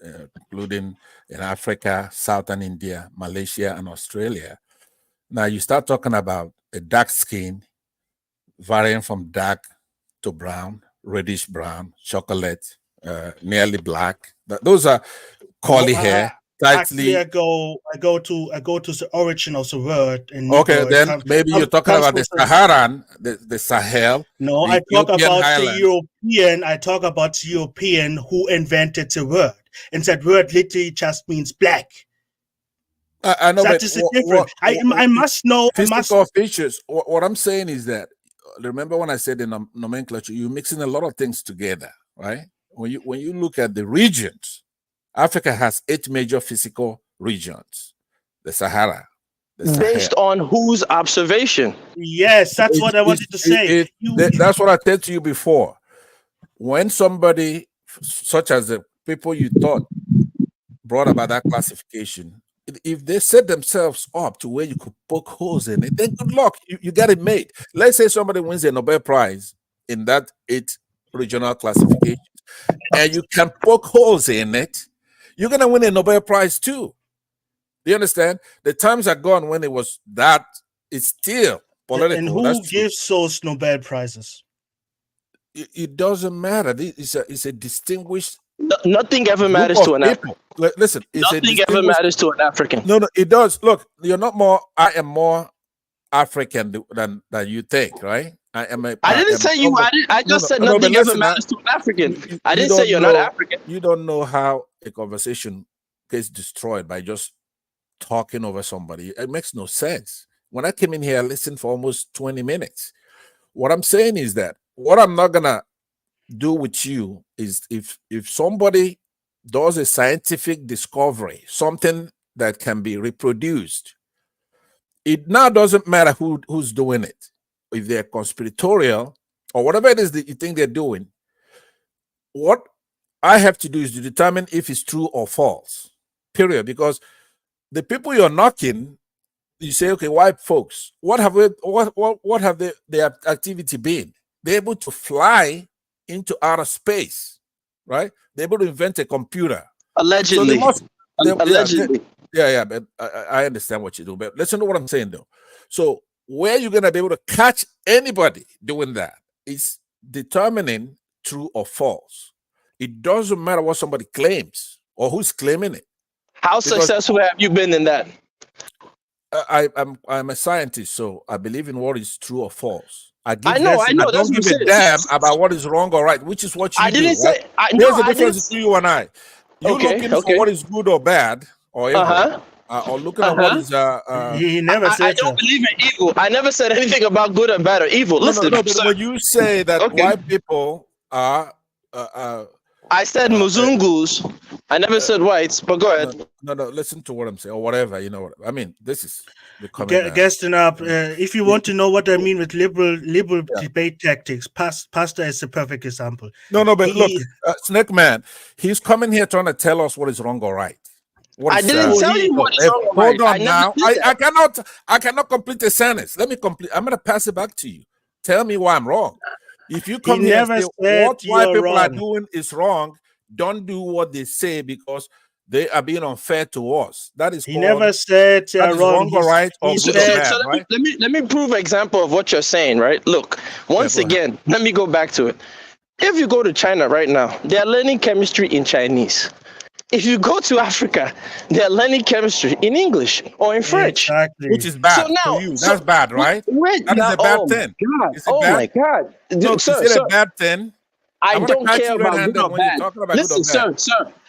including in Africa, Southern India, Malaysia, and Australia. Now you start talking about a dark skin, varying from dark to brown, reddish brown, chocolate, nearly black. Those are curly hair. Actually, I go to the origin of the word. In Okay, Negro. then maybe you're talking about the Saharan, the Sahel. No, I talk about the European. I talk about the European who invented the word, and that word literally just means black. I know, that is the difference. I must know. Physical features. What I'm saying is that, remember when I said in nomenclature, you're mixing a lot of things together, right? When you look at the regions, Africa has 8 major physical regions. The Sahara. Based on whose observation? Yes, that's what I wanted to say. That's what I said to you before. When somebody, such as the people you thought brought about that classification, if they set themselves up to where you could poke holes in it, then good luck. You got it made. Let's say somebody wins a Nobel Prize in that 8 regional classifications, and you can poke holes in it, you're going to win a Nobel Prize too. Do you understand? The times are gone when it was that. It's still political. And who gives those Nobel Prizes? It doesn't matter. It's a distinguished. Nothing ever matters to an African. Listen, nothing ever matters to an African. No, it does. Look, you're not more. I am more African than you think, right? I didn't say you. I just said nothing ever matters to an African. I didn't say you're not African. You don't know how a conversation gets destroyed by just talking over somebody. It makes no sense. When I came in here, I listened for almost 20 minutes. What I'm saying is that what I'm not gonna do with you is if somebody does a scientific discovery, something that can be reproduced, it now doesn't matter who's doing it. If they're conspiratorial or whatever it is that you think they're doing, what I have to do is to determine if it's true or false, period. Because the people you're knocking, you say, okay, white folks, what have their activity been? They're able to fly into outer space, right? They're able to invent a computer. Allegedly. Allegedly. Yeah, but I understand what you do. But listen to what I'm saying, though. So where you're going to be able to catch anybody doing that is determining true or false. It doesn't matter what somebody claims or who's claiming it. How successful have you been in that? I'm a scientist, so I believe in what is true or false. I know. I don't give a damn about what is wrong or right, which is what you do. There's a difference between you and I. You're looking for what is good or bad or evil, or looking at what is. He never said I don't believe in evil. I never said anything about good or bad or evil. Listen, but when you say that white people are. I said Muzungus. I never said whites, but go ahead. No, listen to what I'm saying, or whatever, you know what I mean. This is becoming guessing up. If you want to know what I mean with liberal debate tactics, Pastor is the perfect example. No, but look, Snake Man, he's coming here trying to tell us what is wrong or right. What I is, didn't tell you what is wrong or right. hold on now. I I cannot complete the sentence. Let me complete. I'm going to pass it back to you. Tell me why I'm wrong. If you come here and say what white people are doing is wrong, don't do what they say because they are being unfair to us. That is he never said that is wrong or right or good or bad, so right? Let me prove an example of what you're saying, right? Look, once again, let me go back to it. If you go to China right now, they are learning chemistry in Chinese. If you go to Africa, they are learning chemistry in English or in French. Exactly. Which is bad. So now, for you. That's bad, right? That is a bad thing. My God. No, Sir, is it a bad thing? I don't care about good or bad. Listen,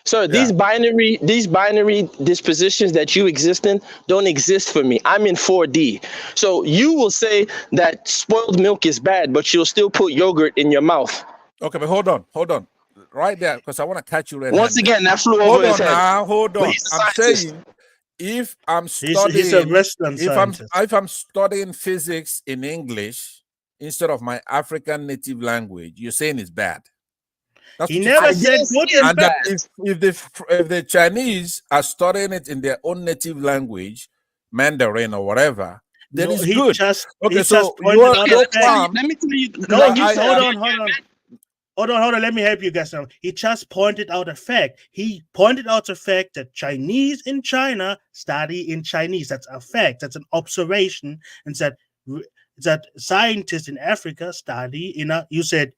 sir, these binary dispositions that you exist in don't exist for me. I'm in 4D. So you will say that spoiled milk is bad, but you'll still put yogurt in your mouth. Okay, but hold on. Right there, because I want to catch you red-handed. Once again, that flew over his head. Hold on. I'm saying if I'm studying, he's a Western scientist. If I'm studying physics in English instead of my African native language, you're saying it's bad. That's he never said good and bad. If the Chinese are studying it in their own native language, Mandarin or whatever, then it's good. Okay, so you are no problem. Let me tell you. No, hold on. Let me help you guys out. He just pointed out a fact. He pointed out the fact that Chinese in China study in Chinese. That's a fact. That's an observation. And that scientists in Africa study in you said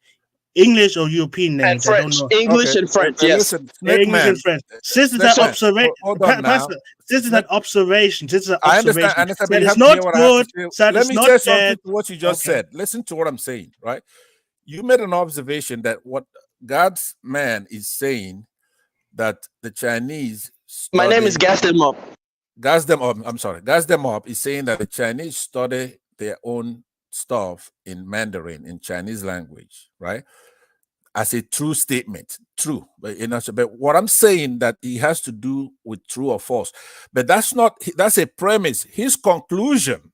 English or European names. And French. I don't know. English and French, yes. English and French. This is an observation. This is an observation. This is an observation. I understand. That is not good. Let me say something to what you just said. Listen to what I'm saying, right? You made an observation that what God's man is saying that the Chinese. My name is Gas Them Up. Gas Them Up. I'm sorry. Gas Them Up is saying that the Chinese study their own stuff in Mandarin, in Chinese language, right? As a true statement, true. But what I'm saying that he has to do with true or false. But that's a premise. His conclusion.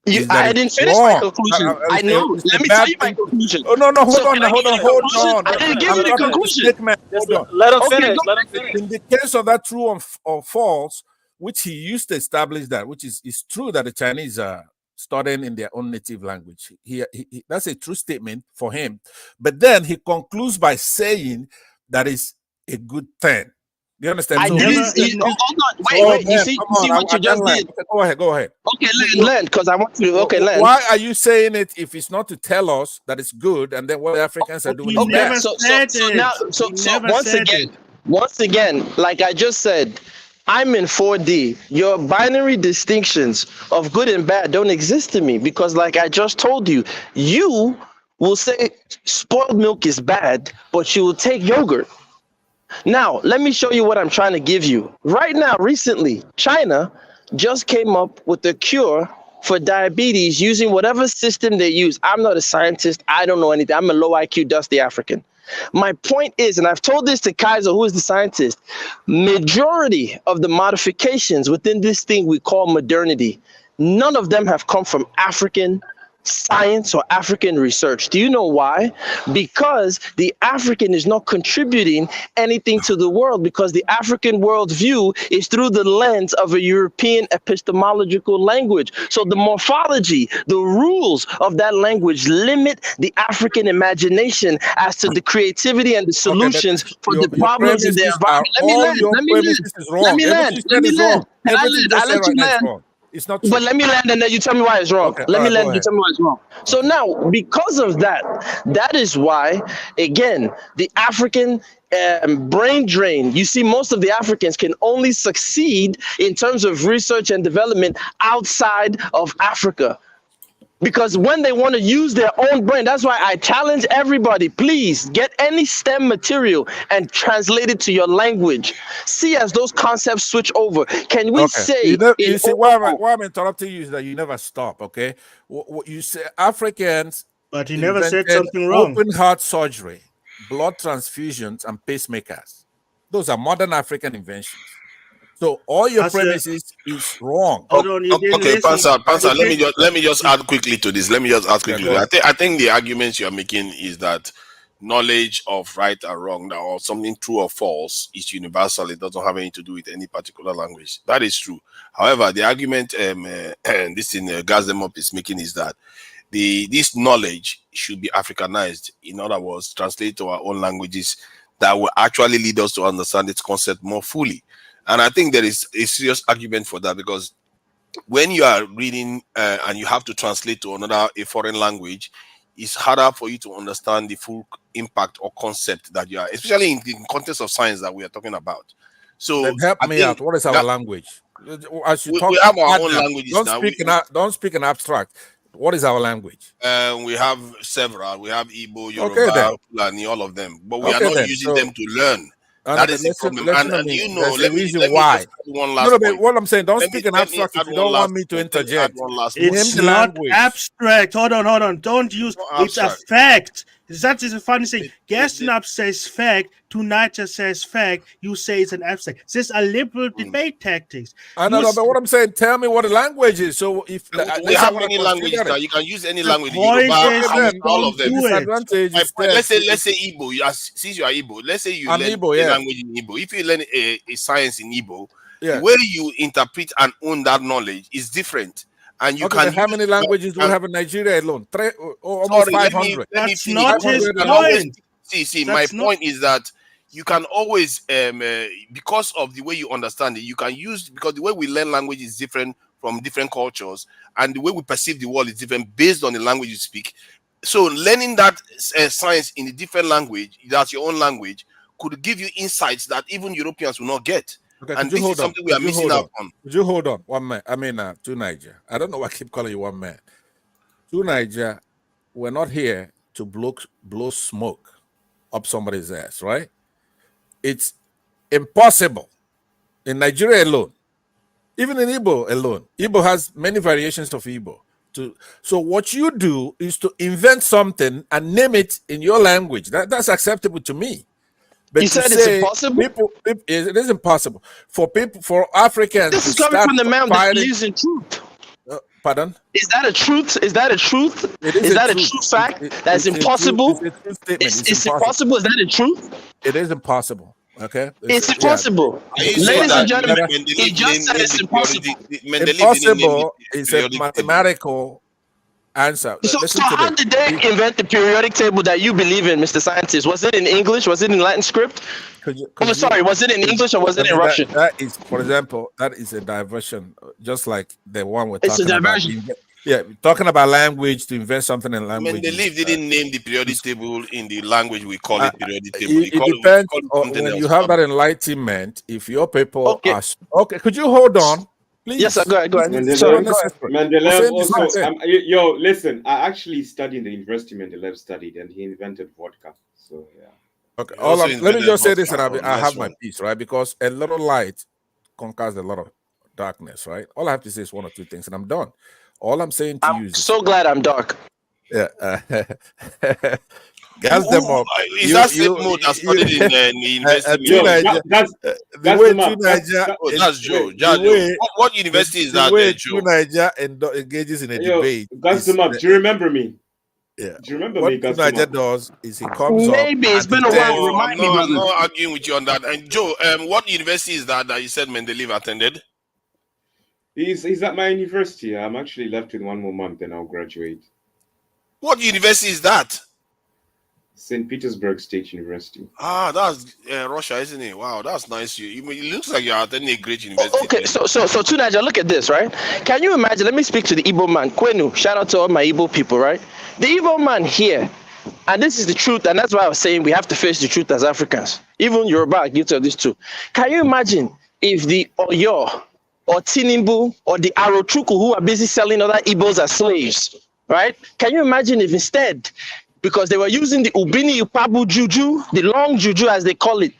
I didn't finish my conclusion. I know. Let me tell you my conclusion. Oh, no, hold on. I didn't give you the conclusion. Let him finish. Let him finish. In the case of that true or false, which he used to establish that, which is true that the Chinese are studying in their own native language. He that's a true statement for him. But then he concludes by saying that is a good thing. Do you understand? Hold on. Wait. You see what you just did? Go ahead. Okay, Len, because I want to. Okay, Len. Why are you saying it if it's not to tell us that it's good and then what the Africans are doing? Okay, once again, like I just said, I'm in 4D. Your binary distinctions of good and bad don't exist to me because, like I just told you, you will say spoiled milk is bad, but you will take yogurt. Now, let me show you what I'm trying to give you. Right now, recently, China just came up with a cure for diabetes using whatever system they use. I'm not a scientist. I don't know anything. I'm a low IQ, dusty African. My point is, and I've told this to Kaiser, who is the scientist, majority of the modifications within this thing we call modernity, none of them have come from African science or African research. Do you know why? Because the African is not contributing anything to the world, because the African worldview is through the lens of a European epistemological language. So the morphology, the rules of that language limit the African imagination as to the creativity and the solutions for the problems in the environment. Let me land. It's not true. But let me land and then you tell me why it's wrong. Okay, let me land and you tell me why it's wrong. So now, because of that, that is why, again, the African brain drain. You see, most of the Africans can only succeed in terms of research and development outside of Africa. Because when they want to use their own brain, that's why I challenge everybody, please get any STEM material and translate it to your language. See as those concepts switch over. Can we say... You see, why I'm interrupting you is that you never stop, okay? What you say, Africans... But he never said something wrong. Open heart surgery, blood transfusions, and pacemakers. Those are modern African inventions. So all your premises is wrong. Okay, Pastor, let me just add quickly to this. I think the arguments you are making is that knowledge of right and wrong or something true or false is universal. It doesn't have anything to do with any particular language. That is true. However, the argument this thing Gazdemop is making is that this knowledge should be Africanized. In other words, translate to our own languages that will actually lead us to understand its concept more fully. And I think there is a serious argument for that, because when you are reading and you have to translate to a foreign language, it's harder for you to understand the full impact or concept that you are, especially in the context of science that we are talking about. So then help me out. What is our language? As you talk, we have our own languages now. Don't speak in abstract. What is our language? We have several. We have Igbo, Yoruba, Fulani, all of them. But we are not using them to learn. That is the problem. And you know, let me why. One last point. What I'm saying, don't speak in abstract if you don't want me to interject. It's not abstract. Hold on. Don't use it's a fact. That is a funny thing. Gaston says fact, Tunisia says fact, you say it's an abstract. This is a liberal debate tactics. I know, but what I'm saying, tell me what the language is. So if we have many languages now, you can use any language. All of them. Let's say Igbo. Since you are Igbo, let's say you learn a language in Igbo. If you learn a science in Igbo, the way you interpret and own that knowledge is different. And you can. How many languages do we have in Nigeria alone? Almost 500. That's not his point. See, my point is that you can always, because of the way you understand it, you can use, because the way we learn language is different from different cultures, and the way we perceive the world is different based on the language you speak. So learning that science in a different language, that's your own language, could give you insights that even Europeans will not get. Okay, and this is something we are missing out on. Would you hold on? One man. I mean, to Niger. I don't know why I keep calling you one man. To Niger, we're not here to blow smoke up somebody's ass, right? It's impossible in Nigeria alone, even in Igbo alone. Igbo has many variations of Igbo. So what you do is to invent something and name it in your language. That's acceptable to me. But you said it's impossible? It is impossible for Africans. This is coming from the man that believes in truth. Pardon? Is that a truth? Is that a truth? Is that a true fact? That's impossible? It's impossible? Is that a truth? It is impossible. Okay? It's impossible. Ladies and gentlemen, he just said it's impossible. Impossible is a mathematical answer. So how did they invent the periodic table that you believe in, Mr. Scientist? Was it in English? Was it in Latin script? Was it in English or was it in Russian? That is, for example, that is a diversion, just like the one we're talking about. It's a diversion. Yeah, talking about language, to invent something in language. Mendeleev didn't name the periodic table in the language we call it periodic table. It depends on when you have that enlightenment. If your people are okay, could you hold on? Please. Yes, sir, go ahead. Mendeleev also, listen, I actually studied in the university Mendeleev studied, and he invented vodka. So, yeah. Okay, let me just say this, and I have my piece, right? Because a little light conquers a lot of darkness, right? All I have to say is one or two things, and I'm done. All I'm saying to you is... so glad I'm dark. Yeah. Gas them up. Is that same mode that studied in the university? That's Joe. What university is that? The way Niger engages in a debate. Gas them up. Do you remember me? Yeah. Do you remember what me? What Niger does is he comes up. Maybe it's been a while. I'm not arguing with you on that. And Joe, what university is that you said Mendeleev attended? He's at my university. I'm actually left with 1 more month and I'll graduate. What university is that? St. Petersburg State University. That's Russia, isn't it? Wow, that's nice. It looks like you're attending a great university. Okay, so Tunaja, look at this, right? Can you imagine? Let me speak to the Igbo man, Kwenu. Shout out to all my Igbo people, right? The Igbo man here, and this is the truth, and that's why I was saying we have to face the truth as Africans. Even Yoruba are guilty of this too. Can you imagine if the Oyo or Tinimbu or the Arochuku who are busy selling other Igbos as slaves, right? Can you imagine if instead, because they were using the Ubini Upabu Juju, the long Juju as they call it,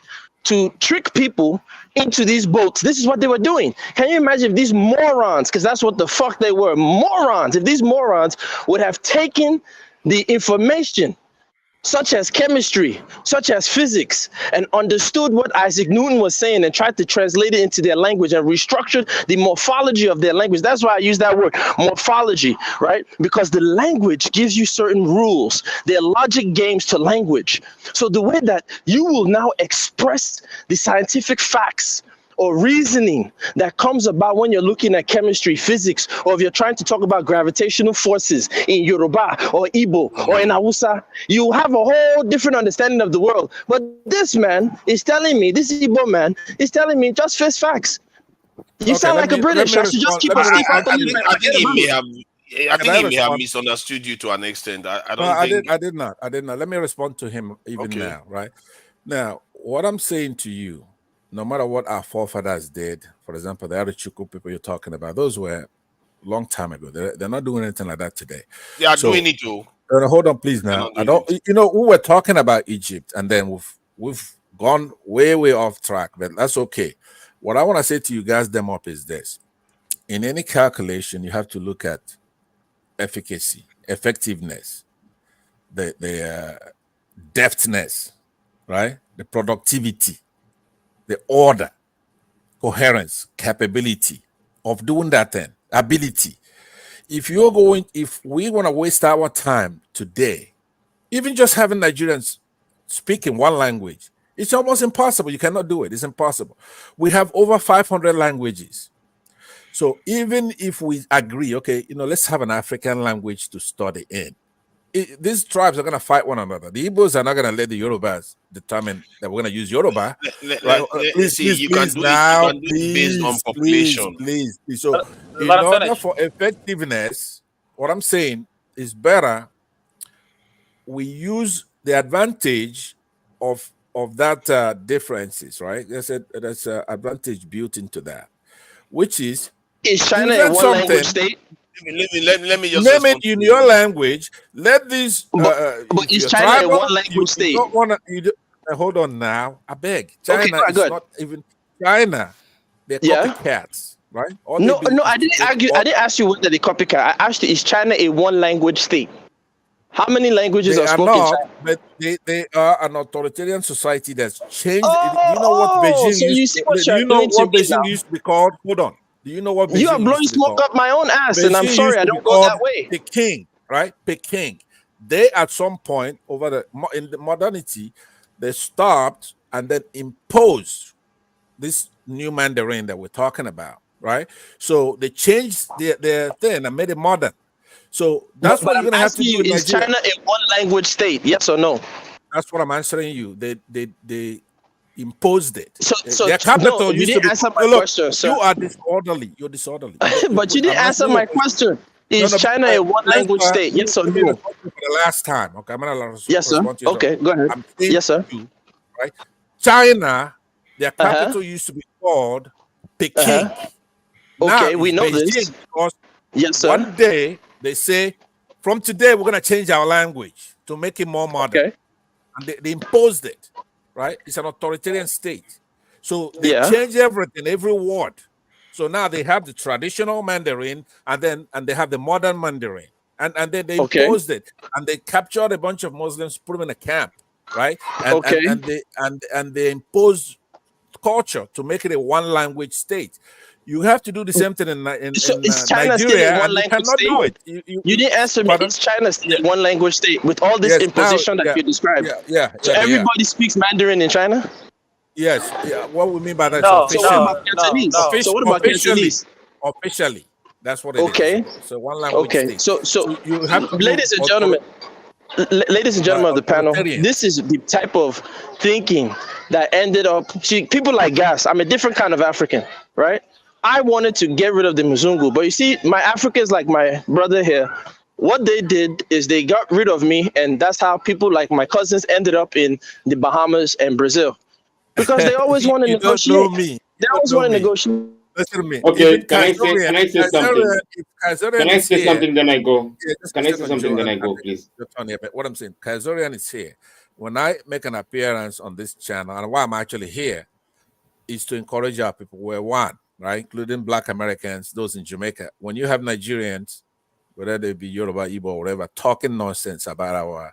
to trick people into these boats. This is what they were doing. Can you imagine if these morons, because that's what the fuck they were, morons, if these morons would have taken the information such as chemistry, such as physics, and understood what Isaac Newton was saying and tried to translate it into their language and restructured the morphology of their language. That's why I use that word, morphology, right? Because the language gives you certain rules. There are logic games to language. So the way that you will now express the scientific facts or reasoning that comes about when you're looking at chemistry, physics, or if you're trying to talk about gravitational forces in Yoruba or Igbo or in Hausa, you have a whole different understanding of the world. But this man is telling me, this Igbo man is telling me just face facts. You sound like a British. I should just keep a stiff upper lip. I think he may have misunderstood you to an extent. I don't think. I did not. Let me respond to him even now, right? Now, what I'm saying to you, no matter what our forefathers did, for example, the Arichuku people you're talking about, those were a long time ago. They're not doing anything like that today. They are doing it too. Hold on, please. Now, I don't. You know, we were talking about Egypt, and then we've gone way off track, but that's okay. What I want to say to you guys, them up, is this: in any calculation, you have to look at efficacy, effectiveness, the deftness, right? The productivity, the order, coherence, capability of doing that thing, ability. If we want to waste our time today, even just having Nigerians speaking one language, it's almost impossible. You cannot do it. It's impossible. We have over 500 languages. So even if we agree, okay, let's have an African language to study in. These tribes are going to fight one another. The Igbos are not going to let the Yorubas determine that we're going to use Yoruba. Please, based on population. Please. So, in order for effectiveness, what I'm saying is better we use the advantage of that differences, right? There's an advantage built into that, which is China a one language state? Let me just name it in your language. Let these. But is China a one language state? Hold on now. I beg. China is not even China. They're copycats, right? No, I didn't argue. I didn't ask you whether they copycat. I asked you, is China a one language state? How many languages are spoken in China? But they are an authoritarian society that's changed. You know what Beijing used to be called? Hold on. Do you know what Beijing you are blowing smoke up my own ass, Beijing, and I'm sorry, I don't go that way. Peking, right? Peking. They at some point in the modernity, they stopped and then imposed this new Mandarin that we're talking about, right? So they changed their thing and made it modern. So that's what you're gonna have to do. Is China a one language state? Yes or no? That's what I'm answering you. They imposed it. So their capital you didn't answer my question, sir. You are disorderly. You're disorderly. But you didn't answer my question. Is China a one language state? Yes or no? For the last time, okay. I'm gonna yes, sir. Okay, go ahead. Yes, sir. Right? China, their capital used to be called Peking. Okay, we know this. Because yes, sir. One day they say, from today we're gonna change our language to make it more modern. Okay. And they imposed it. Right? It's an authoritarian state. So they change everything, every word. So now they have the traditional Mandarin and they have the modern Mandarin. And then they imposed it. And they captured a bunch of Muslims, put them in a camp, right? And they imposed culture to make it a one language state. You have to do the same thing in is China Nigeria. Still one language you cannot state? do it. You didn't answer me. Is China still one language state with all this imposition that you described? So everybody speaks Mandarin in China? Yes. Yeah. What we mean by that? No. So what about Cantonese? Officially, that's what it is. So one language state. So you have to ladies and gentlemen of the panel, this is the type of thinking that ended up. See, people like Gas. I'm a different kind of African, right? I wanted to get rid of the Mzungu, but you see, my Africans, like my brother here, what they did is they got rid of me, and that's how people like my cousins ended up in the Bahamas and Brazil, because they always want to negotiate. Don't know me. They always want to negotiate. Listen to me. Okay, can I say something? Can I say something? Then I go. Can I say something? Then I go, please. What I'm saying, Kazorian is here. When I make an appearance on this channel, and why I'm actually here, is to encourage our people. We're one. Right, including Black Americans, those in Jamaica. When you have Nigerians, whether they be Yoruba, Igbo, or whatever, talking nonsense about our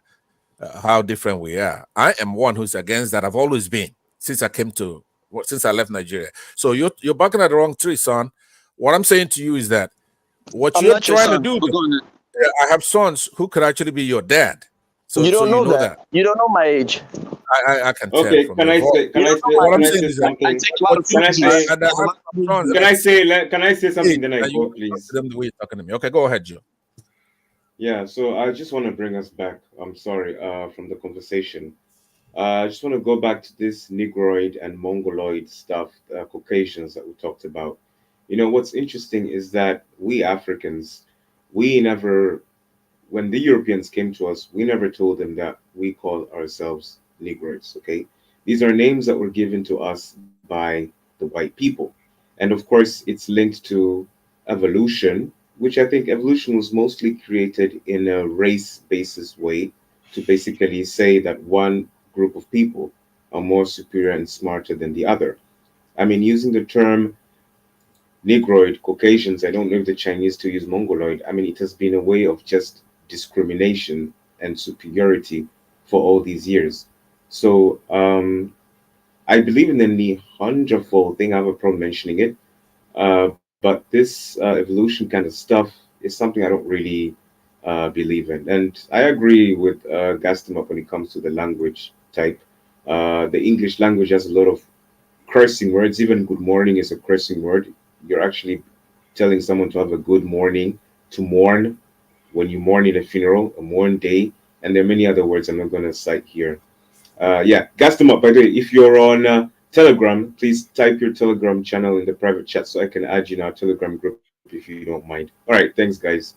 how different we are. I am one who's against that. I've always been since I left Nigeria. So you're barking at the wrong tree, son. What I'm saying to you is that what I'm you're not your trying to son. do. But go on. I have sons who could actually be your dad. So You don't you know that. You don't know my age. I can tell Okay, from can your I voice. say What I'm saying is that I take a lot of can I say something then I you go, please? them the way you're talking to me. Okay, go ahead, Joe. Yeah, so I just want to bring us back. I'm sorry, from the conversation. I just want to go back to this Negroid and Mongoloid stuff, Caucasians that we talked about. You know, what's interesting is that we Africans, we never, when the Europeans came to us, we never told them that we call ourselves Negroids, okay? These are names that were given to us by the white people. And of course, it's linked to evolution, which I think evolution was mostly created in a race basis way to basically say that one group of people are more superior and smarter than the other. I mean, using the term Negroid, Caucasians, I don't know if the Chinese to use Mongoloid. I mean, it has been a way of just discrimination and superiority for all these years. So I believe in the Neanderthal thing. I have a problem mentioning it. But this evolution kind of stuff is something I don't really believe in. And I agree with Gaston when it comes to the language type. The English language has a lot of cursing words. Even good morning is a cursing word. You're actually telling someone to have a good morning, to mourn when you mourn in a funeral, a mourn day, and there are many other words I'm not going to cite here. Yeah, gas them up. By the way, if you're on Telegram, please type your Telegram channel in the private chat so I can add you in our Telegram group if you don't mind. All right, thanks, guys.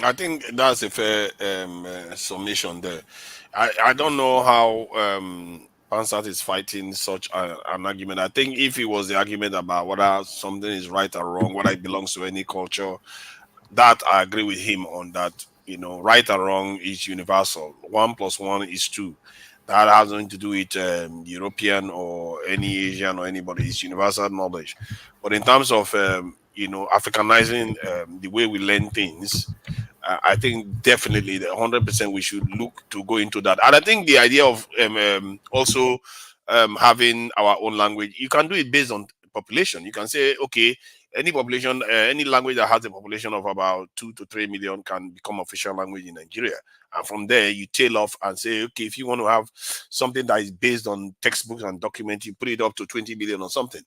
I think that's a fair summation there. I don't know how Pansat is fighting such an argument. I think if it was the argument about whether something is right or wrong, whether it belongs to any culture, that I agree with him on that. You know, right or wrong is universal. 1+1 is 2. That has nothing to do with European or any Asian or anybody. It's universal knowledge. But in terms of Africanizing the way we learn things, I think definitely 100% we should look to go into that. And I think the idea of also having our own language, you can do it based on population. You can say, okay, any population, any language that has a population of about 2 to 3 million can become official language in Nigeria. And from there, you tail off and say, okay, if you want to have something that is based on textbooks and documents, you put it up to 20 million or something.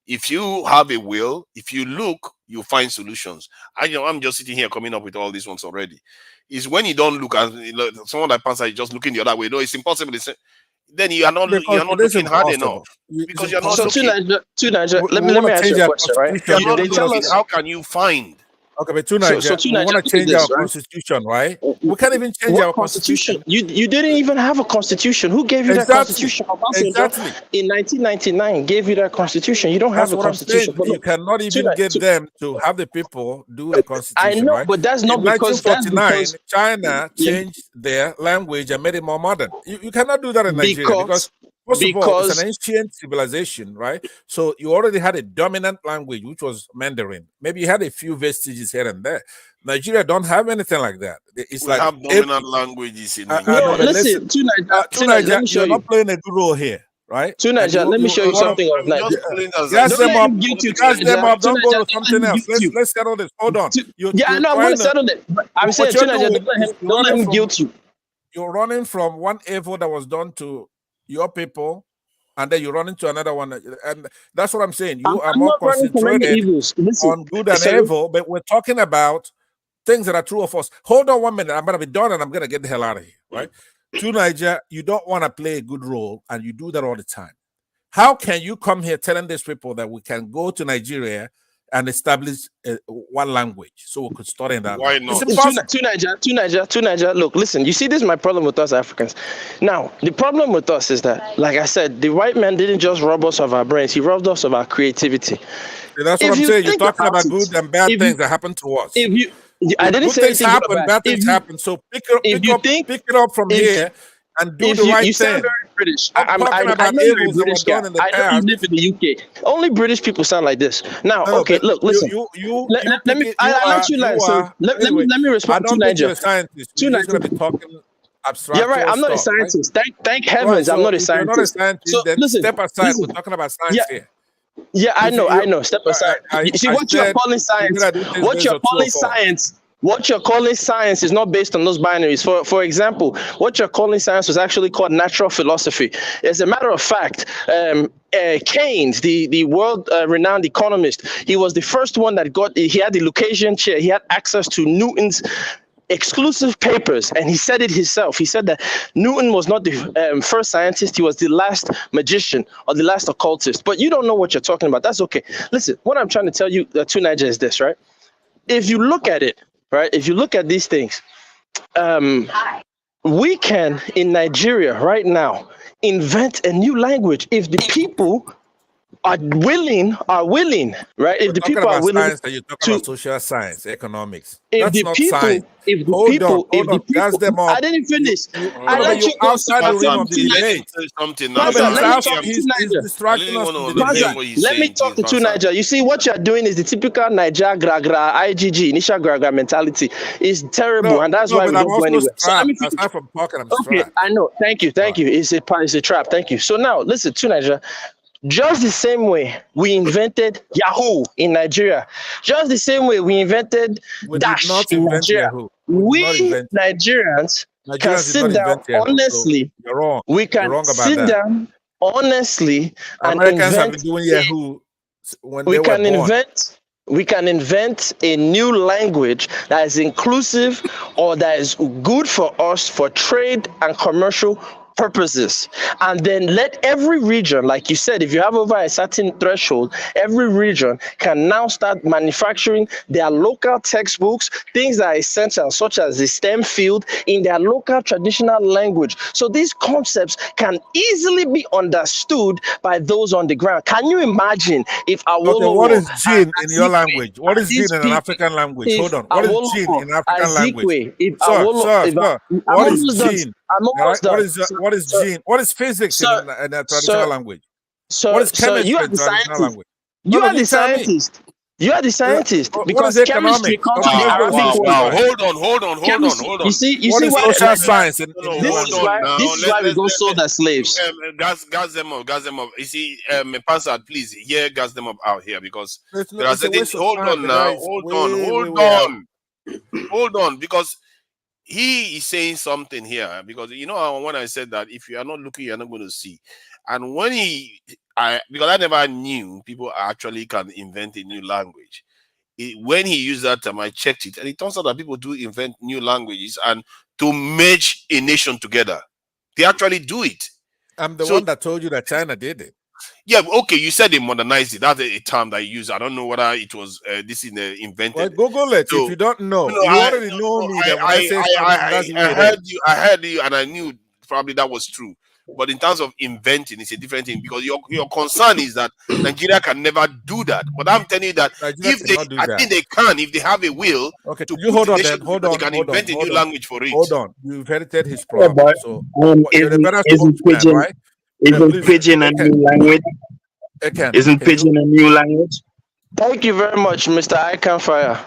If you have a will, if you look, you find solutions. I'm just sitting here coming up with all these ones already. It's when you don't look, and someone like Pansa is just looking the other way. No, it's impossible. Then you are not looking hard enough because you're not looking. To Niger, let me ask you a question, right? You're not looking. How can you find? Okay, but we want to change our constitution, right? We can't even change our constitution. You didn't even have a constitution. Who gave you that constitution? Exactly. In 1999, gave you that constitution. You don't have a constitution. You cannot even get them to have the people do a constitution. I know, right? but that's not in because 1949, China changed their language and made it more modern. You cannot do that in Nigeria because first of all, it's an ancient civilization, right? So you already had a dominant language, which was Mandarin. Maybe you had a few vestiges here and there. Nigeria don't have anything like that. It's we have dominant languages in Nigeria. No, listen, Nigeria, you're not playing a good role here, right? Nigeria, let me show you something of Nigeria. Gas them up. Don't go to something else. Let's settle this. Hold on. I know. I'm going to settle it. I'm saying, Nigeria, don't let him guilt you. You're running from one evil that was done to your people, and then you run into another one, and that's what I'm saying. You are more concentrated on good and evil, but we're talking about things that are true of us. Hold on 1 minute. I'm gonna be done, and I'm gonna get the hell out of here. Right? To Niger, you don't want to play a good role, and you do that all the time. How can you come here telling these people that we can go to Nigeria and establish one language so we could study in that? Why not? To Niger. Look, listen. You see, this is my problem with us Africans. Now, the problem with us is that, like I said, the white man didn't just rob us of our brains; he robbed us of our creativity. That's what I'm saying. You're talking about good and bad things that happen to us. I didn't say things happen, bad things happen. So pick it up from here and do the right thing. British. I'm talking I about know you're a evils that British were guy. done in the I know you past. live in the UK. Only British people sound like this. Now, No, okay, but look, listen. you Let me. pick it. I let you land. So Anyway, let me respond I to don't think you're Niger. a scientist. To You're just gonna Niger. be talking Yeah, right. abstractual I'm not a stuff, right? scientist. Thank Right. heavens, I'm So not a if you're not a scientist. So scientist, then step aside. We're talking about science yeah, here. yeah. I If you, know. Step aside. You see I what you're said calling you science. gotta do things What based you're on true or calling false. science. What you're calling science is not based on those binaries. For example, what you're calling science was actually called natural philosophy. As a matter of fact, Keynes, the world renowned economist, he was the first one that he had the Lucasian chair. He had access to Newton's exclusive papers, and he said it himself. He said that Newton was not the first scientist, he was the last magician or the last occultist. But you don't know what you're talking about. That's okay. Listen, what I'm trying to tell you, to Niger, is this, right? If you look at it, right, if you look at these things, we can, in Nigeria right now, invent a new language if the people are willing, right? If We're the talking people are about willing science, and you're talking to, about social science, economics. if That's the not people, science. Hold on. Gas them up. I didn't finish. I No, but let you're you go so outside the rim Pastor, of the please let him debate. say something No, now. but Pastor, he's let me out. talk to He's Niger. I distracting didn't us want from to the understand debate. what he's Let me saying. talk Please, to two Pastor. Niger. You see, what you're doing is the typical Niger gra gra IGG initial gra gra mentality. Is terrible, and that's why But we I'm don't go also anywhere. So let strapped. me finish. Aside from talking, I'm Okay, strapped. I know. Thank you. It's a trap. Thank you. So now listen, to Niger. Just the same way we invented Yahoo in Nigeria, just the same way we invented We did Dash not in invent Nigeria, Yahoo. We did not we invent it. Nigerians can Nigerians did not sit down invent Yahoo. So honestly. you're wrong. We You're can wrong about sit that. down honestly and Americans have been invent. doing Yahoo when We they were can born. invent a new language that is inclusive or that is good for us for trade and commercial purposes, and then let every region, like you said, if you have over a certain threshold, every region can now start manufacturing their local textbooks, things that are essential such as the STEM field, in their local traditional language, so these concepts can easily be understood by those on the ground. Can you imagine if Okay, what Awolowo is gene in your Azikwe language? What and is these gene in an people, African language? if Hold on. What is gene Awolowo in African language? Azikwe, if Sir, Awolowo, sir, if sir. I'm What is almost done. gene? I'm All right. almost done. What is gene? What is physics in a traditional language? What is Sir, you chemistry are in the traditional scientist. language? You No, are you the tell me. scientist. You are the scientist What is because chemistry economics? comes Okay, from the let's go Arabic social word. Wow. science. Chemistry. Hold You on. What see is why social science in No, your hold language? on now. this is why we go sold as slaves. Gas them up. You see, Pastor, please, gas them up out here because there are It's a certain. waste of Hold time. on The now. guy is way out. Hold on, because he is saying something here. Because when I said that if you are not looking, you are not going to see. And when because I never knew people actually can invent a new language. When he used that term, I checked it, and it turns out that people do invent new languages and to merge a nation together. They actually do it. I'm the one that told you that China did it. Yeah, okay. You said they modernized it. That's a term that you use. I don't know whether it was this in invented. Well, Google it if you don't know. You already know me that when I say something, that's the way it is. I heard you, and I knew probably that was true. But in terms of inventing, it's a different thing because your concern is that Nigeria can never do that. But I'm telling you that I think they can if they have a will. Okay, to you put hold on the then. Hold on. They can invent a new language for it. Hold on. You've inherited his Yeah, problem. but So you're the better isn't spokesman, pidgin right? isn't pidgin a new language? Isn't pidgin a new language? Thank you very much, Mr. Iconfire.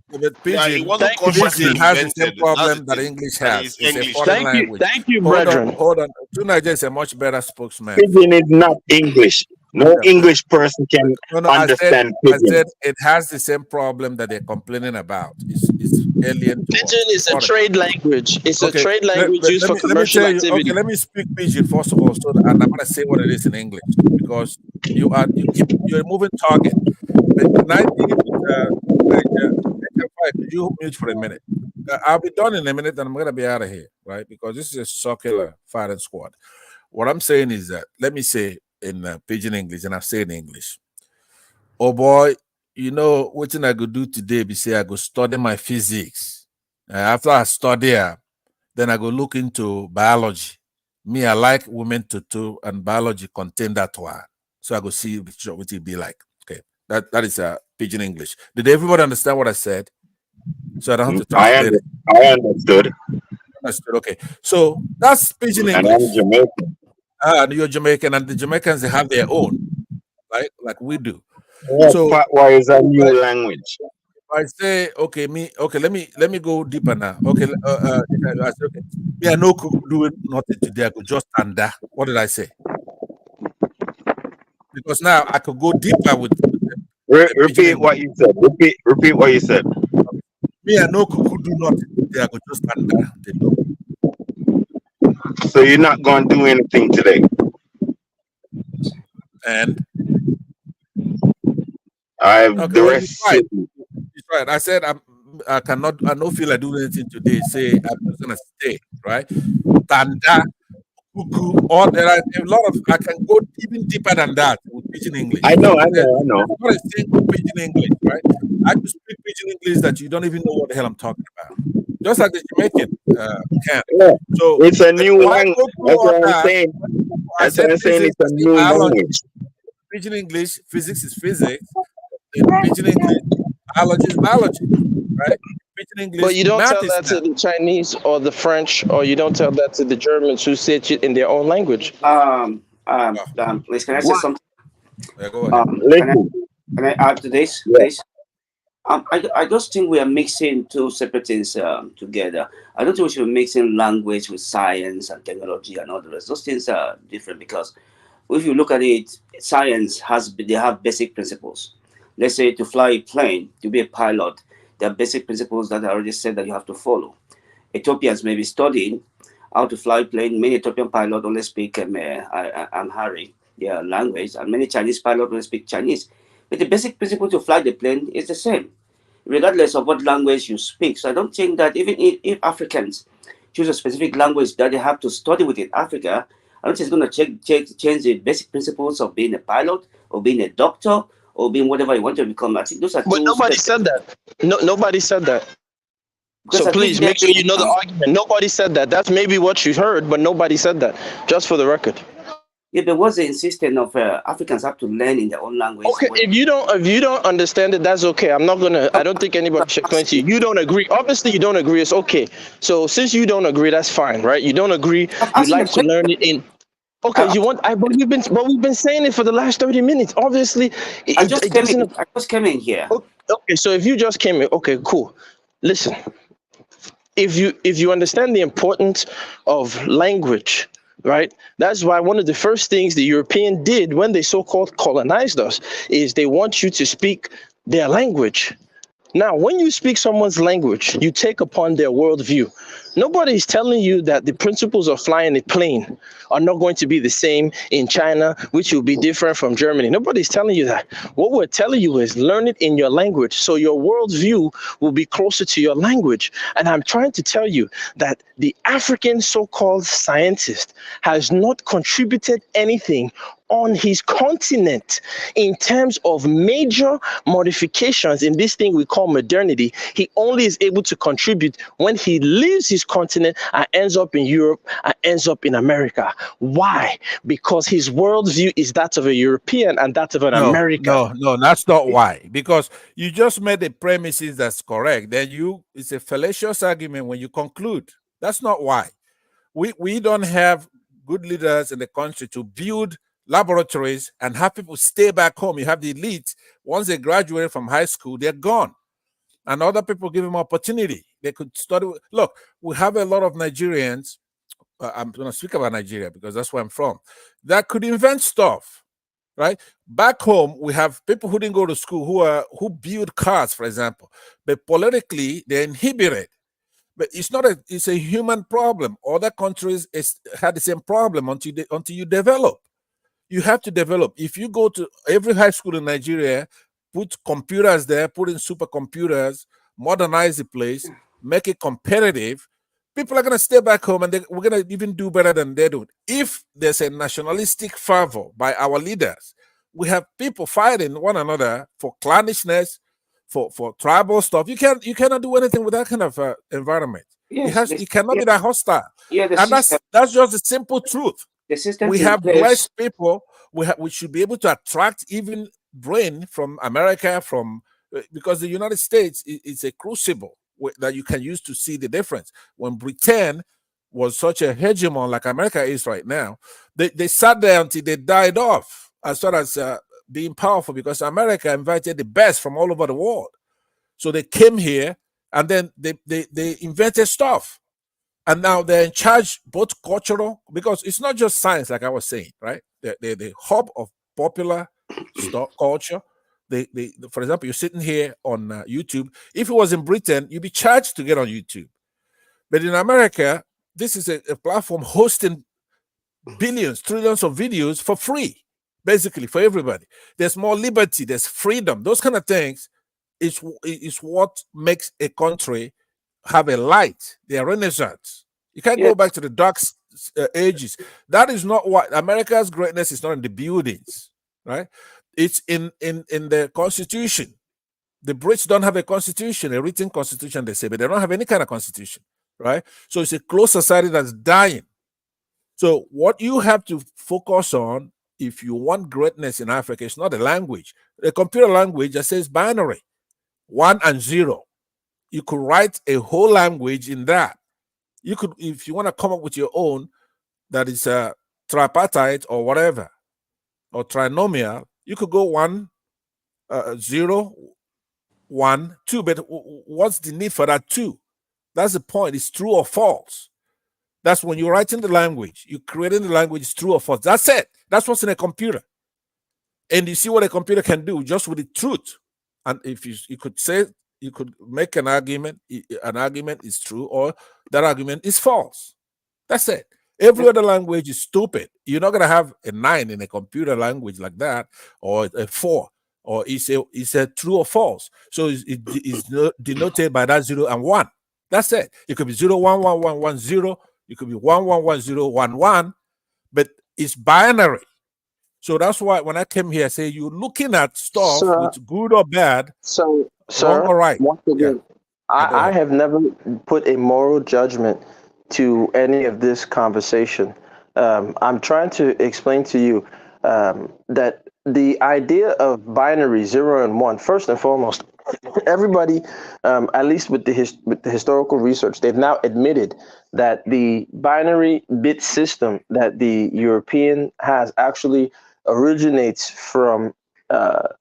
But pidgin, it wasn't consciously has the same invented. problem that English has. It's a foreign language. Thank you, hold brethren. on. Tunaja is a much better spokesman. Pidgin is not English. No English person can understand I pidgin. said it has the same problem that they're complaining about. It's alien to Pidgin is a trade language. It's a trade let language used for me commercial tell you. activity. Okay, let me speak pidgin first of all, and I'm gonna say what it is in English because you're a moving target. But can I deal with could you mute for a minute? I'll be done in a minute, and I'm gonna be out of here, right? Because this is a circular firing squad. What I'm saying is that let me say in pidgin English, and I've said in English. Oh boy, what thing I go do today? Be say I go study my physics. After I study, then I go look into biology. Me, I like women to and biology contain that one. So I go see what it be like. Okay, that is pidgin English. Did everybody understand what I said? So I don't have to translate it. I understood. Okay, so that's pidgin And English. I'm Jamaican. You're Jamaican, and the Jamaicans, they have their own, right? Like we do. What So fatwa is a new language? I say, okay, let me go deeper now. Okay, I say, okay, me, I know could do nothing today. I could just stand there. What did I say? Because now I could go deeper with Repeat what you said. Repeat what you said. me. I know could do nothing today. I could just stand there. They know. So you're not going to do anything today. And The well, rest. it's right. I said I cannot. I don't feel like doing anything today. Say I'm just gonna stay right. Tanda, Kuku, or there are a lot of. I can go even deeper than that with pidgin English. I know. There's not a single pidgin English, right? I can speak pidgin English that you don't even know what the hell I'm talking about. Just like the Jamaican can. Yeah. So It's a new language. That's what I'm saying. That's what I'm saying. It's a new language. Pidgin English, physics is physics. Pidgin English, biology is biology, right? Pidgin English, But you don't math tell is that to math. the Chinese or the French, or you don't tell that to the Germans who say it in their own language. Please, can I say something? Yeah, go ahead. Can I add to this, please? I just think we are mixing two separate things together. I don't think we should be mixing language with science and technology and all the rest. Those things are different because if you look at it, science they have basic principles. Let's say to fly a plane, to be a pilot, there are basic principles that I already said that you have to follow. Ethiopians may be studying how to fly a plane. Many Ethiopian pilots only speak Amharic, their language, and many Chinese pilots only speak Chinese. But the basic principle to fly the plane is the same, regardless of what language you speak. So I don't think that even if Africans choose a specific language that they have to study within Africa, I don't think it's going to change the basic principles of being a pilot or being a doctor or being whatever you want to become. I think those are But nobody said that. No, nobody said that. So please make sure you know the argument. Nobody said that. That's maybe what you heard, but nobody said that. Just for the record. Yeah, there was the insistence of Africans have to learn in their own language. Okay, if you don't understand it, that's okay. I don't think anybody should explain to you. You don't agree. Obviously, you don't agree. It's okay. So since you don't agree, that's fine, right? You don't agree. You like to learn it in. Okay, but we've been saying it for the last 30 minutes. Obviously, I just came in here. Okay, so if you just came in, okay, cool. Listen, if you understand the importance of language, right? That's why one of the first things the European did when they so-called colonized us is they want you to speak their language. Now, when you speak someone's language, you take upon their worldview. Nobody's telling you that the principles of flying a plane are not going to be the same in China, which will be different from Germany. Nobody's telling you that. What we're telling you is learn it in your language so your worldview will be closer to your language. And I'm trying to tell you that the African so-called scientist has not contributed anything on his continent in terms of major modifications in this thing we call modernity. He only is able to contribute when he leaves his continent and ends up in Europe and ends up in America. Why? Because his worldview is that of a European and that of an American. No, that's not why. Because you just made the premises that's correct. Then it's a fallacious argument when you conclude. That's not why. We don't have good leaders in the country to build laboratories and have people stay back home. You have the elite. Once they graduate from high school, they're gone. And other people give them opportunity. They could study. Look, we have a lot of Nigerians. I'm going to speak about Nigeria because that's where I'm from. That could invent stuff, right? Back home, we have people who didn't go to school who build cars, for example. But politically, they're inhibited. But it's a human problem. Other countries had the same problem until you develop. You have to develop. If you go to every high school in Nigeria, put computers there, put in supercomputers, modernize the place, make it competitive, people are going to stay back home and we're going to even do better than they do. If there's a nationalistic fervor by our leaders, we have people fighting one another for clannishness, for tribal stuff. You cannot do anything with that kind of environment. Yes, it cannot be that hostile. Yeah, and that's just the simple truth. The system We have blessed people. We should be able to attract even brain from America, because the United States is a crucible that you can use to see the difference. When Britain was such a hegemon like America is right now, they sat there until they died off as far as being powerful, because America invited the best from all over the world. So they came here and then they invented stuff. And now they're in charge, both cultural, because it's not just science, like I was saying, right? They're the hub of popular culture. For example, you're sitting here on YouTube. If it was in Britain, you'd be charged to get on YouTube. But in America, this is a platform hosting billions, trillions of videos for free, basically for everybody. There's more liberty, there's freedom. Those kind of things is what makes a country have a light, their renaissance. You can't go back to the dark ages. That is not what America's greatness is. Not in the buildings, right? It's in the constitution. The Brits don't have a constitution, a written constitution, they say, but they don't have any kind of constitution, right? So it's a closed society that's dying. So what you have to focus on if you want greatness in Africa is not a language. A computer language that says binary, 1 and 0. You could write a whole language in that. You could, if you want to come up with your own, that is a tripartite or whatever, or trinomial, you could go 1, 0, 1, 2. But what's the need for that 2? That's the point. It's true or false. That's when you're writing the language. You're creating the language, it's true or false. That's it. That's what's in a computer. And you see what a computer can do just with the truth. And if you could say, you could make an argument is true or that argument is false. That's it. Every other language is stupid. You're not going to have a 9 in a computer language like that, or a 4, or it's a true or false. So it's denoted by that 0 and 1. That's it. It could be 0, 1, 1, 1, 1, 0. It could be 1, 1, 1, 0, 1, 1. But it's binary. So that's why when I came here, I say you're looking at stuff with good or bad. So, wrong or right. Once again, I have never put a moral judgment to any of this conversation. I'm trying to explain to you that the idea of binary 0 and 1, first and foremost, everybody, at least with the historical research, they've now admitted that the binary bit system that the European has actually originates from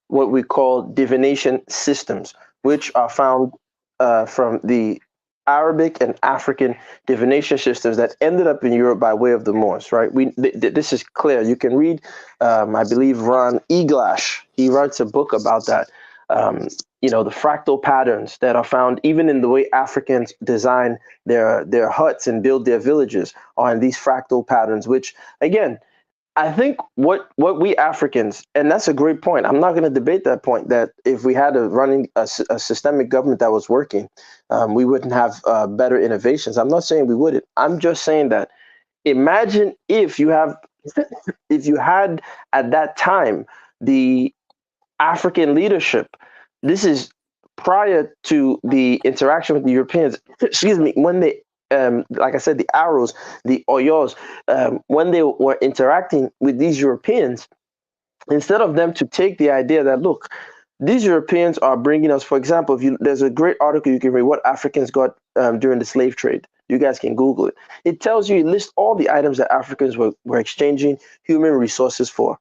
what we call divination systems, which are found from the Arabic and African divination systems that ended up in Europe by way of the Moors, right? This is clear. You can read, I believe, Ron Eglash. He writes a book about that. The fractal patterns that are found even in the way Africans design their huts and build their villages are in these fractal patterns, which, again, I think what we Africans, and that's a great point. I'm not going to debate that point, that if we had a systemic government that was working, we wouldn't have better innovations. I'm not saying we wouldn't. I'm just saying that imagine if you had at that time the African leadership. This is prior to the interaction with the Europeans. Excuse me, when they like I said, the Arrows, the Oyos, when they were interacting with these Europeans, instead of them to take the idea that, look, these Europeans are bringing us, for example, there's a great article you can read, What Africans Got During the Slave Trade. You guys can Google it. It tells you, it lists all the items that Africans were exchanging human resources for.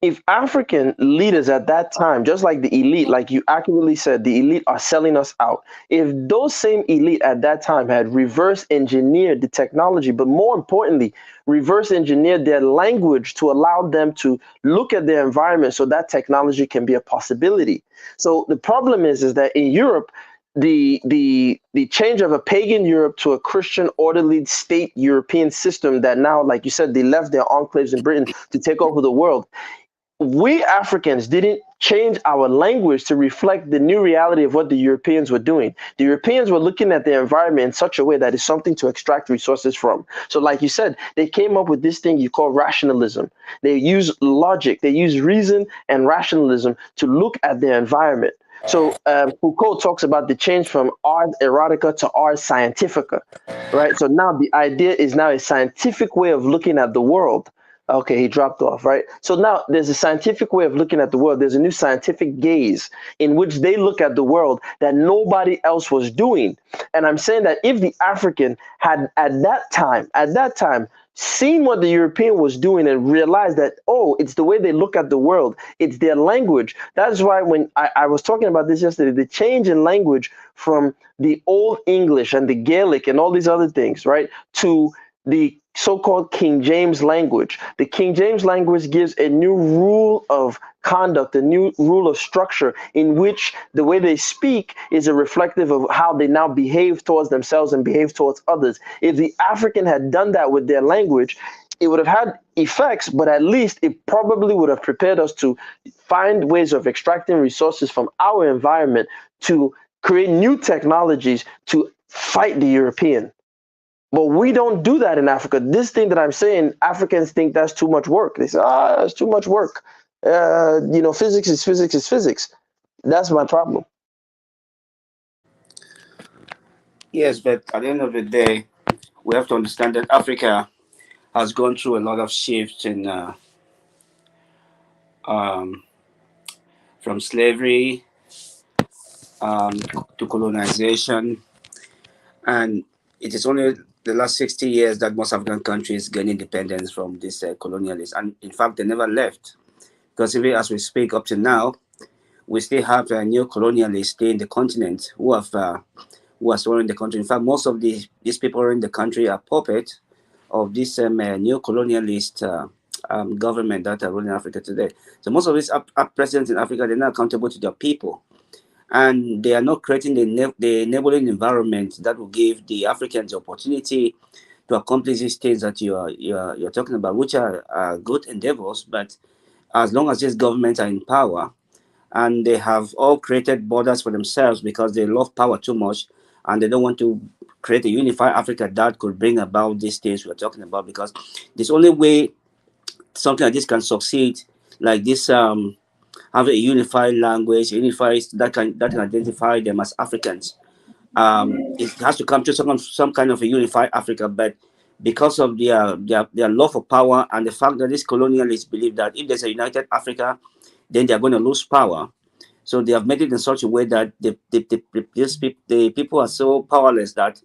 If African leaders at that time, just like the elite, like you accurately said, the elite are selling us out. If those same elite at that time had reverse engineered the technology, but more importantly, reverse engineered their language to allow them to look at their environment so that technology can be a possibility. So the problem is that in Europe, the change of a pagan Europe to a Christian orderly state European system that now, like you said, they left their enclaves in Britain to take over the world. We Africans didn't change our language to reflect the new reality of what the Europeans were doing. The Europeans were looking at their environment in such a way that is something to extract resources from. So like you said, they came up with this thing you call rationalism. They use logic, they use reason and rationalism to look at their environment. So Foucault talks about the change from ars erotica to ars scientifica, right? So now the idea is now a scientific way of looking at the world. Okay, he dropped off, right? So now there's a scientific way of looking at the world. There's a new scientific gaze in which they look at the world that nobody else was doing. And I'm saying that if the African had at that time, seen what the European was doing and realized that, oh, it's the way they look at the world, it's their language. That's why when I was talking about this yesterday, the change in language from the old English and the Gaelic and all these other things, right, to the so-called King James language. The King James language gives a new rule of conduct, a new rule of structure in which the way they speak is a reflective of how they now behave towards themselves and behave towards others. If the African had done that with their language, it would have had effects, but at least it probably would have prepared us to find ways of extracting resources from our environment to create new technologies to fight the European. But we don't do that in Africa. This thing that I'm saying, Africans think that's too much work. They say, it's too much work. Physics is physics is physics. That's my problem. Yes, but at the end of the day, we have to understand that Africa has gone through a lot of shifts in from slavery to colonization, and it is only the last 60 years that most African countries gain independence from these colonialists. And in fact, they never left, because even as we speak up to now, we still have new colonialists stay in the continent who are running the country. In fact, most of these people running the country are puppets of this new colonialist government that are ruling Africa today. So most of these presidents in Africa, they're not accountable to their people, and they are not creating the enabling environment that will give the Africans the opportunity to accomplish these things that you're talking about, which are good endeavors. But as long as these governments are in power, and they have all created borders for themselves because they love power too much, and they don't want to create a unified Africa that could bring about these things we're talking about, because this only way something like this can succeed, like this, have a unified language, unified that can identify them as Africans. It has to come to some kind of a unified Africa, but because of their love for power and the fact that these colonialists believe that if there's a united Africa, then they're going to lose power. So they have made it in such a way that the people are so powerless that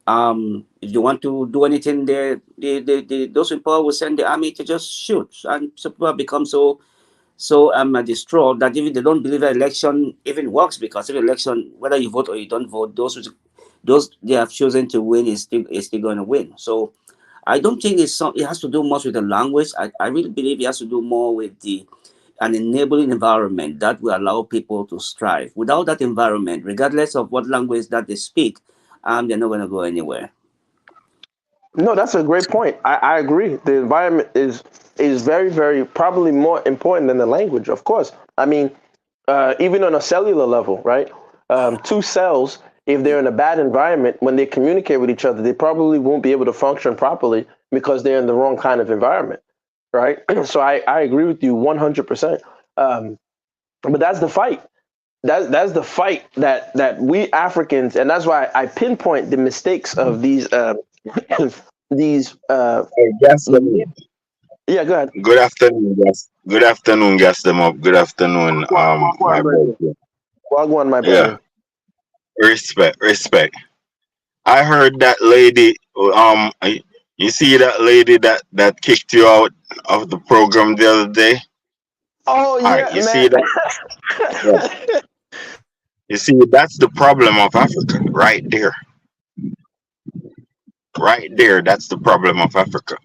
if you want to do anything, those in power will send the army to just shoot, and so people have become so distraught that even they don't believe an election even works, because if election, whether you vote or you don't vote, those they have chosen to win is still going to win. So I don't think it has to do much with the language. I really believe it has to do more with an enabling environment that will allow people to strive. Without that environment, regardless of what language that they speak, they're not going to go anywhere. No, that's a great point. I agree. The environment is very, very probably more important than the language, of course. I mean, even on a cellular level, right? Two cells, if they're in a bad environment, when they communicate with each other, they probably won't be able to function properly because they're in the wrong kind of environment, right? So I agree with you 100%. But that's the fight. That's the fight that we Africans, and that's why I pinpoint the mistakes of these these yeah, go ahead. Good afternoon, guys. Good afternoon, gas them up. Good afternoon, my brother. Wagwan, my brother. Respect. I heard that lady. You see that lady that kicked you out of the program the other day. Oh yeah, Alright, you man. see that? Yeah. You see, that's the problem of Africa, right there. Right there, that's the problem of Africa.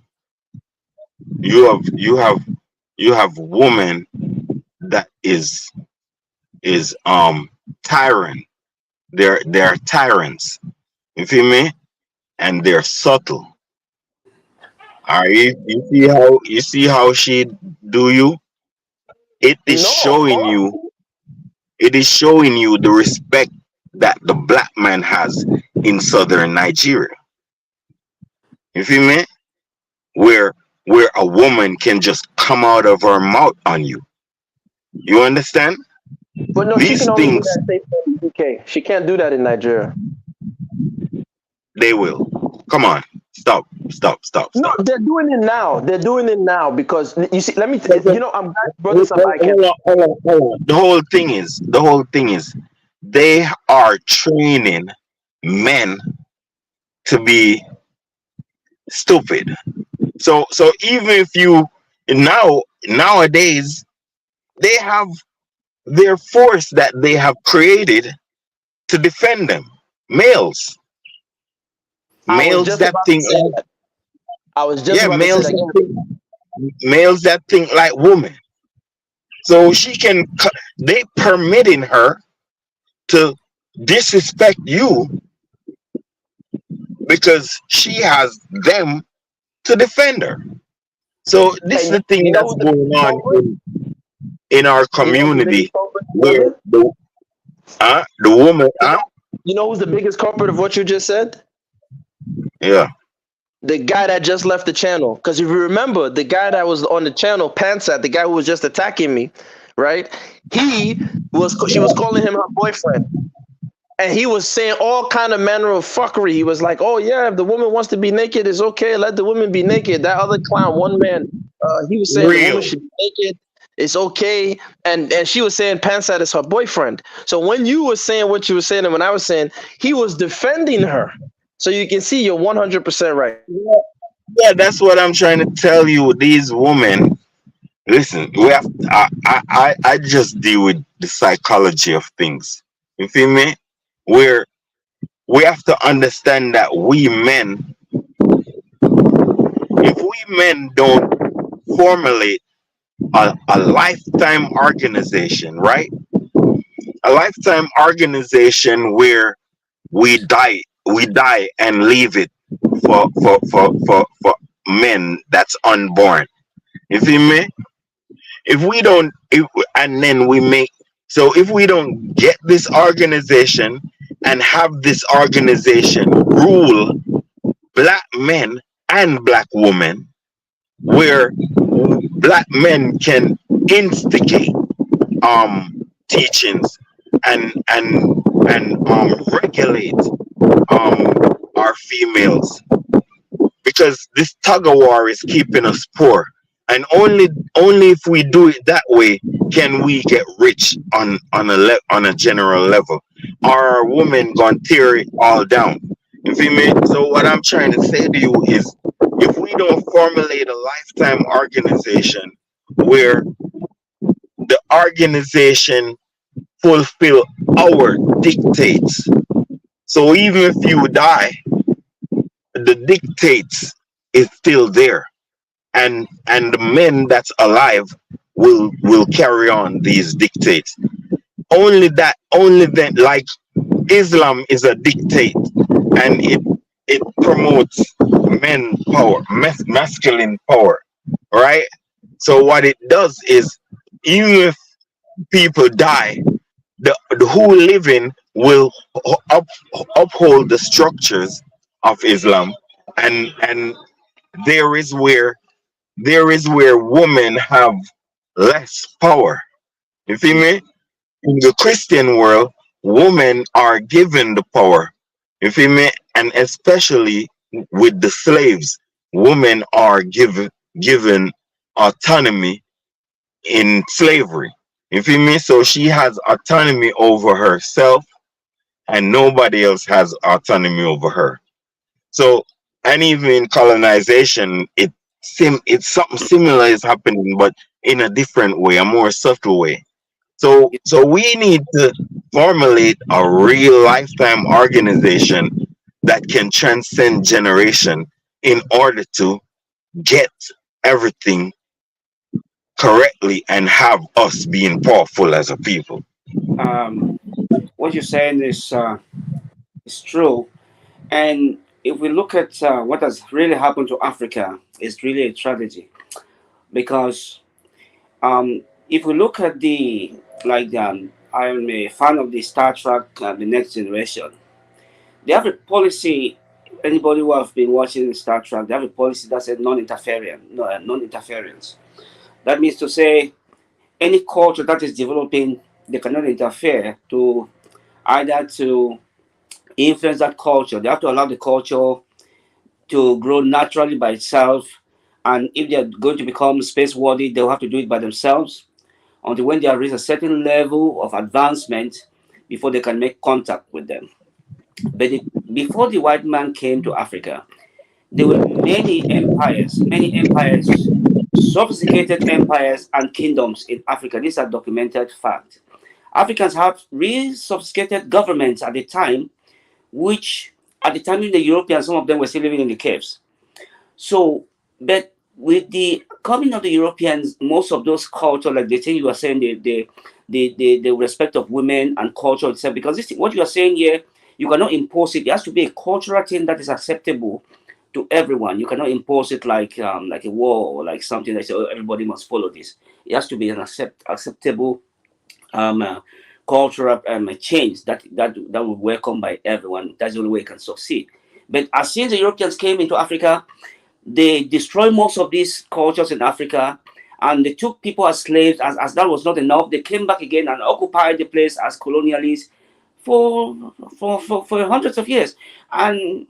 You have women that is tyrant. They're tyrants. You feel me? And they're subtle. Alright, you see how she do you? It is showing you. It is showing you the respect that the black man has in southern Nigeria. You feel me? Where a woman can just come out of her mouth on you. You understand? But no, she can only do that safely in the UK. She can't do that in Nigeria. They will. Come on. Stop. No, they're doing it now. They're doing it now because you see. Let me, I'm glad you brought this up. I can. Hold on. The whole thing is, they are training men to be stupid. So even if you nowadays they have their force that they have created to defend them. Males I was just that about to think say that. I was just about to say that. males that think like women. So they permitting her to disrespect you because she has them to defend her. So this is the thing that's going on in our community where the woman. You know who's the biggest culprit of what you just said? Yeah. The guy that just left the channel. Because if you remember, the guy that was on the channel, Pansat, the guy who was just attacking me, right? She was calling him her boyfriend. And he was saying all kind of manner of fuckery. He was like, "Oh yeah, if the woman wants to be naked, it's okay. Let the woman be naked." That other clown, one man, he was saying the woman should be naked. It's okay. And she was saying Pansat is her boyfriend. So when you were saying what you were saying and when I was saying, he was defending her. So you can see you're 100% right. Yeah, that's what I'm trying to tell you. These women, listen, we have. I just deal with the psychology of things. You feel me? Where we have to understand that we men, if we men don't formulate a lifetime organization, right? A lifetime organization where we die and leave it for men that's unborn. You feel me? If we don't, and then we make, so if we don't get this organization and have this organization rule black men and black women, where black men can instigate teachings and regulate our females, because this tug of war is keeping us poor, and only if we do it that way can we get rich on a general level. Our women gonna tear it all down. You feel me? So what I'm trying to say to you is, if we don't formulate a lifetime organization where the organization fulfill our dictates, so even if you die, the dictates is still there, and the men that's alive will carry on these dictates. Only then, like Islam is a dictate, and it promotes men power, masculine power, right? So what it does is, even if people die, the who living will uphold the structures of Islam, and there is where women have less power. You feel me? In the Christian world, women are given the power. You feel me? And especially with the slaves, women are given autonomy in slavery. You feel me? So she has autonomy over herself, and nobody else has autonomy over her. So, and even in colonization, it's something similar is happening, but in a different way, a more subtle way. So we need to formulate a real lifetime organization that can transcend generation in order to get everything correctly and have us being powerful as a people. What you're saying is true, and if we look at what has really happened to Africa, it's really a tragedy, because if we look at I'm a fan of the Star Trek, The Next Generation. They have a policy. Anybody who have been watching Star Trek, they have a policy that says non-interference. That means to say, any culture that is developing, they cannot interfere to either to influence that culture. They have to allow the culture to grow naturally by itself. And if they're going to become space worthy, they'll have to do it by themselves until when they have reached a certain level of advancement before they can make contact with them. But before the white man came to Africa, there were many empires, sophisticated empires and kingdoms in Africa. These are documented facts. Africans have really sophisticated governments at the time, which at the time the Europeans, some of them were still living in the caves. So, but with the coming of the Europeans, most of those culture, like the thing you were saying, the respect of women and culture itself, because this what you are saying here, you cannot impose it. It has to be a cultural thing that is acceptable to everyone. You cannot impose it like a war or like something that say, oh, everybody must follow this. It has to be an acceptable cultural change that will be welcomed by everyone. That's the only way it can succeed. But as soon as the Europeans came into Africa, they destroyed most of these cultures in Africa, and they took people as slaves. As that was not enough, they came back again and occupied the place as colonialists for hundreds of years, and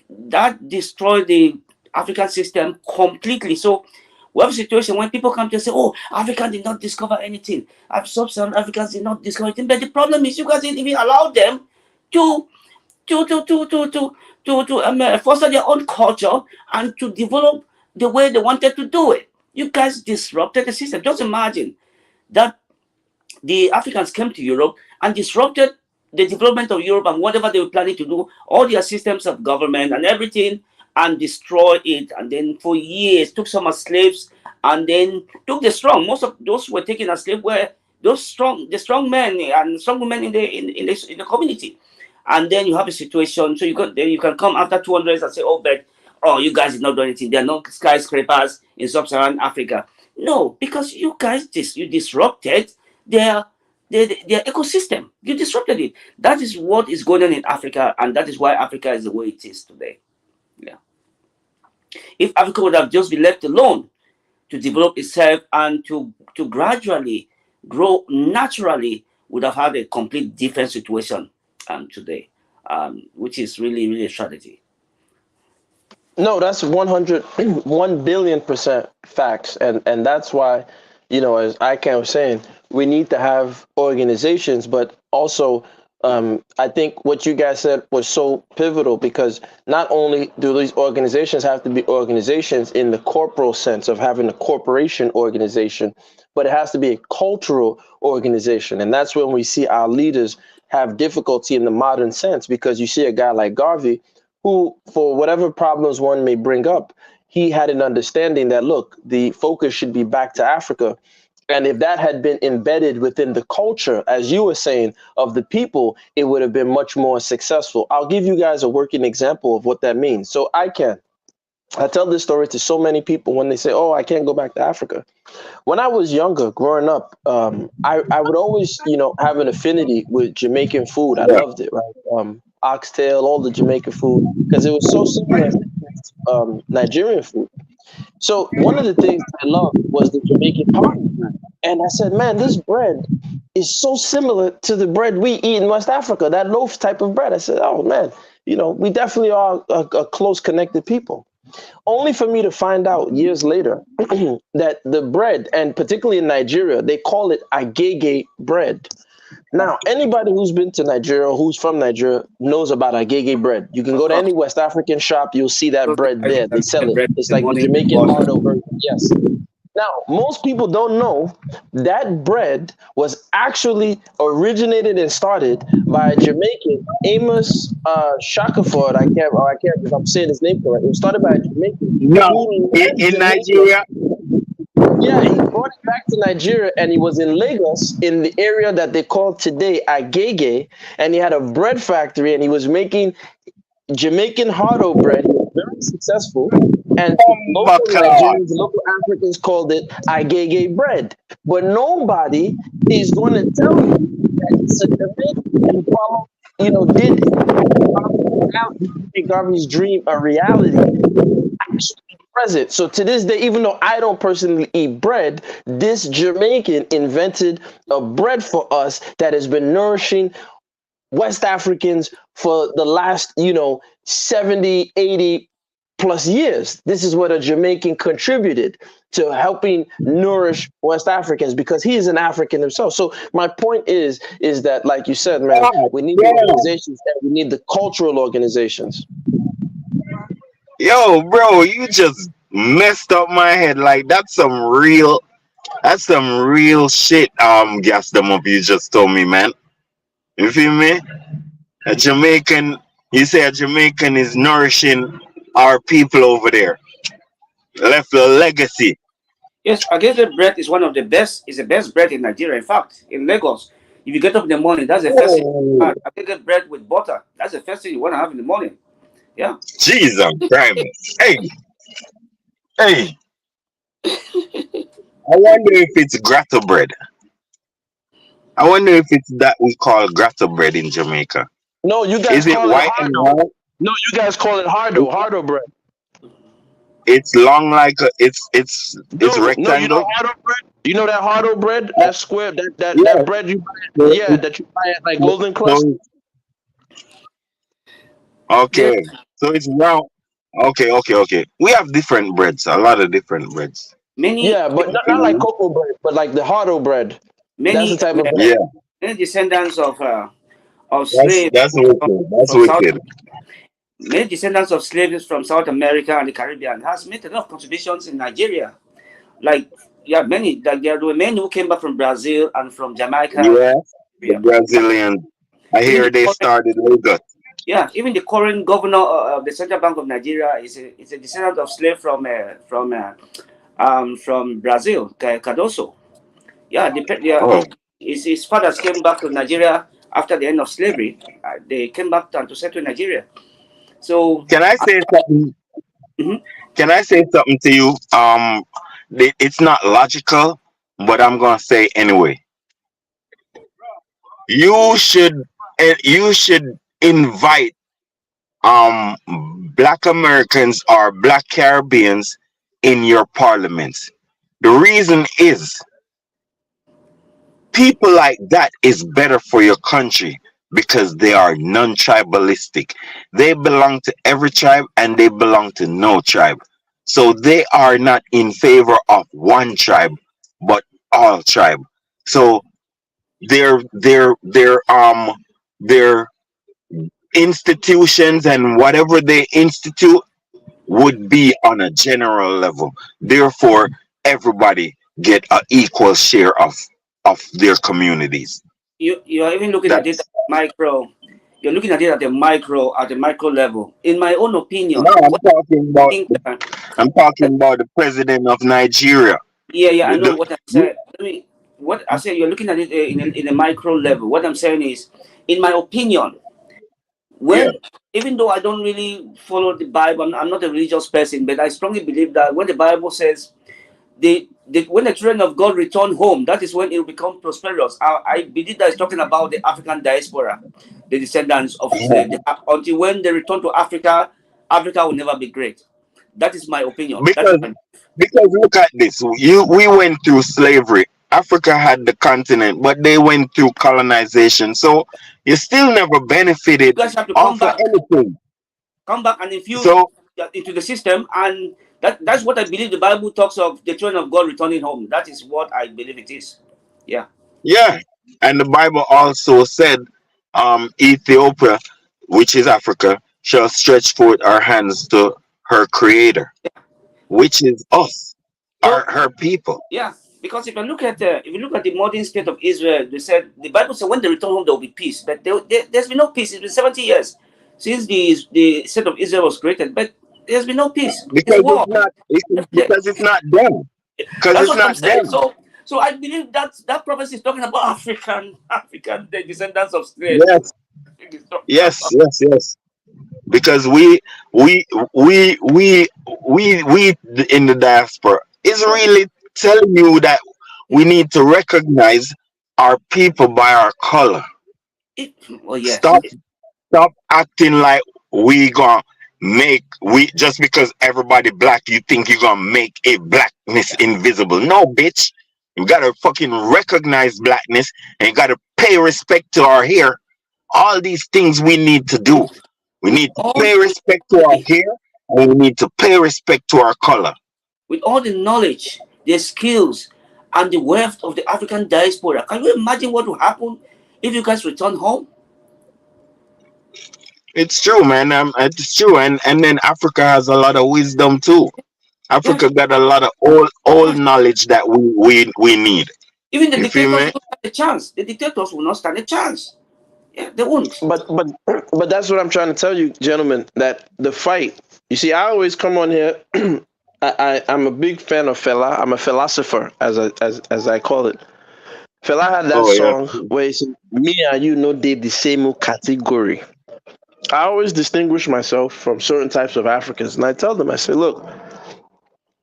that destroyed the African system completely. So we have a situation when people come to say, "Oh, Africa did not discover anything. Sub-Saharan Africans did not discover anything." But the problem is, you guys didn't even allow them to foster their own culture and to develop the way they wanted to do it. You guys disrupted the system. Just imagine that the Africans came to Europe and disrupted the development of Europe and whatever they were planning to do, all their systems of government and everything, and destroyed it. And then for years took some as slaves, and then took the strong. Most of those who were taken as slaves were the strong men and strong women in the community. And then you have a situation, so you can come after 200 years and say, oh, you guys did not do anything. There are no skyscrapers in sub-Saharan Africa. No, because you guys you disrupted their ecosystem. You disrupted it. That is what is going on in Africa, and that is why Africa is the way it is today. Yeah. If Africa would have just been left alone to develop itself and to gradually grow naturally, would have had a complete different situation today, which is really, really a tragedy. No, that's 1 billion% facts. And that's why, as Ican was saying, we need to have organizations, but also I think what you guys said was so pivotal, because not only do these organizations have to be organizations in the corporal sense of having a corporation organization, but it has to be a cultural organization. And that's when we see our leaders have difficulty in the modern sense, because you see a guy like Garvey, who, for whatever problems one may bring up, he had an understanding that, look, the focus should be back to Africa. And if that had been embedded within the culture, as you were saying, of the people, it would have been much more successful. I'll give you guys a working example of what that means. So I tell this story to so many people when they say, oh, I can't go back to Africa. When I was younger, growing up, I would always, have an affinity with Jamaican food. I loved it, right? Oxtail, all the Jamaican food, because it was so similar to Nigerian food. So one of the things I loved was the Jamaican party bread. And I said, man, this bread is so similar to the bread we eat in West Africa, that loaf type of bread. I said, oh, man, we definitely are a close connected people. Only for me to find out years later that the bread, and particularly in Nigeria, they call it agege bread. Now, anybody who's been to Nigeria or who's from Nigeria knows about agege bread. You can go to any West African shop, you'll see that bread there. They sell it. It's like the Jamaican hardo version. Yes. Now, most people don't know that bread was actually originated and started by a Jamaican, Amos Shackelford. I can't if I'm saying his name correct. It was started by a Jamaican. No, in Nigeria. Yeah, he brought it back to Nigeria, and he was in Lagos in the area that they call today Agege, and he had a bread factory, and he was making Jamaican hardo bread. He was very successful, and local Nigerians, local Africans called it agege bread. But nobody is going to tell you that it's a Jamaican follow, did make Garvey's dream a reality. Actually present. So to this day, even though I don't personally eat bread, this Jamaican invented a bread for us that has been nourishing West Africans for the last, 70, 80 plus years. This is what a Jamaican contributed to helping nourish West Africans, because he is an African himself. So my point is that, like you said, man, we need the organizations and we need the cultural organizations. Yo, bro, you just messed up my head. Like that's some real shit. Gas them up. You just told me, man. You feel me? A Jamaican. You say a Jamaican is nourishing our people over there. Left a legacy. Yes, agege bread is one of the best. Is the best bread in Nigeria. In fact, in Lagos, if you get up in the morning, that's the first thing. Agege bread with butter. That's the first thing you want to have in the morning. Yeah. Jesus Christ. Hey. I wonder if it's grata bread. I wonder if it's that we call grata bread in Jamaica. No, you guys Is it call white it and hardo. round? No, you guys call it hardo bread. It's long like it's rectangle. No, you know hardo bread? You know that hardo bread? That square, that bread you buy, that you buy at like Golden Crust. Okay, so it's round. Okay. We have different breads, a lot of different breads. But not like cocoa bread, but like the hardo bread. That's the type of bread. Many descendants of slaves. That's wicked. Many descendants of slaves from South America and the Caribbean has made a lot of contributions in Nigeria. Many. Like there were many who came back from Brazil and from Jamaica. The Brazilian. I hear they started Lagos. Yeah, even the current governor of the Central Bank of Nigeria is a descendant of slave from Brazil, Cardoso. Yeah, his fathers came back to Nigeria after the end of slavery. They came back to settle in Nigeria. So can I say something? Mm-hmm. Can I say something to you? It's not logical, but I'm gonna say anyway. You should invite Black Americans or Black Caribbeans in your parliaments. The reason is people like that is better for your country because they are non-tribalistic. They belong to every tribe and they belong to no tribe. So they are not in favor of one tribe, but all tribe. So their institutions and whatever they institute would be on a general level. Therefore, everybody get an equal share of their communities. You are even looking at it at micro. You're looking at it at the micro level. In my own opinion, no, I'm talking about the president of Nigeria. Yeah, I know what I'm saying. What I say, you're looking at it in a micro level. What I'm saying is, in my opinion, even though I don't really follow the Bible, I'm not a religious person, but I strongly believe that when the Bible says when the children of God return home, that is when it will become prosperous. I believe that it's talking about the African diaspora, the descendants of slaves. Until when they return to Africa, Africa will never be great. That is my opinion. Because look at this. We went through slavery. Africa had the continent, but they went through colonization. So you still never benefited you guys have to off of anything. Come back and infuse into the system, and that's what I believe the Bible talks of the children of God returning home. That is what I believe it is. Yeah. Yeah. And the Bible also said Ethiopia, which is Africa, shall stretch forth our hands to her creator, which is us, her people. Yeah. Because if you look at the modern state of Israel, the Bible said when they return home there will be peace, but there's been no peace. It's been 70 years since the state of Israel was created, but there's been no peace. Because it's not them. Because it's not them. So I believe that prophecy is talking about African the descendants of slaves. Yes. Because we in the diaspora is really telling you that we need to recognize our people by our color. Stop acting like we just because everybody black, you think you're gonna make a blackness invisible. No, bitch. You gotta fucking recognize blackness and you gotta pay respect to our hair. All these things we need to do. We need to pay respect to our hair we need to pay respect to our color. With all the knowledge, the skills, and the wealth of the African diaspora, can you imagine what will happen if you guys return home? It's true, man. It's true, and then Africa has a lot of wisdom too. Africa got a lot of old knowledge that we need. Even the You feel dictators me? will not stand a chance. The dictators will not stand a chance. Yeah, they won't. But that's what I'm trying to tell you, gentlemen, that the fight. You see, I always come on here. I'm a big fan of Fela. I'm a philosopher, as I call it. Fela had that song where he said, "Me and you no did the same category." I always distinguish myself from certain types of Africans, and I tell them, I say, look,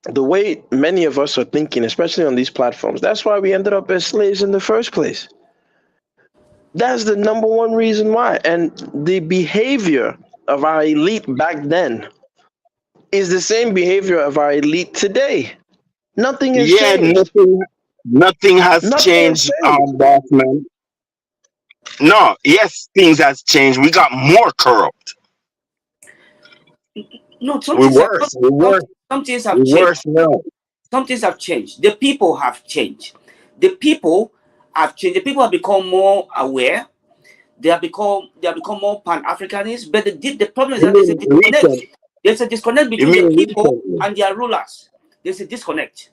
the way many of us are thinking, especially on these platforms, that's why we ended up as slaves in the first place. That's the number one reason why. And the behavior of our elite back then is the same behavior of our elite today. Nothing has changed. Nothing has changed, boss man. No, yes, things has changed. We got more corrupt. No, some We things worse. some things have changed. Worse now. Some things have changed. The people have changed. The people have changed. The people have become more aware. They have become more Pan-Africanist. But the problem is that there's a disconnect. There's a disconnect between the people and their rulers. There's a disconnect.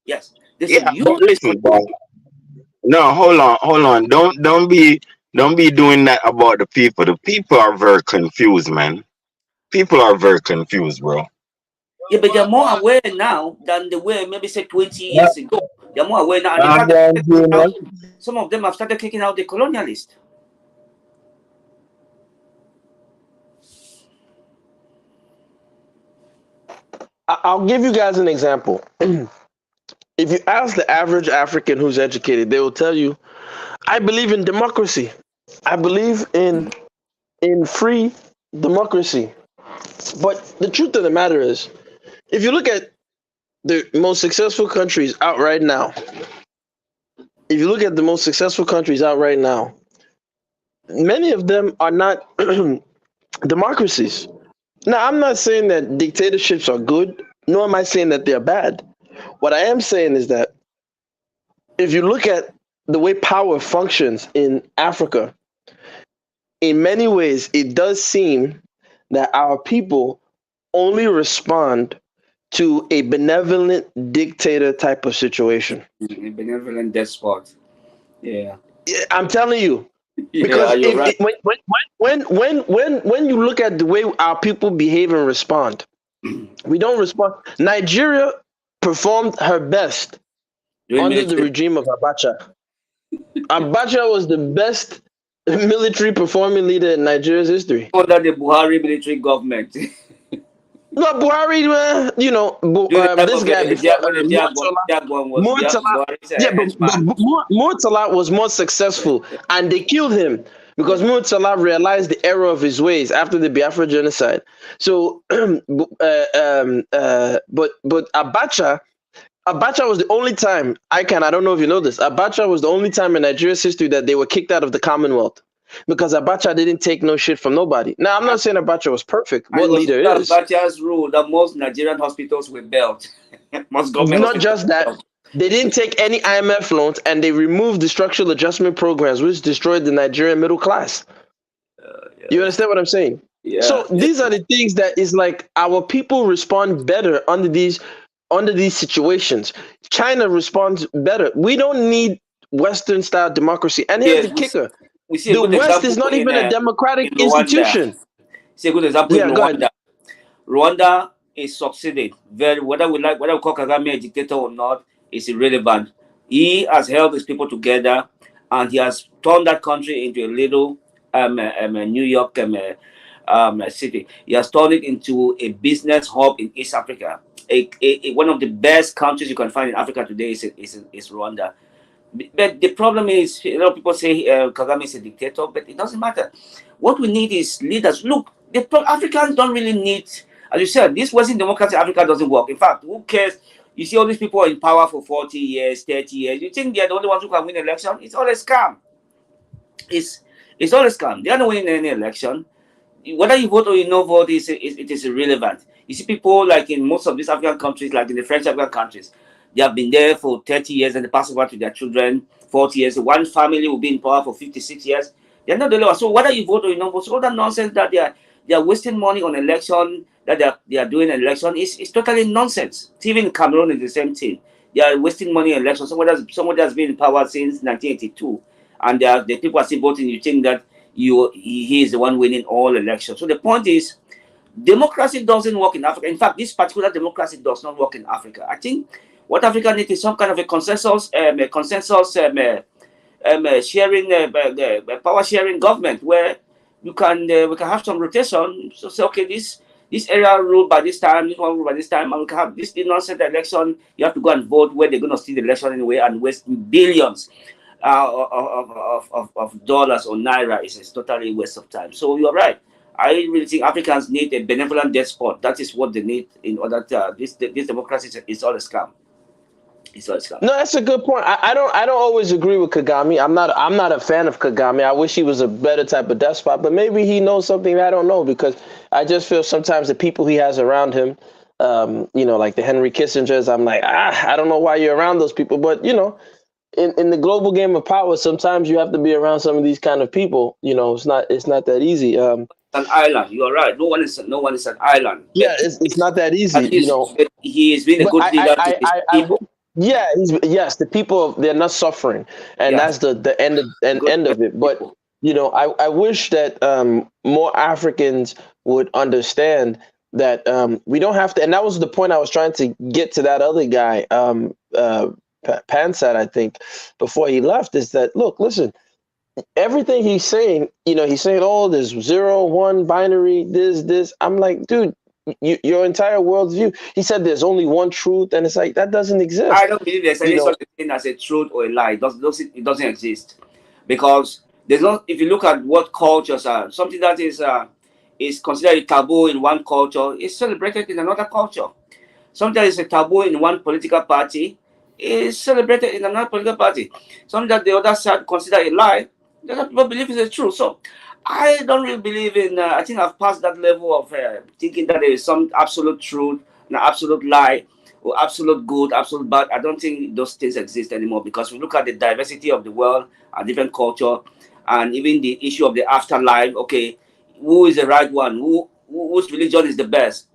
Yes. There's a huge disconnect. No, hold on. Don't be doing that about the people. The people are very confused, man. People are very confused, bro. Yeah, but they're more aware now than they were maybe say 20 years ago. They're more aware now. And in fact, some of them have started kicking out the colonialists. I'll give you guys an example. If you ask the average African who's educated, they will tell you, I believe in democracy. I believe in free democracy. But the truth of the matter is, if you look at the most successful countries out right now, many of them are not democracies. Now, I'm not saying that dictatorships are good, nor am I saying that they're bad. What I am saying is that if you look at the way power functions in Africa, in many ways, it does seem that our people only respond to a benevolent dictator type of situation. A benevolent despot. Yeah. I'm telling you. Because when you look at the way our people behave and respond, we don't respond. Nigeria performed her best under the regime of Abacha. Abacha was the best military performing leader in Nigeria's history. Under the Buhari military government. No, Buhari, this guy Murtala was more successful, and they killed him because Murtala realized the error of his ways after the Biafra genocide. So, but Abacha was the only time I don't know if you know this. Abacha was the only time in Nigeria's history that they were kicked out of the Commonwealth. Because Abacha didn't take no shit from nobody. Now, I'm not saying Abacha was perfect. What leader is? Abacha's rule that most Nigerian hospitals were built. Most government not just that. They didn't take any IMF loans, and they removed the structural adjustment programs, which destroyed the Nigerian middle class. You understand what I'm saying? Yeah. So these are the things that is like our people respond better under these situations. China responds better. We don't need Western style democracy. And here's the kicker. The West is not even a democratic institution. See a good example in Rwanda. Rwanda is succeeding very, whether we call Kagame a dictator or not, is irrelevant. He has held his people together, and he has turned that country into a little New York city. He has turned it into a business hub in East Africa. One of the best countries you can find in Africa today is Rwanda. But the problem is, a lot of people say Kagame is a dictator, but it doesn't matter. What we need is leaders. Look, Africans don't really need, as you said, this Western democracy in Africa doesn't work. In fact, who cares? You see all these people in power for 40 years, 30 years. You think they're the only ones who can win an election? It's all a scam. It's all a scam. They are not winning any election. whether you vote or you no vote it is irrelevant. You see people like in most of these African countries, like in the French African countries, they have been there for 30 years and they pass over to their children 40 years. One family will be in power for 56 years. They're not the law. So whether you vote or you not vote, so all that nonsense that they are wasting money on election, that they are doing an election is totally nonsense. Even in Cameroon is the same thing. They are wasting money on elections. Somebody has been in power since 1982, and the people are still voting. You think that he is the one winning all elections. So the point is, democracy doesn't work in Africa. In fact, this particular democracy does not work in Africa. I think what Africa needs is some kind of a consensus, sharing, power sharing government where we can have some rotation. So say, okay, this area ruled by this time, this one ruled by this time, and we can have this nonsense election. You have to go and vote where they're going to steal the election anyway and waste billions of dollars or naira. Is totally waste of time. So you're right. I really think Africans need a benevolent despot. That is what they need in order to this democracy is all a scam. It's all a scam. No, that's a good point. I don't always agree with Kagame. I'm not a fan of Kagame. I wish he was a better type of despot, but maybe he knows something I don't know, because I just feel sometimes the people he has around him, like the Henry Kissingers, I'm like, I don't know why you're around those people, but in the global game of power, sometimes you have to be around some of these kind of people. It's not that easy. An island. You are right. No one is an island. Yeah, it's not that easy. He has been a good leader to his people. Yeah, the people, they're not suffering, and that's the end of it. But I wish that more Africans would understand that we don't have to. And that was the point I was trying to get to that other guy, Pansat, I think, before he left, is that listen. Everything he's saying, he's saying, oh, there's 0, 1 binary, this. I'm like, dude, your entire worldview. He said there's only one truth, and it's like that doesn't exist. I don't believe there's any such thing as a truth or a lie. It doesn't exist, because there's not. If you look at what cultures are, something that is considered a taboo in one culture is celebrated in another culture. Something that is a taboo in one political party is celebrated in another political party. Something that the other side consider a lie, the other people believe is a truth. So I don't really believe in. I think I've passed that level of thinking that there is some absolute truth, an absolute lie, or absolute good, absolute bad. I don't think those things exist anymore, because we look at the diversity of the world, a different culture, and even the issue of the afterlife. Okay, who is the right one? Whose religion is the best?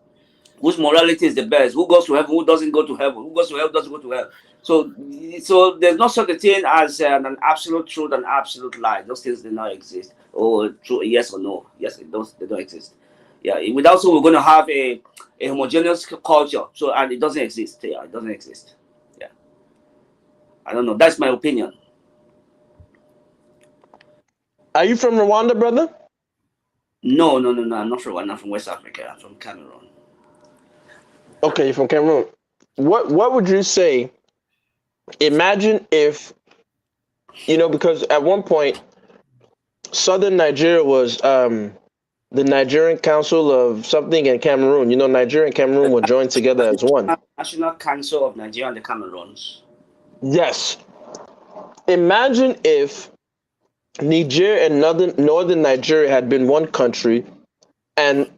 Whose morality is the best? Who goes to heaven? Who doesn't go to heaven? Who goes to hell? Doesn't go to hell? So there's not such a thing as an absolute truth and absolute lie. Those things do not exist. Or true, yes or no. Yes, they don't exist. Yeah. Without so, we're going to have a homogeneous culture. So, and it doesn't exist. Yeah, it doesn't exist. Yeah. I don't know. That's my opinion. Are you from Rwanda, brother? No. I'm not from Rwanda. I'm from West Africa. I'm from Cameroon. Okay, you're from Cameroon. What would you say? Imagine if, because at one point, Southern Nigeria was the Nigerian Council of something in Cameroon. Nigeria and Cameroon were joined together as one. National Council of Nigeria and the Cameroons. Yes. Imagine if Niger and northern Nigeria had been one country, and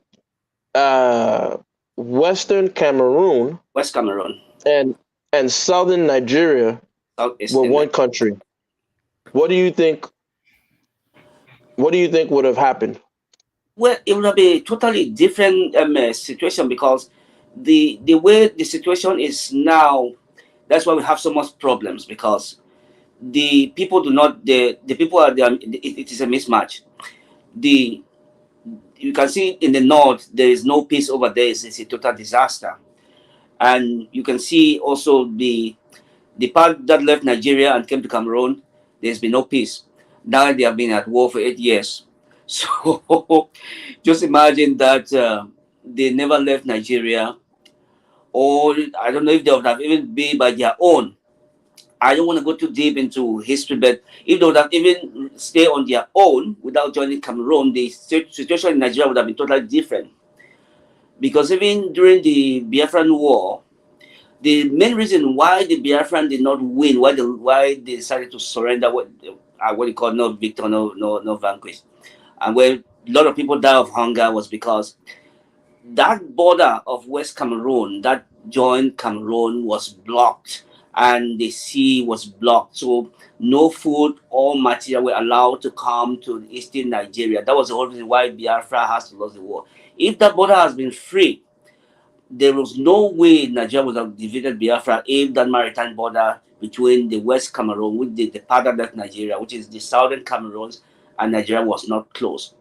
West Cameroon, and Southern Nigeria were one country. What do you think? What do you think would have happened? Well, it would have been a totally different situation, because the way the situation is now, that's why we have so much problems, because the people do not the people are there. It is a mismatch. You can see in the north there is no peace over there. It's a total disaster, and you can see also the part that left Nigeria and came to Cameroon. There's been no peace. Now they have been at war for 8 years. So just imagine that they never left Nigeria, or I don't know if they would have even been by their own. I don't want to go too deep into history, but if they would have even stayed on their own without joining Cameroon, the situation in Nigeria would have been totally different. Because even during the Biafran War, the main reason why the Biafran did not win, why they decided to surrender, what you call no victor, no vanquished, and where lot of people die of hunger was because that border of West Cameroon that joined Cameroon was blocked and the sea was blocked. So no food or material were allowed to come to eastern Nigeria. That was the whole reason why Biafra has to lose the war. If that border has been free, there was no way Nigeria would have defeated Biafra if that maritime border between the West Cameroon, with the part of that Nigeria, which is the southern Cameroons, and Nigeria was not closed.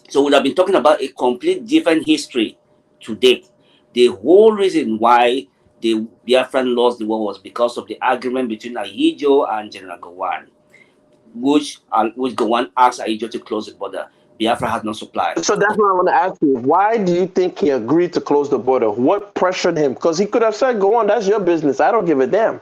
So we'd have been talking about a complete different history today. The whole reason why the Biafran lost the war was because of the agreement between Ahijo and General Gowon, which Gowon asked Ahijo to close the border. Biafra had no supply. So that's what I want to ask you. Why do you think he agreed to close the border? What pressured him? Because he could have said, "Go on, that's your business. I don't give a damn."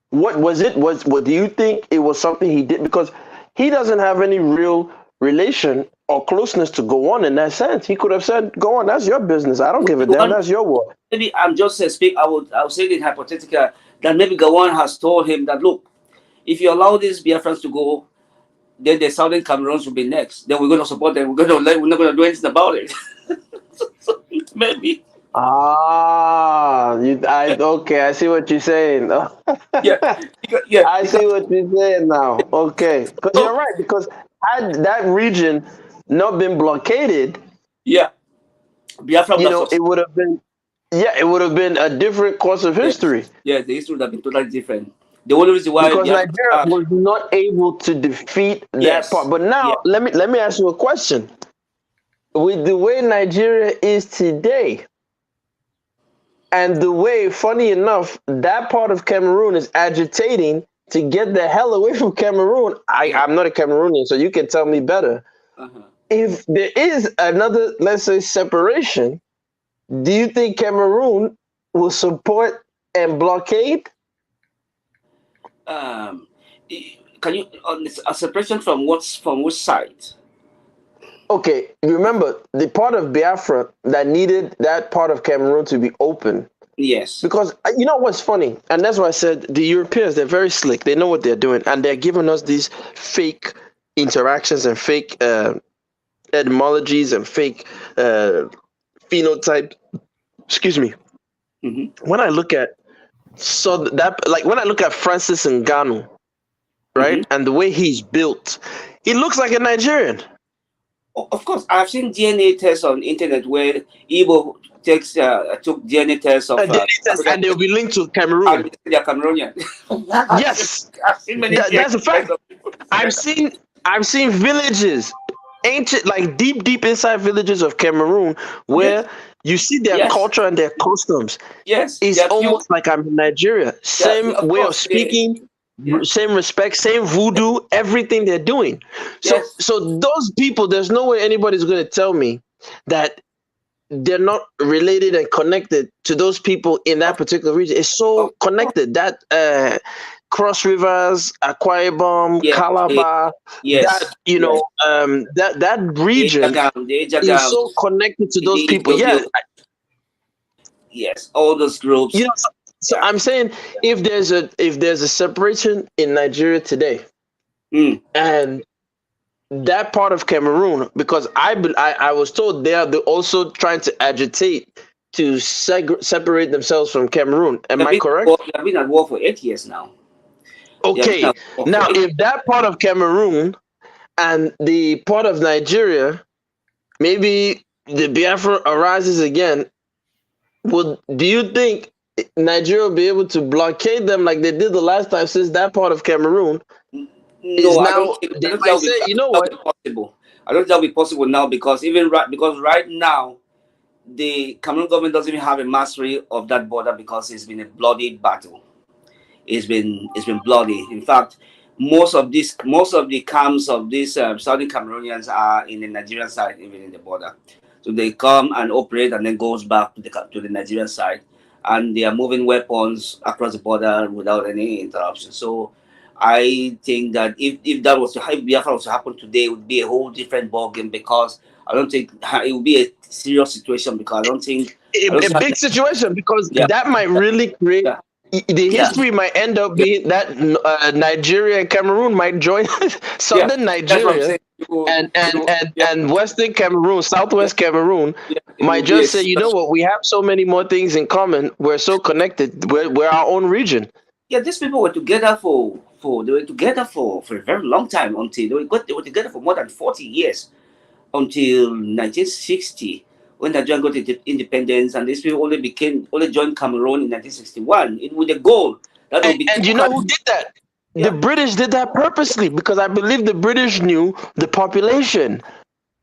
What was it? What do you think it was something he did? Because he doesn't have any real relation or closeness to go on in that sense. He could have said, "Go on, that's your business. I don't give a damn. That's your war." Maybe I'm just speak. I would say it hypothetical that maybe Gowon has told him that, look, if you allow these Biafrans to go, then the southern Cameroons will be next. Then we're going to support them. We're not going to do anything about it. Maybe. Okay. I see what you're saying. yeah. I see what you're saying now. Okay, because you're right. Because had that region not been blockaded, Biafra, it would have been, it would have been a different course of history. Yeah, the history would have been totally different. The only reason why because Nigeria was not able to defeat that part. But now let me ask you a question. With the way Nigeria is today, and the way, funny enough, that part of Cameroon is agitating to get the hell away from Cameroon. I'm not a Cameroonian, so you can tell me better. If there is another, let's say, separation, do you think Cameroon will support and blockade? Can you a separation from which side? Okay, remember the part of Biafra that needed that part of Cameroon to be open. Yes. Because you know what's funny, and that's why I said the Europeans, they're very slick. They know what they're doing, and they're giving us these fake interactions and fake etymologies and fake phenotype. Excuse me. When I look at when I look at Francis Ngannou, right, and the way he's built, he looks like a Nigerian. Of course, I've seen DNA tests on internet where Igbo took DNA tests of and they'll be linked to Cameroon. They're Cameroonian. Yes, that's a fact. I've seen villages, ancient, like deep inside villages of Cameroon, where you see their culture and their customs. Yes, it's almost like I'm in Nigeria. Same way of speaking. Same respect, same voodoo, everything they're doing. So those people, there's no way anybody's going to tell me that they're not related and connected to those people in that particular region. It's so connected. That Cross Rivers, Akwa Ibom, Calabar, that region is so connected to those people. Yes, all those groups. So I'm saying if there's a separation in Nigeria today, and that part of Cameroon, because I was told they're also trying to agitate to separate themselves from Cameroon. Am I correct? They've been at war for 8 years now. Okay, now if that part of Cameroon and the part of Nigeria, maybe the Biafra arises again, do you think Nigeria will be able to blockade them like they did the last time, since that part of Cameroon is now? They might say, you know what? I don't think that'll be possible now because right now the Cameroon government doesn't even have a mastery of that border because it's been a bloody battle. It's been bloody. In fact, most of the camps of these southern Cameroonians are in the Nigerian side, even in the border. So they come and operate and then goes back to the Nigerian side. And they are moving weapons across the border without any interruption. So I think that if Biafra was to happen today, it would be a whole different ballgame because I don't think it would be a serious situation because I don't think a big situation because that might really create the history might end up being that Nigeria and Cameroon might join southern Nigeria and western Cameroon, southwest Cameroon might just say, you know what, we have so many more things in common. We're so connected. We're our own region. Yeah, these people were together for a very long time until they were together for more than 40 years until 1960 when Nigeria got independence, and these people only joined Cameroon in 1961 with the goal that will be. And you know who did that? Yeah. The British did that purposely because I believe the British knew the population.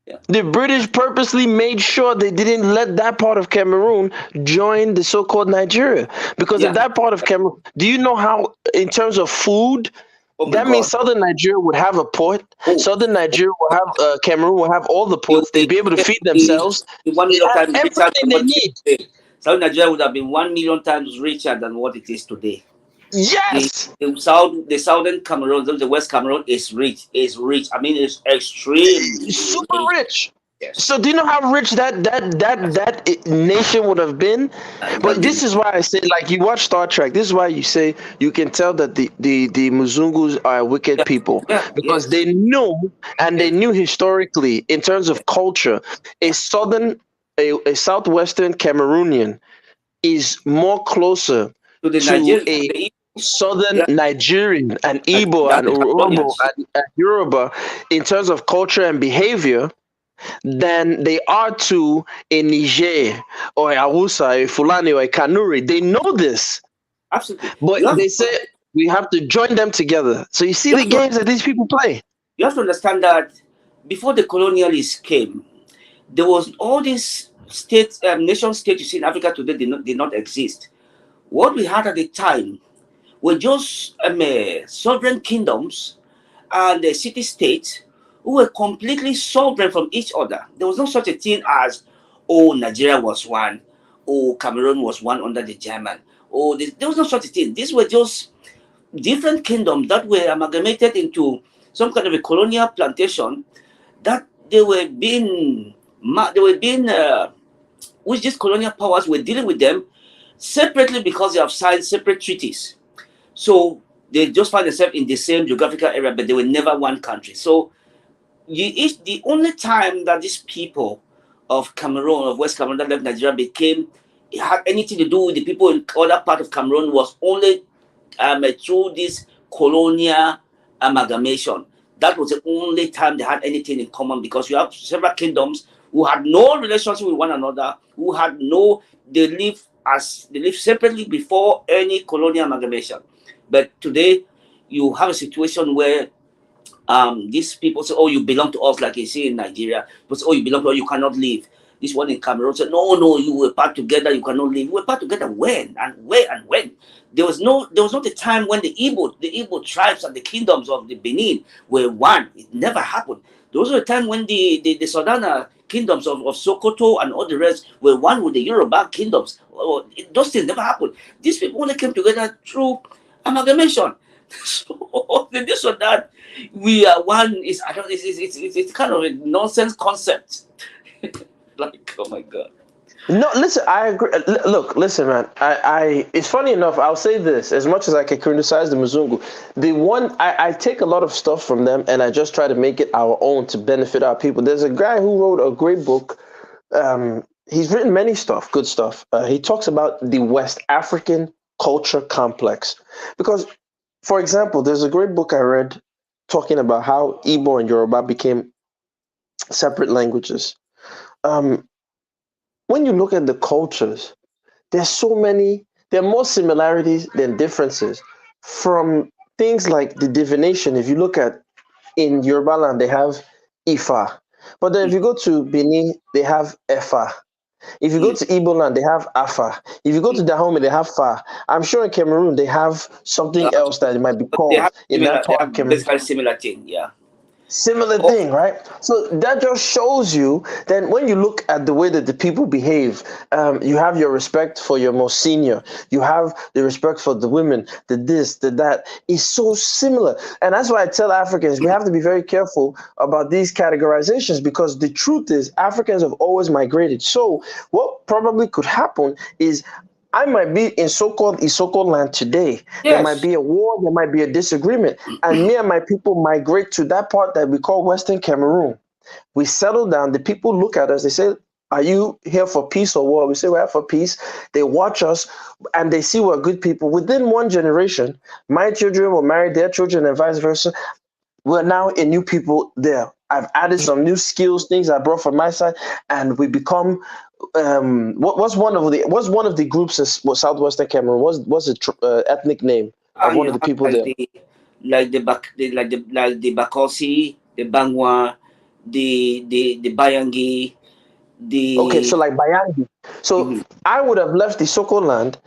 Yeah. The British purposely made sure they didn't let that part of Cameroon join the so-called Nigeria. Because if that part of Cameroon, do you know how, in terms of food, that means southern Nigeria would have a port. Southern Nigeria will have, Cameroon will have all the ports. They'd be able to feed themselves. They have everything they need. Southern Nigeria would have been 1 million times richer than what it is today. Yes. The southern Cameroon, the West Cameroon is rich. I mean, it's extremely super rich. Yes. So do you know how rich that nation would have been? But this is why I say, like, you watch Star Trek. This is why you say you can tell that the Muzungus are wicked people because they know, and they knew historically in terms of culture, a southwestern Cameroonian is more closer to a southern Nigerian and Igbo and Urhobo and Yoruba in terms of culture and behavior than they are to a Niger or a Hausa, a Fulani or a Kanuri. They know this. Absolutely. But they say we have to join them together. So you see the games that these people play. You have to understand that before the colonialists came, there was all these states, nation states you see in Africa today did not exist. What we had at the time were just sovereign kingdoms and city-states who were completely sovereign from each other. There was no such a thing as, Nigeria was one, Cameroon was one under the German. There was no such a thing. These were just different kingdoms that were amalgamated into some kind of a colonial plantation that which these colonial powers were dealing with them separately because they have signed separate treaties. So they just find themselves in the same geographical area, but they were never one country. So the only time that these people of Cameroon, of West Cameroon that left Nigeria had anything to do with the people in other part of Cameroon was only through this colonial amalgamation. That was the only time they had anything in common, because you have several kingdoms who had no relationship with one another, they lived separately before any colonial amalgamation. But today you have a situation where these people say, you belong to us, like you see in Nigeria. But say, you belong to us, you cannot leave. This one in Cameroon said, no, you were part together, you cannot leave. We were part together when and where and when? There was not a time when the Igbo tribes and the kingdoms of the Benin were one. It never happened. There was a time when the Sodana kingdoms of Sokoto and all the rest were one with the Yoruba kingdoms. Those things never happened. These people only came together through amalgamation. So this or that, we are one. It's kind of a nonsense concept. Like, oh my God. No, listen, I agree. Look, listen, man. It's funny enough. I'll say this: as much as I can criticize the Muzungu, I take a lot of stuff from them, and I just try to make it our own to benefit our people. There's a guy who wrote a great book. He's written many good stuff. He talks about the West African culture complex, because, for example, there's a great book I read talking about how Igbo and Yoruba became separate languages. When you look at the cultures, there are more similarities than differences. From things like the divination, if you look at, in Yoruba land, they have Ifa. But then if you go to Benin, they have Efa. If you go to Igbo land, they have Afa. If you go to Dahomey, they have Fa. I'm sure in Cameroon, they have something else that it might be called in that part of Cameroon. Basically similar thing, yeah. Similar thing, right? So that just shows you that when you look at the way that the people behave, you have your respect for your most senior. You have the respect for the women, the this, the that. It's so similar. And that's why I tell Africans, we have to be very careful about these categorizations, because the truth is Africans have always migrated. So what probably could happen is I might be in so-called Isoko land today. There might Yes. be a war, there might be a disagreement, and me and my people migrate to that part that we call Western Cameroon. We settle down. The people look at us. They say, "Are you here for peace or war?" We say, "We're here for peace." They watch us, and they see we're good people. Within one generation, my children will marry their children, and vice versa. We're now a new people there. I've added some new skills, things I brought from my side, and we become what's one of the groups in Southwestern Cameroon? What's the ethnic name of one You of the have people there? like the Bakosi, the Bangwa, the Bayangi, Okay, the so like Bayangi. So Mhm. I would have left the Soko land,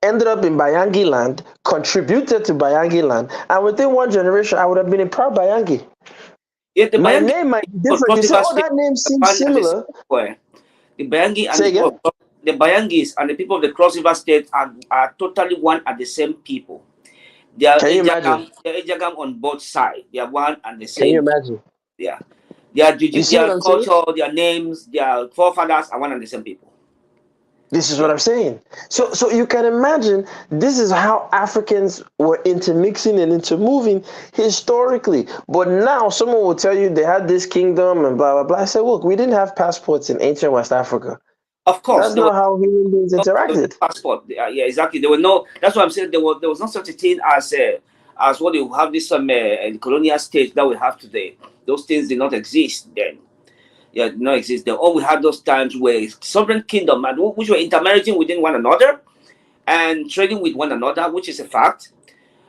ended up in Bayangi land, contributed to Bayangi land, and within one generation, I would have been a proud Bayangi. Yeah, the My Bayangi name might be of different. You Cross say, River "Oh, State that name are seems one and the similar." same people. The Bayangi and Say the people again. of the Bayangis and the people of the Cross River State are totally one and the same people. They are Can you imagine? Ejagam on both sides. They are one and the Can you same. imagine? Yeah. Their You see what their I'm saying? culture, their names, their forefathers are one and the same people. This is what Yeah. I'm saying. Yeah. So you can imagine this is how Africans were intermixing and intermoving historically. But now someone will tell you they had this kingdom and blah blah blah. I said, look, we didn't have passports in ancient West Africa. Of course, That's there was not how human beings no interacted. passport. Yeah, exactly. There were no. That's what I'm saying. There was no such a thing as what you have this colonial state that we have today. Those things did not exist then. Yeah, did not exist then. All we had those times where sovereign kingdom and which were intermarrying within one another and trading with one another, which is a fact.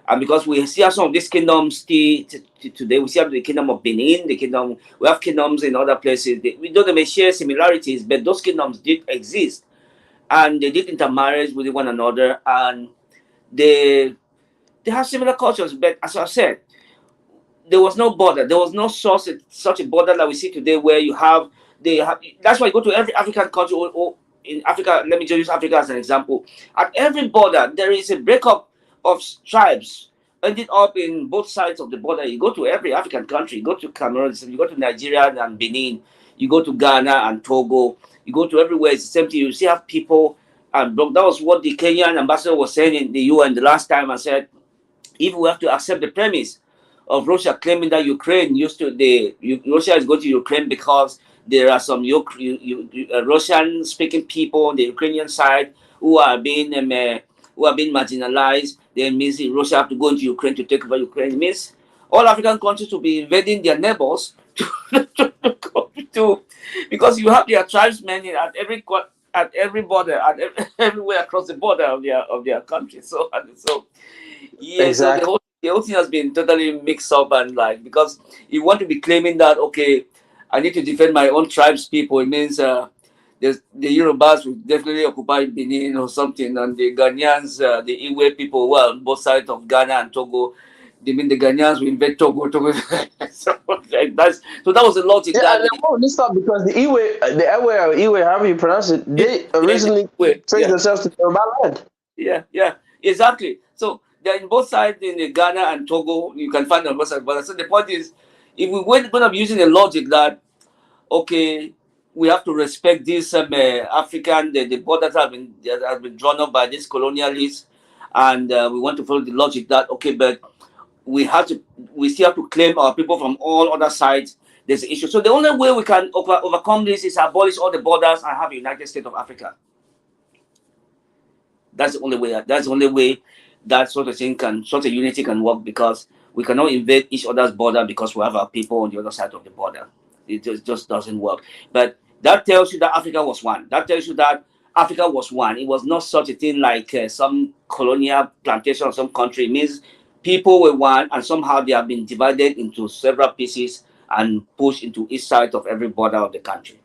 And because we see some of these kingdoms still today, we see the kingdom of Benin, we have kingdoms in other places. We know they may share similarities, but those kingdoms did exist and they did intermarriage with one another, and they they have similar cultures. But as I said, there was no border. There was no such a border that we see today, where they have. That's why you go to every African country or in Africa. Let me just use Africa as an example. At every border, there is a breakup of tribes ended up in both sides of the border. You go to every African country. You go to Cameroon. You go to Nigeria and Benin. You go to Ghana and Togo. You go to everywhere. It's the same thing. You see have people. And that was what the Kenyan ambassador was saying in the UN the last time. I said, if we have to accept the premise of Russia claiming that Ukraine Russia is going to Ukraine because there are some Russian-speaking people on the Ukrainian side who are being marginalized, then means Russia have to go into Ukraine to take over Ukraine. It means all African countries will be invading their neighbors to because you have their tribesmen at every border, everywhere across the border of their country. So yeah, so Exactly. the whole thing has been totally mixed up, and like, because you want to be claiming that, okay, I need to defend my own tribes people, it means the Yorubas will definitely occupy Benin or something, and the Ghanaians, the Iwe people, well, on both sides of Ghana and Togo, they mean the Ghanaians will invade Togo. So, like, so that was the logic Yeah, that and then why would this stop? Because the Iwe, however you pronounce it, they originally traced yeah. themselves to Yoruba land. Yeah, exactly. So they're in both sides in the Ghana and Togo. You can find them on both sides. But so the point is, if we were going to be using the logic that, okay, we have to respect this African the borders that have been drawn up by these colonialists, and we want to follow the logic that, okay, but we still have to claim our people from all other sides. There's an issue. So the only way we can overcome this is abolish all the borders and have a United States of Africa. That's the only way. That's the only way that sort of thing sort of unity can work, because we cannot invade each other's border because we have our people on the other side of the border. It just doesn't work. But that tells you that Africa was one. That tells you that Africa was one. It was not such a thing like some colonial plantation or some country. It means people were one, and somehow they have been divided into several pieces and pushed into each side of every border of the country.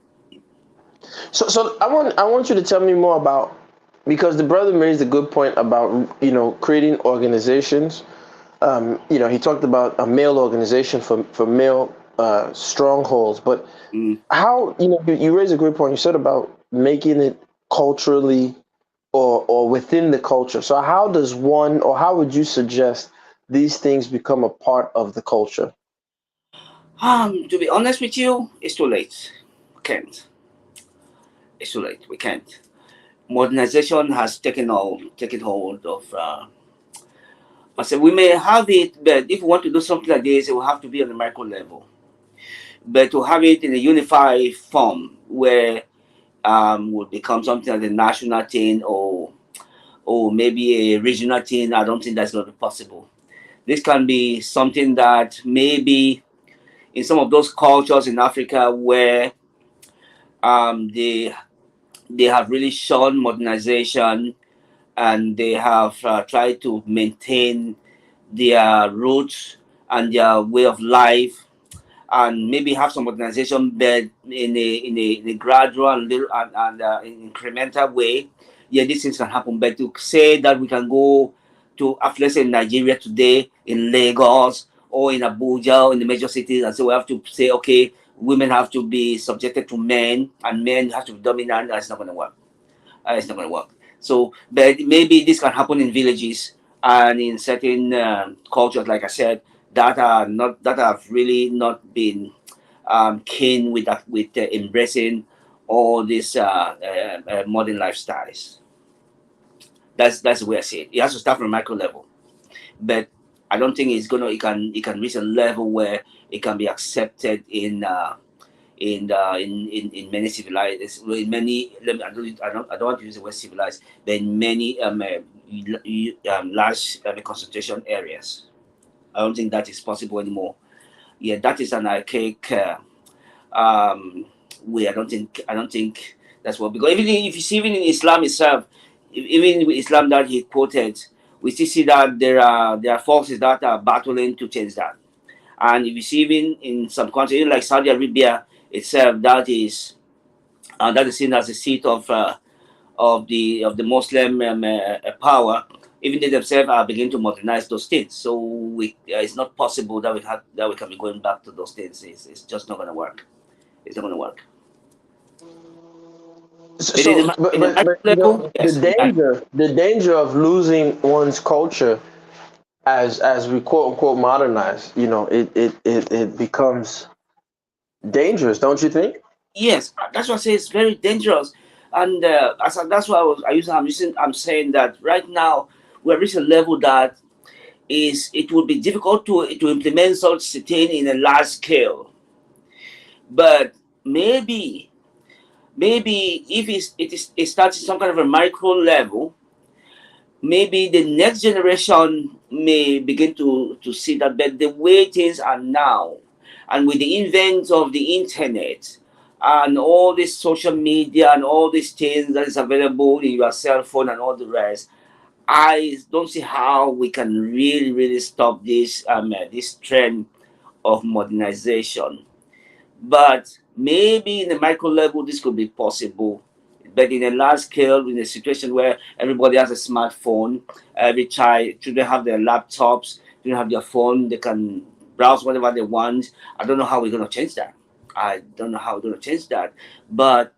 So I want you to tell me more about, because the brother raised a good point about creating organizations. He talked about a male organization for male strongholds, but how you raised a great point. You said about making it culturally or within the culture. So how does one, or how would you suggest these things become a part of the culture? To be honest with you, it's too late. We can't. It's too late. We can't. modernization has taken hold of. I said we may have it, but if we want to do something like this, it will have to be on the micro level. But to have it in a unified form where would become something like a national thing or maybe a regional thing, I don't think that's going to be possible. This can be something that maybe in some of those cultures in Africa where they have really shown modernization and they have tried to maintain their roots and their way of life and maybe have some modernization but in a gradual and little and incremental way. Yeah, these things can happen. But to say that we can go to, let's say, in Nigeria today, in Lagos or in Abuja or in the major cities, and so we have to say, okay, women have to be subjected to men and men have to be dominant. That's not going to work. It's not going to work. So, but maybe this can happen in villages and in certain cultures, like I said, that have really not been keen with embracing all these modern lifestyles. That's the way I see it. It has to start from micro level, but I don't think it's gonna. It can reach a level where it can be accepted in many civilized, in many. I don't want to use the word civilized, but in many large concentration areas. I don't think that is possible anymore. Yeah, that is an archaic way. I don't think that's what, because even if you see even in Islam itself, even with Islam that he quoted, we still see that there are forces that are battling to change that. And if you see even in some countries, even like Saudi Arabia itself, that is seen as a seat of the Muslim power. Even they themselves are beginning to modernize those things. So it's not possible that we can be going back to those things. It's just not going to work. It's not going to work. The danger of losing one's culture as we quote unquote modernize, it becomes dangerous, don't you think? Yes, that's what I say. It's very dangerous, and that's why I'm saying that right now we're reaching a level that it would be difficult to implement such a thing in a large scale. But maybe if it starts at some kind of a micro level, maybe the next generation may begin to see that. But the way things are now, and with the invent of the internet and all this social media and all these things that is available in your cell phone and all the rest, I don't see how we can really stop this this trend of modernization. But maybe in the micro level this could be possible. But in a large scale, in a situation where everybody has a smartphone, every children have their laptops, they have their phone, they can browse whatever they want. I don't know how we're going to change that. But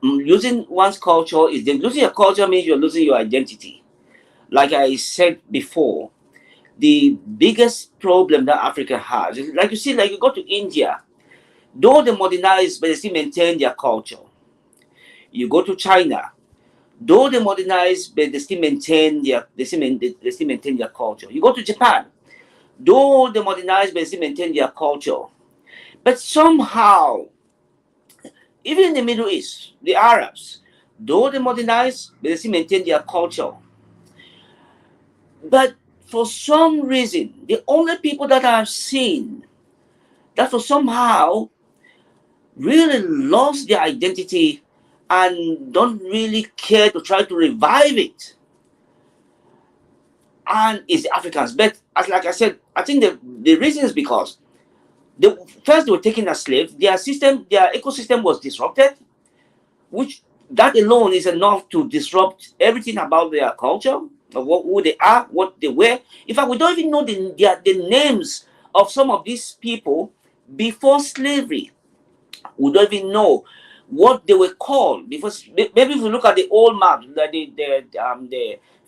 losing one's culture losing your culture means you're losing your identity. Like I said before, the biggest problem that Africa has is, like you see, like you go to India, though they modernize, but they still maintain their culture. You go to China, though they modernize, but they still maintain their culture. You go to Japan, though they modernize, but they still maintain their culture. But somehow, even in the Middle East, the Arabs, though they modernize, but they still maintain their culture. But for some reason, the only people that I've seen that for somehow really lost their identity and don't really care to try to revive it, and it's the Africans. But like I said, I think the reason is because first they were taken as slaves. Their ecosystem was disrupted, which that alone is enough to disrupt everything about their culture, of who they are, what they were. In fact, we don't even know the names of some of these people before slavery. We don't even know what they were called, because maybe if you look at the old maps, like the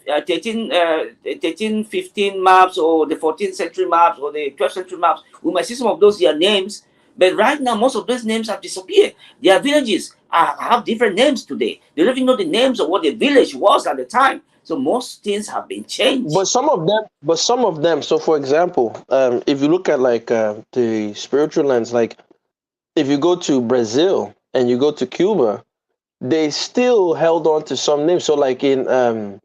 1315 maps or the 14th century maps or the 12th century maps, we might see some of those their names, But right now, most of those names have disappeared. Their villages have different names today. They don't even know the names of what the village was at the time. So most things have been changed. But some of them. So, for example, if you look at like the spiritual lens, like if you go to Brazil and you go to Cuba, they still held on to some names. So, like in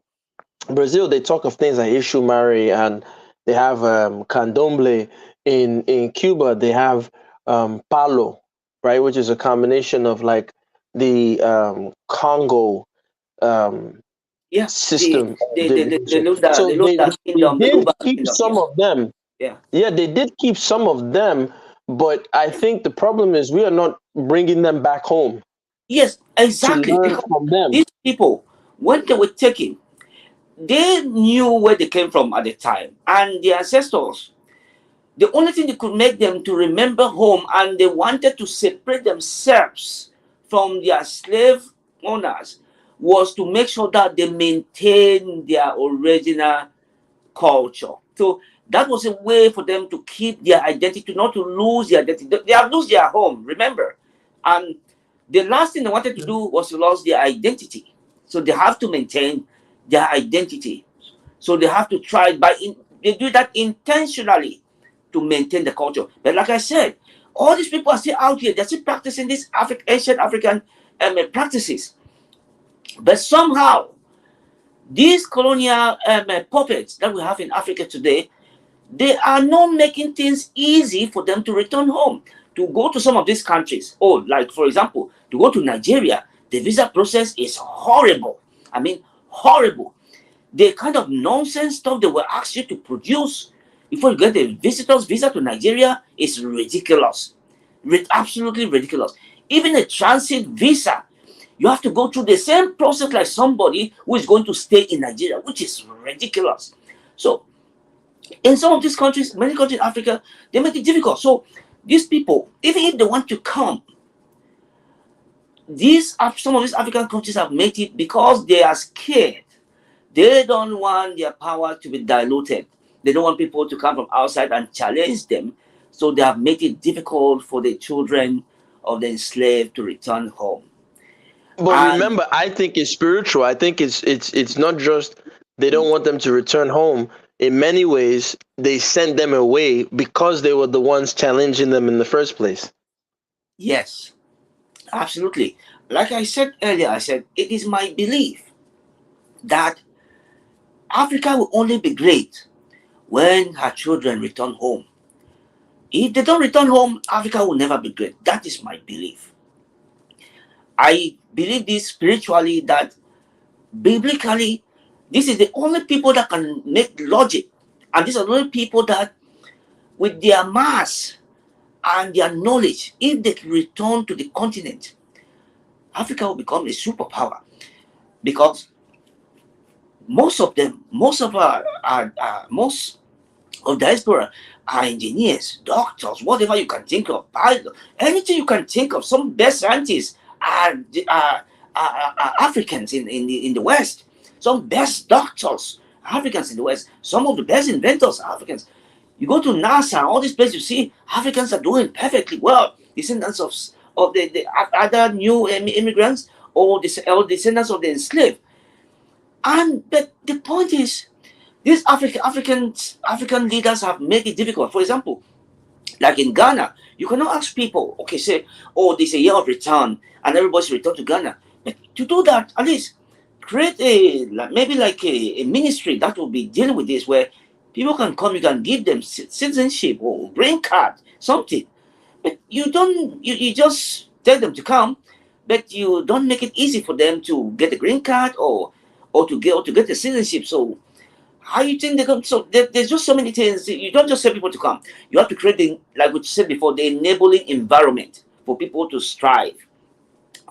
Brazil, they talk of things like Ishumari, and they have Candomblé. In Cuba, they have Palo, right, which is a combination of like the Congo Yeah, system. the Luda, So the Luda they kingdom, the did Luba keep kingdom, some yes. of them. Yeah. Yeah, they did keep some of them, but I think the problem is we are not bringing them back home. Yes, exactly. To learn Because from them. these people, when they were taken, they knew where they came from at the time, and the ancestors. The only thing that could make them to remember home, and they wanted to separate themselves from their slave owners, was to make sure that they maintain their original culture. So that was a way for them to keep their identity, not to lose their identity. They have lost their home, remember. And the last thing they wanted to do was to lose their identity. So they have to maintain their identity. So they have to try they do that intentionally to maintain the culture. But like I said, all these people are still out here. They're still practicing these ancient African practices. But somehow, these colonial puppets that we have in Africa today, they are not making things easy for them to return home, to go to some of these countries. Oh, like for example, to go to Nigeria, the visa process is horrible. I mean, horrible. The kind of nonsense stuff they will ask you to produce before you get a visitor's visa to Nigeria is ridiculous. Absolutely ridiculous. Even a transit visa, you have to go through the same process like somebody who is going to stay in Nigeria, which is ridiculous. So, in some of these countries, many countries in Africa, they make it difficult. So, these people, even if they want to come, some of these African countries have made it because they are scared. They don't want their power to be diluted. They don't want people to come from outside and challenge them. So they have made it difficult for the children of the enslaved to return home. But remember, I think it's spiritual. I think it's not just they don't want them to return home. In many ways, they sent them away because they were the ones challenging them in the first place. Yes, absolutely. Like I said earlier, I said it is my belief that Africa will only be great when her children return home. If they don't return home, Africa will never be great. That is my belief. I believe this spiritually, that biblically, this is the only people that can make logic. And these are the only people that, with their mass and their knowledge, if they return to the continent, Africa will become a superpower. Because most of them, most of diaspora are engineers, doctors, whatever you can think of, pilots, anything you can think of. Some best scientists are Africans in the West. Some best doctors, Africans in the West. Some of the best inventors are Africans. You go to NASA, all these places, you see Africans are doing perfectly well. Descendants of the other new immigrants, or descendants of the enslaved. But the point is, these African leaders have made it difficult. For example, like in Ghana, you cannot ask people, okay, say, oh, there's a year of return, and everybody's returned to Ghana. But to do that, at least create maybe like a ministry that will be dealing with this, where people can come, you can give them citizenship or green card, something. But you don't, you just tell them to come, but you don't make it easy for them to get a green card or to get the citizenship. So how you think they come? So there's just so many things. You don't just tell people to come. You have to create like we said before, the enabling environment for people to strive.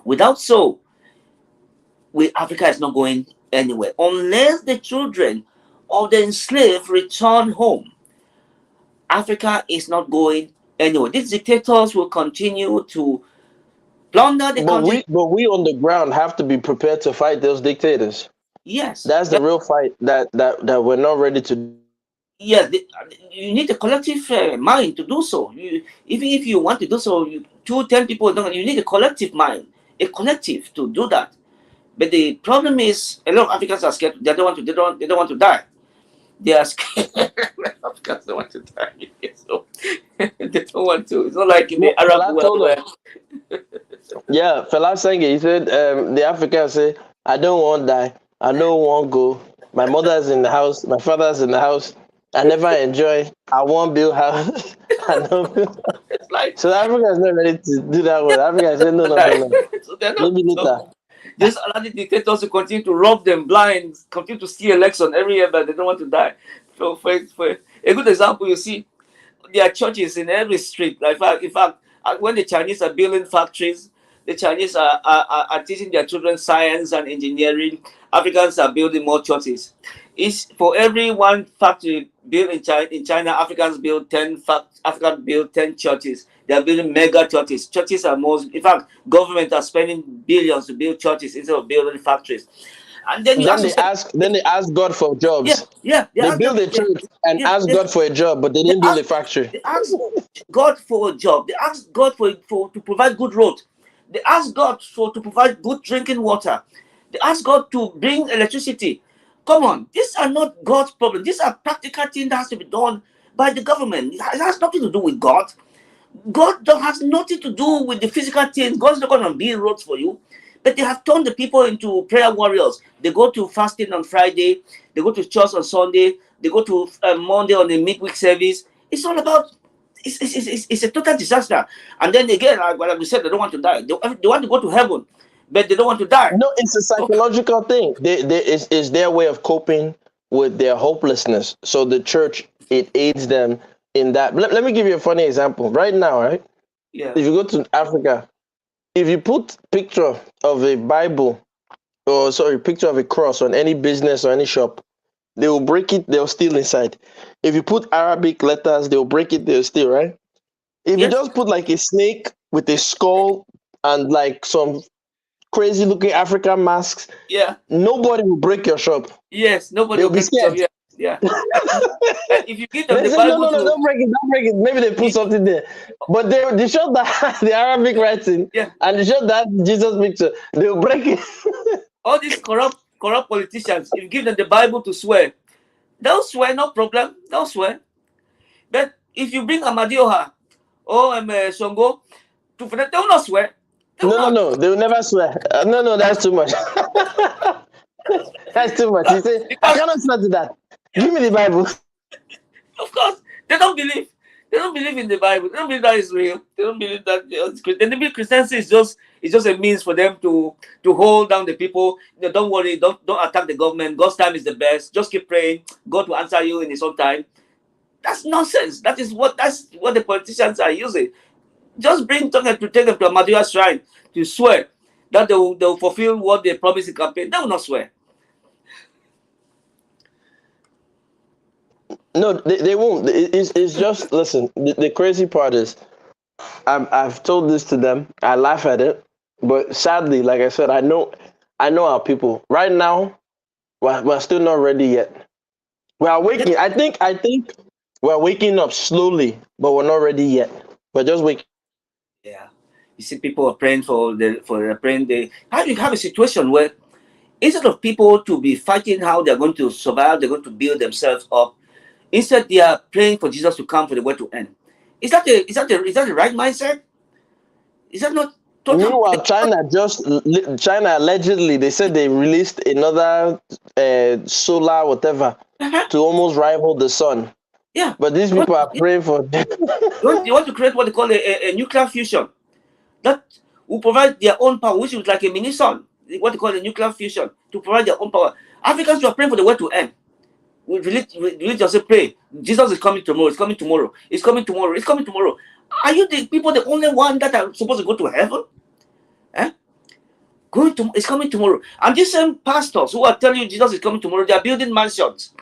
Without so, Africa is not going anywhere unless the children of the enslaved return home. Africa is not going anywhere. These dictators will continue to plunder the country. But we on the ground have to be prepared to fight those dictators. Yes, That's the real fight that we're not ready to. Yeah, you need a collective mind to do so. Even if you want to do so, 10 people don't. You need a collective mind, a collective to do that. But the problem is, a lot of Africans are scared. They don't want to. They don't want to die. They are scared. Africans don't want to die. So they don't want to. It's not like in the Arab Fela world told where. Yeah, Fela sang it. He said, the Africans say, I don't want to die. I don't want to go. My mother's in the house. My father's in the house. I never enjoy. I won't build house. I don't build. It's like, so Africa is not ready to do that one. Africa said, no. So they're not. Maybe later. Just allow the dictators to continue to rob them blind, continue to steal election every year, but they don't want to die. So for a good example, you see, there are churches in every street. Like in fact, when the Chinese are building factories, the Chinese are teaching their children science and engineering. Africans are building more churches. It's for every one factory built in China, Africans build 10 churches. They are building mega churches. Churches are most, in fact, government are spending billions to build churches instead of building factories. And then they ask God for jobs. Yeah. They build a church and ask God for a job, but they didn't build a factory. They ask God for a job. They ask God to provide good road. They ask God to provide good drinking water. They ask God to bring electricity. Come on, these are not God's problem. These are practical things that has to be done by the government. It has nothing to do with God. God has nothing to do with the physical things. God's not going to build roads for you. But they have turned the people into prayer warriors. They go to fasting on Friday. They go to church on Sunday. They go to Monday on the midweek service. It's all about, it's a total disaster. And then again, like we said, they don't want to die. They want to go to heaven, but they don't want to die. No, it's a psychological thing. It's their way of coping with their hopelessness. So the church, it aids them in that. Let me give you a funny example. Right now, right? Yeah. If you go to Africa, if you put picture of a Bible, picture of a cross on any business or any shop, they will break it, they'll steal inside. If you put Arabic letters, they'll break it, they'll steal, right? If you just put like a snake with a skull and like some crazy looking African masks, nobody will break your shop. Yes, nobody will be scared. Yeah. If you give them they the say, Bible, no, don't break it. Maybe they put something there. But they show that the Arabic writing and they show that Jesus picture, they'll break it. All these corrupt politicians, if you give them the Bible to swear, they'll swear, no problem. They'll swear. But if you bring Amadioha or Songo, they will not swear. No, they will never swear. No, that's too much. That's too much. He said, I cannot swear to that. Give me the Bible. Of course, they don't believe. They don't believe in the Bible. They don't believe that is real. They don't believe that Christianity is just a means for them to hold down the people. Don't worry. Don't attack the government. God's time is the best. Just keep praying. God will answer you in His own time. That's nonsense. That's what the politicians are using. Just take them to a Madhya shrine to swear that they will fulfill what they promised in campaign. They will not swear. No, they won't. It's just, listen, the crazy part is, I've told this to them. I laugh at it, but sadly, like I said, I know our people. Right now, we're still not ready yet. We are waking. I think we're waking up slowly, but we're not ready yet. We're just waking. Yeah, you see, people are praying for praying. You have a situation where instead of people to be fighting how they're going to survive, they're going to build themselves up. Instead, they are praying for Jesus to come for the world to end. Is that the right mindset? Is that not total? Meanwhile, China allegedly, they said they released another solar whatever to almost rival the sun. Yeah. But these people are praying for them. They want to create what they call a nuclear fusion that will provide their own power, which is like a mini sun. What they call a nuclear fusion to provide their own power. Africans are praying for the world to end. We really just pray. Jesus is coming tomorrow. It's coming tomorrow. It's coming tomorrow. It's coming tomorrow. Are you the people the only one that are supposed to go to heaven? It's coming tomorrow. And these same pastors who are telling you Jesus is coming tomorrow, they are building mansions.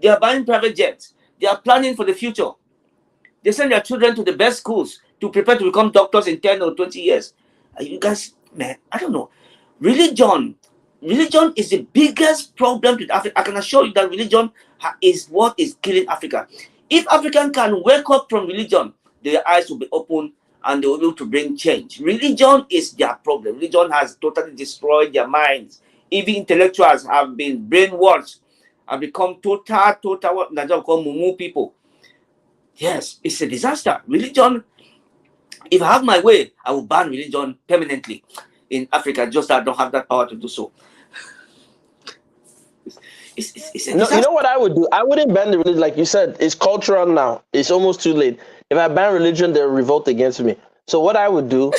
They are buying private jets. They are planning for the future. They send their children to the best schools to prepare to become doctors in 10 or 20 years. You guys, man, I don't know. Religion is the biggest problem with Africa. I can assure you that religion is what is killing Africa. If African can wake up from religion, their eyes will be open and they will be able to bring change. Religion is their problem. Religion has totally destroyed their minds. Even intellectuals have been brainwashed and become total what Nigeria call mumu people. Yes, it's a disaster. Religion, if I have my way, I will ban religion permanently in Africa, just that I don't have that power to do so. It's a disaster. You know what I would do? I wouldn't ban the religion. Like you said, it's cultural now. It's almost too late. If I ban religion, they'll revolt against me. So what I would do,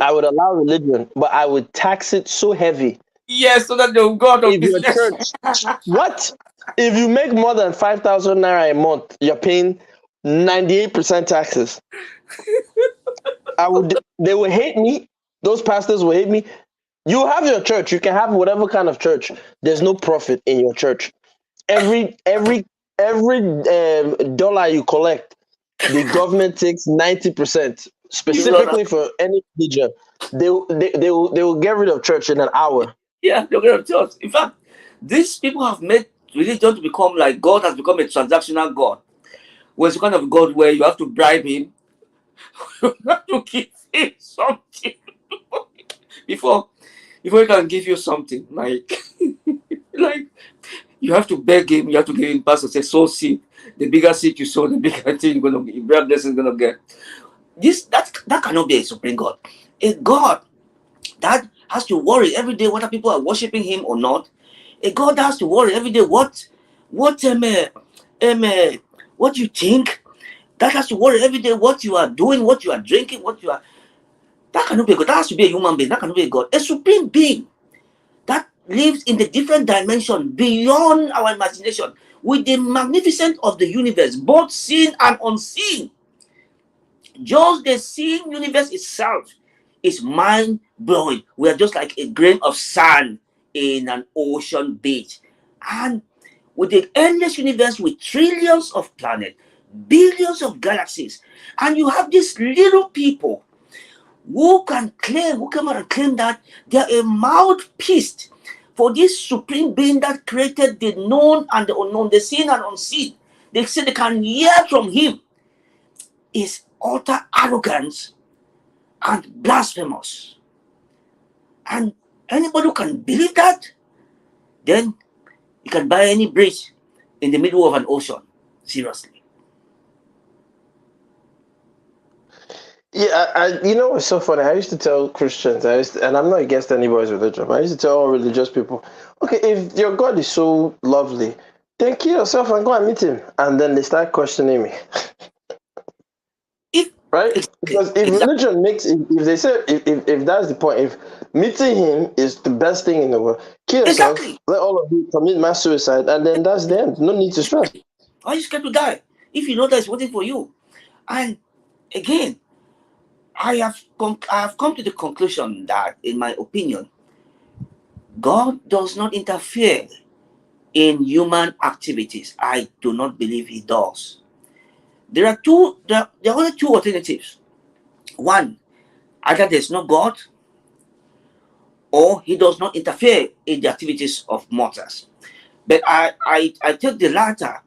I would allow religion, but I would tax it so heavy. Yes, so that they'll go out of business. Church, what? If you make more than 5,000 naira a month, you're paying 98% taxes. They will hate me. Those pastors will hate me. You have your church. You can have whatever kind of church. There's no profit in your church. Every dollar you collect, the government takes 90%. Specifically for any religion, they will get rid of church in an hour. Yeah, they'll get rid of church. In fact, these people have made religion to become like God has become a transactional God. Where it's kind of God where you have to bribe him, you have to give him something before he can give you something. Like you have to beg him, you have to give him pastor say sow seed. The bigger seed you sow, the bigger thing you're gonna get, bigger blessing you're gonna get. That cannot be a supreme God. A God that has to worry every day whether people are worshiping him or not. A God that has to worry every day what you think. That has to worry every day what you are doing, what you are drinking, that cannot be a God. That has to be a human being. That cannot be a God. A supreme being that lives in the different dimension beyond our imagination with the magnificence of the universe, both seen and unseen. Just the seen universe itself is mind-blowing. We are just like a grain of sand in an ocean beach. And with the endless universe with trillions of planets, billions of galaxies, and you have these little people who come out and claim that they are a mouthpiece for this supreme being that created the known and the unknown, the seen and unseen. They say they can hear from him. Is utter arrogance and blasphemous. And anybody who can believe that, then you can buy any bridge in the middle of an ocean. Seriously. Yeah, it's so funny. I used to tell Christians, and I'm not against anybody's religion, but I used to tell all religious people, okay, if your God is so lovely, then kill yourself and go and meet him. And then they start questioning me. Right? Because if religion makes, if they say, if that's the point, if meeting him is the best thing in the world, kill yourself, let all of you commit mass suicide, and then that's the end. No need to stress. Are you scared to die? If you know that it's waiting for you. And again, I have come to the conclusion that, in my opinion, God does not interfere in human activities. I do not believe he does. There are only two alternatives. One, either there's no God, or he does not interfere in the activities of mortals. But I take the latter,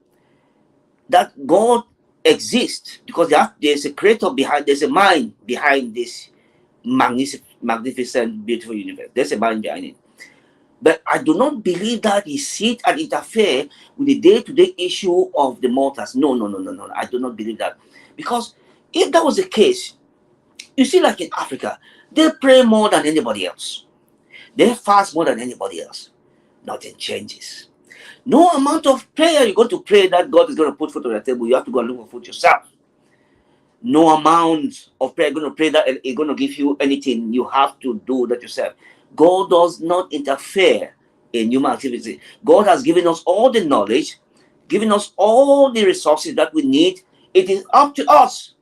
that God exists because there's a creator behind, there's a mind behind this magnificent, beautiful universe. There's a mind behind it. But I do not believe that he sit and interfere with the day-to-day issue of the mortals. No. I do not believe that. Because if that was the case, you see, like in Africa, they pray more than anybody else. They fast more than anybody else. Nothing changes. No amount of prayer you're going to pray that God is going to put food on the table. You have to go and look for food yourself. No amount of prayer you're going to pray that it's going to give you anything. You have to do that yourself. God does not interfere in human activity. God has given us all the knowledge, given us all the resources that we need. It is up to us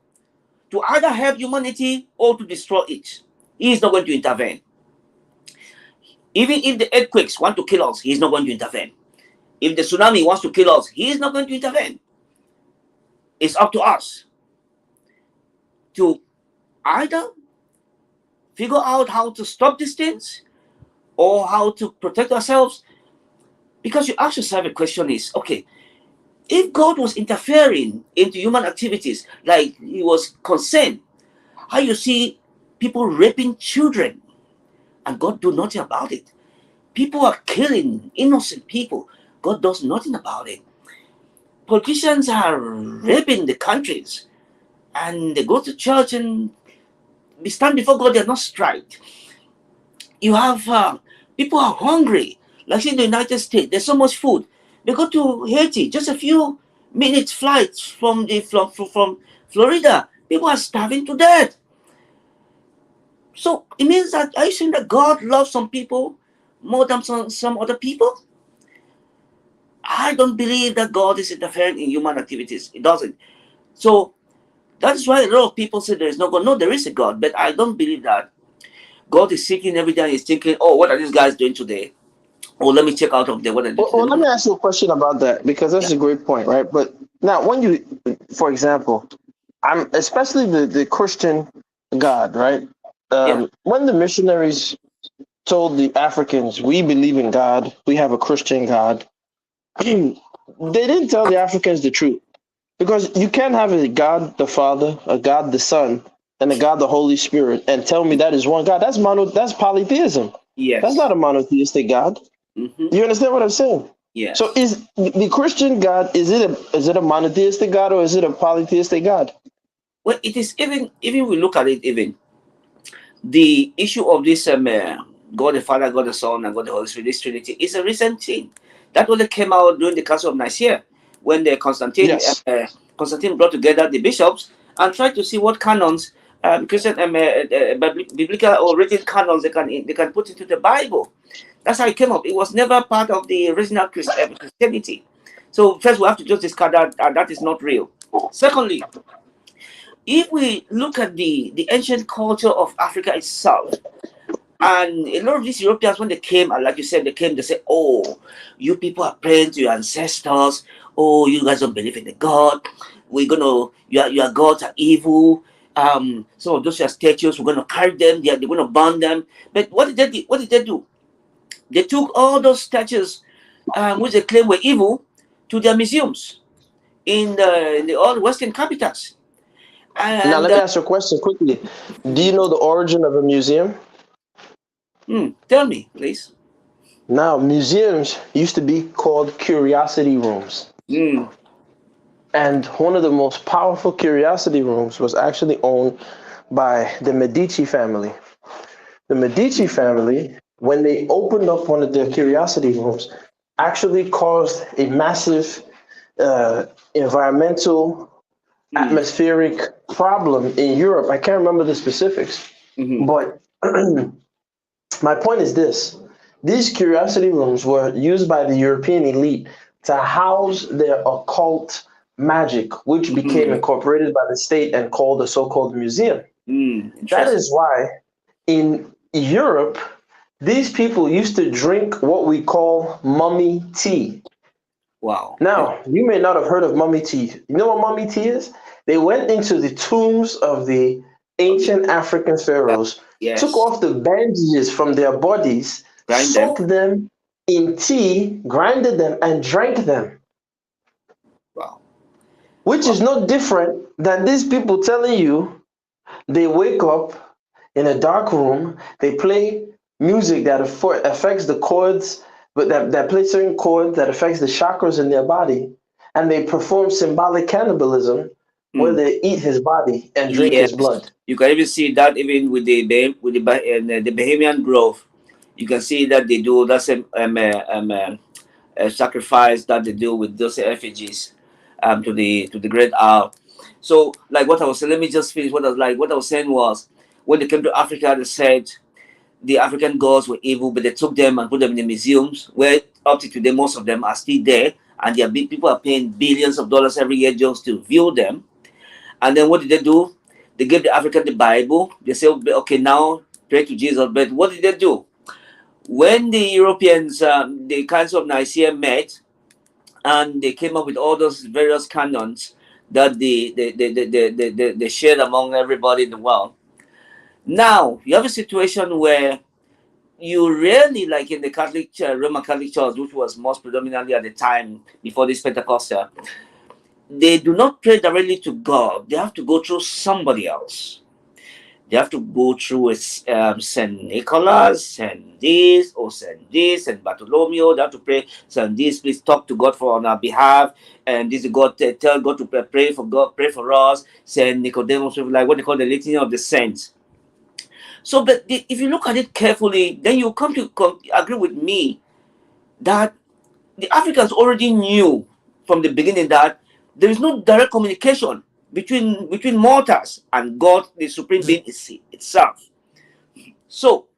to either help humanity or to destroy it. He is not going to intervene. Even if the earthquakes want to kill us, he is not going to intervene. If the tsunami wants to kill us, he is not going to intervene. It's up to us to either figure out how to stop these things or how to protect ourselves. Because you ask yourself a question is, okay, If God was interfering into human activities, like he was concerned, how you see people raping children and God do nothing about it. People are killing innocent people. God does nothing about it. Politicians are raping the countries and they go to church and we stand before God, they're not straight. You have people are hungry. Like in the United States, there's so much food. They go to Haiti, just a few minutes flights from from Florida. People are starving to death. So it means that are you saying that God loves some people more than some other people? I don't believe that God is interfering in human activities. It doesn't. So that's why a lot of people say there is no God. No, there is a God, but I don't believe that. God is seeking every day. He's thinking, oh, what are these guys doing today? Oh, let me check out of there what I do today. Well, let me ask you a question about that, because that's a great point, right? But now, when you, for example, I'm especially the Christian God, right? When the missionaries told the Africans, we believe in God, we have a Christian God, they didn't tell the Africans the truth. Because you can't have a God the Father, a God the Son, and a God the Holy Spirit and tell me that is one God. That's polytheism. Yes. That's not a monotheistic God. You understand what I'm saying? Yes. So is the Christian God, is it a monotheistic God or is it a polytheistic God? Well, it is even we look at it, even the issue of this God the Father, God the Son, and God the Holy Spirit, this Trinity is a recent thing. That only came out during the Council of Nicaea when the Constantine brought together the bishops and tried to see what canons Christian biblical or written canons they can put into the Bible. That's how it came up. It was never part of the original Christianity. So first we have to just discard that, and that is not real. Secondly, if we look at the ancient culture of Africa itself, and a lot of these Europeans, when they came, and like you said, they said, oh, you people are praying to your ancestors. Oh, you guys don't believe in the God. We're gonna, your gods are evil. Some of those your statues, we're gonna carry them. They're gonna burn them. But what did they do? They took all those statues, which they claim were evil, to their museums in the all Western capitals. And now let me ask you a question quickly. Do you know the origin of a museum? Tell me, please. Now, museums used to be called curiosity rooms. And one of the most powerful curiosity rooms was actually owned by the Medici family. The Medici family, when they opened up one of their curiosity rooms, actually caused a massive environmental, atmospheric problem in Europe. I can't remember the specifics, but my point is this. These curiosity rooms were used by the European elite to house their occult magic, which became incorporated by the state and called the so-called museum. That is why in Europe, these people used to drink what we call mummy tea. Wow. Now, you may not have heard of mummy tea. You know what mummy tea is? They went into the tombs of the ancient African pharaohs, took off the bandages from their bodies, soaked them in tea, grinded them, and drank them. Wow. Which is no different than these people telling you they wake up in a dark room, they play music that affects the chords, but that plays certain chords that affects the chakras in their body, and they perform symbolic cannibalism where they eat his body and drink his blood. You can even see that even with the Bahamian Grove. You can see that they do that same sacrifice that they do with those effigies to the great owl. So like what I was saying, let me just finish what I was saying was when they came to Africa, they said the African gods were evil, but they took them and put them in the museums where up to today most of them are still there, and their people are paying billions of dollars every year just to view them. And then what did they do? They gave the African the Bible. They said, okay, now pray to Jesus. But what did they do? When the Europeans, the Council of Nicaea met, and they came up with all those various canons that they shared among everybody in the world. Now, you have a situation where you rarely, like in the Catholic Church, Roman Catholic Church, which was most predominantly at the time before this Pentecostal, they do not pray directly to God. They have to go through somebody else. They have to go through Saint Nicholas, Saint this, or Saint this, and Bartholomew. They have to pray, Saint this, please talk to God on our behalf. And this is God, tell God to pray for God, pray for us. Saint Nicodemus, like what they call the litany of the saints. So, but if you look at it carefully, then you come to agree with me that the Africans already knew from the beginning that there is no direct communication between mortals and God, the supreme being itself. So,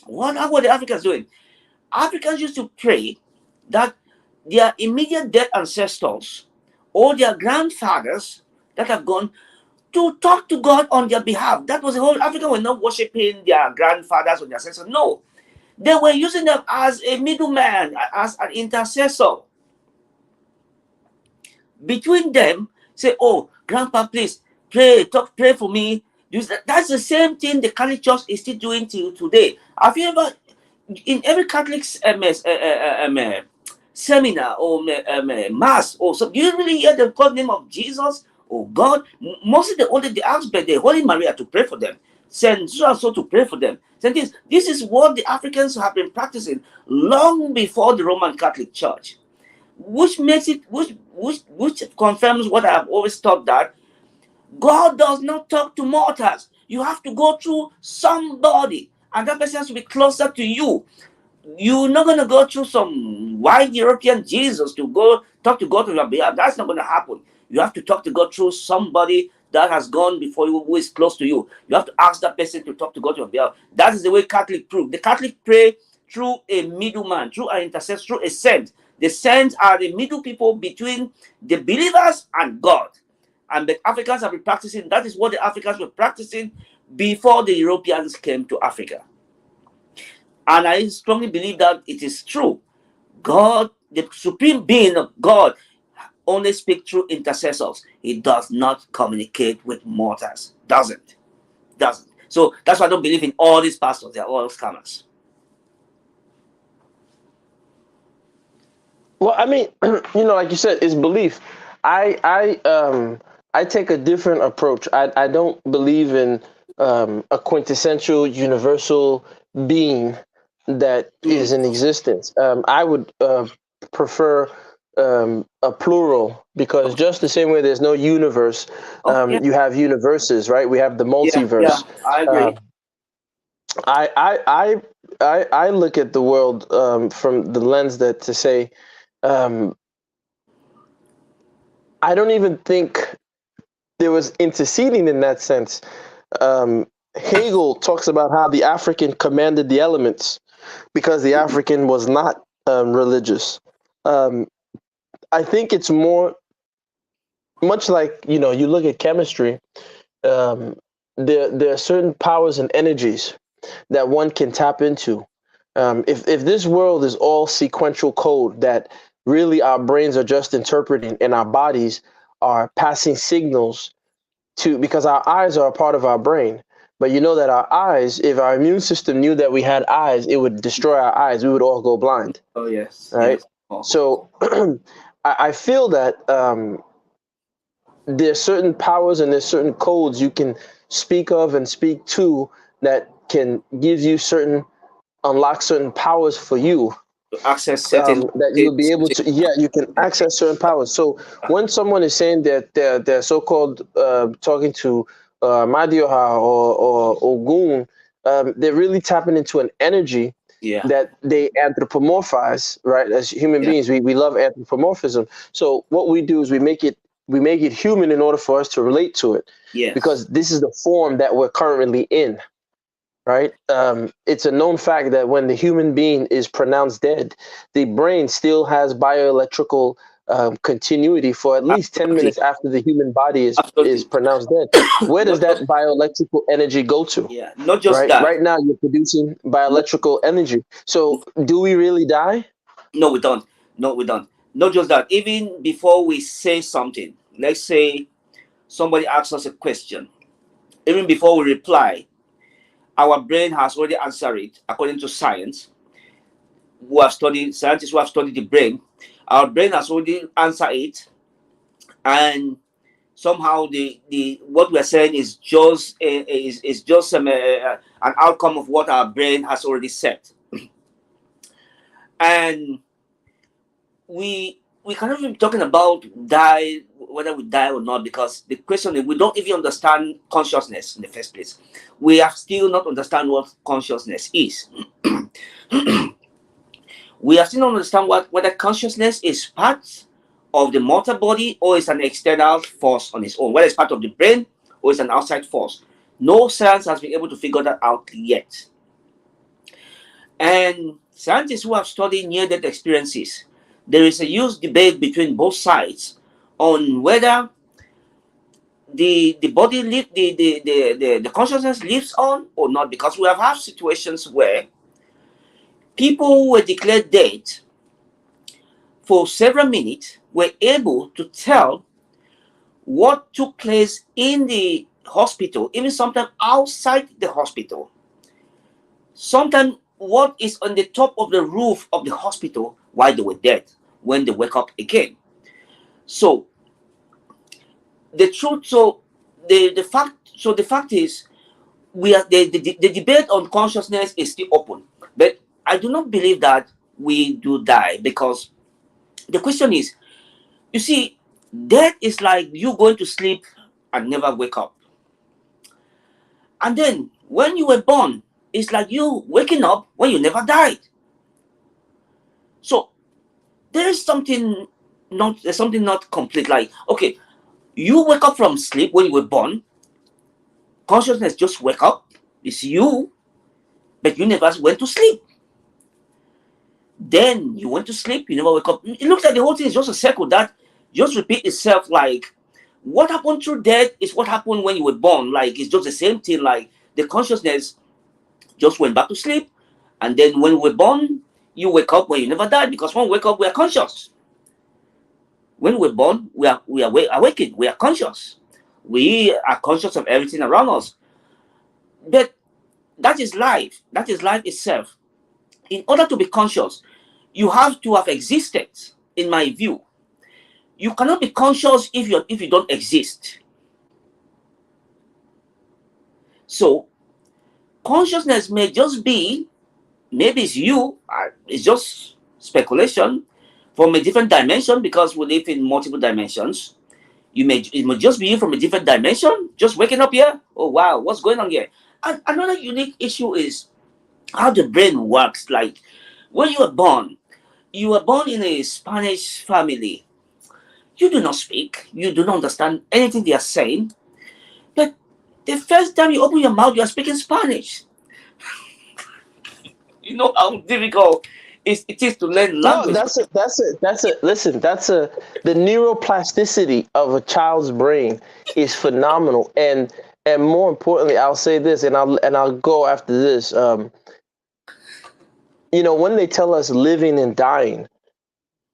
what were the Africans doing? Africans used to pray that their immediate dead ancestors or their grandfathers that have gone to talk to God on their behalf. That was the whole. Africans were not worshiping their grandfathers or their ancestors. No, they were using them as a middleman, as an intercessor between them. Say, oh, grandpa, please pray for me. That's the same thing the Catholic Church is still doing till today. Have you ever, in every Catholic seminar or mass, or so, do you really hear the call name of Jesus or God? Mostly they ask the Holy Maria to pray for them, send so and so to pray for them. This is what the Africans have been practicing long before the Roman Catholic Church, which makes it which confirms what I have always thought, that God does not talk to mortals. You have to go through somebody, and that person has to be closer to you. You're not going to go through some white European Jesus to go talk to God on your behalf. That's not going to happen. You have to talk to God through somebody that has gone before you, who is close to you. You have to ask that person to talk to God on your behalf. That is the way Catholic prove. The Catholic pray through a middleman, through an intercessor, through a saint. The saints are the middle people between the believers and God. And the Africans have been practicing. That is what the Africans were practicing before the Europeans came to Africa. And I strongly believe that it is true. God, the supreme being of God, only speaks through intercessors. He does not communicate with mortals. Doesn't. So that's why I don't believe in all these pastors. They're all scammers. Well, I mean, like you said, it's belief. I take a different approach. I don't believe in a quintessential universal being that is in existence. I would prefer a plural, because just the same way there's no universe, you have universes, right? We have the multiverse. Yeah, I agree. I look at the world from the lens that to say, I don't even think there was interceding in that sense. Hegel talks about how the African commanded the elements because the African was not religious. I think it's more much like, you look at chemistry. There are certain powers and energies that one can tap into. If this world is all sequential code that really our brains are just interpreting and our bodies are passing signals to, because our eyes are a part of our brain. But you know that our eyes, if our immune system knew that we had eyes, it would destroy our eyes. We would all go blind. Oh, yes. Right. Yes. Oh. So I feel that there's certain powers and there's certain codes you can speak of and speak to that can give you unlock certain powers for you. Access certain that you'll be able to, you can access certain powers. So when someone is saying that they're so-called talking to Madioha or Ogun, they're really tapping into an energy that they anthropomorphize, right? As human beings, we love anthropomorphism. So what we do is we make it human in order for us to relate to it. Yes. Because this is the form that we're currently in. Right. It's a known fact that when the human being is pronounced dead, the brain still has bioelectrical continuity for at least 10 minutes after the human body is pronounced dead. Where does that bioelectrical energy go to? Yeah, not just that. Right now, you're producing bioelectrical energy. So do we really die? No, we don't. No, we don't. Not just that. Even before we say something, let's say somebody asks us a question, even before we reply, our brain has already answered it according to science. Scientists who have studied the brain, our brain has already answered it, and somehow the what we're saying is just an outcome of what our brain has already set. And we cannot even be talking about whether we die or not, because the question is we don't even understand consciousness in the first place. We have still not understand what consciousness is. We have still not understand whether consciousness is part of the mortal body or is an external force on its own, whether it's part of the brain or it's an outside force. No science has been able to figure that out yet. And scientists who have studied near-death experiences, there is a huge debate between both sides on whether the body the consciousness lives on or not, because we have had situations where people who were declared dead for several minutes were able to tell what took place in the hospital, even sometimes outside the hospital. Sometimes what is on the top of the roof of the hospital while they were dead, when they wake up again. So the truth, the fact is, we are the debate on consciousness is still open. But I do not believe that we do die, because the question is, you see, death is like you going to sleep and never wake up. And then when you were born, it's like you waking up when you never died. So there's something not complete. Like, okay, you wake up from sleep when you were born. Consciousness just wake up. It's you, but you never went to sleep. Then you went to sleep, you never wake up. It looks like the whole thing is just a circle that just repeat itself. Like, what happened through death is what happened when you were born. Like, it's just the same thing. Like, the consciousness just went back to sleep, and then when we were born, you wake up when you never died, because when we wake up, we are conscious. When we're born, we are awakened. We are conscious. We are conscious of everything around us. But that is life. That is life itself. In order to be conscious, you have to have existed, in my view. You cannot be conscious if you don't exist. So consciousness may just be, maybe it's you, it's just speculation, from a different dimension, because we live in multiple dimensions. It may just be you from a different dimension, just waking up here. Oh wow, what's going on here? And another unique issue is how the brain works. Like, when you were born in a Spanish family. You do not speak, you do not understand anything they are saying, but the first time you open your mouth, you are speaking Spanish. You know how difficult it is to learn language. No, that's it. Listen, the neuroplasticity of a child's brain is phenomenal, and more importantly, I'll say this, and I'll go after this. When they tell us living and dying,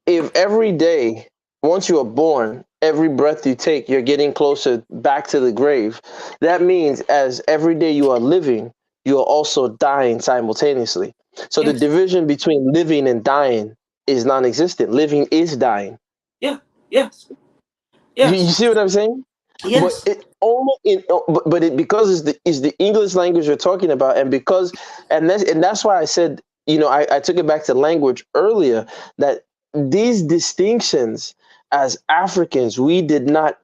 if every day, once you are born, every breath you take, you're getting closer back to the grave, that means as every day you are living, you are also dying simultaneously. So the division between living and dying is non-existent. Living is dying. Yeah. Yes. You see what I'm saying? Yes. But because it's the English language we're talking about, and that's why I said, I took it back to language earlier, that these distinctions as Africans, we did not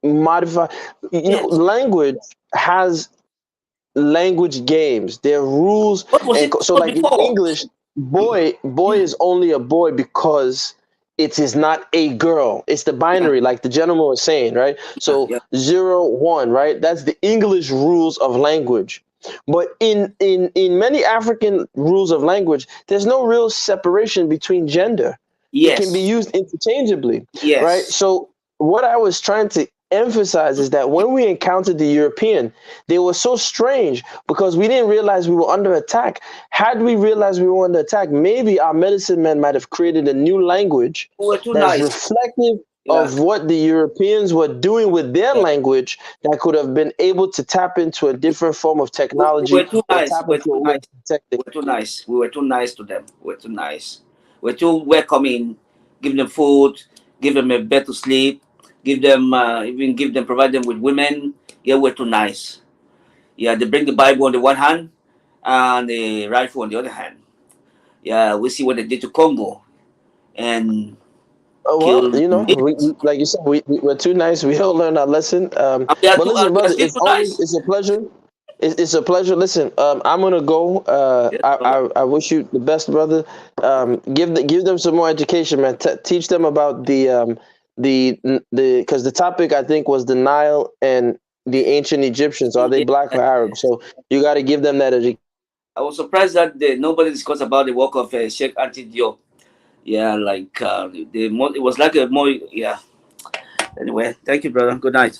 modify. Language has language games. There are rules. So like in English, boy is only a boy because it is not a girl. It's the binary, like the gentleman was saying, right? So 0, 1, right? That's the English rules of language. But in many African rules of language, there's no real separation between gender. It can be used interchangeably, right? So what I was trying to emphasize is that when we encountered the European, they were so strange because we didn't realize we were under attack. Had we realized we were under attack, maybe our medicine men might have created a new language that's reflective of what the Europeans were doing with their language that could have been able to tap into a different form of technology We're too or nice. tap We're into too a way nice. of protecting. We're too nice. We were too nice to them. We're too nice. We're too welcoming. Give them food. Give them a bed to sleep. Give them provide them with women. Yeah, we're too nice. Yeah, they bring the Bible on the one hand and the rifle on the other hand. Yeah, we see what they did to Congo and Well, kill you know, millions. like you said, we're too nice. We all learned our lesson. And we are But too, listen, we are brother, still too nice. it's a pleasure. It's a pleasure. Listen, I'm gonna go. Yes, brother. I wish you the best, brother. Give them some more education, man. Teach them about the because the topic I think was the Nile and the ancient Egyptians. Are they Yeah. black or Arab? So you got to give them that education. I was surprised that nobody discussed about the work of Sheikh Anti Diop. Yeah, like it was like a more, yeah. Anyway, thank you, brother. Good night.